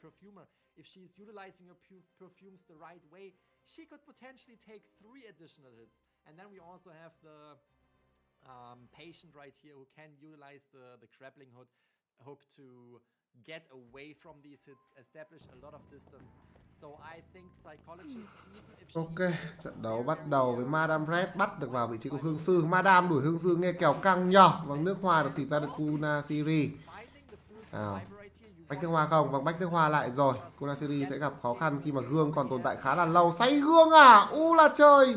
D: perfumer, if she's utilizing her perfumes the right way, she could potentially take 3 additional hits. And then we also have the patient right here who can utilize the grappling hook to get away from these hits, establish a lot of distance. So I think Psychologist, even if she
B: Ok, trận đấu bắt đầu với Madame Red bắt được vào vị trí của Hương Sư. Madame đuổi Hương Sư nghe kèo căng nhờ. Vâng, nước hoa được xịt ra được Kuna Siri. Bách nước hoa không? Vâng, bách nước hoa lại rồi. Kuna Siri sẽ gặp khó khăn khi mà gương còn tồn tại khá là lâu. Say gương à? U là trời.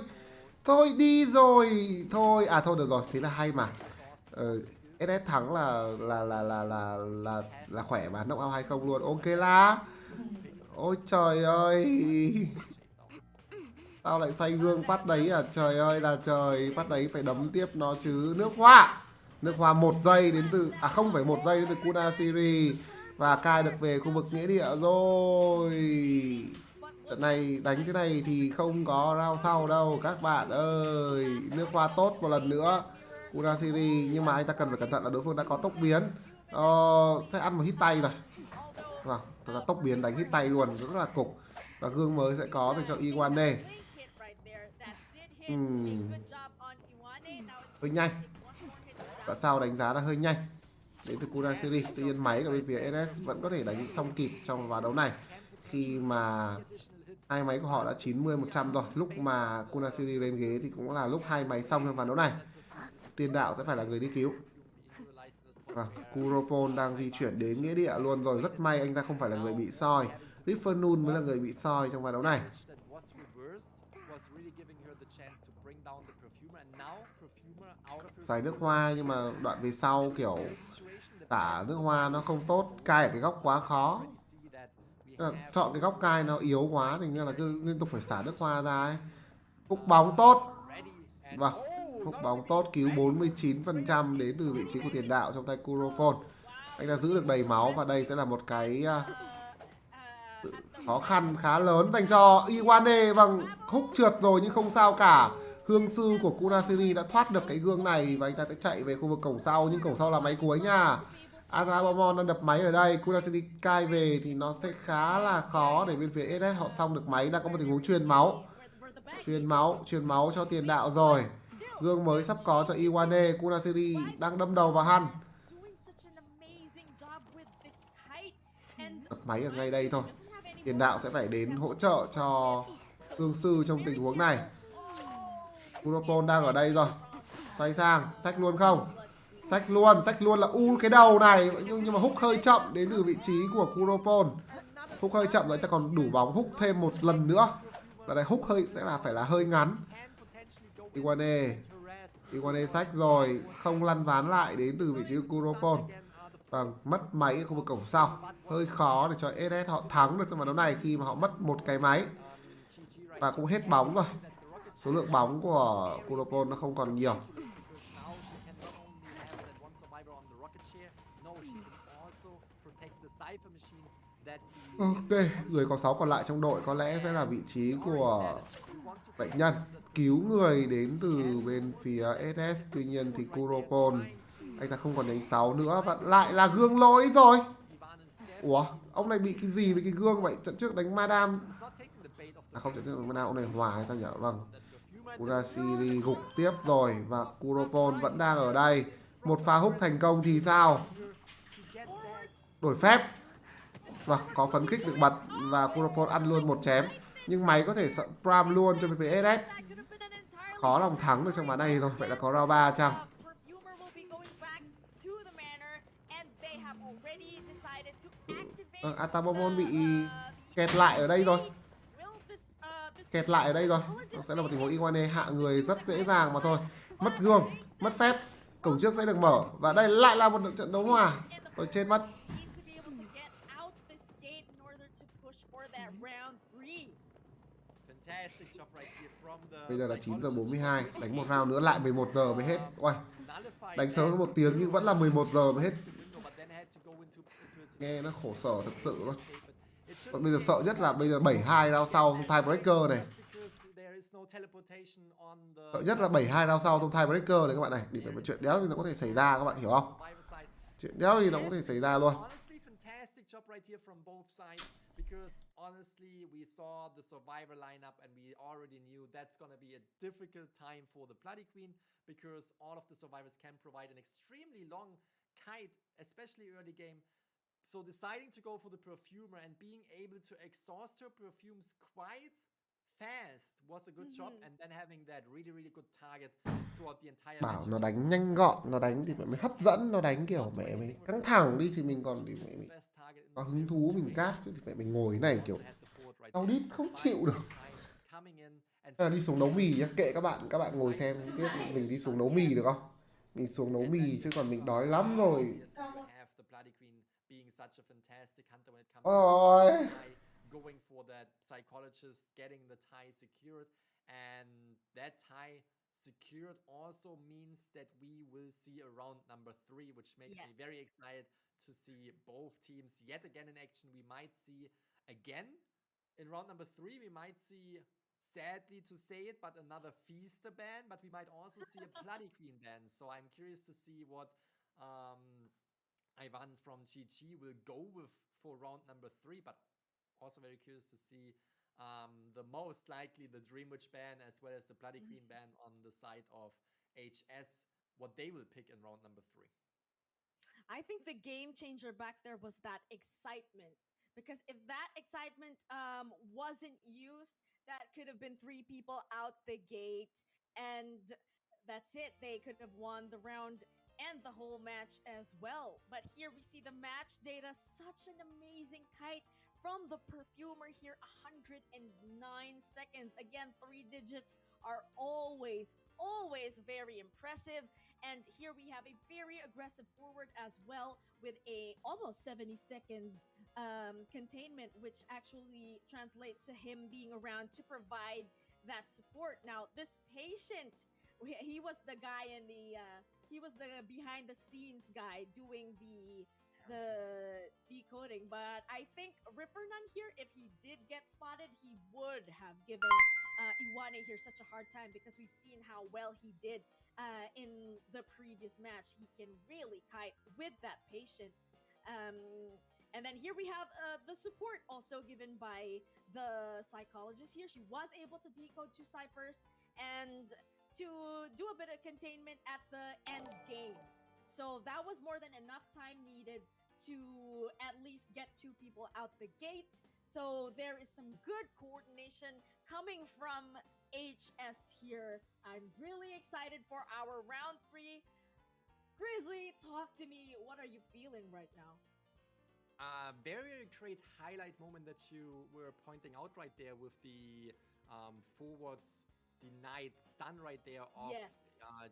B: Thôi đi rồi. Thôi, thôi được rồi, thế là hay mà. SS thắng là khỏe mà, knock out 2-0 luôn. Ok là. Ôi trời ơi. Tao lại say gương phát đấy à? Trời ơi là trời. Phát đấy phải đấm tiếp nó chứ. Nước hoa 1 giây đến từ, không phải 1 giây đến từ Kuna Siri. Và cai được về khu vực nghĩa địa rồi. Trận này đánh thế này thì không có round sau đâu các bạn ơi. Nước hoa tốt một lần nữa Kuna Siri, nhưng mà anh ta cần phải cẩn thận là đối phương đã có tốc biến. Sẽ ăn một hit tay rồi. Vâng, thật là tốc biến đánh hit tay luôn, rất là cục. Và gương mới sẽ có cho Iwane. Hơi nhanh. Đoạn sau đánh giá là hơi nhanh đến từ Kurasiri. Tuy nhiên máy của bên phía SS vẫn có thể đánh xong kịp trong ván đấu này, khi mà hai máy của họ đã 90-100 rồi. Lúc mà Kurasiri lên ghế thì cũng là lúc hai máy xong trong ván đấu này. Tiền đạo sẽ phải là người đi cứu. Kuropol đang di chuyển đến nghĩa địa luôn rồi. Rất may anh ta không phải là người bị soi. Riffernoon mới là người bị soi trong ván đấu này. Giải nước hoa, nhưng mà đoạn về sau kiểu tả nước hoa nó không tốt, cai ở cái góc quá khó. Chọn cái góc cai nó yếu quá thì là cứ liên tục phải xả nước hoa ra ấy. Hút bóng tốt. Vâng, hút bóng tốt, cứu 49% đến từ vị trí của tiền đạo trong tay Kuropol. Anh đã giữ được đầy máu và đây sẽ là một cái khó khăn khá lớn dành cho Iwane. Vâng, hút trượt rồi nhưng không sao cả. Hương sư của Kurasiri đã thoát được cái gương này và anh ta sẽ chạy về khu vực cổng sau, nhưng cổng sau là máy cuối nha. Atabomon đang đập máy ở đây. Kurasiri cai về thì nó sẽ khá là khó để bên phía SS họ xong được máy. Đang có một tình huống truyền máu. Truyền máu cho tiền đạo rồi. Gương mới sắp có cho Iwane. Kurasiri đang đâm đầu vào Han. Đập máy ở ngay đây thôi. Tiền đạo sẽ phải đến hỗ trợ cho hương sư trong tình huống này. Kuropol đang ở đây rồi. Xoay sang, xách luôn không? Xách luôn là cái đầu này, nhưng mà húc hơi chậm đến từ vị trí của Kuropol. Húc hơi chậm rồi, ta còn đủ bóng húc thêm một lần nữa. Và đây húc sẽ phải là hơi ngắn. Iwane xách rồi, không lăn ván lại đến từ vị trí của Kuropol. Vâng, mất máy ở khu vực cổng sau. Hơi khó để cho SS họ thắng được trong ván đấu này khi mà họ mất một cái máy. Và cũng hết bóng rồi. Số lượng bóng của Kuropol nó không còn nhiều. Ok, người có 6 còn lại trong đội có lẽ sẽ là vị trí của bệnh nhân. Cứu người đến từ bên phía SS. Tuy nhiên thì Kuropol, anh ta không còn đánh 6 nữa. Và lại là gương lỗi rồi. Ủa, ông này bị cái gì với cái gương vậy? Trận trước đánh Madame. Không, trận trước đánh Madame, ông này hòa hay sao nhỉ? Vâng. Kurasiri gục tiếp rồi. Và Kuropol vẫn đang ở đây. Một pha húc thành công thì sao? Đổi phép. Vâng, có phấn khích được bật. Và Kuropol ăn luôn một chém. Nhưng máy có thể pram luôn cho bên phía SS. Khó lòng thắng được trong ván này rồi. Vậy là có round 3 chăng? Atabomon bị kẹt lại ở đây rồi. Nó sẽ là một tình huống Iwane hạ người rất dễ dàng mà thôi. Mất gương, mất phép. Cổng trước sẽ được mở. Và đây lại là một trận đấu hòa. Tôi chết mất. Bây giờ là 9:42. Đánh một round nữa lại 11 giờ mới hết. Ôi, đánh sớm hơn 1 tiếng nhưng vẫn là 11 giờ mới hết. Nghe nó khổ sở thật sự luôn. Còn bây giờ sợ nhất là bây giờ 7-2 round sau trong tiebreaker này. Sợ nhất là 7-2 round sau trong tiebreaker này các bạn này. Để phải một chuyện đéo thì nó có thể xảy ra, các bạn hiểu không? Chuyện đéo thì nó có thể xảy ra luôn.
D: Honestly, we saw the survivor lineup and we already knew that's gonna be a difficult time for the Bloody Queen because all of the survivors can provide an extremely long kite, especially early game. So deciding to go for the Perfumer and being able to exhaust her perfumes quite fast was a good job, and then having that really good target throughout the entire
B: Bảo nó đánh nhanh gọn, nó đánh thì mới hấp dẫn, nó đánh kiểu mẹ mình căng thẳng đi thì mình còn đi mình có hứng thú mình cast, chứ thì mình ngồi này kiểu đau đít không chịu được. Là đi xuống nấu mì nhá, kệ các bạn ngồi xem tiếp, mình đi xuống nấu mì được không? Mình xuống nấu mì chứ còn mình đói lắm rồi. Ôi.
D: Going for that psychologist, getting the tie secured, and that tie secured also means that we will see a round number 3, which makes me very excited to see both teams yet again in action. We might see again in round number 3, we might see, sadly to say it, but another Feaster ban, but we might also see a Bloody Queen ban. So I'm curious to see what Ivan from GG will go with for round number 3, but also very curious to see the most likely the Dream Witch ban as well as the Bloody Queen ban on the side of HS. what they will pick in round number 3.
C: I think the game changer back there was that excitement. Because if that excitement wasn't used, that could have been 3 people out the gate, and that's it. They could have won the round and the whole match as well. But here we see the match data, such an amazing kite from the perfumer here, 109 seconds. Again, 3 digits are always very impressive. And here we have a very aggressive forward as well, with a almost 70 seconds containment, which actually translates to him being around to provide that support. Now, this patient, he was the guy in the he was the behind the scenes guy doing the decoding. But I think Rippernon here, if he did get spotted, he would have given Iwane here such a hard time, because we've seen how well he did in the previous match. He can really kite with that patient. And then here we have the support also given by the psychologist here. She was able to decode 2 ciphers and to do a bit of containment at the end game. So that was more than enough time needed to at least get 2 people out the gate. So there is some good coordination coming from HS here. I'm really excited for our round 3. Grizzly, talk to me. What are you feeling right now?
D: Very great highlight moment that you were pointing out right there with the forwards denied stun right there of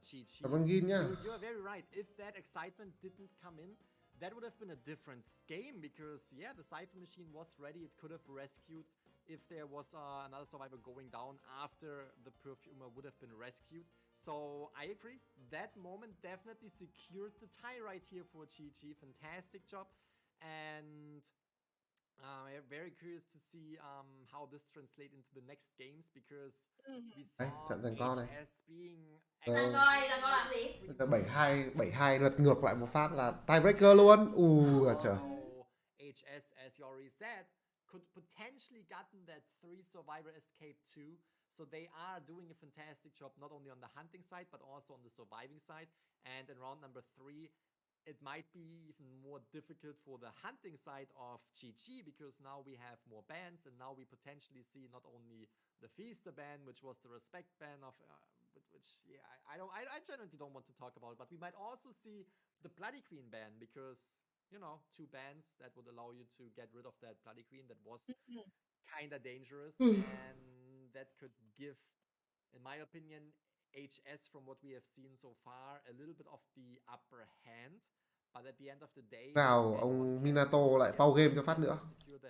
D: GG. You are very right. If that excitement didn't come in, that would have been a different game, because yeah, the Cypher machine was ready. It could have rescued if there was another survivor going down after the perfumer would have been rescued. So I agree, that moment definitely secured the tie right here for GG. Fantastic job. And I'm very curious to see how this translates into the next games, because we saw HS being...
B: Bây giờ 7-2 lật ngược lại một phát là tiebreaker luôn. Trời.
D: HS, as you already said, could potentially gotten that 3 survivor escape too. So they are doing a fantastic job, not only on the hunting side, but also on the surviving side. And in round number 3, it might be even more difficult for the hunting side of GG, because now we have more bans, and now we potentially see not only the Feaster ban, which was the Respect ban of, which yeah, I genuinely don't want to talk about, but we might also see the Bloody Queen ban, because you know, 2 bans that would allow you to get rid of that Bloody Queen that was kind of dangerous, and that could give, in my opinion, HS, from what we have seen so far, a little bit of the upper hand. But at the end of the day,
B: nào ông Minato lại pau game cho phát nữa.
D: It's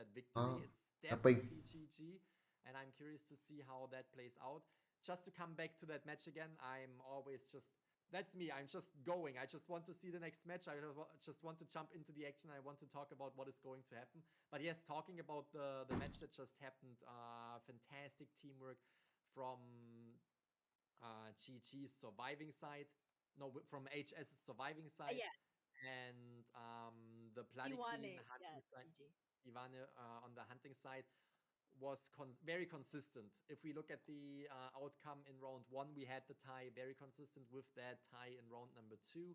D: definitely GG, and I'm curious to see how that plays out. Just to come back to that match again, I'm always just, that's me, I'm just going. I just want to see the next match. I just want to jump into the action. I want to talk about what is going to happen. But yes, talking about the match that just happened, fantastic teamwork from GG's surviving side. No, from HS's surviving side.
C: Yes.
D: And the Bloody Queen hunting side, Iwane on the hunting side, was very consistent. If we look at the outcome in round 1, we had the tie, very consistent with that tie in round number 2.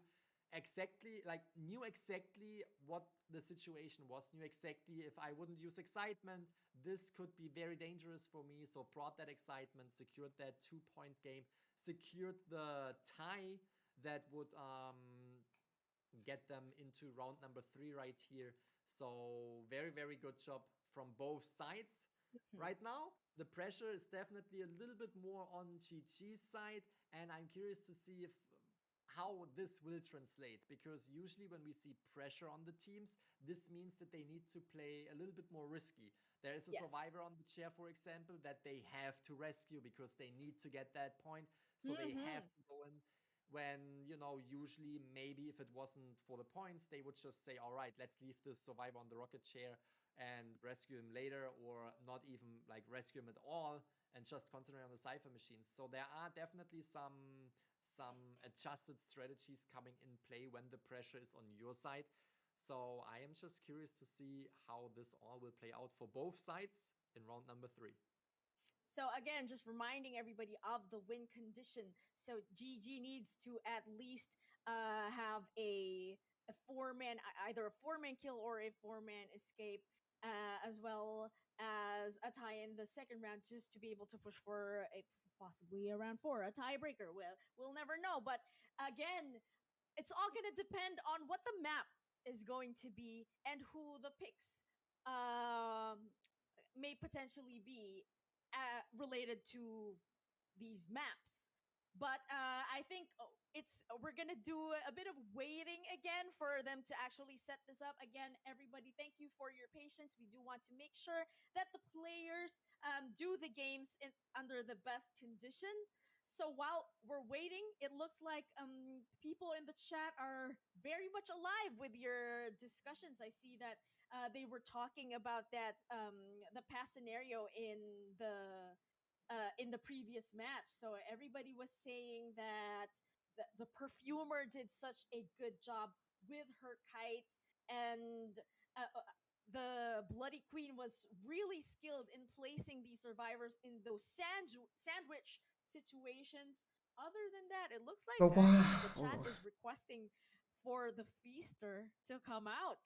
D: Exactly, like, knew exactly what the situation was, knew exactly if I wouldn't use excitement, this could be very dangerous for me. So brought that excitement, secured that 2-point game, secured the tie that would get them into round number 3 right here. So very, very good job from both sides. Right now, the pressure is definitely a little bit more on GG's side, and I'm curious to see how this will translate, because usually when we see pressure on the teams, this means that they need to play a little bit more risky. There is a survivor on the chair, for example, that they have to rescue because they need to get that point. So they have to go in when, you know, usually maybe if it wasn't for the points, they would just say, all right, let's leave this survivor on the rocket chair and rescue him later, or not even like rescue him at all and just concentrate on the Cypher machines. So there are definitely some adjusted strategies coming in play when the pressure is on your side. So I am just curious to see how this all will play out for both sides in round number 3.
C: So again, just reminding everybody of the win condition. So GG needs to at least have a four-man, either a four-man kill or a four-man escape, as well as a tie in the second round, just to be able to push for a possibly a round four, a tiebreaker. We'll never know. But again, it's all going to depend on what the map is going to be and who the picks may potentially be related to these maps. But I think we're gonna do a bit of waiting again for them to actually set this up. Again, everybody, thank you for your patience. We do want to make sure that the players do the games under the best condition. So while we're waiting, it looks like people in the chat are very much alive with your discussions. I see that they were talking about that the past scenario in the previous match. So everybody was saying that the perfumer did such a good job with her kite, and the Bloody Queen was really skilled in placing these survivors in those sandwich situations. Other than that, it looks like the chat is requesting for the Feaster to come out.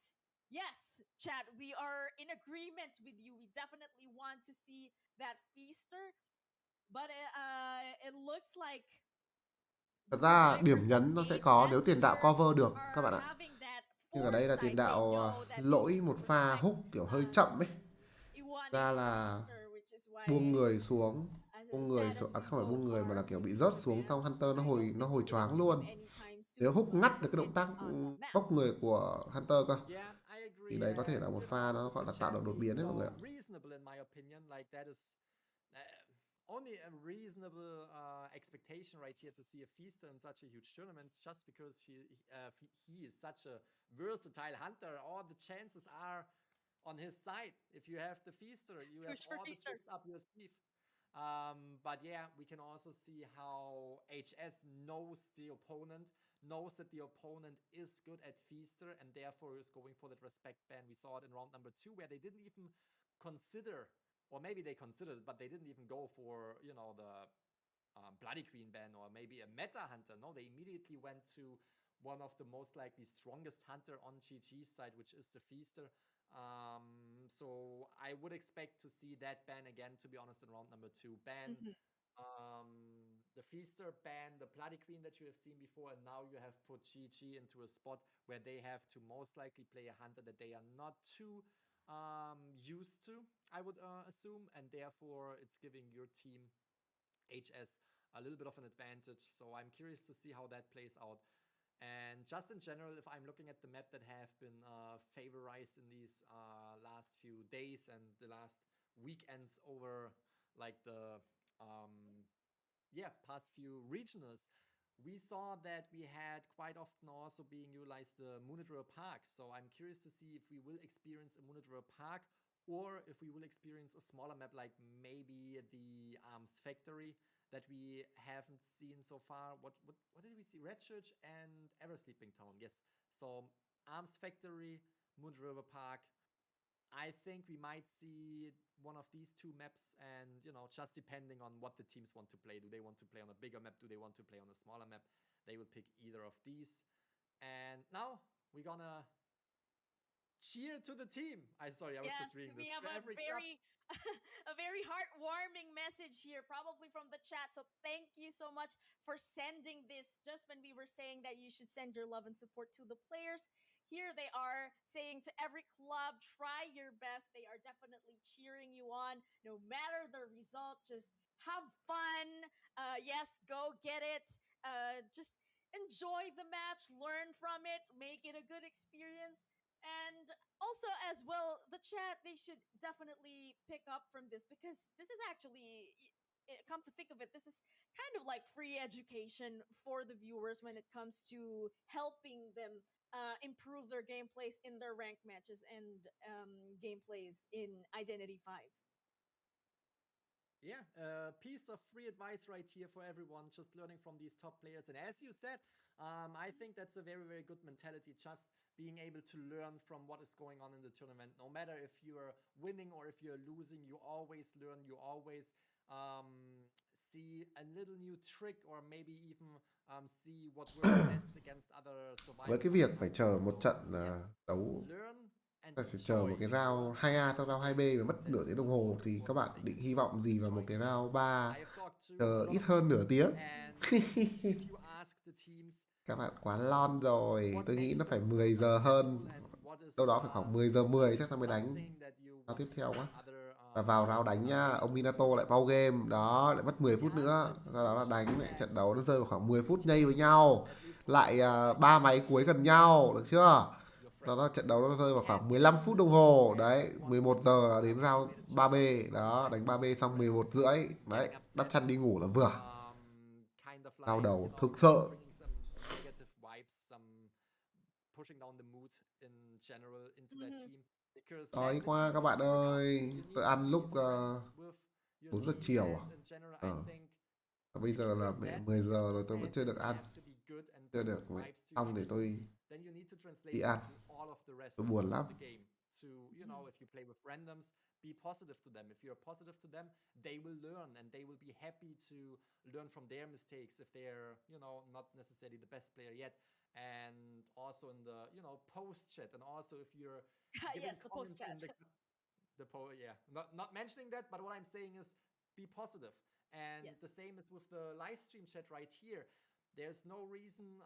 C: Yes, chat, we are in agreement with you. We definitely want to see that Feaster, but it looks like
B: Thật ra điểm nhấn nó sẽ có nếu tiền đạo cover được các bạn ạ. Nhưng ở đây là tiền đạo lỗi một pha húc kiểu hơi chậm ấy. Ra là buông người xuống, không phải buông người mà là kiểu bị rớt xuống, xong Hunter nó hồi choáng luôn. Nếu húc ngắt được cái động tác bốc người của Hunter cơ, thì đấy có thể là một pha nó gọi là tạo được đột biến đấy mọi người ạ.
D: Only a reasonable expectation right here to see a Feaster in such a huge tournament, just because he is such a versatile hunter. All the chances are on his side. If you have the Feaster, you have all the tricks up your sleeve. But yeah, we can also see how HS knows the opponent, knows that the opponent is good at Feaster, and therefore is going for that respect ban. We saw it in round number 2, where they didn't even consider, or maybe they considered, but they didn't even go for, you know, the Bloody Queen ban or maybe a meta hunter. No, they immediately went to one of the most likely strongest hunter on GG's side, which is the Feaster. So I would expect to see that ban again, to be honest, in round number 2. Ban the Feaster, ban the Bloody Queen that you have seen before, and now you have put GG into a spot where they have to most likely play a hunter that they are not too used to, I would assume, and therefore it's giving your team HS a little bit of an advantage. So I'm curious to see how that plays out. And just in general, if I'm looking at the map that have been favorized in these last few days and the last weekends over like the past few regionals, we saw that we had quite often also being utilized the Mooned-River Park. So I'm curious to see if we will experience a Mooned-River Park, or if we will experience a smaller map like maybe the Arms Factory that we haven't seen so far. What did we see? Red Church and Eversleeping Town. Yes. So Arms Factory, Mooned-River Park. I think we might see one of these two maps, and, you know, just depending on what the teams want to play. Do they want to play on a bigger map? Do they want to play on a smaller map? They will pick either of these. And now we're gonna cheer to the team. I was just reading this.
C: We have a very heartwarming message here, probably from the chat. So thank you so much for sending this. Just when we were saying that you should send your love and support to the players, here they are saying to every club, try your best. They are definitely cheering you on, no matter the result. Just have fun. Yes, go get it. Just enjoy the match, learn from it, make it a good experience. And also, as well, the chat, they should definitely pick up from this, because this is actually, come to think of it, this is kind of like free education for the viewers when it comes to helping them improve their gameplays in their ranked matches and gameplays in Identity 5.
D: Yeah, a piece of free advice right here for everyone, just learning from these top players. And as you said, I think that's a very, very good mentality, just being able to learn from what is going on in the tournament. No matter if you're winning or if you're losing, you always learn, you always see a little new trick or maybe even see what works best against other
B: Với cái
D: survivors.
B: việc phải chờ một trận đấu,
D: Learn and
B: ta phải chờ một
D: enjoy
B: cái
D: the
B: round
D: world
B: 2A sau round 2B mà mất nửa tiếng đồng hồ, thì các bạn định hy vọng gì vào một cái round 3
D: I have talked to a
B: chờ
D: lot
B: ít
D: of
B: hơn nửa tiếng?
D: and if you ask the teams
B: Các bạn quá lon rồi,
D: what
B: tôi nghĩ
D: makes
B: nó phải
D: them
B: 10
D: so
B: giờ hơn,
D: successful and what is
B: đâu đó phải khoảng 10 giờ 10 chắc ta mới đánh
D: something that you
B: round
D: want
B: tiếp
D: to
B: theo
D: let
B: quá.
D: other
B: Và vào round đánh nhá, ông Minato lại pause game, đó, lại mất 10 phút nữa, sau đó là đánh lại trận đấu nó rơi vào khoảng 10 phút nhây với nhau, lại 3 máy cuối gần nhau, được chưa? Sau đó trận đấu nó rơi vào khoảng 15 phút đồng hồ, đấy, 11 giờ là đến round 3B, đó, đánh 3B xong 11 rưỡi, đấy, đắp chăn đi ngủ là vừa.
D: kind of
B: Đau
D: like,
B: đầu
D: you know,
B: thực sự.
D: bringing some negative vibes, some pushing down the mood in general into that team. Because
B: Đói
D: let the
B: quá
D: team
B: các
D: be
B: bạn
D: together.
B: ơi,
D: You need
B: tôi
D: to
B: ăn
D: be
B: lúc
D: friends with your
B: 4 giờ
D: team,
B: chiều
D: and in general, I think
B: Bây
D: if
B: giờ
D: you
B: là
D: want that,
B: 10
D: you
B: giờ
D: have to
B: rồi tôi vẫn
D: stand
B: chưa
D: and
B: được
D: you
B: ăn,
D: have to be good and
B: chưa
D: bring
B: được
D: good vibes to
B: xong
D: each
B: để
D: team.
B: tôi
D: Then you need to translate
B: đi
D: it
B: ăn.
D: to all of the rest
B: Tôi buồn
D: of
B: lắm.
D: the game. To, you know, if you play with randoms, be positive to them. If you're positive to them, they will learn and they will be happy to learn from their mistakes if they're, you know, not necessarily the best player yet. And also in the, you know, post chat, and also if you're giving
C: Yes, the post
D: comments
C: chat.
D: in yeah, not mentioning that, but what I'm saying is be positive. And
C: Yes.
D: the same is with the live stream chat right here. There's no reason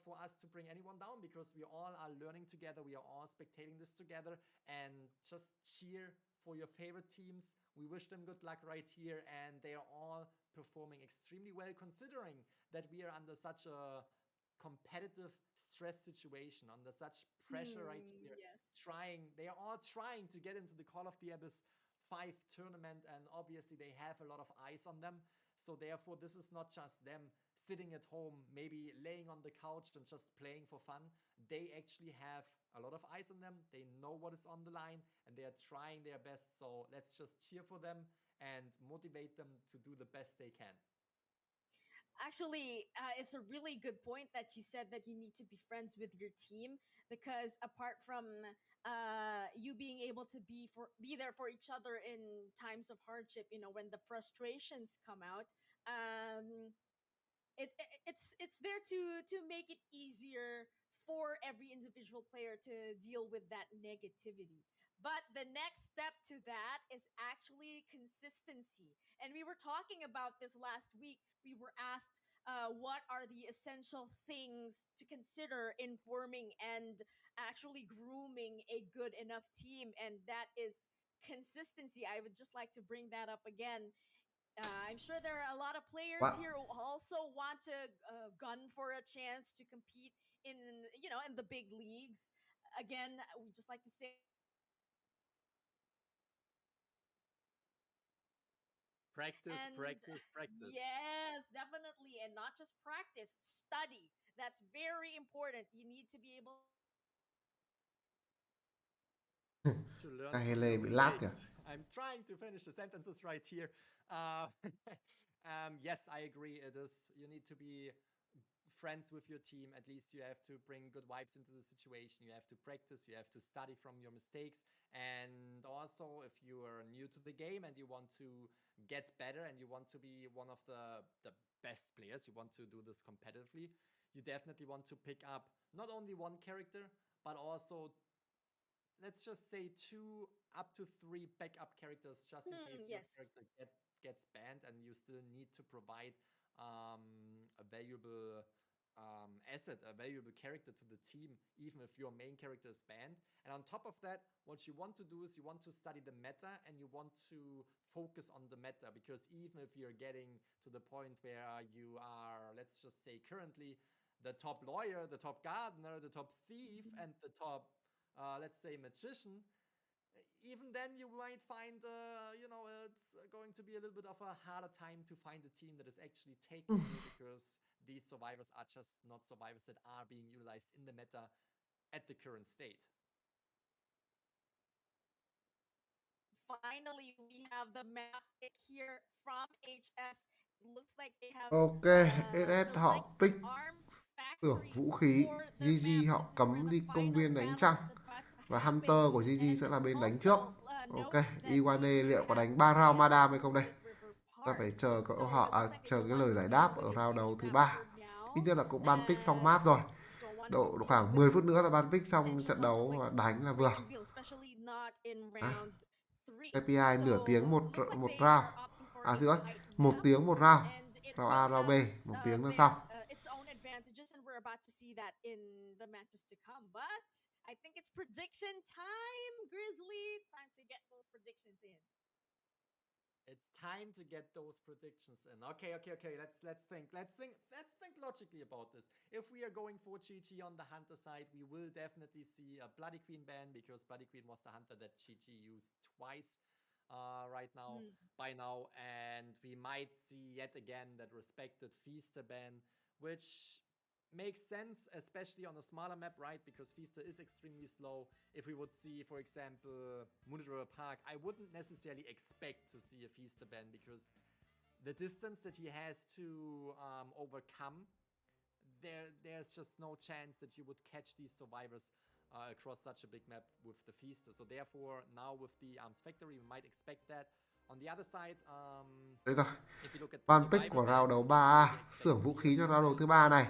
D: for us to bring anyone down, because we all are learning together. We are all spectating this together, and just cheer for your favorite teams. We wish them good luck right here, and they are all performing extremely well, considering that we are under such a competitive stress situation, under such pressure right here.
C: Yes.
D: They are all trying to get into the Call of the Abyss 5 tournament, and obviously they have a lot of eyes on them. So therefore, this is not just them sitting at home, maybe laying on the couch and just playing for fun. They actually have a lot of eyes on them. They know what is on the line, and they are trying their best. So let's just cheer for them and motivate them to do the best they can.
C: Actually, it's a really good point that you said that you need to be friends with your team, because apart from you being able to be there for each other in times of hardship, you know, when the frustrations come out, it's there to make it easier for every individual player to deal with that negativity. But the next step to that is actually consistency. And we were talking about this last week. We were asked what are the essential things to consider in forming and actually grooming a good enough team. And that is consistency. I would just like to bring that up again. I'm sure there are a lot of players here who also want to gun for a chance to compete in, you know, in the big leagues. Again, we just like to say
D: Practice.
C: Yes, definitely. And not just practice, study. That's very important. You need to be able
D: to learn
B: Cái
D: from
B: Hele
D: your
B: bị lag kìa.
D: mistakes. I'm trying to finish the sentences right here. Yes, I agree. It is. You need to be friends with your team. At least you have to bring good vibes into the situation. You have to practice. You have to study from your mistakes. And also, if you are new to the game and you want to get better and you want to be one of the best players, you want to do this competitively, you definitely want to pick up not only one character, but also, let's just say 2 up to 3 backup characters, just in case your character gets banned, and you still need to provide a valuable asset, a valuable character to the team, even if your main character is banned. And on top of that, what you want to do is you want to study the meta, and you want to focus on the meta, because even if you're getting to the point where you are, let's just say currently, the top lawyer, the top gardener, the top thief, and the top let's say magician, even then you might find you know, it's going to be a little bit of a harder time to find a team that is actually taking you, because these survivors are just not survivors that are being utilized in the meta at the current state.
C: Finally, we have the map pick here from HS. Looks like they have
B: Ok, SS họ pick tưởng vũ khí, GG họ cấm đi công viên đánh trăng, và Hunter của GG sẽ là bên đánh trước. Ok, Iwane liệu có đánh 3 round Madam hay không đây? Ta phải chờ chờ cái lời giải đáp ở round đầu thứ 3. Ít nhất là cũng ban pick xong map rồi. Độ khoảng 10 phút nữa là ban pick xong trận đấu và đánh là vừa. KPI nửa tiếng một round. Xin lỗi, 1 tiếng một round. Round A, round B, 1 tiếng nữa xong.
C: I think it's prediction time, Grizzly. It's time to get those predictions in.
D: It's time to get those predictions in. Okay. Let's think logically about this. If we are going for Chi-Chi on the Hunter side, we will definitely see a Bloody Queen ban because Bloody Queen was the Hunter that Chi-Chi used twice by now, and we might see yet again that respected Feaster ban, which makes sense, especially on a smaller map, right? Because Feaster is extremely slow. If we would see, for example, Moonriver Park, I wouldn't necessarily expect to see a Feaster ban because the distance that he has to overcome, there's just no chance that you would catch these survivors across such a big map with the Feaster. So therefore, now with the Arms Factory, we might expect that. On the other side,
B: đấy rồi. Ban pick của round đầu 3A, xưởng vũ khí cho round đầu thứ 3 này.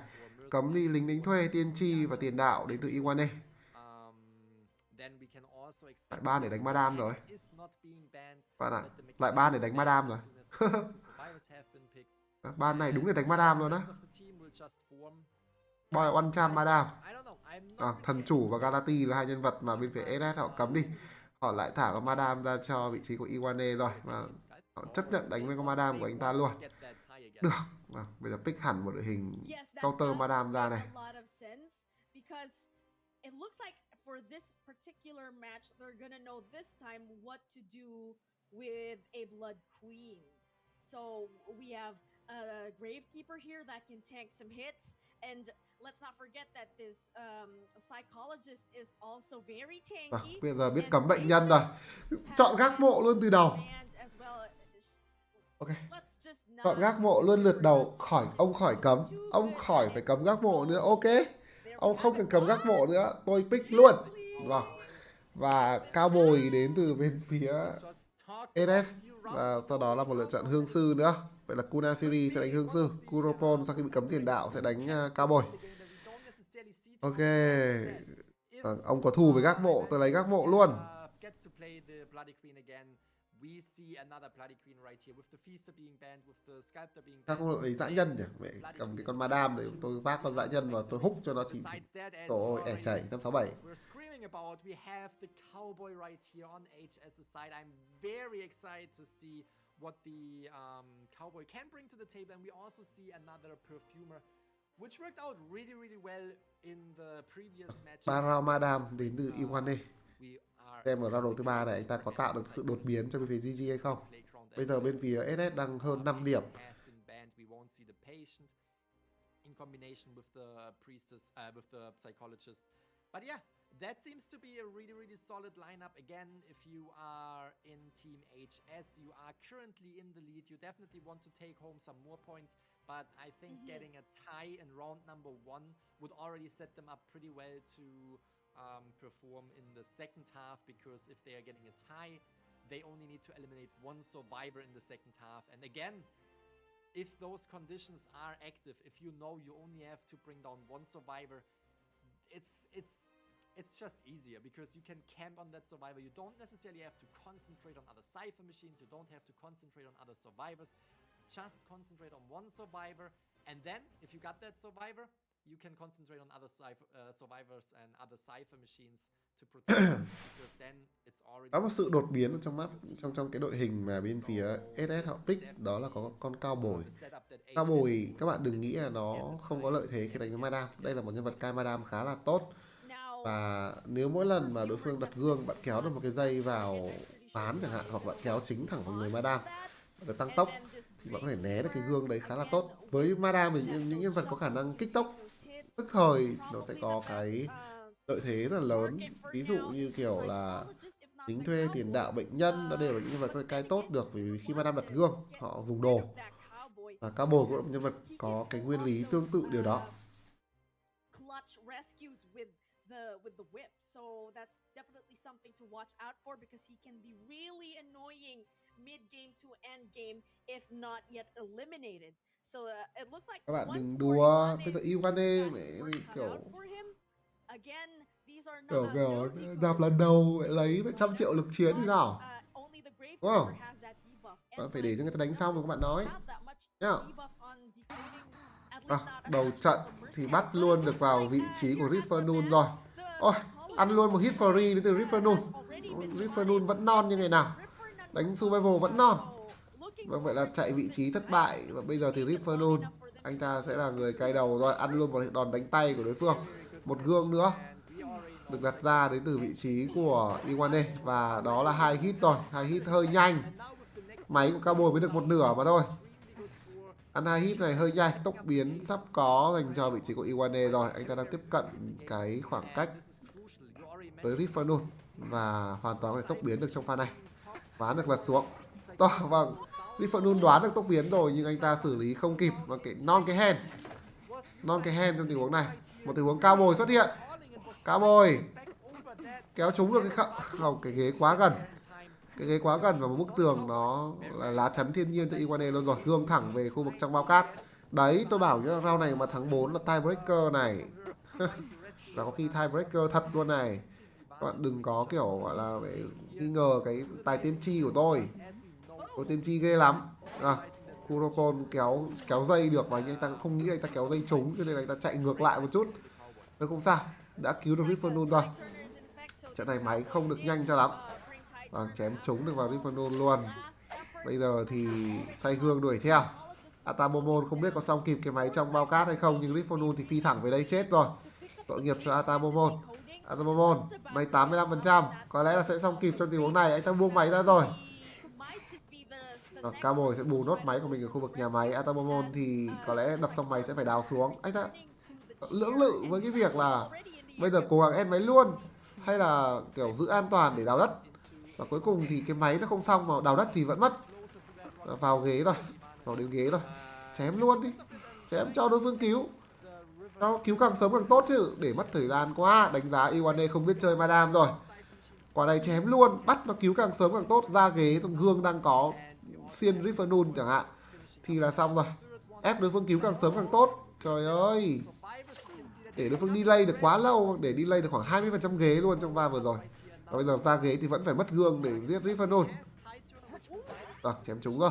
B: Cấm đi lính đánh thuê, tiên tri và tiền đạo đến từ Iwane. Lại ban để đánh Madame rồi. Bạn ạ, lại ban để đánh Madame rồi. Ban này đúng để đánh Madame luôn á. Boy One Chan Madame. Thần chủ và Galati là hai nhân vật mà bên phía SS họ cấm đi. Họ lại thả con Madame ra cho vị trí của Iwane rồi. Và họ chấp nhận đánh với con Madame của anh ta luôn. Được. Bây giờ pick hẳn một đội hình counter Madame ra này.
C: It looks like for this particular match, they're gonna know this time what to do with a Blood Queen. So we have a Gravekeeper here that can tank some hits, and let's not forget that this psychologist is also very tanky.
B: Bây giờ biết cấm bệnh nhân rồi. Chọn gác mộ luôn từ đầu. Ok. Chọn gác mộ luôn lượt đầu, ông khỏi cấm, ông khỏi phải cấm gác mộ nữa. Ok. Ông không cần cấm gác mộ nữa, tôi pick luôn. Vâng. Và cao bồi đến từ bên phía SS. Và sau đó là một lựa chọn hương sư nữa. Vậy là Kuna Siri sẽ đánh hương sư, Kuropon sau khi bị cấm tiền đạo sẽ đánh cao bồi. Ok. Ông có thù với gác mộ, tôi lấy gác mộ luôn. Các con lấy dã nhân nhỉ? Vậy cầm cái con Madame để tôi vác con dã nhân và tôi húc cho nó thì rồi ẻ chảy 567.
D: What the Cowboy can bring to the table, and we also see another Perfumer, which worked out really well in the previous match.
B: Barao Madame đến từ Iwane. Xem ở round đầu thứ 3 này anh ta có tạo được sự đột biến cho bên phía GG hay không? Bây giờ bên phía SS đang hơn 5 điểm.
D: In combination with the priestess, with the psychologist, but yeah. That seems to be a really solid lineup. Again, if you are in Team HS, you are currently in the lead. You definitely want to take home some more points, but I think getting a tie in round number 1 would already set them up pretty well to perform in the second half, because if they are getting a tie, they only need to eliminate one survivor in the second half. And again, if those conditions are active, if you know you only have to bring down one survivor, it's just easier because you can camp on that survivor. You don't necessarily have to concentrate on other Cypher machines. You don't have to concentrate on other survivors. Just concentrate on one survivor. And then, if you got that survivor, you can concentrate on other survivors and other Cypher machines to protect them. Because then it's already...
B: Có một sự đột biến trong map, trong cái đội hình mà bên phía SS họ pick, đó là có con cao bồi. Cao bồi, các bạn đừng nghĩ là nó không có lợi thế khi đánh với Madame. Đây là một nhân vật cai Madame khá là tốt. Và nếu mỗi lần mà đối phương đặt gương, bạn kéo được một cái dây vào bán chẳng hạn, hoặc bạn kéo chính thẳng vào người Madame để tăng tốc, thì bạn có thể né được cái gương đấy khá là tốt. Với Madame thì những nhân vật có khả năng kích tốc tức thời, nó sẽ có cái lợi thế rất là lớn. Ví dụ như kiểu là lính thuê, tiền đạo, bệnh nhân, đó đều là những nhân vật có thể cai tốt được, vì khi Madame đặt gương, họ dùng đồ. Và cao bồi cũng là một nhân vật có cái nguyên lý tương tự điều đó.
C: With the whip, so that's definitely something to watch out for, because he can be really annoying mid game to end game if not yet eliminated. So it looks like
B: Các bạn
C: once
B: đừng
C: more
B: đùa, bây
C: Iwane
B: giờ
C: is
B: Iwane
C: got
B: mẹ
C: his
B: mình
C: work cut
B: kiểu
C: out for him. Again, these are
B: kiểu
C: not
B: kiểu
C: ability
B: đạp lần đầu lại lấy 100
C: for
B: triệu
C: him,
B: lực chiến thì
C: but,
B: sao?
C: only the Grave
B: Đúng không?
C: Keeper has that debuff.
B: Bạn
C: And
B: phải để cho người ta đánh xong rồi các bạn nói
C: have that much
B: nhá.
C: debuff on decoding, at least not as
B: Đầu
C: much
B: trận
C: as the
B: thì
C: Mercenary.
B: bắt
C: But
B: luôn
C: it
B: được
C: looks
B: vào
C: like,
B: vị trí của
C: here at the
B: Riffernoon
C: map,
B: rồi.
C: the
B: Ôi, ăn luôn một hit
C: psychology
B: free đến từ
C: has
B: Riffernoon.
C: already been
B: Riffernoon vẫn
C: spotted.
B: non như ngày nào.
C: Ripper
B: Đánh
C: none
B: survival vẫn non.
C: looking
B: Vâng, vậy là
C: forward
B: chạy
C: to
B: vị
C: this
B: trí thất
C: fight.
B: bại. Và bây giờ thì
C: Make it long
B: Riffernoon,
C: enough for them
B: anh
C: to
B: ta
C: get
B: sẽ là
C: this
B: người cay
C: first
B: đầu rồi. Ăn
C: numbers.
B: luôn một đòn đánh tay của đối phương. Một gương nữa được đặt ra đến từ vị trí của Iwane. Và đó là 2 hit rồi. 2 hit hơi nhanh. Máy của Cowboy mới được một nửa mà thôi. Ăn 2 hit này hơi nhanh. Tốc biến sắp có dành cho vị trí của Iwane rồi. Anh ta đang tiếp cận cái khoảng cách với Riffernoon. Và hoàn toàn có thể tốc biến được trong pha này. Ván được lật xuống. Vâng, Riffernoon đoán được tốc biến rồi nhưng anh ta xử lý không kịp. Và cái non cái hand trong tình huống này. Một tình huống Cowboy xuất hiện. Cowboy kéo trúng được không, cái ghế quá gần. Cái ghế quá gần và một bức tường nó là lá chắn thiên nhiên cho Iwane luôn rồi. Gương thẳng về khu vực trong bao cát. Đấy, tôi bảo nhá, round này mà thắng 4 là tiebreaker này. Và có khi tiebreaker thật luôn này. Các bạn đừng có kiểu gọi là nghi ngờ cái tài tiên tri của tôi. Tôi tiên tri ghê lắm. Kuropon kéo dây được và anh ta không nghĩ anh ta kéo dây trúng, cho nên anh ta chạy ngược lại một chút. Nhưng không sao, đã cứu được Riffernoon rồi. Trận này máy không được nhanh cho lắm. Và chém trúng được vào Riffernoon luôn. Bây giờ thì xoay gương đuổi theo. Atamomon không biết có xong kịp cái máy trong bao cát hay không, nhưng Riffernoon thì phi thẳng về đây chết rồi. Tội nghiệp cho Atamomon. Atamomon máy 85%, có lẽ là sẽ xong kịp trong tình huống này. Anh ta buông máy ra rồi. Cowboy sẽ bù nốt máy của mình ở khu vực nhà máy. Atamomon thì có lẽ đập xong máy sẽ phải đào xuống. Anh ta lưỡng lự với cái việc là bây giờ cố gắng end máy luôn hay là kiểu giữ an toàn để đào đất. Và cuối cùng thì cái máy nó không xong mà đào đất thì vẫn mất. Vào ghế rồi, vào đến ghế rồi. Chém luôn đi, chém cho đối phương cứu. Nó cứu càng sớm càng tốt chứ, để mất thời gian quá. Đánh giá Iwane không biết chơi Madame rồi. Quả này chém luôn, bắt nó cứu càng sớm càng tốt. Ra ghế, thằng gương đang có xiên Riffernoon chẳng hạn thì là xong rồi. Ép đối phương cứu càng sớm càng tốt. Trời ơi, để đối phương delay được quá lâu, để delay được khoảng 20% ghế luôn trong va vừa rồi. Và bây giờ ra ghế thì vẫn phải mất gương để giết Riffernoon. Rồi, chém trúng rồi.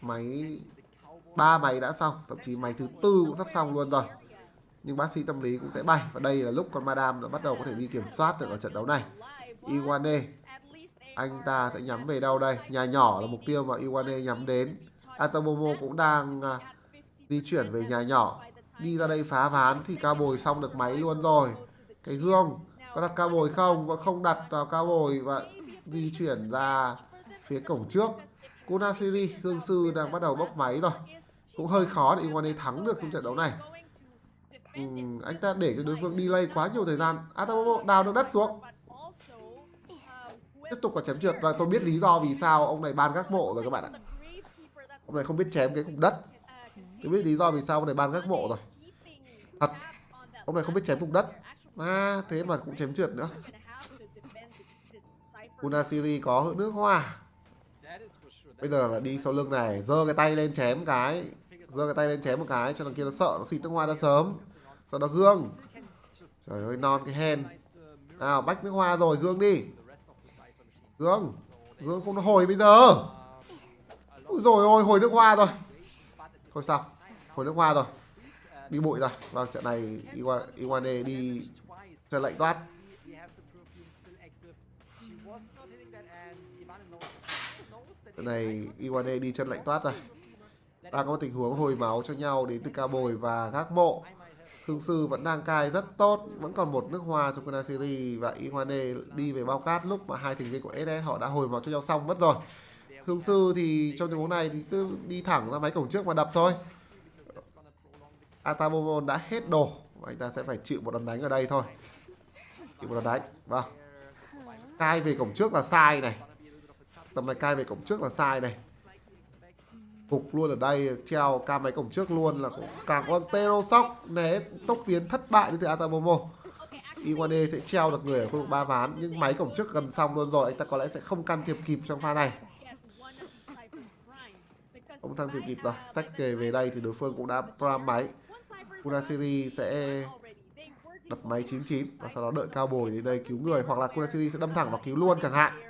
B: Máy 3 máy đã xong, thậm chí máy thứ 4 cũng sắp xong luôn rồi. Nhưng bác sĩ tâm lý cũng sẽ bay. Và đây là lúc con Madame đã bắt đầu có thể đi kiểm soát được ở trận đấu này. Iwane, anh ta sẽ nhắm về đâu đây? Nhà nhỏ là mục tiêu mà Iwane nhắm đến. Atomomo cũng đang di chuyển về nhà nhỏ. Đi ra đây phá ván thì Cowboy xong được máy luôn rồi. Cái gương có đặt Cowboy không? Có không đặt vào Cowboy và di chuyển ra phía cổng trước. Kunasiri, hương sư đang bắt đầu bốc máy rồi. Cũng hơi khó để Iwane thắng được trong trận đấu này. Anh ta để cho đối phương delay quá nhiều thời gian. Atomomo đào được đất xuống. Tiếp tục là chém trượt. Và tôi biết lý do vì sao ông này ban gác mộ rồi các bạn ạ. Ông này không biết chém cái cục đất. Tôi biết lý do vì sao ông này ban gác mộ rồi. Thật, ông này không biết chém cục đất. Thế mà cũng chém trượt nữa. Kunasiri có nước hoa. Bây giờ là đi sau lưng này, giơ cái tay lên chém cái. Giơ cái tay lên chém một cái cho thằng kia nó sợ, nó xịt nước hoa ra sớm. Sau đó gương. Trời ơi, non cái hen. Nào, bách nước hoa rồi, gương đi. Gương không nó hồi bây giờ. Ui dồi ôi, hồi nước hoa rồi. Thôi sao, hồi nước hoa rồi. Đi bụi rồi. Vâng, trận này Iwane đi chân lạnh toát. Trận này Iwane đi chân lạnh toát rồi. Đang có một tình huống hồi máu cho nhau đến từ Cowboy và gác mộ. Hương sư vẫn đang cai rất tốt. Vẫn còn một nước hoa trong Kunasiri. Và Iwane đi về bao cát lúc mà hai thành viên của SS họ đã hồi máu cho nhau xong mất rồi. Hương sư thì trong tình huống này thì cứ đi thẳng ra máy cổng trước mà đập thôi. Atamomon đã hết đồ. Anh ta sẽ phải chịu một đòn đánh ở đây thôi. Chịu một đòn đánh. Vâng. Cai về cổng trước là sai này. Tầm này cai về cổng trước là sai này. Phục luôn ở đây, treo cam máy cổng trước luôn là cũng càng có Tero Sóc né tốc biến thất bại như từ Atamomo. Iwane sẽ treo được người ở khu vực 3 ván, nhưng máy cổng trước gần xong luôn rồi, anh ta có lẽ sẽ không can thiệp kịp trong pha này. Không can thiệp kịp rồi, sách về đây thì đối phương cũng đã prime máy. Kunasiri sẽ đập máy 99 và sau đó đợi cao bồi đến đây cứu người, hoặc là Kunasiri sẽ đâm thẳng vào cứu luôn chẳng hạn.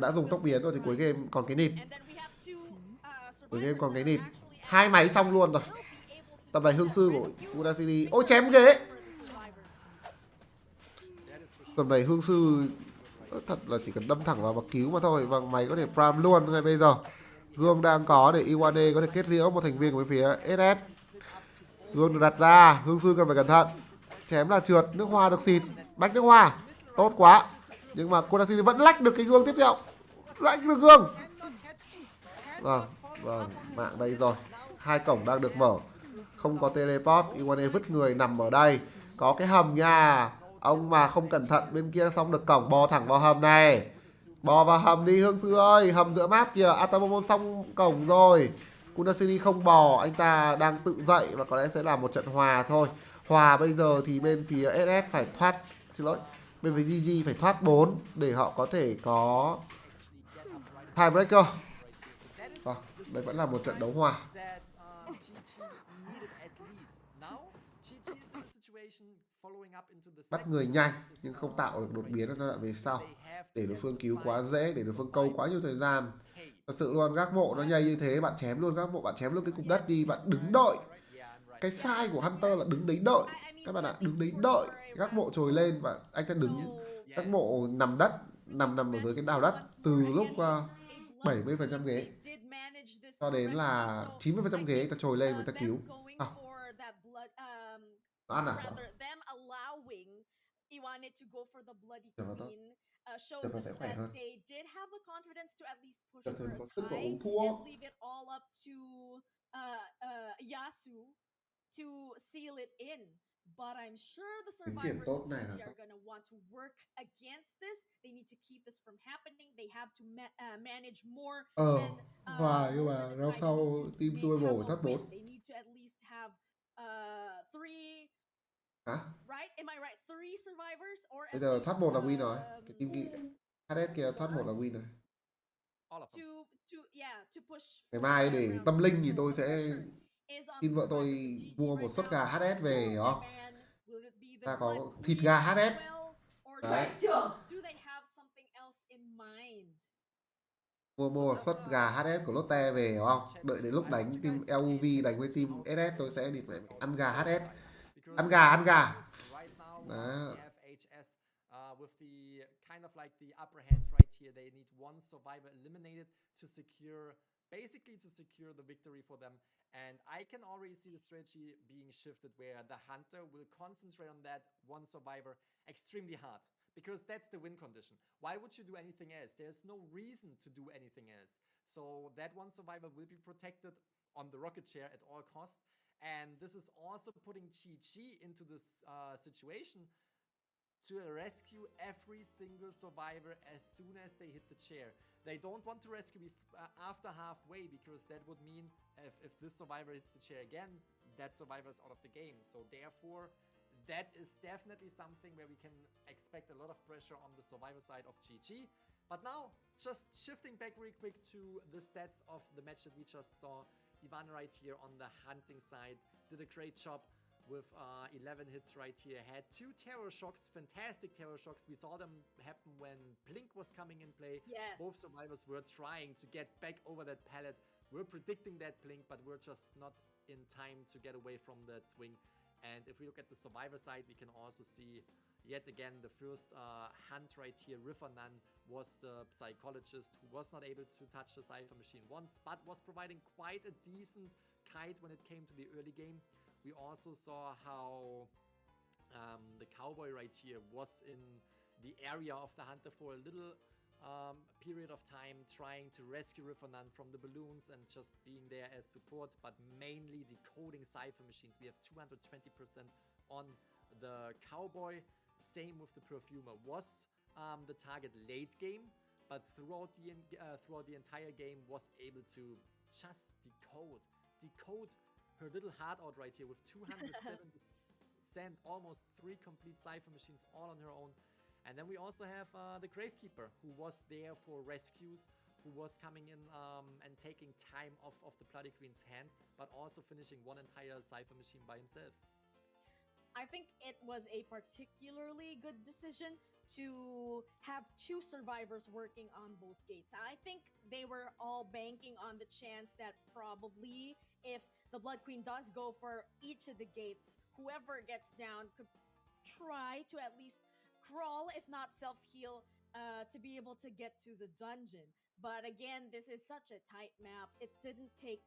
B: Đã dùng tốc biến rồi thì cuối game còn cái nịt. Cuối game còn cái nịt. 2 máy xong luôn rồi. Tầm này hương sư của Kunasiri. Ôi chém ghế. Tầm này hương sư thật là chỉ cần đâm thẳng vào và cứu mà thôi. Và máy có thể prime luôn ngay bây giờ. Gương đang có để Iwane có thể kết liễu một thành viên của phía SS. Gương được đặt ra, hương sư cần phải cẩn thận. Chém là trượt, nước hoa được xịt. Bách nước hoa, tốt quá. Nhưng mà Kunasiri vẫn lách được cái gương tiếp theo. Lách được gương. Vâng, mạng đây rồi. 2 cổng đang được mở. Không có teleport, Iwane vứt người nằm ở đây. Có cái hầm nha. Ông mà không cẩn thận bên kia xong được cổng, bò thẳng vào hầm này. Bò vào hầm đi hương sư ơi. Hầm giữa map kìa, Atamomo xong cổng rồi. Kunasiri không bò, anh ta đang tự dậy và có lẽ sẽ là một trận hòa thôi. Hòa bây giờ thì bên phía SS phải thoát, xin lỗi, bên phía GG phải thoát 4 để họ có thể có tiebreaker. Đây vẫn là một trận đấu hòa. Bắt người nhanh nhưng không tạo được đột biến ở giai đoạn về sau, để đối phương cứu quá dễ, để đối phương câu quá nhiều thời gian. Thật sự luôn, gác mộ nó nhây như thế, bạn chém luôn gác mộ, bạn chém luôn cái cục đất đi, bạn đứng đợi. Cái sai của Hunter là đứng đấy đợi các bạn ạ, đứng đấy đợi gác mộ trồi lên và anh ta đứng gác mộ nằm đất, nằm ở dưới cái đào đất từ lúc 70% ghế cho đến là 90% ghế, ta trồi lên và ta cứu. Nó ăn à? Shows us that they did have the confidence to at least push for a tie and leave it all up to Yasu to seal it in. But I'm sure the survivors of GT are going to want to work against this. They need to keep this from happening. They have to manage more than nhưng mà rao sau team survival phải thoát 4. They need to at least have 3. Right? Am I right? 3 survivors or bây giờ thoát 1 là win rồi. Cái team HS kia thoát 1 là win rồi. Ngày mai để tâm linh thì tôi sẽ xin vợ tôi mua một suất gà HS về, hiểu không? Ta có thịt gà HS. Đấy. Mua một suất gà HS của Lotte về, hiểu không? Đợi đến lúc đánh team LUV đánh với team SS tôi sẽ đi ăn gà HS. Ăn gà. Đó.
D: With the kind of like the upper hand right here, they need one survivor eliminated to secure, basically to secure the victory for them. And I can already see the strategy being shifted where the hunter will concentrate on that one survivor extremely hard, because that's the win condition. Why would you do anything else? There's no reason to do anything else. So that one survivor will be protected on the rocket chair at all costs. And this is also putting Chi-Chi into this situation to rescue every single survivor as soon as they hit the chair. They don't want to rescue after halfway, because that would mean if this survivor hits the chair again, that survivor is out of the game. So therefore, that is definitely something where we can expect a lot of pressure on the survivor side of Chi-Chi. But now, just shifting back really quick to the stats of the match that we just saw. Ivan right here on the hunting side did a great job with 11 hits right here. Had 2 terror shocks, fantastic terror shocks. We saw them happen when Blink was coming in play. Yes. Both survivors were trying to get back over that pallet. We're predicting that Blink, but we're just not in time to get away from that swing. And if we look at the survivor side, we can also see yet again the first hunt right here. Rivernan was the psychologist who was not able to touch the Cypher machine once, but was providing quite a decent kite when it came to the early game. We also saw how the cowboy right here was in the area of the hunter for a little period of time, trying to rescue Rivernan from the balloons and just being there as support, but mainly decoding Cypher machines. We have 220% on the cowboy. Same with the perfumer. Was the target late game, but throughout the entire game was able to just decode her little heart out right here with 270 cent, almost 3 complete Cypher machines all on her own. And then we also have the Gravekeeper, who was there for rescues, who was coming in and taking time off of the Bloody Queen's hand, but also finishing one entire Cypher machine by himself.
C: I think it was a particularly good decision to have 2 survivors working on both gates. I think they were all banking on the chance that probably if the Blood Queen does go for each of the gates, whoever gets down could try to at least crawl, if not self-heal, to be able to get to the dungeon. But again, this is such a tight map. It didn't take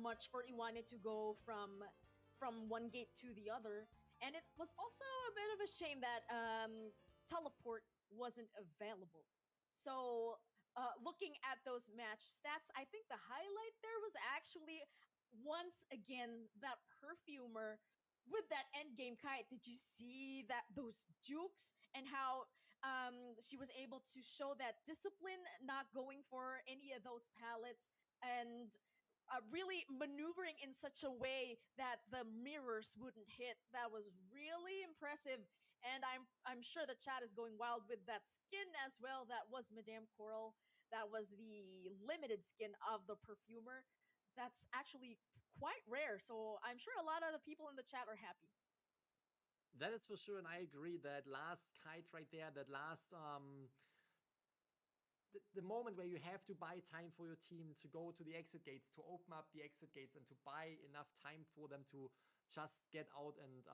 C: much for Iwane to go from one gate to the other. And it was also a bit of a shame that teleport wasn't available. So looking at those match stats, I think the highlight there was actually, once again, that Perfumer with that endgame kite. Did you see those jukes and how she was able to show that discipline, not going for any of those pallets, and really maneuvering in such a way that the mirrors wouldn't hit? That was really impressive. And I'm sure the chat is going wild with that skin as well. That was Madame Coral. That was the limited skin of the Perfumer. That's actually quite rare. So I'm sure a lot of the people in the chat are happy.
D: That is for sure, and I agree that last kite right there, that last the moment where you have to buy time for your team to go to the exit gates, to open up the exit gates, and to buy enough time for them to just get out and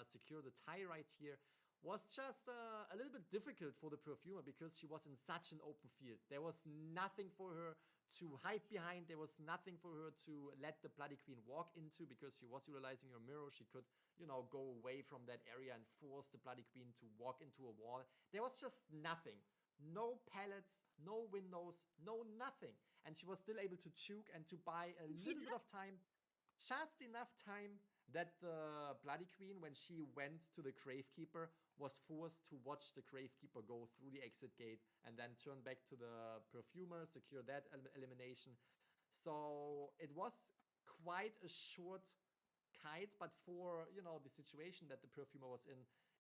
D: secure the tie right here, was just a little bit difficult for the Perfumer because she was in such an open field. There was nothing for her to hide behind. There was nothing for her to let the Bloody Queen walk into because she was utilizing her mirror. She could, go away from that area and force the Bloody Queen to walk into a wall. There was just nothing. No pallets, no windows, no nothing. And she was still able to juke and to buy a little bit of time, just enough time that the Bloody Queen, when she went to the Gravekeeper, was forced to watch the Gravekeeper go through the exit gate and then turn back to the Perfumer, secure that elimination. So it was quite a short kite, but for, the situation that the Perfumer was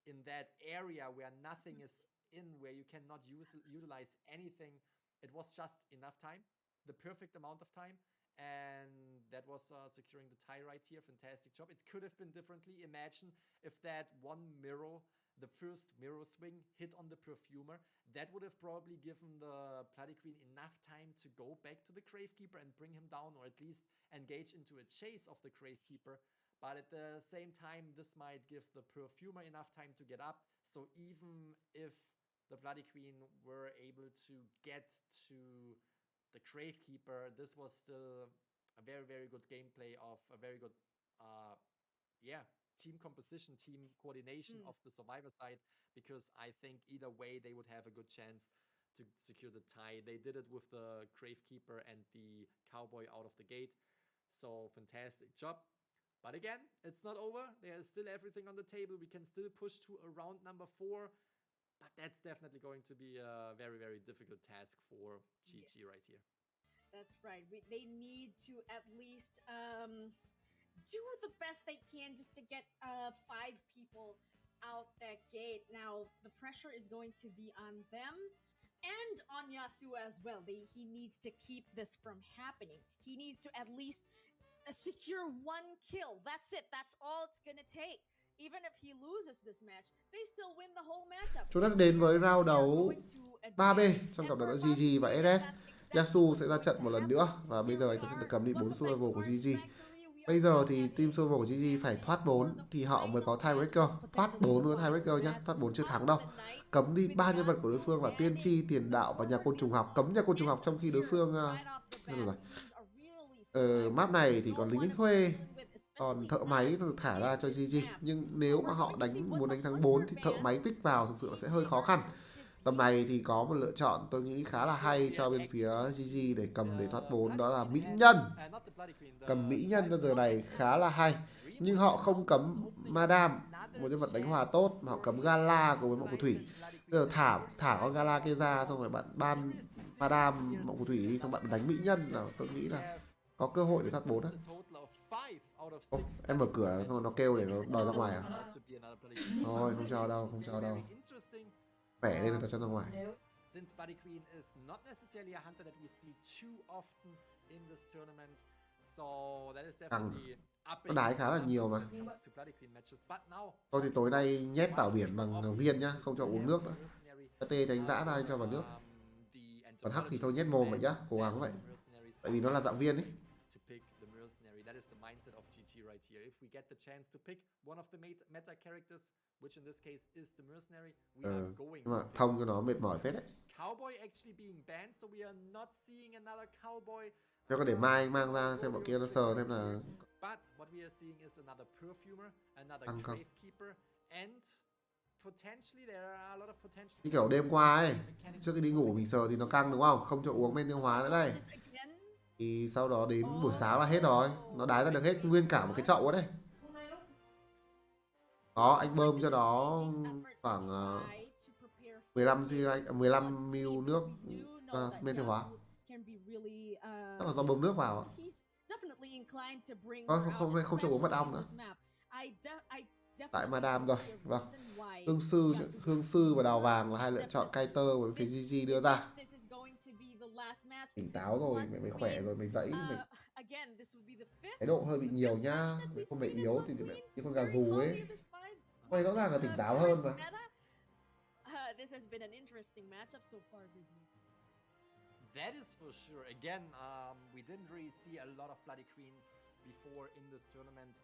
D: in that area where nothing is in, where you cannot utilize anything, it was just enough time, the perfect amount of time. And that was securing the tie right here. Fantastic job. It could have been differently. Imagine if that one mirror, the first mirror swing, hit on the Perfumer. That would have probably given the Bloody Queen enough time to go back to the Gravekeeper and bring him down, or at least engage into a chase of the Gravekeeper. But at the same time, this might give the Perfumer enough time to get up. So even if the Bloody Queen were able to get to the Gravekeeper, this was still a very, very good gameplay of a very good, team composition, team coordination of the Survivor side, because I think either way they would have a good chance to secure the tie. They did it with the Gravekeeper and the Cowboy out of the gate. So fantastic job. But again, it's not over. There is still everything on the table. We can still push to a round number 4. But that's definitely going to be a very, very difficult task for GG right here.
C: That's right. They need to at least do the best they can just to get 5 people out that gate. Now, the pressure is going to be on them and on Yasuo as well. He needs to keep this from happening. He needs to at least secure 1 kill. That's it. That's all it's gonna take. Even if he loses this match, they still win the whole matchup.
B: Chúng ta sẽ đến với round đấu 3B trong cặp đấu giữa GG và SS. Yasuo sẽ ra trận một lần nữa và bây giờ anh ta sẽ được cầm đi 4 survival của GG. Bây giờ thì team survival của GG phải thoát 4 thì họ mới có tiebreaker. Thoát 4 mới có tiebreaker nhá. Thoát 4 chưa thắng đâu. Cấm đi 3 nhân vật của đối phương là Tiên Tri, Tiền Đạo và Nhà Côn Trùng Học. Cấm Nhà Côn Trùng Học trong khi đối phương map này thì còn lính đánh thuê, còn thợ máy được thả ra cho GG. Nhưng nếu mà họ muốn đánh thắng 4 thì thợ máy pick vào thực sự sẽ hơi khó khăn. Tầm này thì có một lựa chọn tôi nghĩ khá là hay cho bên phía GG để cầm để thoát 4, đó là Mỹ Nhân. Cầm Mỹ Nhân cho giờ này khá là hay. Nhưng họ không cấm Madame, một nhân vật đánh hòa tốt, mà họ cấm Gala cùng với Mộng Phù Thủy. Bây giờ thả con Gala kia ra, xong rồi bạn ban Madame Mộng Phù Thủy đi, xong bạn đánh mỹ nhân là tôi nghĩ là có cơ hội để thoát 4 á. Em mở cửa xong rồi nó kêu để nó đòi ra ngoài à? Thôi không cho đâu, không cho đâu. Khỏe lên là cho ra ngoài.
D: Since Bloody Queen is not necessarily a hunter that we see too often in this tournament, so that is definitely
B: nó đái khá là nhiều mà. Thôi thì tối nay nhét tảo biển bằng viên nhá, không cho uống nước nữa. Cái tê đánh dã ra cho vào nước. Còn hắc thì thôi nhét mồm vậy nhá, cố gắng vậy. Tại vì nó là dạng viên ấy. Nhưng mà thông cho nó mệt mỏi phết đấy. Cho có để mai mang ra xem bọn kia nó sờ xem là tăng không. Như kiểu đêm qua ấy, trước khi đi ngủ mình sờ thì nó căng đúng không? Không cho uống men tiêu hóa nữa đây. Thì sau đó đến buổi sáng là hết rồi. Nó đái ra được hết nguyên cả một cái chậu đấy. Đó, anh bơm cho nó khoảng 15 ml nước men tiêu hóa. Chắc là do bơm nước vào. Không cho uống mật ong nữa. Tại Madame rồi. Vâng. Hương sư và đào vàng là hai lựa chọn Kaiter với phía GG đưa ra. Tỉnh táo rồi, mày khỏe rồi, mày dãy. Cái độ hơi bị nhiều nhá. Không mày yếu thì như con gà rù ấy. Mày rõ ràng là tỉnh táo hơn mà.
D: That is for sure. Again, we didn't really see a lot of Bloody Queens before in this tournament.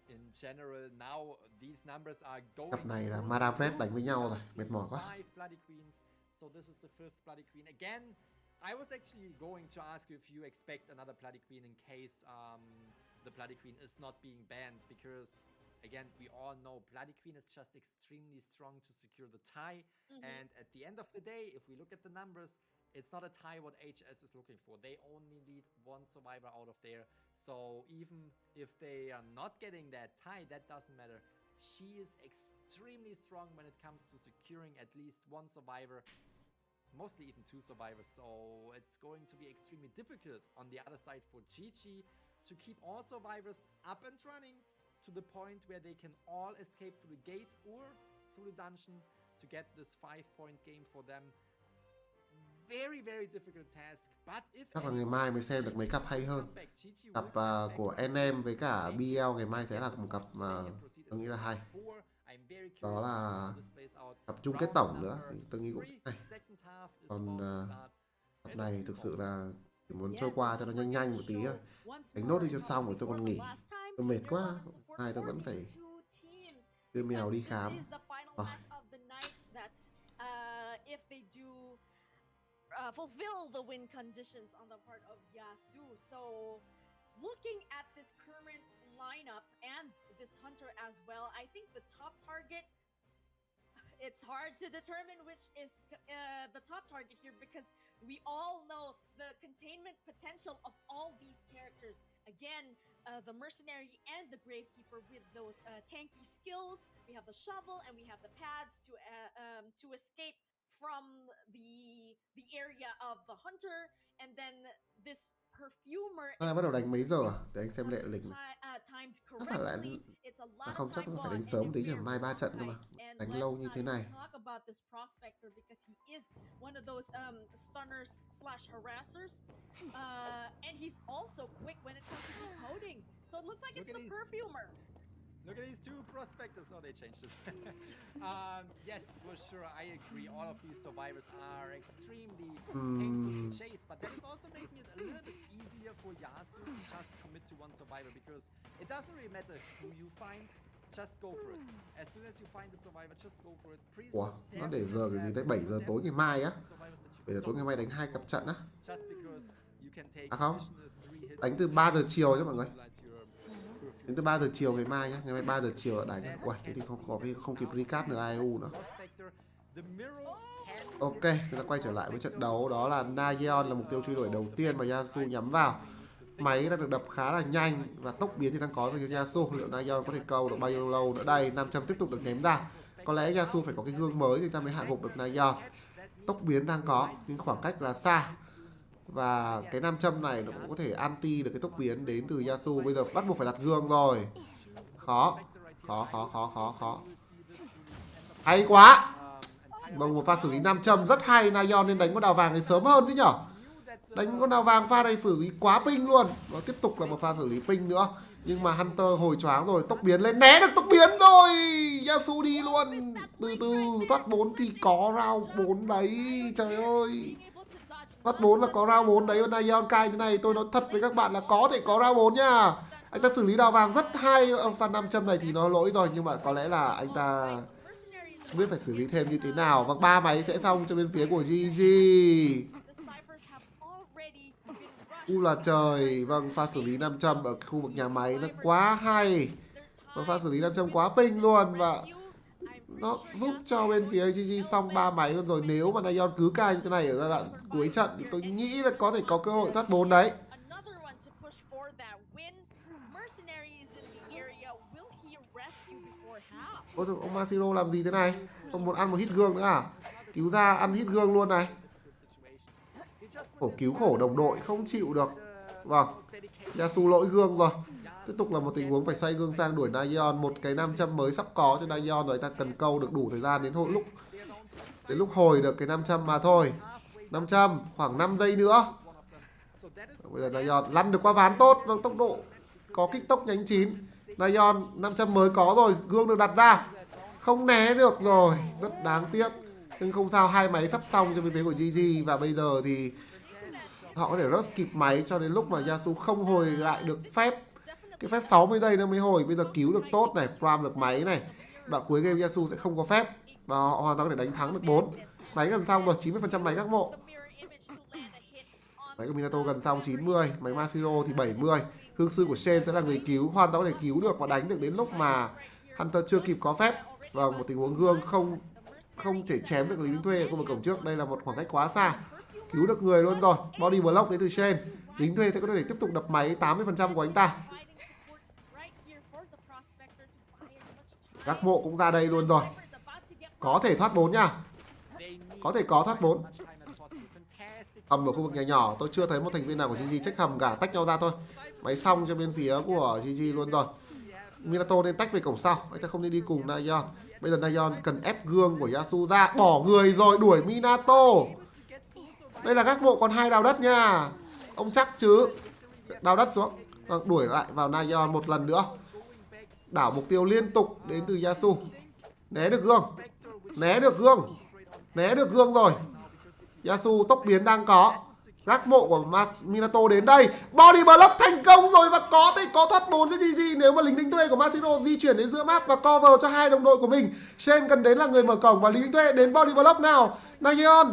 D: In general, now these numbers are going.
B: Cặp này là Madame Red đánh với nhau rồi, mệt mỏi quá.
D: So this is the fifth Bloody Queen. Again, I was actually going to ask you if you expect another Bloody Queen in case the Bloody Queen is not being banned, because again, we all know Bloody Queen is just extremely strong to secure the tie. And at the end of the day, if we look at the numbers, it's not a tie what HS is looking for. They only need one survivor out of there. So even if they are not getting that tie, that doesn't matter. She is extremely strong when it comes to securing at least one survivor, mostly even two survivors. So it's going to be extremely difficult on the other side for Gigi to keep all survivors up and running to the point where they can all escape through the gate or through the dungeon to get this 5-point game for them. Very, very difficult task. But if
B: chắc là ngày mai mới xem được mấy cặp hay hơn. Cặp của NM với cả BL ngày mai sẽ là một cặp mà tôi nghĩ là hay. Đó là cặp chung kết tổng nữa thì tôi nghĩ cũng hay. Còn cặp này thực sự là chỉ muốn trôi qua cho nó nhanh một tí thôi. Đánh nốt đi cho xong rồi tôi còn nghỉ. Tôi mệt quá. Nay tôi vẫn phải đưa mèo đi khám.
C: Fulfill the win conditions on the part of Yasu. So looking at this current lineup and this hunter as well, I think the top target, it's hard to determine which is the top target here, because we all know the containment potential of all these characters. Again, the mercenary and the gravekeeper with those tanky skills. We have the shovel and we have the pads to escape from the area of the hunter, and then this perfumer.
B: Bắt đầu đánh mấy giờ à? Để anh xem lệ lịch. Chắc là không, chắc phải đánh sớm tí, chứ mai 3 trận cơ mà. Đánh lâu như thế này.
C: And he's also quick when it comes to decoding. So it looks like it's the perfumer.
D: Look at these two prospectors. Oh, they changed it. Yes, for sure, I agree. All of these survivors are extremely painful to chase, but that is also making it a little bit easier for Yasu to just commit to one survivor, because it doesn't really matter who you find, just go for it. As soon as you find the survivor, just go for it.
B: Ủa, nó để giờ cái gì tới 7 giờ tối ngày mai á? 7 giờ tối ngày mai đánh 2 cặp trận á? À không, đánh từ 3 giờ chiều chứ mọi người. Đến từ 3 giờ chiều ngày mai nhé, ngày mai 3 giờ chiều là đánh. Uầy, thế thì không kịp recap được IU nữa. Ok, chúng ta quay trở lại với trận đấu. Đó là Nayeon là mục tiêu truy đuổi đầu tiên mà Yasu nhắm vào. Máy đã được đập khá là nhanh và tốc biến thì đang có từ Yasuo. Liệu Nayeon có thể câu được bao nhiêu lâu nữa đây? 500 tiếp tục được ném ra. Có lẽ Yasuo phải có cái gương mới thì ta mới hạ gục được Nayeon. Tốc biến đang có nhưng khoảng cách là xa. Và cái nam châm này nó cũng có thể anti được cái tốc biến đến từ Yasuo. Bây giờ bắt buộc phải đặt gương rồi. Khó. Hay quá. Vâng, một pha xử lý nam châm rất hay. Nayeon nên đánh con đào vàng này sớm hơn chứ nhở. Đánh con đào vàng pha này xử lý quá ping luôn. Nó tiếp tục là một pha xử lý ping nữa. Nhưng mà Hunter hồi choáng rồi. Tốc biến lên, né được tốc biến rồi. Yasuo đi luôn. Từ từ thoát 4 thì có round 4 đấy. Trời ơi, thoát 4 là có round 4 đấy. Và Nayeon cai thế này tôi nói thật với các bạn là có thể có round 4 nha. Anh ta xử lý đào vàng rất hay. Pha 500 này thì nó lỗi rồi. Nhưng mà có lẽ là anh ta không biết phải xử lý thêm như thế nào. Và 3 máy sẽ xong cho bên phía của GG. Là trời. Vâng, pha xử lý 500 ở khu vực nhà máy nó quá hay. Và pha xử lý 500 quá ping luôn. Và nó giúp cho bên phía GG xong 3 máy luôn rồi. Nếu mà Nayeon cứ cai như thế này ở giai đoạn cuối trận thì tôi nghĩ là có thể có cơ hội thoát 4 đấy. Ôi trời, ông Mashiro làm gì thế này? Ông muốn ăn một hit gương nữa à? Cứu ra ăn hit gương luôn này. Ổ cứu khổ đồng đội không chịu được. Vâng, Yasuo lỗi gương rồi. Tiếp tục là một tình huống phải xoay gương sang đuổi Nayeon. Một cái 500 mới sắp có cho Nayeon rồi. Ta cần câu được đủ thời gian đến lúc hồi được cái 500 mà thôi. 500 khoảng 5 giây nữa. Bây giờ Nayeon lăn được qua ván tốt. Vâng, tốc độ có kích tốc nhánh chín. Nayeon 500 mới có rồi. Gương được đặt ra. Không né được rồi. Rất đáng tiếc. Nhưng không sao, 2 máy sắp xong cho bên phía của GG. Và bây giờ thì họ có thể rush kịp máy cho đến lúc mà Yasuo không hồi lại được phép. Cái phép 60 giây nó mới hồi. Bây giờ cứu được tốt này, Pram được máy này. Đoạn cuối game Yasuo sẽ không có phép. Và họ hoàn toàn có thể đánh thắng được 4. Máy gần xong rồi, 90% máy các mộ. Máy của Minato gần xong 90. Máy Mashiro thì 70. Hương sư của Shen sẽ là người cứu. Hoàn toàn có thể cứu được và đánh được đến lúc mà Hunter chưa kịp có phép. Và một tình huống gương không thể chém được Lý Linh Thuê ở khu vực cổng trước. Đây là một khoảng cách quá xa. Cứu được người luôn rồi. Body block đến từ Shen. Lý Linh Thuê sẽ có thể tiếp tục đập máy 80% của anh ta. Các mộ cũng ra đây luôn rồi. Có thể thoát 4 nha. Có thể có thoát 4. Hầm ở khu vực nhà nhỏ. Tôi chưa thấy một thành viên nào của GG check hầm cả. Tách nhau ra thôi. Máy xong cho bên phía của GG luôn rồi. Minato nên tách về cổng sau. Anh ta không nên đi cùng Nayeon. Bây giờ Nayeon cần ép gương của Yasuo ra. Bỏ người rồi đuổi Minato. Đây là các mộ còn 2 đào đất nha. Ông chắc chứ. Đào đất xuống. Đuổi lại vào Nayeon một lần nữa. Đảo mục tiêu liên tục đến từ Yasuo. Né được gương. Né được gương. Né được gương rồi. Yasuo tốc biến đang có. Gác mộ của Minato đến đây. Body block thành công rồi. Và có thể có thoát 4 cho GG. Nếu mà lính đánh thuê của Mashiro di chuyển đến giữa map và cover cho 2 đồng đội của mình. Shen cần đến là người mở cổng. Và lính đánh thuê đến body block nào. Nayeon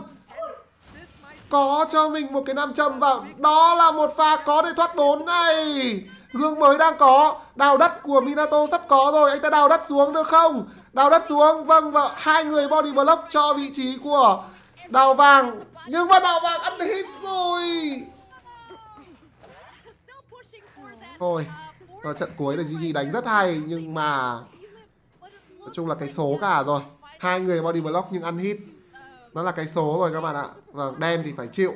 B: có cho mình một cái 500 vào. Đó là một pha có thể thoát 4 này. Gương mới đang có. Đào đất của Minato sắp có rồi. Anh ta đào đất xuống được không? Đào đất xuống. Vâng, và 2 người body block cho vị trí của đào vàng. Nhưng mà đào vàng ăn hit rồi. Thôi, ở trận cuối là GG đánh rất hay. Nhưng mà nói chung là cái số cả rồi. 2 người body block nhưng ăn hit. Nó là cái số rồi các bạn ạ. Vâng, đen thì phải chịu.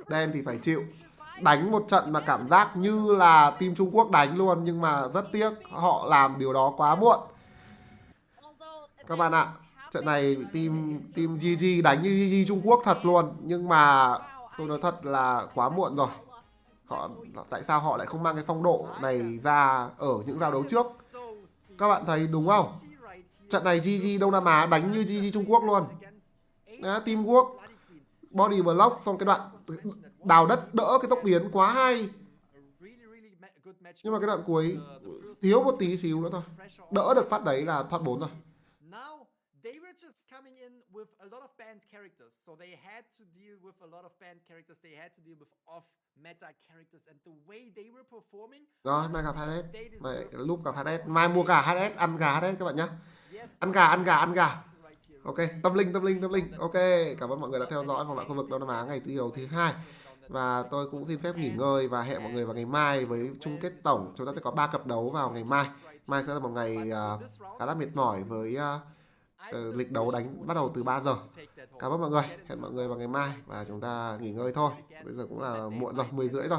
B: Đen thì phải chịu. Đánh một trận mà cảm giác như là team Trung Quốc đánh luôn. Nhưng mà rất tiếc họ làm điều đó quá muộn. Các bạn ạ, trận này team GG đánh như GG Trung Quốc thật luôn. Nhưng mà tôi nói thật là quá muộn rồi. Tại sao họ lại không mang cái phong độ này ra ở những round đấu trước? Các bạn thấy đúng không? Trận này GG Đông Nam Á đánh như GG Trung Quốc luôn. Teamwork, body block, xong cái đoạn đào đất đỡ cái tốc biến quá hay. Nhưng mà cái đoạn cuối thiếu một tí xíu nữa thôi. Đỡ được phát đấy là thoát 4 rồi.
D: They were just coming in with a lot of banned characters, so they had to deal with a lot of banned characters. They had to deal with off-meta characters, and the way they were performing.
B: Rồi, mai gặp Hades, mai lúc gặp Hades, mai mua gà Hades, ăn gà Hades các bạn nhé. Ăn gà. Ok, tâm linh. Ok, cảm ơn mọi người đã theo dõi vòng loại khu vực Đông Nam Á ngày thi đấu thứ 2. Và tôi cũng xin phép nghỉ ngơi và hẹn mọi người vào ngày mai với chung kết tổng. Chúng ta sẽ có 3 cặp đấu vào ngày mai. Mai sẽ là một ngày khá là mệt mỏi với lịch đấu bắt đầu từ 3 giờ. Cảm ơn mọi người. Hẹn mọi người vào ngày mai và chúng ta nghỉ ngơi thôi. Bây giờ cũng là muộn rồi, 10 rưỡi rồi.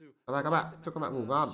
B: Bye bye các bạn. Chúc các bạn ngủ ngon.